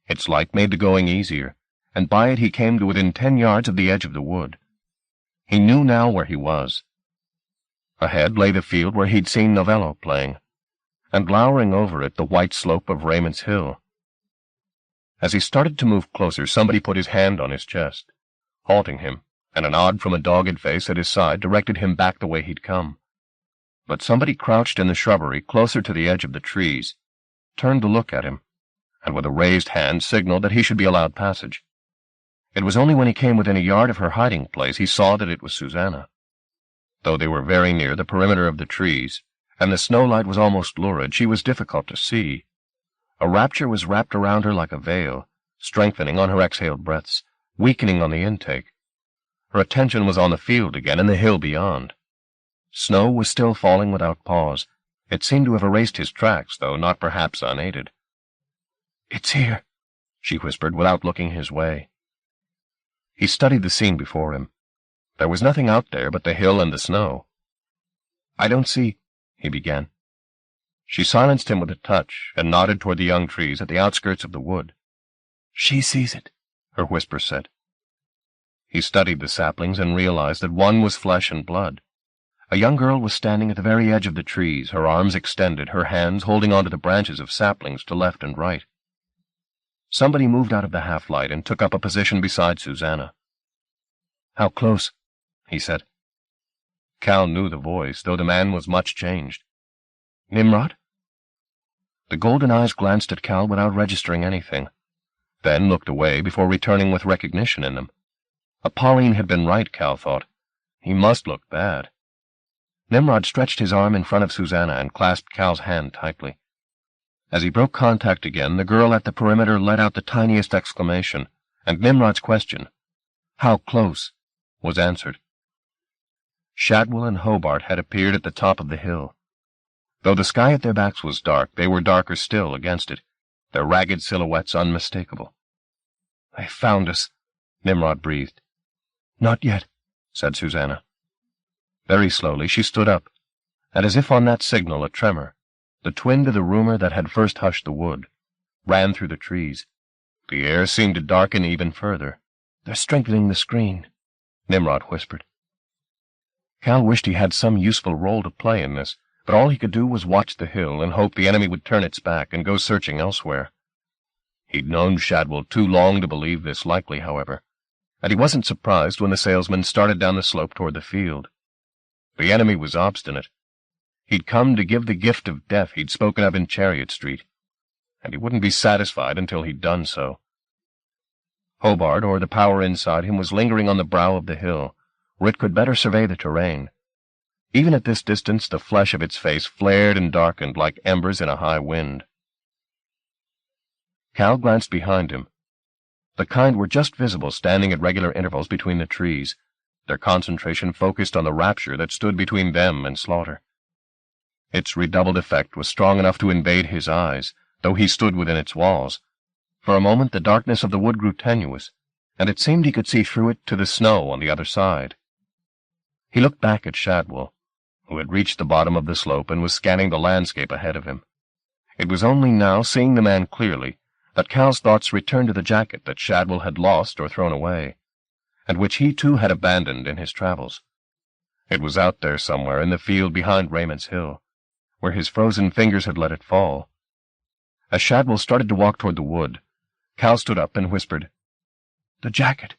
Its light made the going easier, and by it he came to within 10 yards of the edge of the wood. He knew now where he was. Ahead lay the field where he'd seen Novello playing, and lowering over it the white slope of Raymond's Hill. As he started to move closer, somebody put his hand on his chest, halting him, and a nod from a dogged face at his side directed him back the way he'd come. But somebody crouched in the shrubbery closer to the edge of the trees, turned to look at him, and with a raised hand signaled that he should be allowed passage. It was only when he came within a yard of her hiding place he saw that it was Susanna. Though they were very near the perimeter of the trees, and the snowlight was almost lurid, she was difficult to see. A rapture was wrapped around her like a veil, strengthening on her exhaled breaths, weakening on the intake. Her attention was on the field again and the hill beyond. Snow was still falling without pause. It seemed to have erased his tracks, though not perhaps unaided. "It's here," she whispered, without looking his way. He studied the scene before him. There was nothing out there but the hill and the snow. "I don't see," he began. She silenced him with a touch and nodded toward the young trees at the outskirts of the wood. "She sees it," her whisper said. He studied the saplings and realized that one was flesh and blood. A young girl was standing at the very edge of the trees, her arms extended, her hands holding onto the branches of saplings to left and right. Somebody moved out of the half-light and took up a position beside Susanna. "How close?" he said. Cal knew the voice, though the man was much changed. "Nimrod?" The golden eyes glanced at Cal without registering anything, then looked away before returning with recognition in them. Pauline had been right, Cal thought. He must look bad. Nimrod stretched his arm in front of Susanna and clasped Cal's hand tightly. As he broke contact again, the girl at the perimeter let out the tiniest exclamation, and Nimrod's question, "How close?" was answered. Shadwell and Hobart had appeared at the top of the hill. Though the sky at their backs was dark, they were darker still against it, their ragged silhouettes unmistakable. "They found us," Nimrod breathed. "Not yet," said Susanna. Very slowly she stood up, and as if on that signal a tremor, the twin to the rumor that had first hushed the wood, ran through the trees. The air seemed to darken even further. "They're strengthening the screen," Nimrod whispered. Cal wished he had some useful role to play in this, but all he could do was watch the hill and hope the enemy would turn its back and go searching elsewhere. He'd known Shadwell too long to believe this likely, however, and he wasn't surprised when the salesman started down the slope toward the field. The enemy was obstinate. He'd come to give the gift of death he'd spoken of in Chariot Street, and he wouldn't be satisfied until he'd done so. Hobart, or the power inside him, was lingering on the brow of the hill, where it could better survey the terrain. Even at this distance, the flesh of its face flared and darkened like embers in a high wind. Cal glanced behind him. The kind were just visible, standing at regular intervals between the trees, their concentration focused on the rapture that stood between them and slaughter. Its redoubled effect was strong enough to invade his eyes, though he stood within its walls. For a moment the darkness of the wood grew tenuous, and it seemed he could see through it to the snow on the other side. He looked back at Shadwell, who had reached the bottom of the slope and was scanning the landscape ahead of him. It was only now, seeing the man clearly, that Cal's thoughts returned to the jacket that Shadwell had lost or thrown away, and which he too had abandoned in his travels. It was out there somewhere in the field behind Raymond's Hill, where his frozen fingers had let it fall. As Shadwell started to walk toward the wood, Cal stood up and whispered, "The jacket."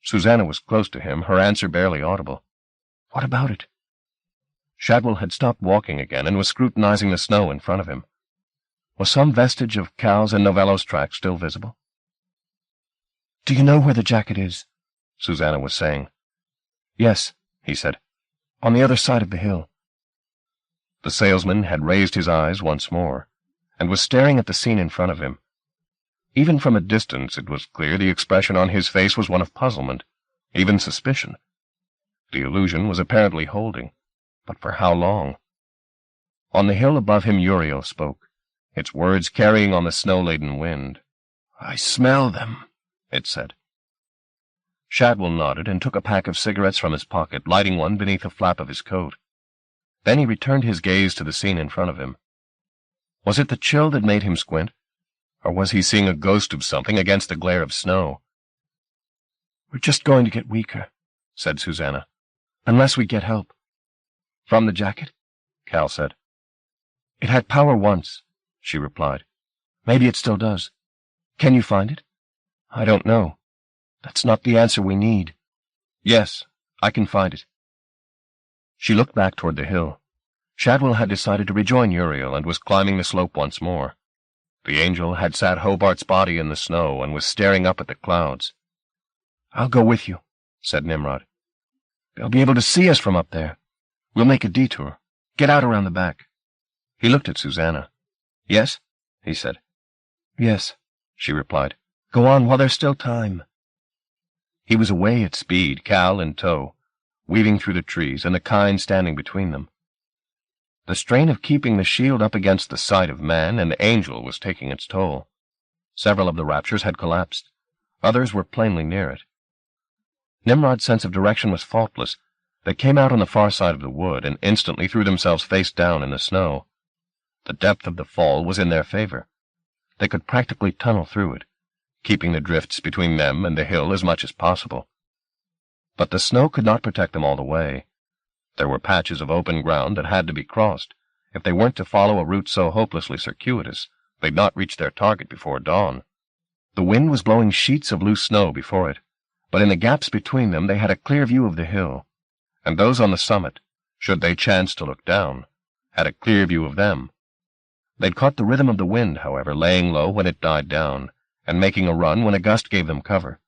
Susanna was close to him, her answer barely audible. "What about it?" Shadwell had stopped walking again and was scrutinizing the snow in front of him. Was some vestige of Cal's and Novello's tracks still visible? "Do you know where the jacket is?" Susanna was saying. "Yes," he said. "On the other side of the hill." The salesman had raised his eyes once more, and was staring at the scene in front of him. Even from a distance it was clear the expression on his face was one of puzzlement, even suspicion. The illusion was apparently holding, but for how long? On the hill above him Uriel spoke, its words carrying on the snow-laden wind. "I smell them," it said. Shadwell nodded and took a pack of cigarettes from his pocket, lighting one beneath the flap of his coat. Then he returned his gaze to the scene in front of him. Was it the chill that made him squint, or was he seeing a ghost of something against the glare of snow? "We're just going to get weaker," said Susanna, "unless we get help." "From the jacket?" Cal said. "It had power once," she replied. "Maybe it still does. Can you find it?" "I don't know. That's not the answer we need." "Yes, I can find it." She looked back toward the hill. Shadwell had decided to rejoin Uriel and was climbing the slope once more. The angel had sat Hobart's body in the snow and was staring up at the clouds. "I'll go with you," said Nimrod. "They'll be able to see us from up there. We'll make a detour. Get out around the back." He looked at Susanna. "Yes?" he said. "Yes," she replied. "Go on while there's still time." He was away at speed, Cal in tow, weaving through the trees, and the kind standing between them. The strain of keeping the shield up against the sight of man and angel was taking its toll. Several of the raptures had collapsed. Others were plainly near it. Nimrod's sense of direction was faultless. They came out on the far side of the wood and instantly threw themselves face down in the snow. The depth of the fall was in their favor. They could practically tunnel through it, keeping the drifts between them and the hill as much as possible. But the snow could not protect them all the way. There were patches of open ground that had to be crossed. If they weren't to follow a route so hopelessly circuitous, they'd not reach their target before dawn. The wind was blowing sheets of loose snow before it, but in the gaps between them they had a clear view of the hill, and those on the summit, should they chance to look down, had a clear view of them. They'd caught the rhythm of the wind, however, laying low when it died down, and making a run when a gust gave them cover.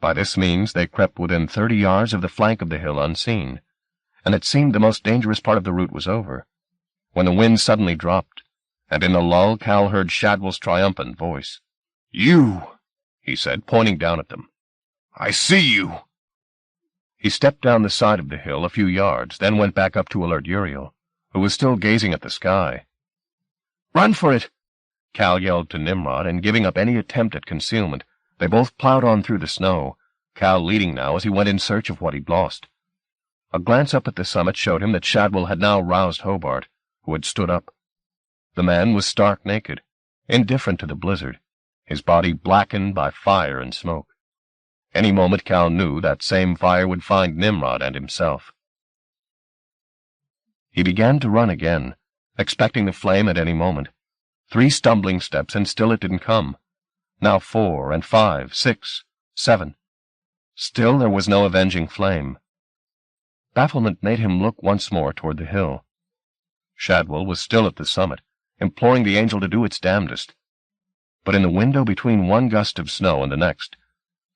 By this means they crept within 30 yards of the flank of the hill unseen, and it seemed the most dangerous part of the route was over, when the wind suddenly dropped, and in the lull Cal heard Shadwell's triumphant voice. "You!" he said, pointing down at them. "I see you!" He stepped down the side of the hill a few yards, then went back up to alert Uriel, who was still gazing at the sky. "Run for it!" Cal yelled to Nimrod, and giving up any attempt at concealment, they both plowed on through the snow, Cal leading now as he went in search of what he'd lost. A glance up at the summit showed him that Shadwell had now roused Hobart, who had stood up. The man was stark naked, indifferent to the blizzard, his body blackened by fire and smoke. Any moment Cal knew that same fire would find Nimrod and himself. He began to run again, expecting the flame at any moment. 3 stumbling steps, and still it didn't come. Now 4, and 5, 6, 7. Still there was no avenging flame. Bafflement made him look once more toward the hill. Shadwell was still at the summit, imploring the angel to do its damnedest. But in the window between one gust of snow and the next,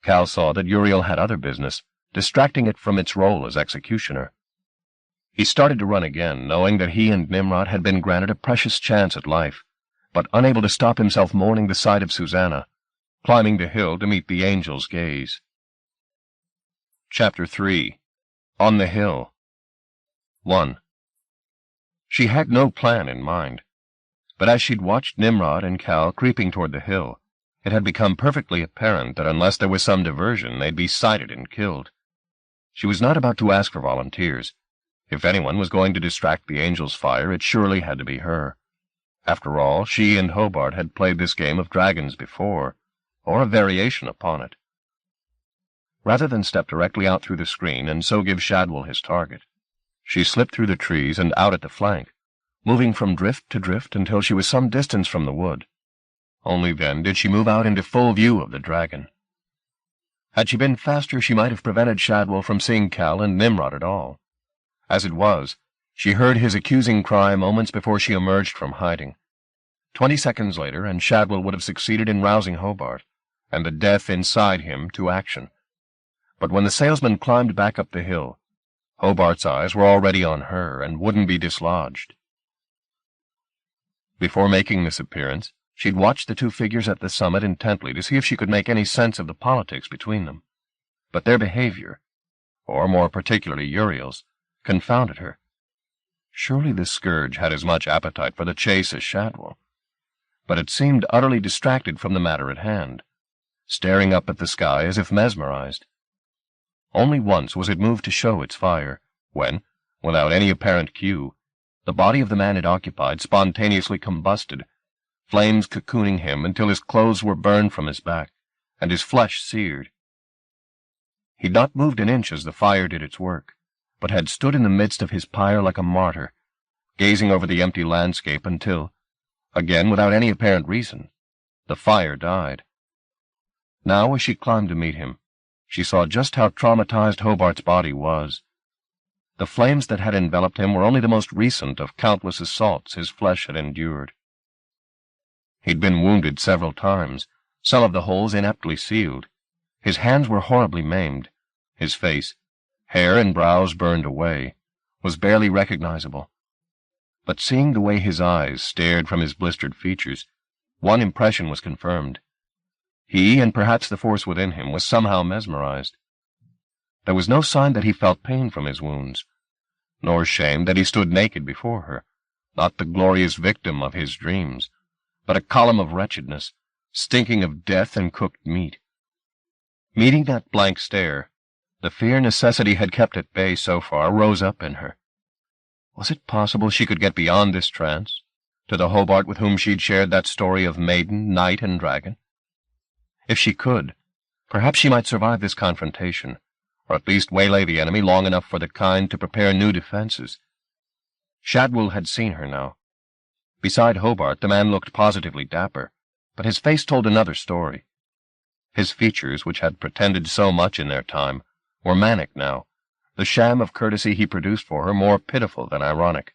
Cal saw that Uriel had other business, distracting it from its role as executioner. He started to run again, knowing that he and Nimrod had been granted a precious chance at life, but unable to stop himself mourning the sight of Susanna, climbing the hill to meet the angel's gaze. Chapter 3. On the Hill. 1. She had no plan in mind, but as she'd watched Nimrod and Cal creeping toward the hill, it had become perfectly apparent that unless there was some diversion, they'd be sighted and killed. She was not about to ask for volunteers. If anyone was going to distract the angel's fire, it surely had to be her. After all, she and Hobart had played this game of dragons before, or a variation upon it. Rather than step directly out through the screen and so give Shadwell his target, she slipped through the trees and out at the flank, moving from drift to drift until she was some distance from the wood. Only then did she move out into full view of the dragon. Had she been faster, she might have prevented Shadwell from seeing Cal and Nimrod at all. As it was, she heard his accusing cry moments before she emerged from hiding. 20 seconds later, and Shadwell would have succeeded in rousing Hobart, and the death inside him to action. But when the salesman climbed back up the hill, Hobart's eyes were already on her and wouldn't be dislodged. Before making this appearance, she'd watched the 2 figures at the summit intently to see if she could make any sense of the politics between them. But their behavior, or more particularly Uriel's, confounded her. Surely the scourge had as much appetite for the chase as Shadwell, but it seemed utterly distracted from the matter at hand, staring up at the sky as if mesmerized. Only once was it moved to show its fire, when, without any apparent cue, the body of the man it occupied spontaneously combusted, flames cocooning him until his clothes were burned from his back, and his flesh seared. He'd not moved an inch as the fire did its work, but had stood in the midst of his pyre like a martyr, gazing over the empty landscape until, again without any apparent reason, the fire died. Now, as she climbed to meet him, she saw just how traumatized Hobart's body was. The flames that had enveloped him were only the most recent of countless assaults his flesh had endured. He'd been wounded several times, some of the holes ineptly sealed. His hands were horribly maimed. His face, hair and brows burned away, was barely recognizable. But seeing the way his eyes stared from his blistered features, one impression was confirmed. He, and perhaps the force within him, was somehow mesmerized. There was no sign that he felt pain from his wounds, nor shame that he stood naked before her, not the glorious victim of his dreams, but a column of wretchedness, stinking of death and cooked meat. Meeting that blank stare, the fear necessity had kept at bay so far rose up in her. Was it possible she could get beyond this trance, to the Hobart with whom she'd shared that story of maiden, knight, and dragon? If she could, perhaps she might survive this confrontation, or at least waylay the enemy long enough for the kind to prepare new defenses. Shadwell had seen her now. Beside Hobart, the man looked positively dapper, but his face told another story. His features, which had pretended so much in their time, were manic now, the sham of courtesy he produced for her more pitiful than ironic.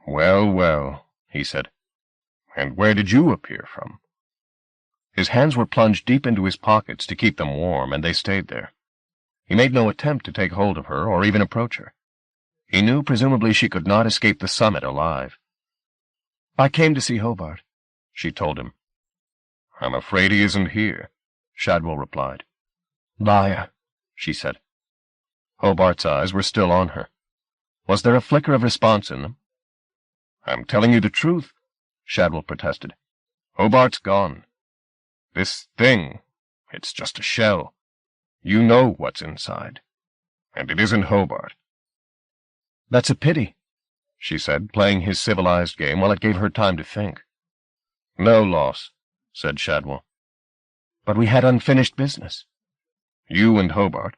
"Well, well," he said, "and where did you appear from?" His hands were plunged deep into his pockets to keep them warm, and they stayed there. He made no attempt to take hold of her or even approach her. He knew presumably she could not escape the summit alive. "I came to see Hobart," she told him. "I'm afraid he isn't here," Shadwell replied. "Liar," she said. Hobart's eyes were still on her. Was there a flicker of response in them? "I'm telling you the truth," Shadwell protested. "Hobart's gone. This thing, it's just a shell. You know what's inside. And it isn't Hobart." "That's a pity," she said, playing his civilized game while it gave her time to think. "No loss," said Shadwell. "But we had unfinished business." "You and Hobart?"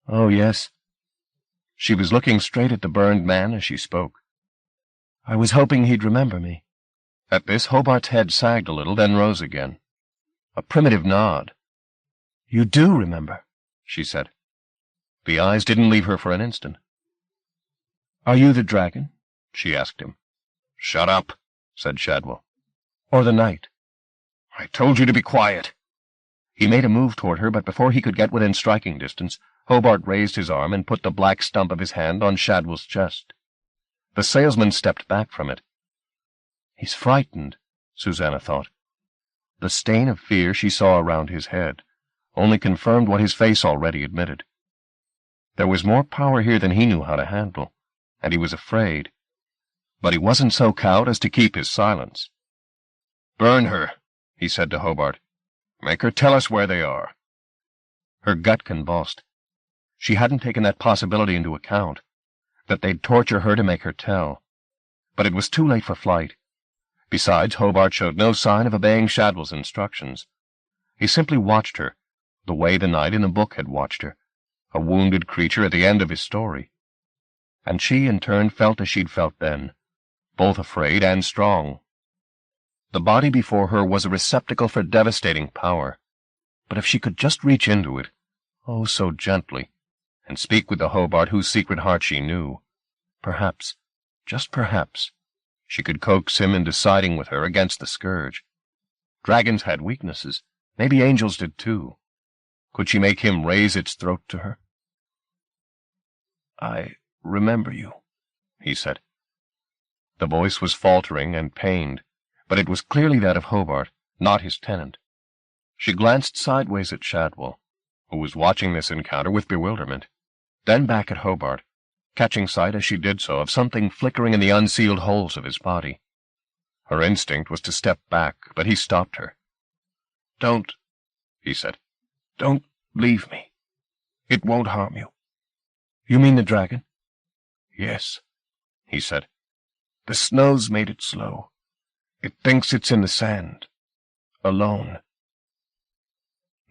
"Oh, yes." She was looking straight at the burned man as she spoke. "I was hoping he'd remember me." At this, Hobart's head sagged a little, then rose again. A primitive nod. "You do remember," she said. The eyes didn't leave her for an instant. "Are you the dragon?" she asked him. "Shut up," said Shadwell. "Or the knight?" "I told you to be quiet." He made a move toward her, but before he could get within striking distance, Hobart raised his arm and put the black stump of his hand on Shadwell's chest. The salesman stepped back from it. "He's frightened," Susanna thought. The stain of fear she saw around his head only confirmed what his face already admitted. There was more power here than he knew how to handle, and he was afraid. But he wasn't so cowed as to keep his silence. "Burn her," he said to Hobart. "Make her tell us where they are." Her gut convulsed. She hadn't taken that possibility into account, that they'd torture her to make her tell. But it was too late for flight. Besides, Hobart showed no sign of obeying Shadwell's instructions. He simply watched her, the way the knight in the book had watched her, a wounded creature at the end of his story. And she, in turn, felt as she'd felt then, both afraid and strong. The body before her was a receptacle for devastating power. But if she could just reach into it, oh, so gently, and speak with the Hobart whose secret heart she knew, perhaps, just perhaps, she could coax him into siding with her against the scourge. Dragons had weaknesses. Maybe angels did too. Could she make him raise its throat to her? "I remember you," he said. The voice was faltering and pained, but it was clearly that of Hobart, not his tenant. She glanced sideways at Shadwell, who was watching this encounter with bewilderment, then back at Hobart, catching sight as she did so of something flickering in the unsealed holes of his body. Her instinct was to step back, but he stopped her. "Don't," he said. "Don't leave me. It won't harm you." "You mean the dragon?" "Yes," he said. "The snow's made it slow. It thinks it's in the sand. Alone."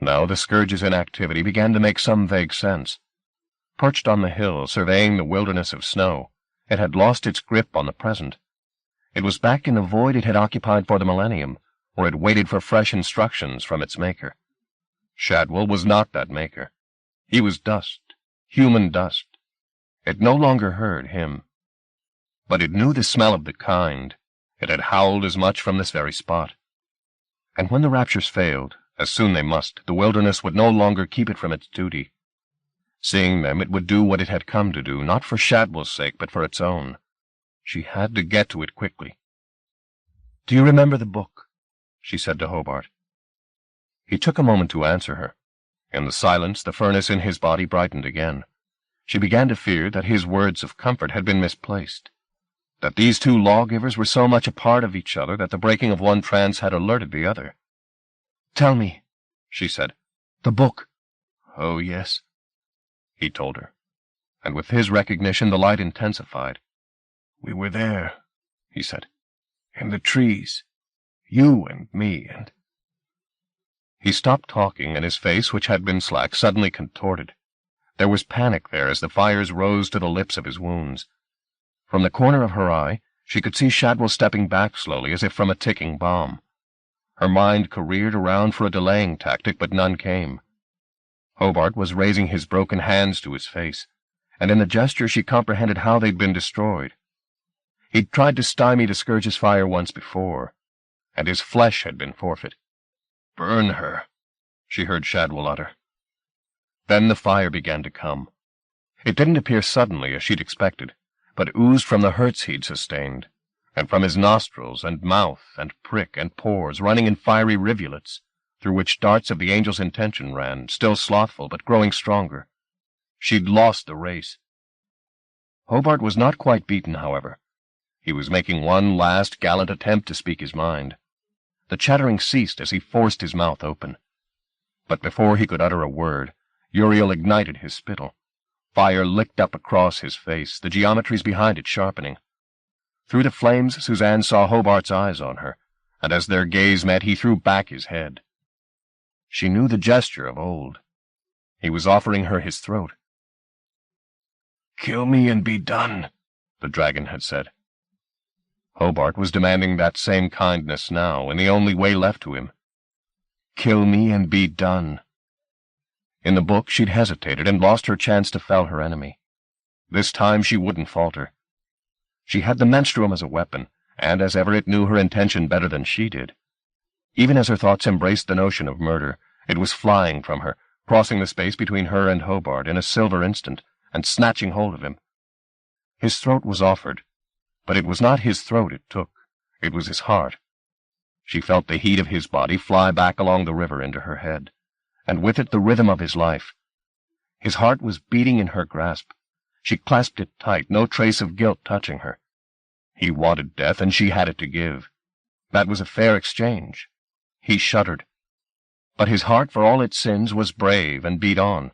Now the scourge's inactivity began to make some vague sense. Perched on the hill, surveying the wilderness of snow, it had lost its grip on the present. It was back in the void it had occupied for the millennium, where it waited for fresh instructions from its maker. Shadwell was not that maker. He was dust, human dust. It no longer heard him. But it knew the smell of the kind. It had howled as much from this very spot. And when the raptures failed, as soon they must, the wilderness would no longer keep it from its duty. Seeing them, it would do what it had come to do, not for Shadwell's sake, but for its own. She had to get to it quickly. "Do you remember the book?" she said to Hobart. He took a moment to answer her. In the silence, the furnace in his body brightened again. She began to fear that his words of comfort had been misplaced, that these two lawgivers were so much a part of each other that the breaking of one trance had alerted the other. "Tell me," she said. "the book." "Oh, yes," he told her, and with his recognition the light intensified. "We were there," he said, "in the trees, you and me and—" He stopped talking, and his face, which had been slack, suddenly contorted. There was panic there as the fires rose to the lips of his wounds. From the corner of her eye, she could see Shadwell stepping back slowly as if from a ticking bomb. Her mind careered around for a delaying tactic, but none came. Hobart was raising his broken hands to his face, and in the gesture she comprehended how they'd been destroyed. He'd tried to stymie the Scourge's fire once before, and his flesh had been forfeit. "Burn her," she heard Shadwell utter. Then the fire began to come. It didn't appear suddenly, as she'd expected, but oozed from the hurts he'd sustained, and from his nostrils and mouth and prick and pores, running in fiery rivulets, through which darts of the angel's intention ran, still slothful but growing stronger. She'd lost the race. Hobart was not quite beaten, however. He was making one last gallant attempt to speak his mind. The chattering ceased as he forced his mouth open. But before he could utter a word, Uriel ignited his spittle. Fire licked up across his face, the geometries behind it sharpening. Through the flames, Suzanne saw Hobart's eyes on her, and as their gaze met, he threw back his head. She knew the gesture of old. He was offering her his throat. "Kill me and be done," the dragon had said. Hobart was demanding that same kindness now, in the only way left to him. Kill me and be done. In the book she'd hesitated and lost her chance to fell her enemy. This time she wouldn't falter. She had the menstruum as a weapon, and as ever it knew her intention better than she did. Even as her thoughts embraced the notion of murder, it was flying from her, crossing the space between her and Hobart in a silver instant, and snatching hold of him. His throat was offered, but it was not his throat it took. It was his heart. She felt the heat of his body fly back along the river into her head, and with it the rhythm of his life. His heart was beating in her grasp. She clasped it tight, no trace of guilt touching her. He wanted death, and she had it to give. That was a fair exchange. He shuddered. But his heart, for all its sins, was brave and beat on.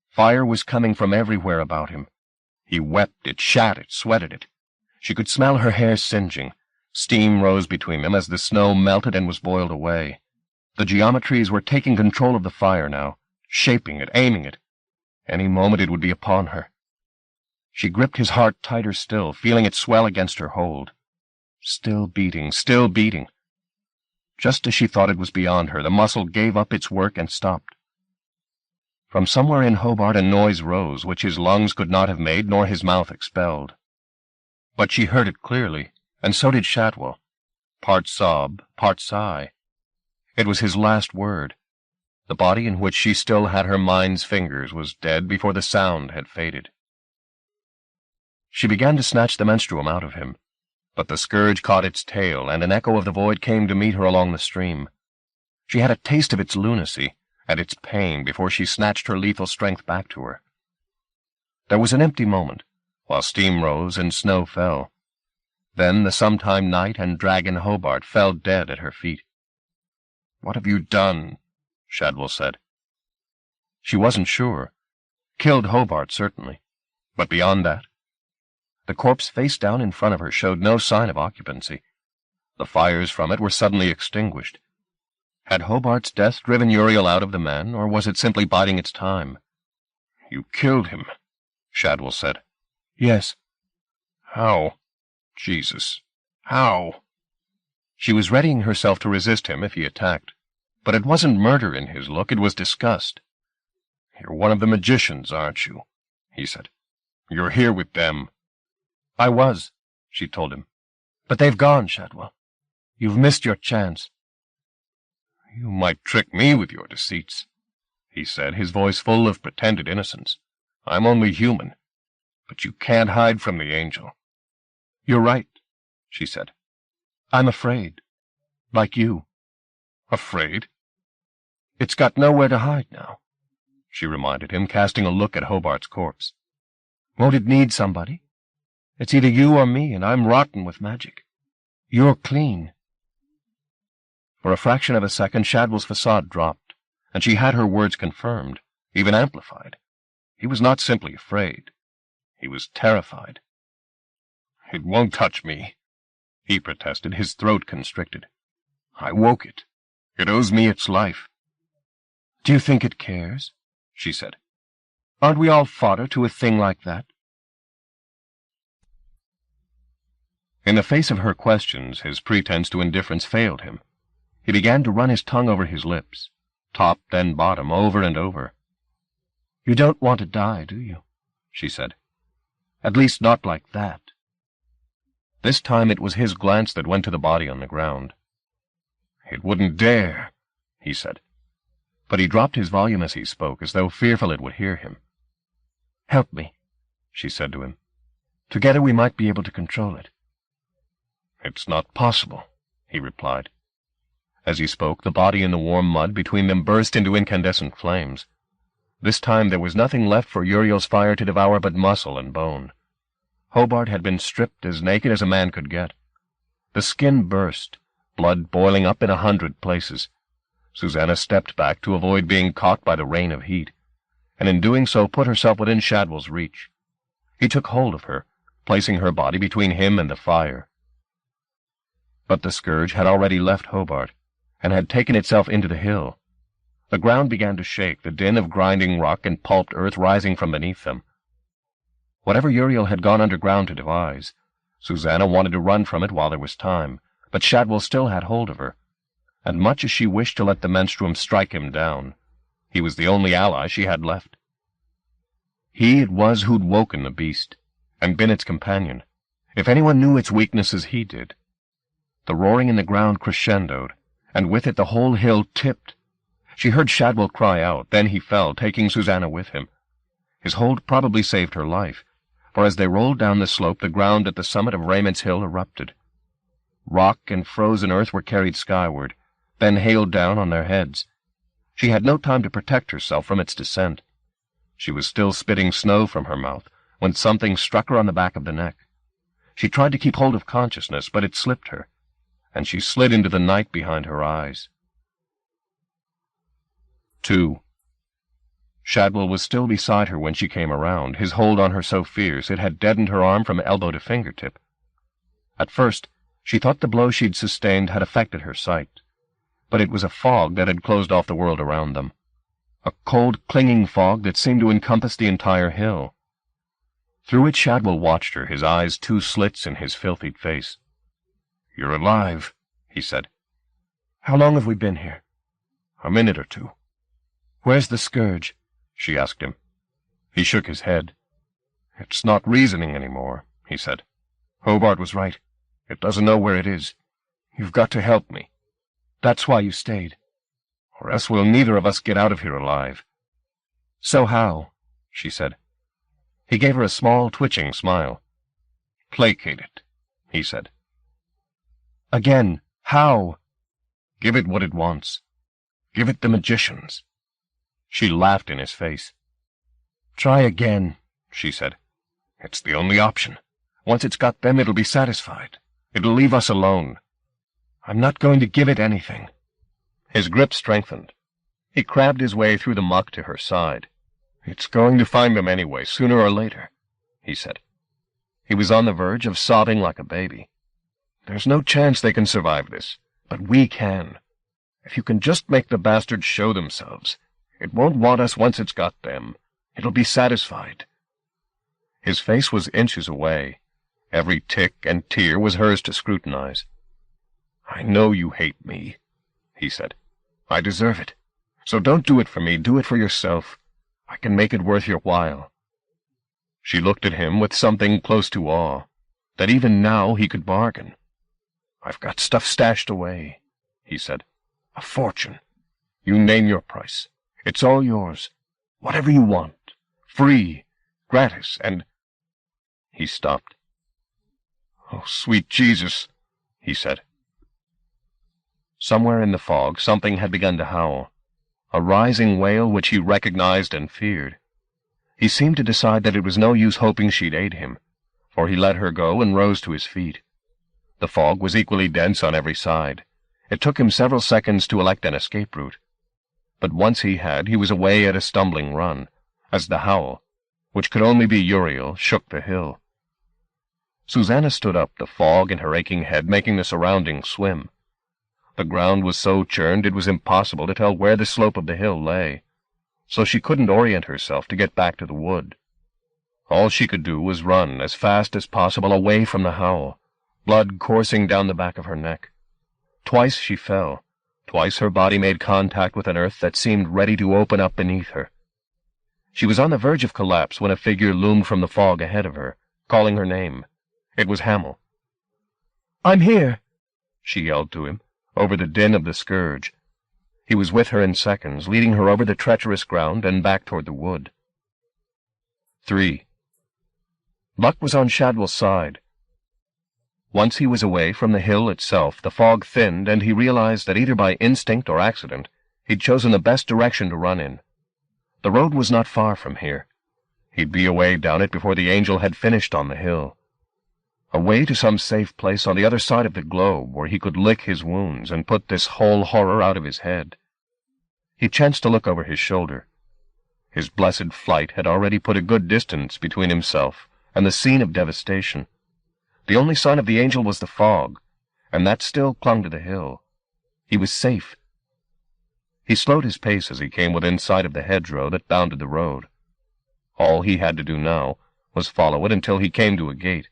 Fire was coming from everywhere about him. He wept it, shat it, sweated it. She could smell her hair singeing. Steam rose between them as the snow melted and was boiled away. The geometries were taking control of the fire now, shaping it, aiming it. Any moment it would be upon her. She gripped his heart tighter still, feeling it swell against her hold. Still beating, still beating. Just as she thought it was beyond her, the muscle gave up its work and stopped. From somewhere in Hobart a noise rose, which his lungs could not have made, nor his mouth expelled. But she heard it clearly, and so did Shadwell. Part sob, part sigh. It was his last word. The body in which she still had her mind's fingers was dead before the sound had faded. She began to snatch the menstruum out of him, but the scourge caught its tail, and an echo of the void came to meet her along the stream. She had a taste of its lunacy and its pain before she snatched her lethal strength back to her. There was an empty moment, while steam rose and snow fell. Then the sometime knight and dragon Hobart fell dead at her feet. "What have you done?" Shadwell said. She wasn't sure. Killed Hobart, certainly. But beyond that? The corpse face down in front of her showed no sign of occupancy. The fires from it were suddenly extinguished. Had Hobart's death driven Uriel out of the man, or was it simply biding its time? "You killed him," Shadwell said. "Yes." "How? Jesus. How?" She was readying herself to resist him if he attacked. But it wasn't murder in his look, it was disgust. "You're one of the magicians, aren't you?" he said. "You're here with them." "I was," she told him. "But they've gone, Shadwell. You've missed your chance." "You might trick me with your deceits," he said, his voice full of pretended innocence. "I'm only human. But you can't hide from the angel." "You're right," she said. "I'm afraid. Like you." "Afraid?" It's got nowhere to hide now, she reminded him, casting a look at Hobart's corpse. Won't it need somebody? It's either you or me, and I'm rotten with magic. You're clean. For a fraction of a second, Shadwell's facade dropped, and she had her words confirmed, even amplified. He was not simply afraid. He was terrified. "It won't touch me," he protested, his throat constricted. "I woke it. It owes me its life." "Do you think it cares?" she said. "Aren't we all fodder to a thing like that?" In the face of her questions, his pretense to indifference failed him. He began to run his tongue over his lips, top then bottom, over and over. "You don't want to die, do you?" she said. "At least not like that." This time it was his glance that went to the body on the ground. "It wouldn't dare," he said. But he dropped his volume as he spoke, as though fearful it would hear him. "Help me," she said to him. "Together we might be able to control it." "It's not possible," he replied. As he spoke, the body in the warm mud between them burst into incandescent flames. This time there was nothing left for Uriel's fire to devour but muscle and bone. Hobart had been stripped as naked as a man could get. The skin burst, blood boiling up in 100 places. Susanna stepped back to avoid being caught by the rain of heat, and in doing so put herself within Shadwell's reach. He took hold of her, placing her body between him and the fire. But the scourge had already left Hobart, and had taken itself into the hill. The ground began to shake, the din of grinding rock and pulped earth rising from beneath them. Whatever Uriel had gone underground to devise, Susanna wanted to run from it while there was time, but Shadwell still had hold of her, and much as she wished to let the menstruum strike him down, he was the only ally she had left. He it was who'd woken the beast, and been its companion, if anyone knew its weaknesses he did. The roaring in the ground crescendoed, and with it the whole hill tipped. She heard Shadwell cry out, then he fell, taking Susanna with him. His hold probably saved her life, for as they rolled down the slope, the ground at the summit of Raymond's Hill erupted. Rock and frozen earth were carried skyward, then hailed down on their heads. She had no time to protect herself from its descent. She was still spitting snow from her mouth when something struck her on the back of the neck. She tried to keep hold of consciousness, but it slipped her, and she slid into the night behind her eyes. 2. Shadwell was still beside her when she came around, his hold on her so fierce it had deadened her arm from elbow to fingertip. At first, she thought the blow she'd sustained had affected her sight, but it was a fog that had closed off the world around them, a cold, clinging fog that seemed to encompass the entire hill. Through it Shadwell watched her, his eyes 2 slits in his filthy face. "You're alive," he said. "How long have we been here?" "A minute or 2. "Where's the scourge?" she asked him. He shook his head. "It's not reasoning anymore," he said. "Hobart was right. It doesn't know where it is. You've got to help me. That's why you stayed. Or else we'll neither of us get out of here alive." "So how?" she said. He gave her a small, twitching smile. "Placate it," he said. "Again, how?" "Give it what it wants. Give it the magicians." She laughed in his face. "Try again," she said. "It's the only option. Once it's got them, it'll be satisfied. It'll leave us alone." "I'm not going to give it anything." His grip strengthened. He crabbed his way through the muck to her side. "It's going to find them anyway, sooner or later," he said. He was on the verge of sobbing like a baby. "There's no chance they can survive this, but we can. If you can just make the bastards show themselves, it won't want us once it's got them. It'll be satisfied." His face was inches away. Every tick and tear was hers to scrutinize. "I know you hate me," he said. "I deserve it. So don't do it for me, do it for yourself. I can make it worth your while." She looked at him with something close to awe, that even now he could bargain. "I've got stuff stashed away," he said. "A fortune. You name your price. It's all yours. Whatever you want. Free. Gratis. And—" He stopped. "Oh, sweet Jesus," he said. Somewhere in the fog something had begun to howl. a rising wail which he recognized and feared. He seemed to decide that it was no use hoping she'd aid him, for he let her go and rose to his feet. The fog was equally dense on every side. It took him several seconds to elect an escape route. But once he had, he was away at a stumbling run, as the howl, which could only be Uriel, shook the hill. Susanna stood up, the fog in her aching head making the surroundings swim. The ground was so churned it was impossible to tell where the slope of the hill lay, so she couldn't orient herself to get back to the wood. All she could do was run as fast as possible away from the howl, blood coursing down the back of her neck. Twice she fell. Twice her body made contact with an earth that seemed ready to open up beneath her. She was on the verge of collapse when a figure loomed from the fog ahead of her, calling her name. It was Hamel. "I'm here," she yelled to him, over the din of the scourge. He was with her in seconds, leading her over the treacherous ground and back toward the wood. 3. Luck was on Shadwell's side. Once he was away from the hill itself, the fog thinned, and he realized that either by instinct or accident, he'd chosen the best direction to run in. The road was not far from here. He'd be away down it before the angel had finished on the hill. Away to some safe place on the other side of the globe where he could lick his wounds and put this whole horror out of his head. He chanced to look over his shoulder. His blessed flight had already put a good distance between himself and the scene of devastation. The only sign of the angel was the fog, and that still clung to the hill. He was safe. He slowed his pace as he came within sight of the hedgerow that bounded the road. All he had to do now was follow it until he came to a gate.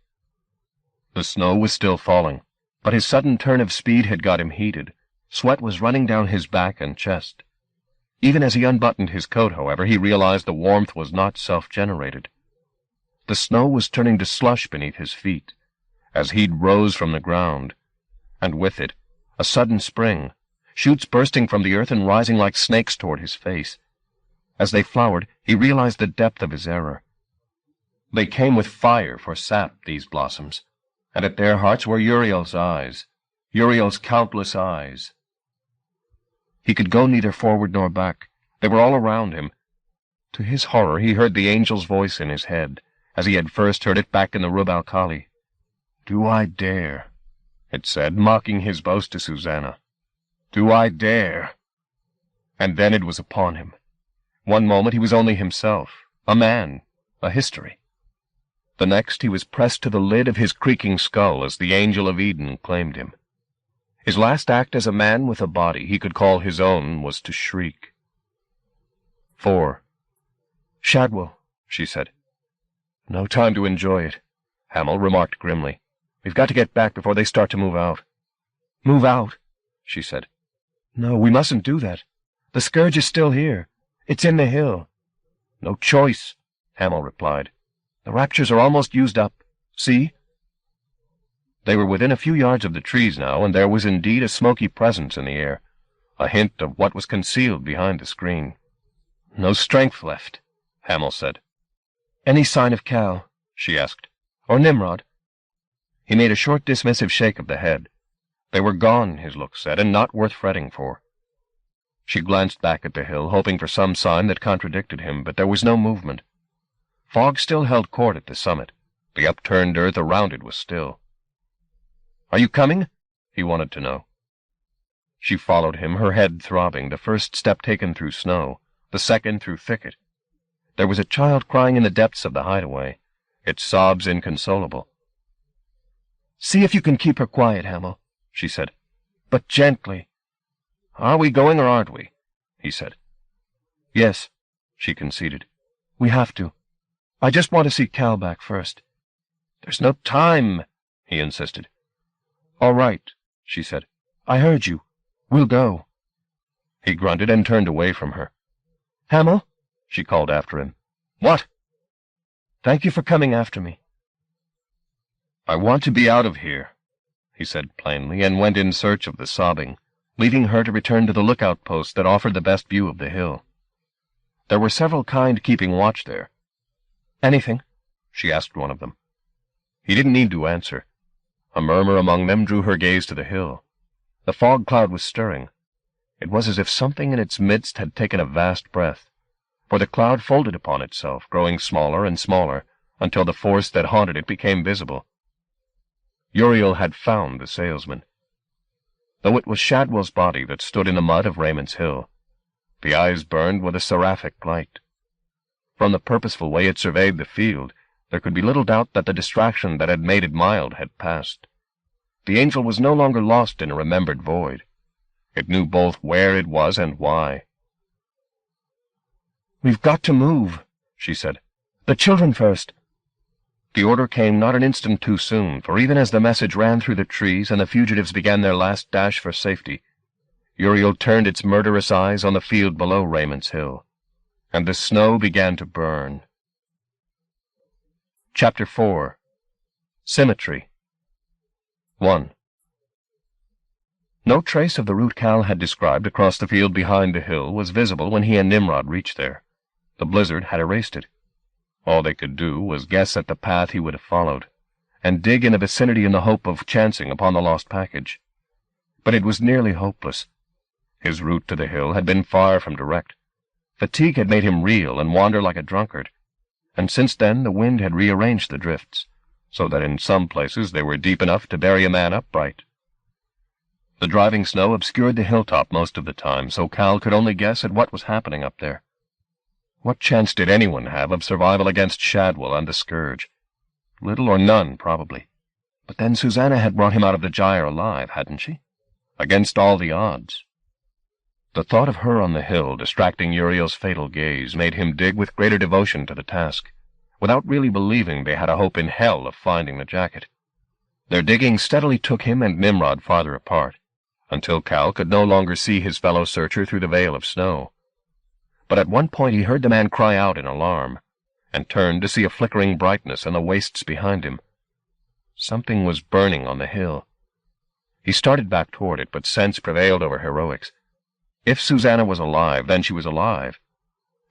The snow was still falling, but his sudden turn of speed had got him heated. Sweat was running down his back and chest. Even as he unbuttoned his coat, however, he realized the warmth was not self-generated. The snow was turning to slush beneath his feet, as he'd rose from the ground, and with it, a sudden spring, shoots bursting from the earth and rising like snakes toward his face. As they flowered, he realized the depth of his error. They came with fire for sap, these blossoms, and at their hearts were Uriel's eyes, Uriel's countless eyes. He could go neither forward nor back. They were all around him. To his horror, he heard the angel's voice in his head, as he had first heard it back in the Rub al-Khali. "Do I dare?" it said, mocking his boast to Susanna. "Do I dare?" And then it was upon him. One moment he was only himself, a man, a history. The next he was pressed to the lid of his creaking skull as the angel of Eden claimed him. His last act as a man with a body he could call his own was to shriek. 4. "Shadwell," she said. "No time to enjoy it," Hamel remarked grimly. "We've got to get back before they start to move out." "Move out?" she said. "No, we mustn't do that. The scourge is still here. It's in the hill." "No choice," Hamel replied. "The raptures are almost used up. See?" They were within a few yards of the trees now, and there was indeed a smoky presence in the air, a hint of what was concealed behind the screen. "No strength left," Hamel said. "Any sign of Cal?" she asked. "Or Nimrod?" He made a short dismissive shake of the head. They were gone, his look said, and not worth fretting for. She glanced back at the hill, hoping for some sign that contradicted him, but there was no movement. Fog still held court at the summit. The upturned earth around it was still. "Are you coming?" he wanted to know. She followed him, her head throbbing, the first step taken through snow, the second through thicket. There was a child crying in the depths of the hideaway, its sobs inconsolable. "See if you can keep her quiet, Hamel," she said. "But gently." "Are we going or aren't we?" he said. "Yes," she conceded. "We have to. I just want to see Cal back first." "There's no time," he insisted. "All right," she said. "I heard you. We'll go." He grunted and turned away from her. "Hamel," she called after him. "What?" "Thank you for coming after me." "I want to be out of here," he said plainly, and went in search of the sobbing, leaving her to return to the lookout post that offered the best view of the hill. There were several kind keeping watch there. "Anything?" she asked one of them. He didn't need to answer. A murmur among them drew her gaze to the hill. The fog cloud was stirring. It was as if something in its midst had taken a vast breath, for the cloud folded upon itself, growing smaller and smaller, until the force that haunted it became visible. Uriel had found the salesman. Though it was Shadwell's body that stood in the mud of Raymond's Hill, the eyes burned with a seraphic light. From the purposeful way it surveyed the field, there could be little doubt that the distraction that had made it mild had passed. The angel was no longer lost in a remembered void. It knew both where it was and why. "We've got to move," she said. "The children first." The order came not an instant too soon, for even as the message ran through the trees and the fugitives began their last dash for safety, Uriel turned its murderous eyes on the field below Raymond's Hill, and the snow began to burn. Chapter 4. Symmetry. 1. No trace of the route Cal had described across the field behind the hill was visible when he and Nimrod reached there. The blizzard had erased it. All they could do was guess at the path he would have followed, and dig in the vicinity in the hope of chancing upon the lost package. But it was nearly hopeless. His route to the hill had been far from direct. Fatigue had made him reel and wander like a drunkard, and since then the wind had rearranged the drifts, so that in some places they were deep enough to bury a man upright. The driving snow obscured the hilltop most of the time, so Cal could only guess at what was happening up there. What chance did anyone have of survival against Shadwell and the Scourge? Little or none, probably. But then Susanna had brought him out of the gyre alive, hadn't she? Against all the odds. The thought of her on the hill, distracting Uriel's fatal gaze, made him dig with greater devotion to the task, without really believing they had a hope in hell of finding the jacket. Their digging steadily took him and Nimrod farther apart, until Cal could no longer see his fellow searcher through the veil of snow. But at one point he heard the man cry out in alarm, and turned to see a flickering brightness in the wastes behind him. Something was burning on the hill. He started back toward it, but sense prevailed over heroics. If Susanna was alive, then she was alive.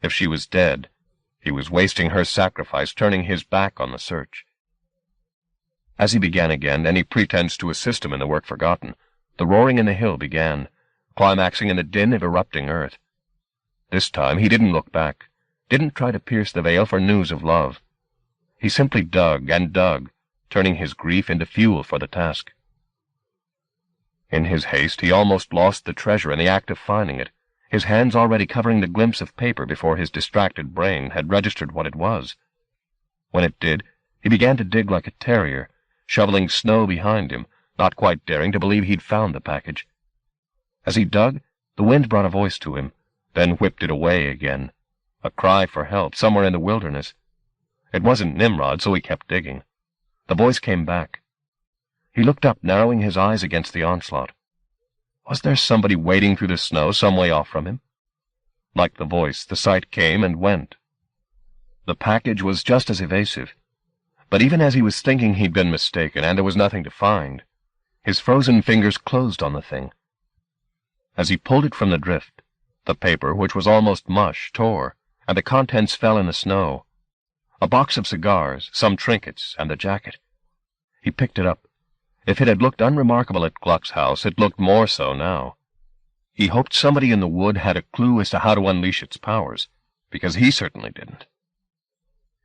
If she was dead, he was wasting her sacrifice, turning his back on the search. As he began again, any pretense to assist him in the work forgotten, the roaring in the hill began, climaxing in the din of erupting earth. This time he didn't look back, didn't try to pierce the veil for news of love. He simply dug and dug, turning his grief into fuel for the task. In his haste he almost lost the treasure in the act of finding it, his hands already covering the glimpse of paper before his distracted brain had registered what it was. When it did, he began to dig like a terrier, shoveling snow behind him, not quite daring to believe he'd found the package. As he dug, the wind brought a voice to him, then whipped it away again, a cry for help somewhere in the wilderness. It wasn't Nimrod, so he kept digging. The voice came back. He looked up, narrowing his eyes against the onslaught. Was there somebody wading through the snow some way off from him? Like the voice, the sight came and went. The package was just as evasive, but even as he was thinking he'd been mistaken and there was nothing to find, his frozen fingers closed on the thing. As he pulled it from the drift, the paper, which was almost mush, tore, and the contents fell in the snow. A box of cigars, some trinkets, and the jacket. He picked it up. If it had looked unremarkable at Gluck's house, it looked more so now. He hoped somebody in the wood had a clue as to how to unleash its powers, because he certainly didn't.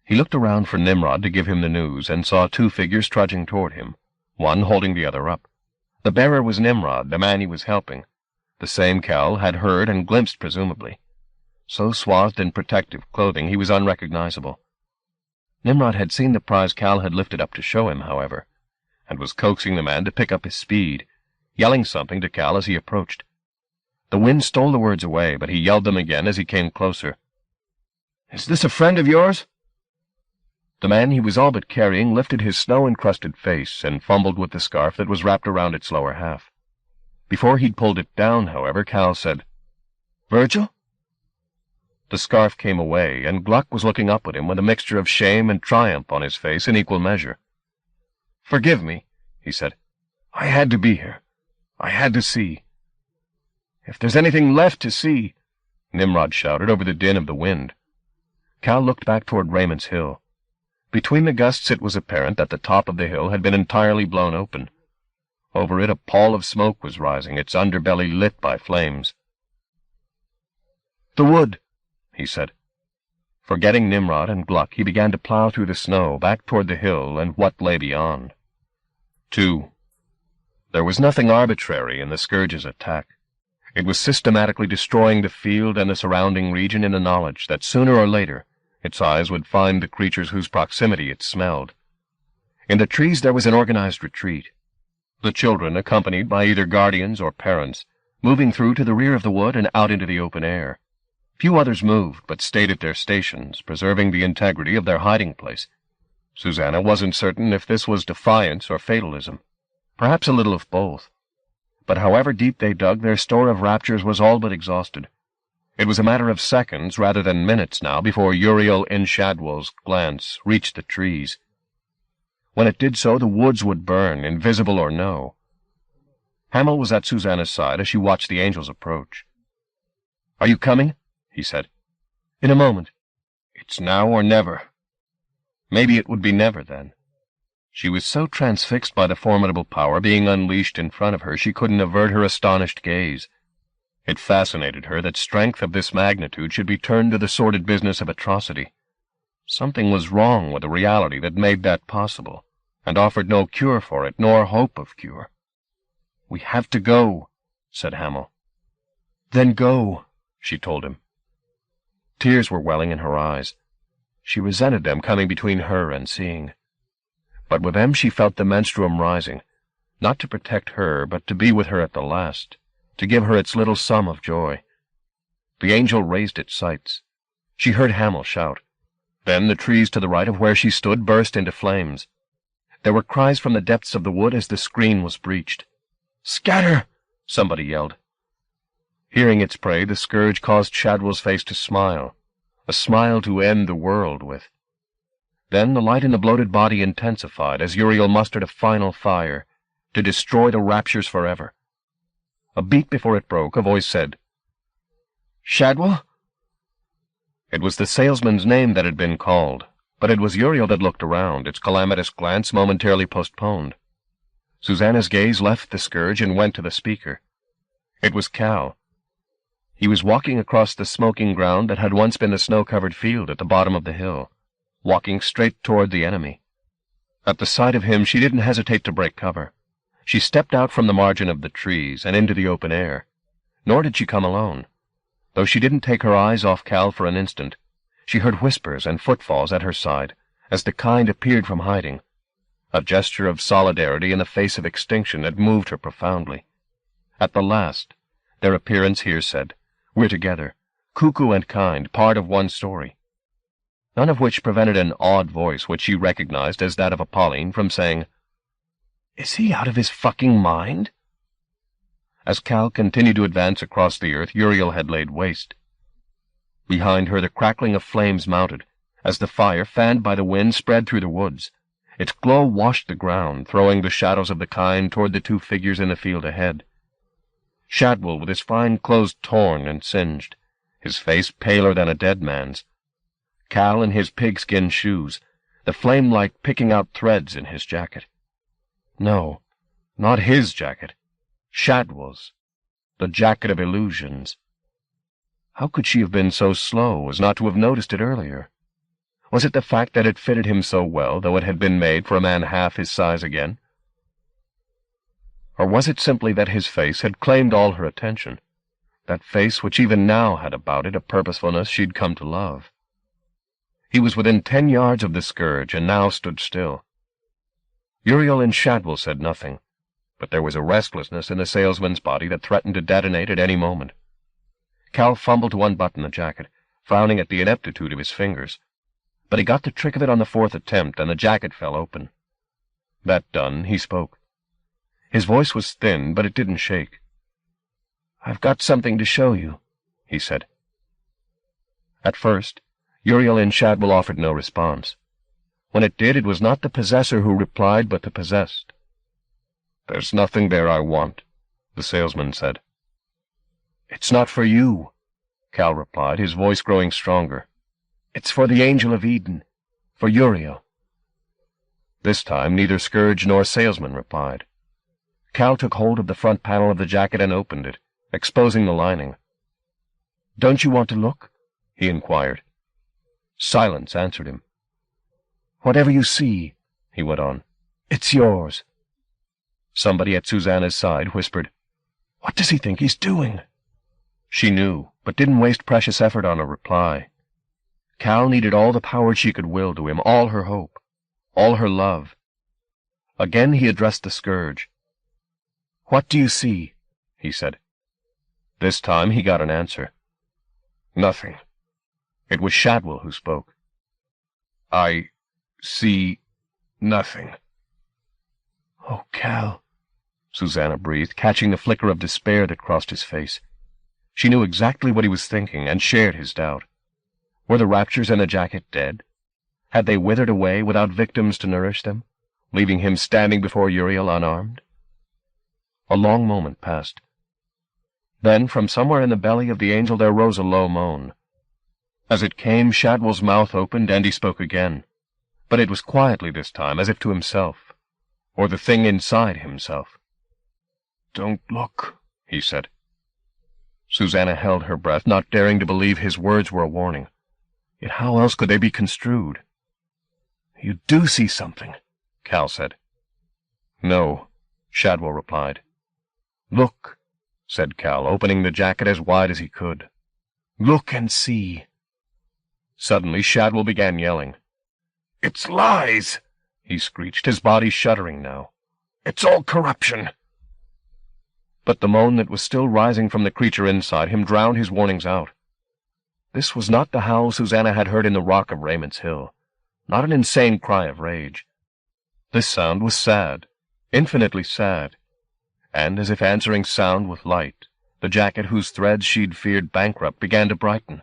He looked around for Nimrod to give him the news, and saw two figures trudging toward him, one holding the other up. The bearer was Nimrod, the man he was helping. The same Cal had heard and glimpsed, presumably. So swathed in protective clothing, he was unrecognizable. Nimrod had seen the prize Cal had lifted up to show him, however, and was coaxing the man to pick up his speed, yelling something to Cal as he approached. The wind stole the words away, but he yelled them again as he came closer. "Is this a friend of yours?" The man he was all but carrying lifted his snow-encrusted face and fumbled with the scarf that was wrapped around its lower half. Before he'd pulled it down, however, Cal said, "Virgil?" The scarf came away, and Gluck was looking up at him with a mixture of shame and triumph on his face in equal measure. "Forgive me," he said. "I had to be here. I had to see." "If there's anything left to see," Nimrod shouted over the din of the wind. Cal looked back toward Raymond's Hill. Between the gusts it was apparent that the top of the hill had been entirely blown open. Over it a pall of smoke was rising, its underbelly lit by flames. The wood, he said. Forgetting Nimrod and Gluck, he began to plow through the snow, back toward the hill and what lay beyond. 2. There was nothing arbitrary in the Scourge's attack. It was systematically destroying the field and the surrounding region in the knowledge that sooner or later its eyes would find the creatures whose proximity it smelled. In the trees there was an organized retreat. The children, accompanied by either guardians or parents, moving through to the rear of the wood and out into the open air. Few others moved, but stayed at their stations, preserving the integrity of their hiding place. Susanna wasn't certain if this was defiance or fatalism, perhaps a little of both. But however deep they dug, their store of raptures was all but exhausted. It was a matter of seconds rather than minutes now before Uriel in Shadwell's glance reached the trees. When it did so, the woods would burn, invisible or no. Hamel was at Susanna's side as she watched the angels approach. "Are you coming?" he said. "In a moment." "It's now or never." Maybe it would be never, then. She was so transfixed by the formidable power being unleashed in front of her she couldn't avert her astonished gaze. It fascinated her that strength of this magnitude should be turned to the sordid business of atrocity. Something was wrong with the reality that made that possible, and offered no cure for it, nor hope of cure. "We have to go," said Hamel. "Then go," she told him. Tears were welling in her eyes. She resented them coming between her and seeing. But with them she felt the menstruum rising, not to protect her, but to be with her at the last, to give her its little sum of joy. The angel raised its sights. She heard Hamel shout. Then the trees to the right of where she stood burst into flames. There were cries from the depths of the wood as the screen was breached. "Scatter!" somebody yelled. Hearing its prey, the Scourge caused Shadwell's face to smile, a smile to end the world with. Then the light in the bloated body intensified as Uriel mustered a final fire, to destroy the raptures forever. A beat before it broke, a voice said, "Shadwell?" It was the salesman's name that had been called, but it was Uriel that looked around, its calamitous glance momentarily postponed. Susanna's gaze left the Scourge and went to the speaker. It was Cal. He was walking across the smoking ground that had once been the snow-covered field at the bottom of the hill, walking straight toward the enemy. At the sight of him she didn't hesitate to break cover. She stepped out from the margin of the trees and into the open air. Nor did she come alone. Though she didn't take her eyes off Cal for an instant, she heard whispers and footfalls at her side as the kind appeared from hiding, a gesture of solidarity in the face of extinction that moved her profoundly. At the last, their appearance here said, "We're together, cuckoo and kind, part of one story." None of which prevented an odd voice which she recognized as that of Apolline from saying, "Is he out of his fucking mind?" As Cal continued to advance across the earth, Uriel had laid waste. Behind her the crackling of flames mounted, as the fire, fanned by the wind, spread through the woods. Its glow washed the ground, throwing the shadows of the kind toward the two figures in the field ahead. Shadwell, with his fine clothes torn and singed, his face paler than a dead man's. Cal in his pigskin shoes, the flame-light picking out threads in his jacket. No, not his jacket. Shadwell's. The jacket of illusions. How could she have been so slow as not to have noticed it earlier? Was it the fact that it fitted him so well, though it had been made for a man half his size again? Or was it simply that his face had claimed all her attention, that face which even now had about it a purposefulness she'd come to love? He was within 10 yards of the Scourge, and now stood still. Uriel and Shadwell said nothing, but there was a restlessness in the salesman's body that threatened to detonate at any moment. Cal fumbled to unbutton the jacket, frowning at the ineptitude of his fingers. But he got the trick of it on the 4th attempt, and the jacket fell open. That done, he spoke. His voice was thin, but it didn't shake. "I've got something to show you," he said. At first, Uriel and Shadwell offered no response. When it did, it was not the possessor who replied, but the possessed. "There's nothing there I want," the salesman said. "It's not for you," Cal replied, his voice growing stronger. "It's for the Angel of Eden, for Uriel." This time neither Scourge nor salesman replied. Cal took hold of the front panel of the jacket and opened it, exposing the lining. "Don't you want to look?" he inquired. Silence answered him. "Whatever you see," he went on, "it's yours." Somebody at Susanna's side whispered, "What does he think he's doing?" She knew, but didn't waste precious effort on a reply. Cal needed all the power she could will to him, all her hope, all her love. Again he addressed the scourge. "What do you see?" he said. This time he got an answer. "Nothing." It was Shadwell who spoke. "I see nothing." "Oh, Cal," Susanna breathed, catching the flicker of despair that crossed his face. She knew exactly what he was thinking, and shared his doubt. Were the raptures in the jacket dead? Had they withered away without victims to nourish them, leaving him standing before Uriel unarmed? A long moment passed. Then, from somewhere in the belly of the angel, there rose a low moan. As it came, Shadwell's mouth opened, and he spoke again. But it was quietly this time, as if to himself, or the thing inside himself. "Don't look," he said. Susanna held her breath, not daring to believe his words were a warning. Yet how else could they be construed? "You do see something," Cal said. "No," Shadwell replied. "Look," said Cal, opening the jacket as wide as he could. "Look and see." Suddenly Shadwell began yelling. "It's lies!" he screeched, his body shuddering now. "It's all corruption!" But the moan that was still rising from the creature inside him drowned his warnings out. This was not the howl Susanna had heard in the rock of Raymond's Hill, not an insane cry of rage. This sound was sad, infinitely sad, and, as if answering sound with light, the jacket whose threads she'd feared bankrupt began to brighten.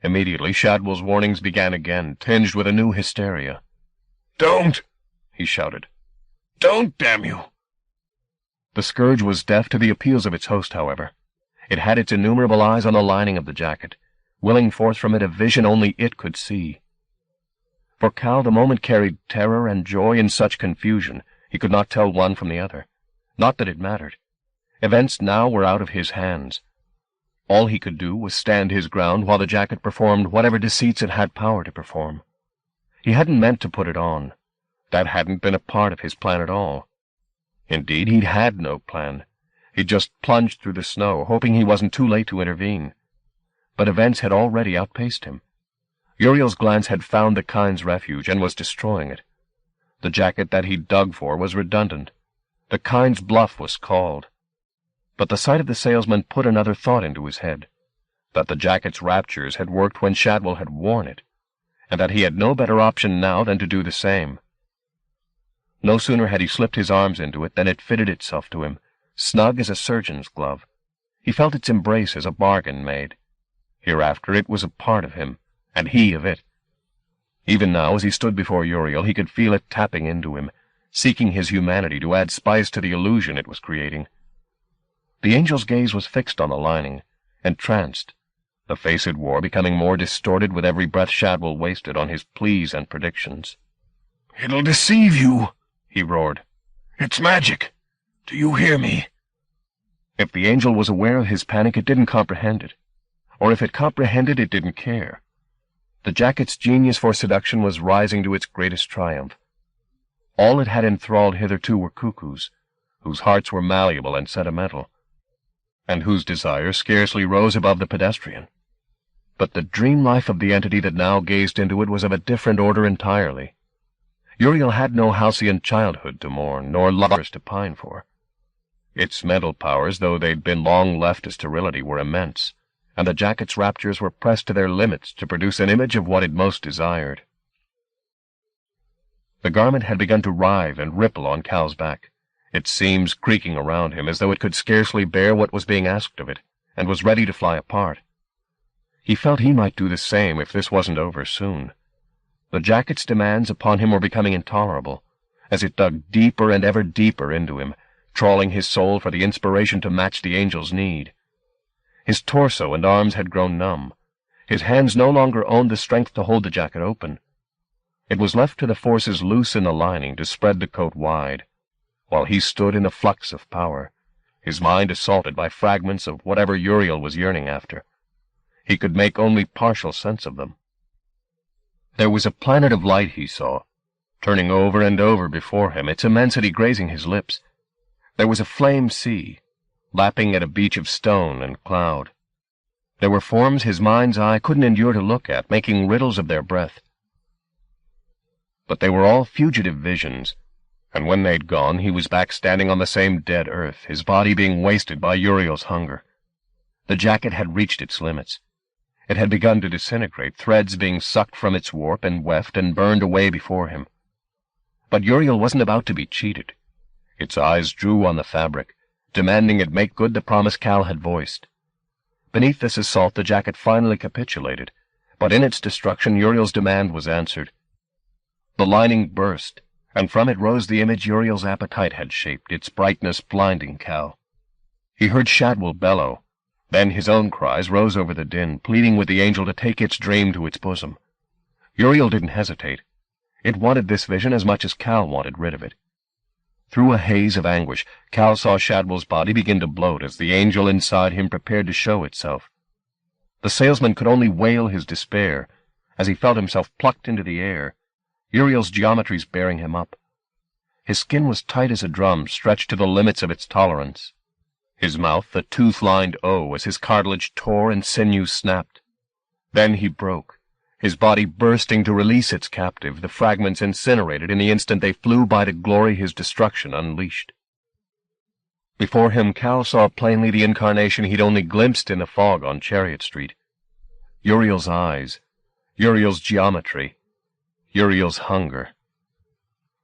Immediately Shadwell's warnings began again, tinged with a new hysteria. "Don't!" he shouted. "Don't, damn you!" The scourge was deaf to the appeals of its host, however. It had its innumerable eyes on the lining of the jacket, willing forth from it a vision only it could see. For Cal the moment carried terror and joy in such confusion he could not tell one from the other. Not that it mattered. Events now were out of his hands. All he could do was stand his ground while the jacket performed whatever deceits it had power to perform. He hadn't meant to put it on. That hadn't been a part of his plan at all. Indeed, he'd had no plan. He'd just plunged through the snow, hoping he wasn't too late to intervene. But events had already outpaced him. Uriel's glance had found the kind's refuge and was destroying it. The jacket that he'd dug for was redundant. The kind's bluff was called. But the sight of the salesman put another thought into his head, that the jacket's raptures had worked when Shadwell had worn it, and that he had no better option now than to do the same. No sooner had he slipped his arms into it than it fitted itself to him, snug as a surgeon's glove. He felt its embrace as a bargain made. Hereafter it was a part of him, and he of it. Even now, as he stood before Uriel, he could feel it tapping into him, seeking his humanity to add spice to the illusion it was creating. The angel's gaze was fixed on the lining, entranced, the face it wore becoming more distorted with every breath Shadwell wasted on his pleas and predictions. "It'll deceive you," he roared. "It's magic. Do you hear me?" If the angel was aware of his panic, it didn't comprehend it. Or if it comprehended, it didn't care. The jacket's genius for seduction was rising to its greatest triumph. All it had enthralled hitherto were cuckoos, whose hearts were malleable and sentimental, and whose desire scarcely rose above the pedestrian. But the dream life of the entity that now gazed into it was of a different order entirely. Uriel had no halcyon childhood to mourn, nor lovers to pine for. Its mental powers, though they'd been long left as sterility, were immense, and the jacket's raptures were pressed to their limits to produce an image of what it most desired. The garment had begun to writhe and ripple on Cal's back, its seams creaking around him as though it could scarcely bear what was being asked of it, and was ready to fly apart. He felt he might do the same if this wasn't over soon. The jacket's demands upon him were becoming intolerable, as it dug deeper and ever deeper into him, trawling his soul for the inspiration to match the angel's need. His torso and arms had grown numb. His hands no longer owned the strength to hold the jacket open. It was left to the forces loose in the lining to spread the coat wide, while he stood in the flux of power, his mind assaulted by fragments of whatever Uriel was yearning after. he could make only partial sense of them. There was a planet of light he saw, turning over and over before him, its immensity grazing his lips. There was a flame sea, lapping at a beach of stone and cloud. There were forms his mind's eye couldn't endure to look at, making riddles of their breath. But they were all fugitive visions, and when they'd gone, he was back standing on the same dead earth, his body being wasted by Uriel's hunger. The jacket had reached its limits. It had begun to disintegrate, threads being sucked from its warp and weft and burned away before him. But Uriel wasn't about to be cheated. Its eyes drew on the fabric, demanding it make good the promise Cal had voiced. Beneath this assault the jacket finally capitulated, but in its destruction Uriel's demand was answered. The lining burst, and from it rose the image Uriel's appetite had shaped, its brightness blinding Cal. He heard Shadwell bellow. Then his own cries rose over the din, pleading with the angel to take its dream to its bosom. Uriel didn't hesitate. It wanted this vision as much as Cal wanted rid of it. Through a haze of anguish, Cal saw Shadwell's body begin to bloat as the angel inside him prepared to show itself. The salesman could only wail his despair as he felt himself plucked into the air, Uriel's geometries bearing him up. His skin was tight as a drum, stretched to the limits of its tolerance. His mouth a tooth-lined O as his cartilage tore and sinews snapped. Then he broke, his body bursting to release its captive, the fragments incinerated in the instant they flew by to glory his destruction unleashed. Before him Cal saw plainly the incarnation he'd only glimpsed in the fog on Chariot Street. Uriel's eyes, Uriel's geometry, Uriel's hunger.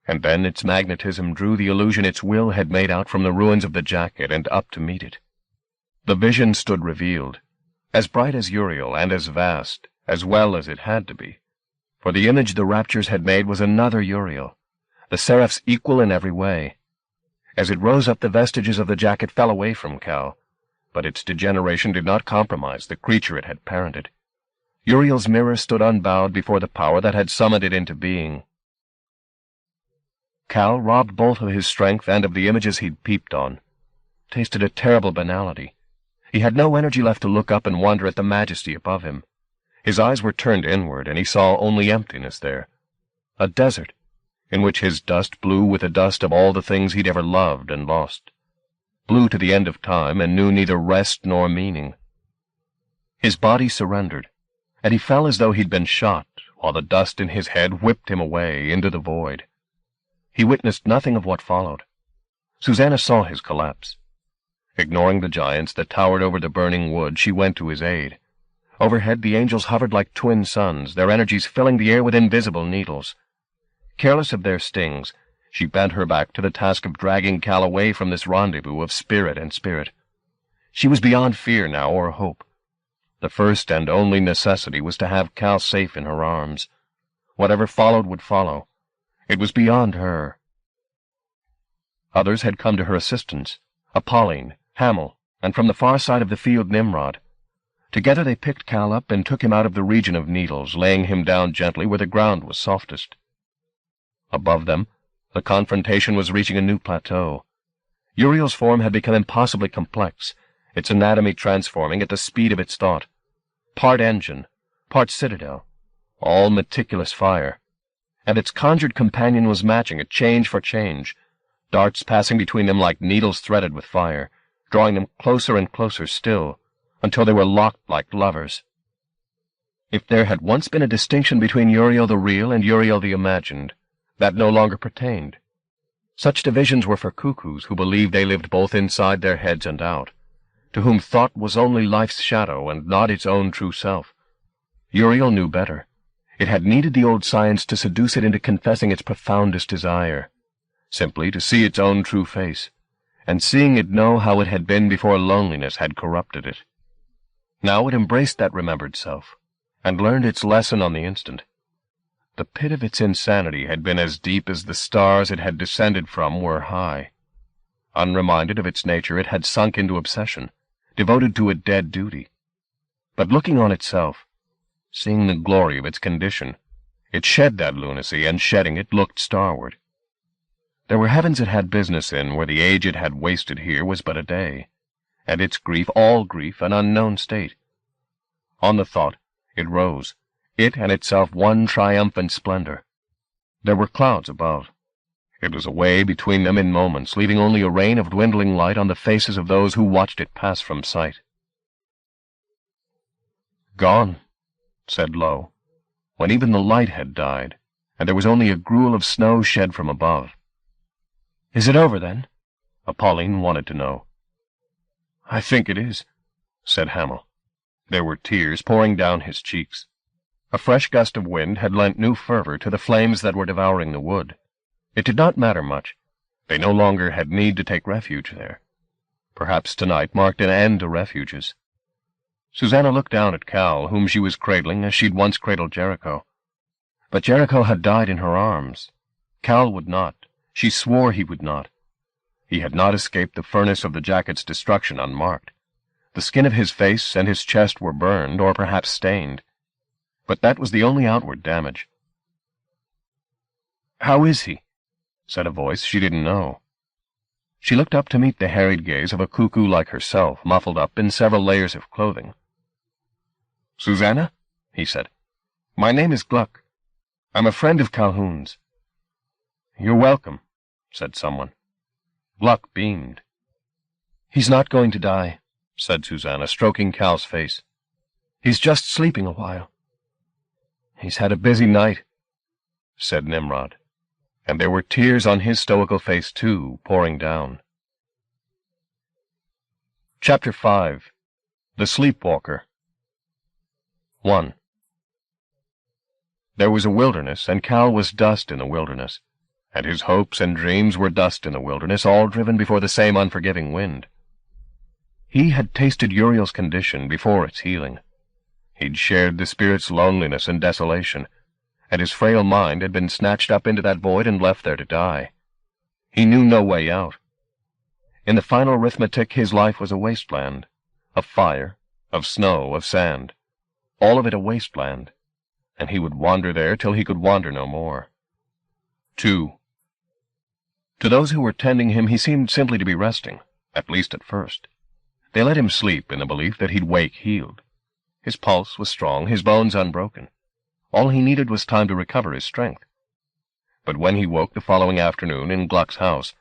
And then its magnetism drew the illusion its will had made out from the ruins of the jacket and up to meet it. The vision stood revealed, as bright as Uriel and as vast, as well as it had to be. For the image the raptures had made was another Uriel, the seraph's equal in every way. As it rose up, the vestiges of the jacket fell away from Cal, but its degeneration did not compromise the creature it had parented. Uriel's mirror stood unbowed before the power that had summoned it into being. Cal, robbed both of his strength and of the images he'd peeped on, tasted a terrible banality. He had no energy left to look up and wonder at the majesty above him. His eyes were turned inward, and he saw only emptiness there. A desert, in which his dust blew with the dust of all the things he'd ever loved and lost. Blew to the end of time, and knew neither rest nor meaning. His body surrendered, and he fell as though he'd been shot, while the dust in his head whipped him away into the void. He witnessed nothing of what followed. Susanna saw his collapse. Ignoring the giants that towered over the burning wood, she went to his aid. Overhead the angels hovered like twin suns, their energies filling the air with invisible needles. Careless of their stings, she bent her back to the task of dragging Cal away from this rendezvous of spirit and spirit. She was beyond fear now or hope. The first and only necessity was to have Cal safe in her arms. Whatever followed would follow. It was beyond her. Others had come to her assistance, Apolline, Hamel, and from the far side of the field Nimrod. Together they picked Cal up and took him out of the region of needles, laying him down gently where the ground was softest. Above them, the confrontation was reaching a new plateau. Uriel's form had become impossibly complex, its anatomy transforming at the speed of its thought. Part engine, part citadel, all meticulous fire. And its conjured companion was matching it change for change, darts passing between them like needles threaded with fire, drawing them closer and closer still, until they were locked like lovers. If there had once been a distinction between Uriel the real and Uriel the imagined, that no longer pertained. Such divisions were for cuckoos who believed they lived both inside their heads and out, to whom thought was only life's shadow and not its own true self. Uriel knew better. It had needed the old science to seduce it into confessing its profoundest desire, simply to see its own true face, and seeing it know how it had been before loneliness had corrupted it. Now it embraced that remembered self, and learned its lesson on the instant. The pit of its insanity had been as deep as the stars it had descended from were high. Unreminded of its nature, it had sunk into obsession, devoted to a dead duty. But looking on itself, seeing the glory of its condition, it shed that lunacy, and shedding it, looked starward. There were heavens it had business in, where the age it had wasted here was but a day, and its grief, all grief, an unknown state. On the thought, it rose, it and itself one triumphant splendor. There were clouds above. It was away between them in moments, leaving only a rain of dwindling light on the faces of those who watched it pass from sight. "Gone," said Low, when even the light had died, and there was only a gruel of snow shed from above. "Is it over, then?" Pauline wanted to know. "I think it is," said Hamel. There were tears pouring down his cheeks. A fresh gust of wind had lent new fervor to the flames that were devouring the wood. It did not matter much. They no longer had need to take refuge there. Perhaps tonight marked an end to refuges. Susanna looked down at Cal, whom she was cradling as she'd once cradled Jericho. But Jericho had died in her arms. Cal would not. She swore he would not. He had not escaped the furnace of the jacket's destruction unmarked. The skin of his face and his chest were burned, or perhaps stained. But that was the only outward damage. "How is he?" said a voice she didn't know. She looked up to meet the harried gaze of a cuckoo like herself, muffled up in several layers of clothing. "Susanna," he said, "my name is Gluck. I'm a friend of Calhoun's." "You're welcome," said someone. Gluck beamed. "He's not going to die," said Susanna, stroking Cal's face. "He's just sleeping a while." "He's had a busy night," said Nimrod, and there were tears on his stoical face, too, pouring down. Chapter 5. The Sleepwalker. 1. There was a wilderness, and Cal was dust in the wilderness, and his hopes and dreams were dust in the wilderness, all driven before the same unforgiving wind. He had tasted Uriel's condition before its healing. He'd shared the spirit's loneliness and desolation, and his frail mind had been snatched up into that void and left there to die. He knew no way out. In the final arithmetic, his life was a wasteland, of fire, of snow, of sand, all of it a wasteland, and he would wander there till he could wander no more. 2. To those who were tending him, he seemed simply to be resting, at least at first. They let him sleep in the belief that he'd wake healed. His pulse was strong, his bones unbroken. All he needed was time to recover his strength. But when he woke the following afternoon in Gluck's house,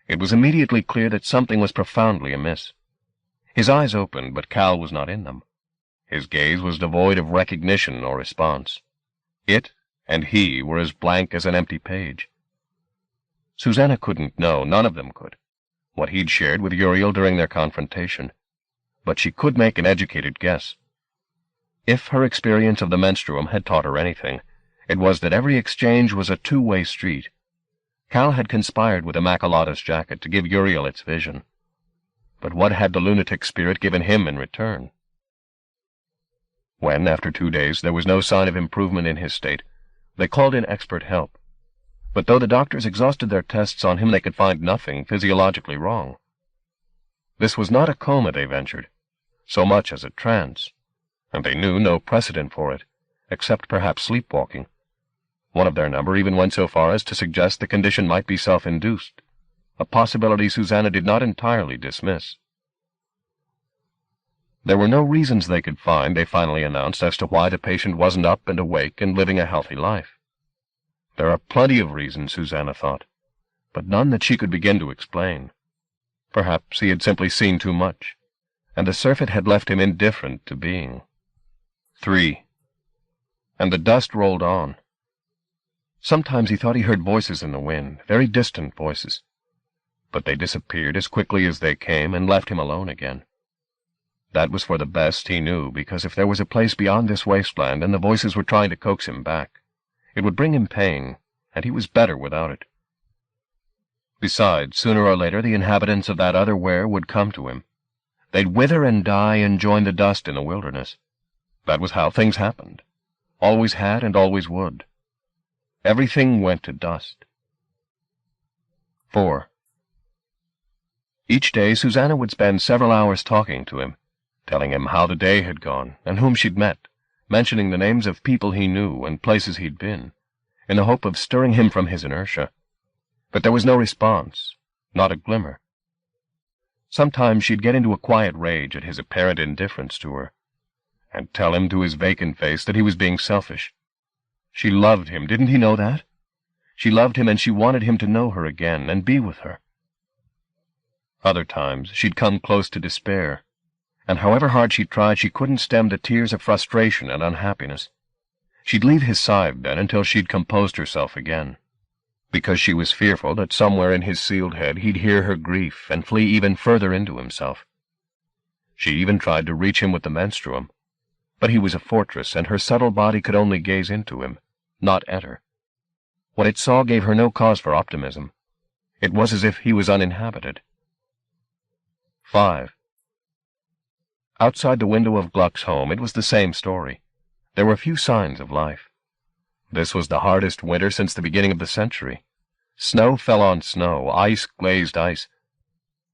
it was immediately clear that something was profoundly amiss. His eyes opened, but Cal was not in them. His gaze was devoid of recognition or response. It and he were as blank as an empty page. Susanna couldn't know, none of them could, what he'd shared with Uriel during their confrontation, but she could make an educated guess. If her experience of the menstruum had taught her anything, it was that every exchange was a two-way street. Cal had conspired with Immaculata's jacket to give Uriel its vision. But what had the lunatic spirit given him in return? When, after 2 days, there was no sign of improvement in his state, they called in expert help. But though the doctors exhausted their tests on him, they could find nothing physiologically wrong. This was not a coma, they ventured, so much as a trance, and they knew no precedent for it, except perhaps sleepwalking. One of their number even went so far as to suggest the condition might be self-induced, a possibility Susanna did not entirely dismiss. There were no reasons they could find, they finally announced, as to why the patient wasn't up and awake and living a healthy life. There are plenty of reasons, Susanna thought, but none that she could begin to explain. Perhaps he had simply seen too much, and the surfeit had left him indifferent to being. 3. And the dust rolled on. Sometimes he thought he heard voices in the wind, very distant voices, but they disappeared as quickly as they came and left him alone again. That was for the best, he knew, because if there was a place beyond this wasteland and the voices were trying to coax him back, it would bring him pain, and he was better without it. Besides, sooner or later the inhabitants of that other where would come to him. They'd wither and die and join the dust in the wilderness. That was how things happened. Always had and always would. Everything went to dust. 4. Each day Susanna would spend several hours talking to him, telling him how the day had gone and whom she'd met, mentioning the names of people he knew and places he'd been, in the hope of stirring him from his inertia. But there was no response, not a glimmer. Sometimes she'd get into a quiet rage at his apparent indifference to her, and tell him to his vacant face that he was being selfish. She loved him, didn't he know that? She loved him, and she wanted him to know her again and be with her. Other times she'd come close to despair, and however hard she tried, she couldn't stem the tears of frustration and unhappiness. She'd leave his side then until she'd composed herself again, because she was fearful that somewhere in his sealed head he'd hear her grief and flee even further into himself. She even tried to reach him with the menstruum, but he was a fortress, and her subtle body could only gaze into him, not enter. What it saw gave her no cause for optimism. It was as if he was uninhabited. 5. Outside the window of Gluck's home, it was the same story. There were few signs of life. This was the hardest winter since the beginning of the century. Snow fell on snow, ice glazed ice.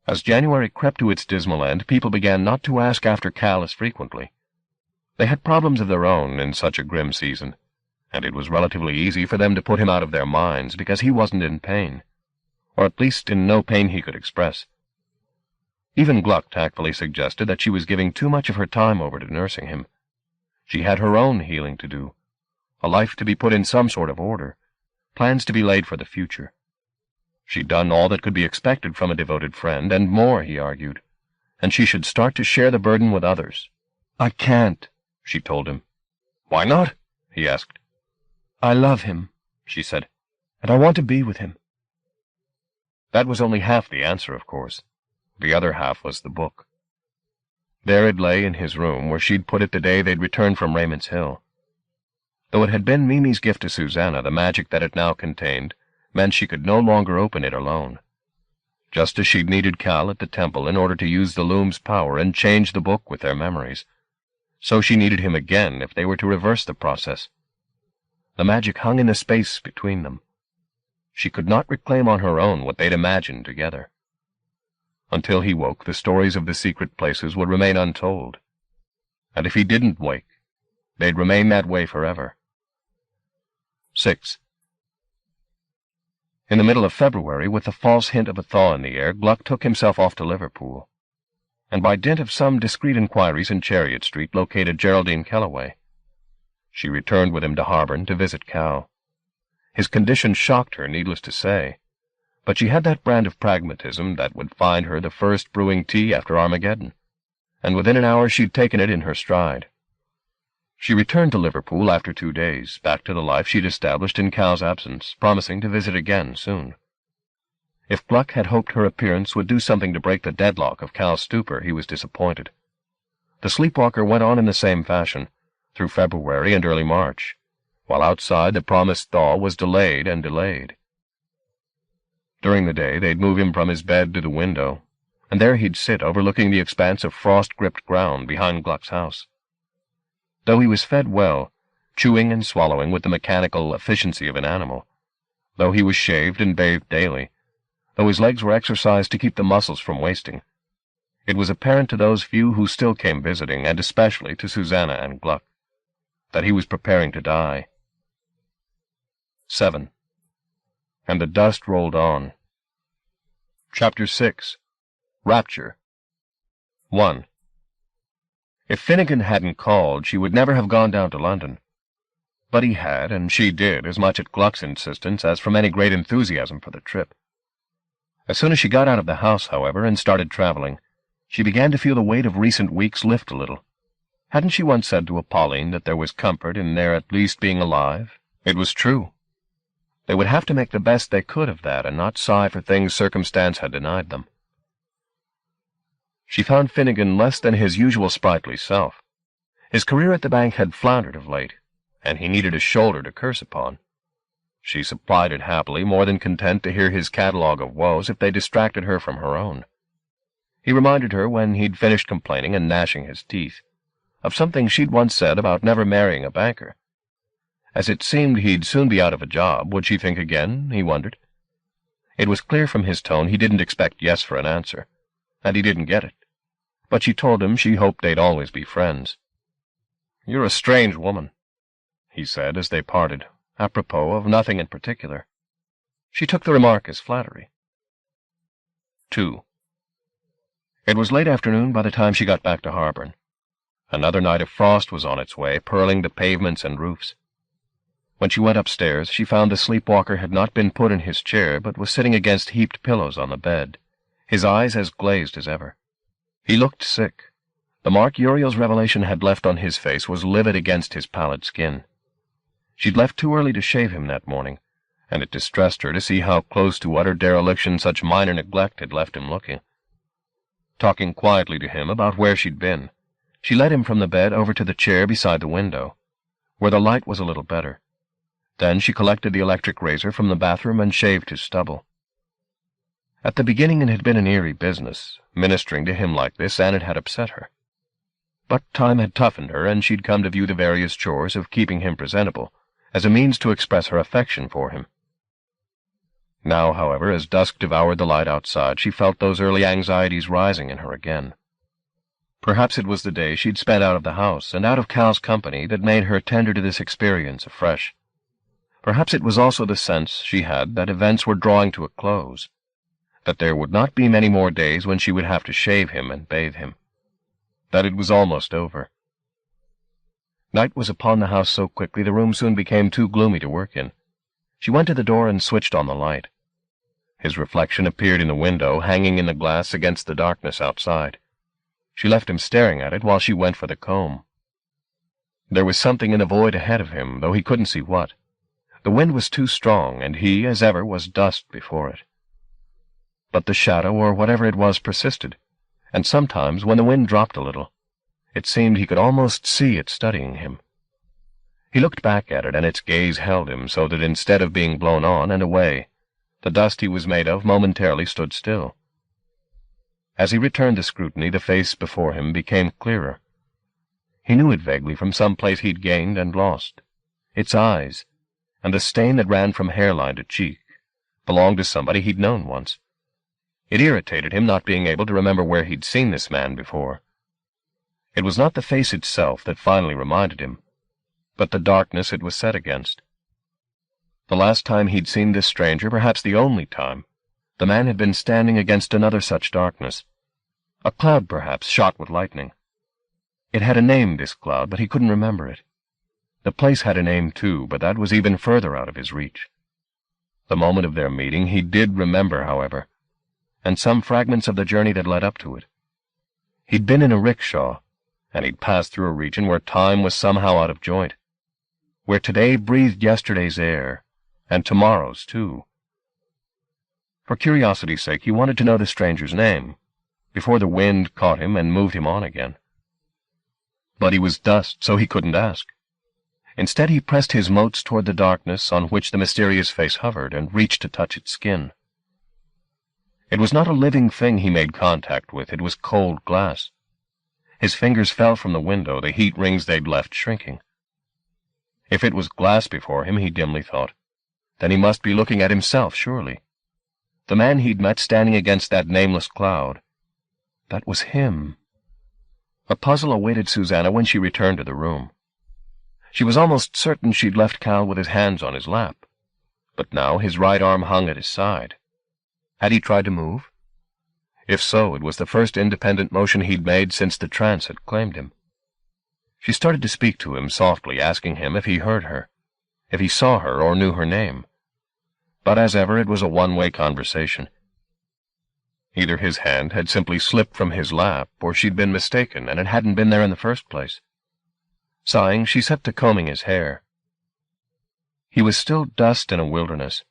As January crept to its dismal end, people began not to ask after Cal as frequently. They had problems of their own in such a grim season, and it was relatively easy for them to put him out of their minds because he wasn't in pain, or at least in no pain he could express. Even Gluck tactfully suggested that she was giving too much of her time over to nursing him. She had her own healing to do, a life to be put in some sort of order, plans to be laid for the future. She'd done all that could be expected from a devoted friend, and more, he argued, and she should start to share the burden with others. "I can't," she told him. "Why not?" he asked. "I love him," she said, "and I want to be with him." That was only half the answer, of course. The other half was the book. There it lay in his room, where she'd put it the day they'd returned from Raymond's Hill. Though it had been Mimi's gift to Susanna, the magic that it now contained meant she could no longer open it alone. Just as she'd needed Cal at the temple in order to use the loom's power and change the book with their memories, so she needed him again if they were to reverse the process. The magic hung in the space between them. She could not reclaim on her own what they'd imagined together. Until he woke, the stories of the secret places would remain untold. And if he didn't wake, they'd remain that way forever. 6. In the middle of February, with the false hint of a thaw in the air, Gluck took himself off to Liverpool, and by dint of some discreet inquiries in Chariot Street located Geraldine Kellaway. She returned with him to Harborne to visit Cal. His condition shocked her, needless to say, but she had that brand of pragmatism that would find her the first brewing tea after Armageddon, and within an hour she'd taken it in her stride. She returned to Liverpool after 2 days, back to the life she'd established in Cal's absence, promising to visit again soon. If Gluck had hoped her appearance would do something to break the deadlock of Cal's stupor, he was disappointed. The sleepwalker went on in the same fashion, through February and early March, while outside the promised thaw was delayed and delayed. During the day they'd move him from his bed to the window, and there he'd sit overlooking the expanse of frost-gripped ground behind Gluck's house. Though he was fed well, chewing and swallowing with the mechanical efficiency of an animal, though he was shaved and bathed daily, though his legs were exercised to keep the muscles from wasting, it was apparent to those few who still came visiting, and especially to Susanna and Gluck, that he was preparing to die. 7. And the dust rolled on. Chapter 6. Rapture. 1. If Finnegan hadn't called, she would never have gone down to London. But he had, and she did, as much at Gluck's insistence as from any great enthusiasm for the trip. As soon as she got out of the house, however, and started traveling, she began to feel the weight of recent weeks lift a little. Hadn't she once said to Apolline that there was comfort in their at least being alive? It was true. They would have to make the best they could of that, and not sigh for things circumstance had denied them. She found Finnegan less than his usual sprightly self. His career at the bank had floundered of late, and he needed a shoulder to curse upon. She supplied it happily, more than content to hear his catalogue of woes if they distracted her from her own. He reminded her, when he'd finished complaining and gnashing his teeth, of something she'd once said about never marrying a banker. As it seemed he'd soon be out of a job, would she think again, he wondered. It was clear from his tone he didn't expect yes for an answer, and he didn't get it. But she told him she hoped they'd always be friends. "You're a strange woman," he said as they parted, apropos of nothing in particular. She took the remark as flattery. 2. It was late afternoon by the time she got back to Harborne. Another night of frost was on its way, pearling the pavements and roofs. When she went upstairs, she found the sleepwalker had not been put in his chair, but was sitting against heaped pillows on the bed, his eyes as glazed as ever. He looked sick. The mark Uriel's revelation had left on his face was livid against his pallid skin. She'd left too early to shave him that morning, and it distressed her to see how close to utter dereliction such minor neglect had left him looking. Talking quietly to him about where she'd been, she led him from the bed over to the chair beside the window, where the light was a little better. Then she collected the electric razor from the bathroom and shaved his stubble. At the beginning it had been an eerie business, ministering to him like this, and it had upset her. But time had toughened her, and she'd come to view the various chores of keeping him presentable as a means to express her affection for him. Now, however, as dusk devoured the light outside, she felt those early anxieties rising in her again. Perhaps it was the day she'd spent out of the house and out of Cal's company that made her tender to this experience afresh. Perhaps it was also the sense she had that events were drawing to a close, that there would not be many more days when she would have to shave him and bathe him, that it was almost over. Night was upon the house so quickly the room soon became too gloomy to work in. She went to the door and switched on the light. His reflection appeared in the window, hanging in the glass against the darkness outside. She left him staring at it while she went for the comb. There was something in the void ahead of him, though he couldn't see what. The wind was too strong, and he, as ever, was dust before it. But the shadow, or whatever it was, persisted, and sometimes, when the wind dropped a little, it seemed he could almost see it studying him. He looked back at it, and its gaze held him, so that instead of being blown on and away, the dust he was made of momentarily stood still. As he returned the scrutiny, the face before him became clearer. He knew it vaguely from some place he'd gained and lost. Its eyes, and the stain that ran from hairline to cheek, belonged to somebody he'd known once. It irritated him not being able to remember where he'd seen this man before. It was not the face itself that finally reminded him, but the darkness it was set against. The last time he'd seen this stranger, perhaps the only time, the man had been standing against another such darkness. A cloud, perhaps, shot with lightning. It had a name, this cloud, but he couldn't remember it. The place had a name, too, but that was even further out of his reach. The moment of their meeting he did remember, however, and some fragments of the journey that led up to it. He'd been in a rickshaw, and he'd passed through a region where time was somehow out of joint, where today breathed yesterday's air, and tomorrow's, too. For curiosity's sake, he wanted to know the stranger's name, before the wind caught him and moved him on again. But he was dust, so he couldn't ask. Instead, he pressed his motes toward the darkness on which the mysterious face hovered, and reached to touch its skin. It was not a living thing he made contact with, it was cold glass. His fingers fell from the window, the heat rings they'd left shrinking. If it was glass before him, he dimly thought, then he must be looking at himself, surely. The man he'd met standing against that nameless cloud. That was him. A puzzle awaited Susanna when she returned to the room. She was almost certain she'd left Cal with his hands on his lap, but now his right arm hung at his side. Had he tried to move? If so, it was the first independent motion he'd made since the trance had claimed him. She started to speak to him softly, asking him if he heard her, if he saw her or knew her name. But as ever, it was a one-way conversation. Either his hand had simply slipped from his lap, or she'd been mistaken, and it hadn't been there in the first place. Sighing, she set to combing his hair. He was still dust in a wilderness,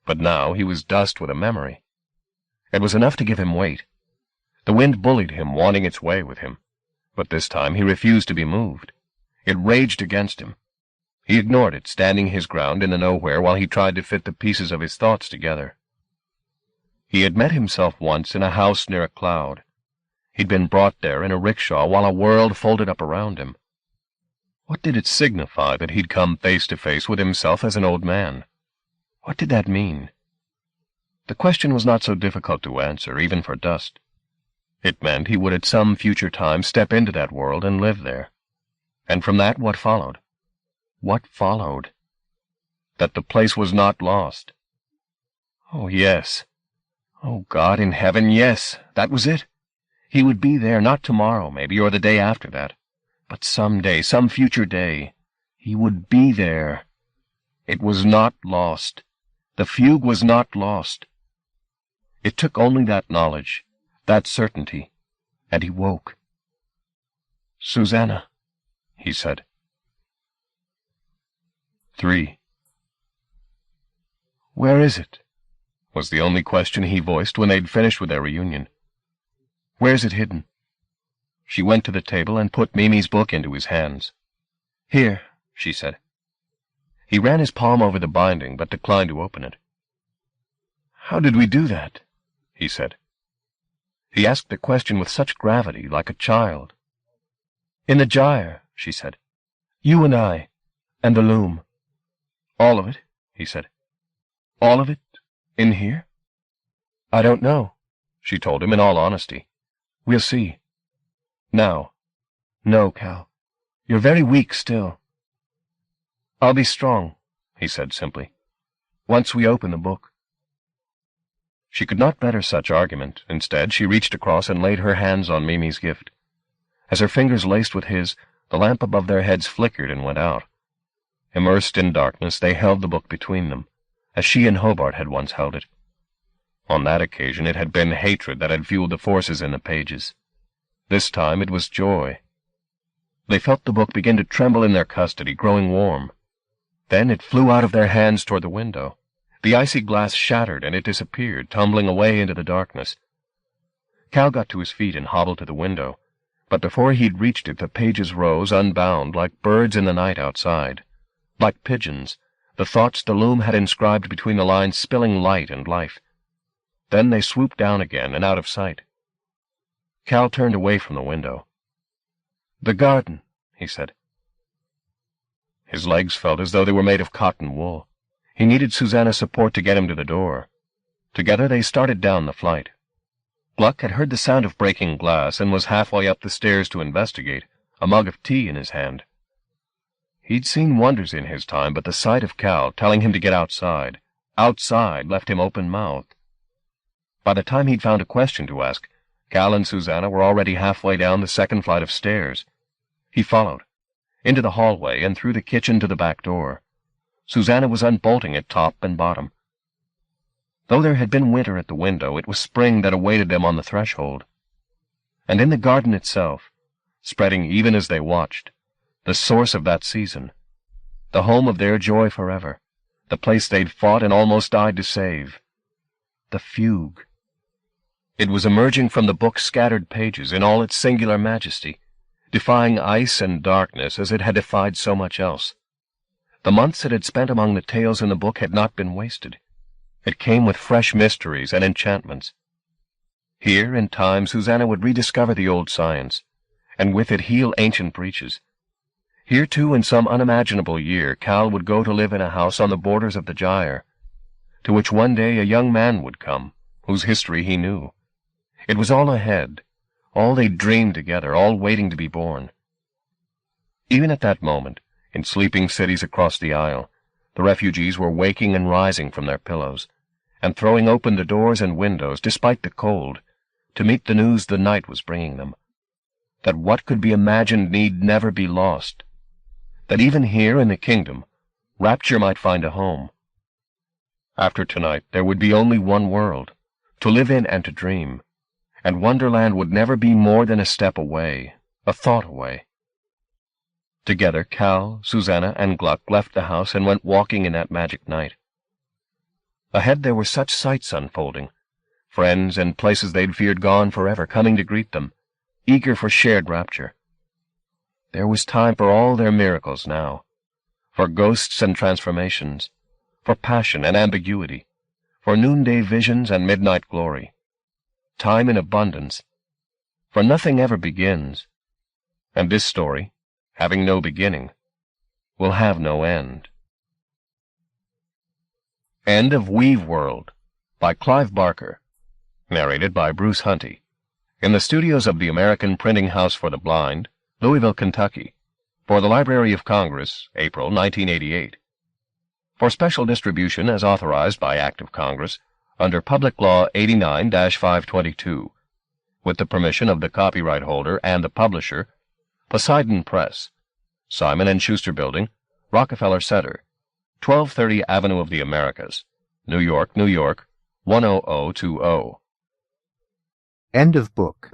but now he was dust with a memory. It was enough to give him weight. The wind bullied him, wanting its way with him, but this time he refused to be moved. It raged against him. He ignored it, standing his ground in the nowhere while he tried to fit the pieces of his thoughts together. He had met himself once in a house near a cloud. He'd been brought there in a rickshaw while a world folded up around him. What did it signify that he'd come face to face with himself as an old man? What did that mean? The question was not so difficult to answer, even for dust. It meant he would at some future time step into that world and live there. And from that, what followed? What followed? That the place was not lost. Oh, yes. Oh, God in heaven, yes, that was it. He would be there, not tomorrow, maybe, or the day after that, But some day, some future day, he would be there. It was not lost. The fugue was not lost. It took only that knowledge, that certainty, and he woke. "Susanna," he said. 3. "Where is it?" was the only question he voiced when they'd finished with their reunion. "Where's it hidden?" She went to the table and put Mimi's book into his hands. "Here," she said. He ran his palm over the binding, but declined to open it. "How did we do that?" he said. He asked the question with such gravity, like a child. "In the gyre," she said. "You and I, and the loom." "All of it?" he said. "All of it? In here?" "I don't know," she told him in all honesty. "We'll see." "Now." "No, Cal. You're very weak still." "I'll be strong," he said simply, "once we open the book." She could not better such argument. Instead, she reached across and laid her hands on Mimi's gift. As her fingers laced with his, the lamp above their heads flickered and went out. Immersed in darkness, they held the book between them, as she and Hobart had once held it. On that occasion it had been hatred that had fueled the forces in the pages. This time it was joy. They felt the book begin to tremble in their custody, growing warm. Then it flew out of their hands toward the window. The icy glass shattered, and it disappeared, tumbling away into the darkness. Cal got to his feet and hobbled to the window, but before he'd reached it the pages rose, unbound, like birds in the night outside. Like pigeons, the thoughts the loom had inscribed between the lines spilling light and life. Then they swooped down again and out of sight. Cal turned away from the window. "The garden," he said. His legs felt as though they were made of cotton wool. He needed Susanna's support to get him to the door. Together they started down the flight. Gluck had heard the sound of breaking glass and was halfway up the stairs to investigate, a mug of tea in his hand. He'd seen wonders in his time, but the sight of Cal telling him to get outside, left him open-mouthed. By the time he'd found a question to ask, Cal and Susanna were already halfway down the second flight of stairs. He followed, into the hallway and through the kitchen to the back door. Susanna was unbolting it top and bottom. Though there had been winter at the window, it was spring that awaited them on the threshold. And in the garden itself, spreading even as they watched, the source of that season, the home of their joy forever, the place they'd fought and almost died to save, the fugue. It was emerging from the book's scattered pages in all its singular majesty, defying ice and darkness as it had defied so much else. The months it had spent among the tales in the book had not been wasted. It came with fresh mysteries and enchantments. Here, in time, Susanna would rediscover the old science, and with it heal ancient breaches. Here, too, in some unimaginable year, Cal would go to live in a house on the borders of the gyre, to which one day a young man would come, whose history he knew. It was all ahead, all they'd dreamed together, all waiting to be born. Even at that moment, in sleeping cities across the Isle, the refugees were waking and rising from their pillows, and throwing open the doors and windows, despite the cold, to meet the news the night was bringing them. That what could be imagined need never be lost. That even here in the kingdom, rapture might find a home. After tonight, there would be only one world, to live in and to dream, and Wonderland would never be more than a step away, a thought away. Together, Cal, Susanna, and Gluck left the house and went walking in that magic night. Ahead there were such sights unfolding, friends and places they'd feared gone forever coming to greet them, eager for shared rapture. There was time for all their miracles now, for ghosts and transformations, for passion and ambiguity, for noonday visions and midnight glory. Time in abundance, for nothing ever begins, and this story, having no beginning, will have no end. End of Weaveworld by Clive Barker. Narrated by Bruce Hunty. In the studios of the American Printing House for the Blind, Louisville, Kentucky. For the Library of Congress, April 1988. For special distribution as authorized by Act of Congress, under Public Law 89-522, with the permission of the copyright holder and the publisher, Poseidon Press, Simon & Schuster Building, Rockefeller Center, 1230 Avenue of the Americas, New York, New York, 10020. End of book.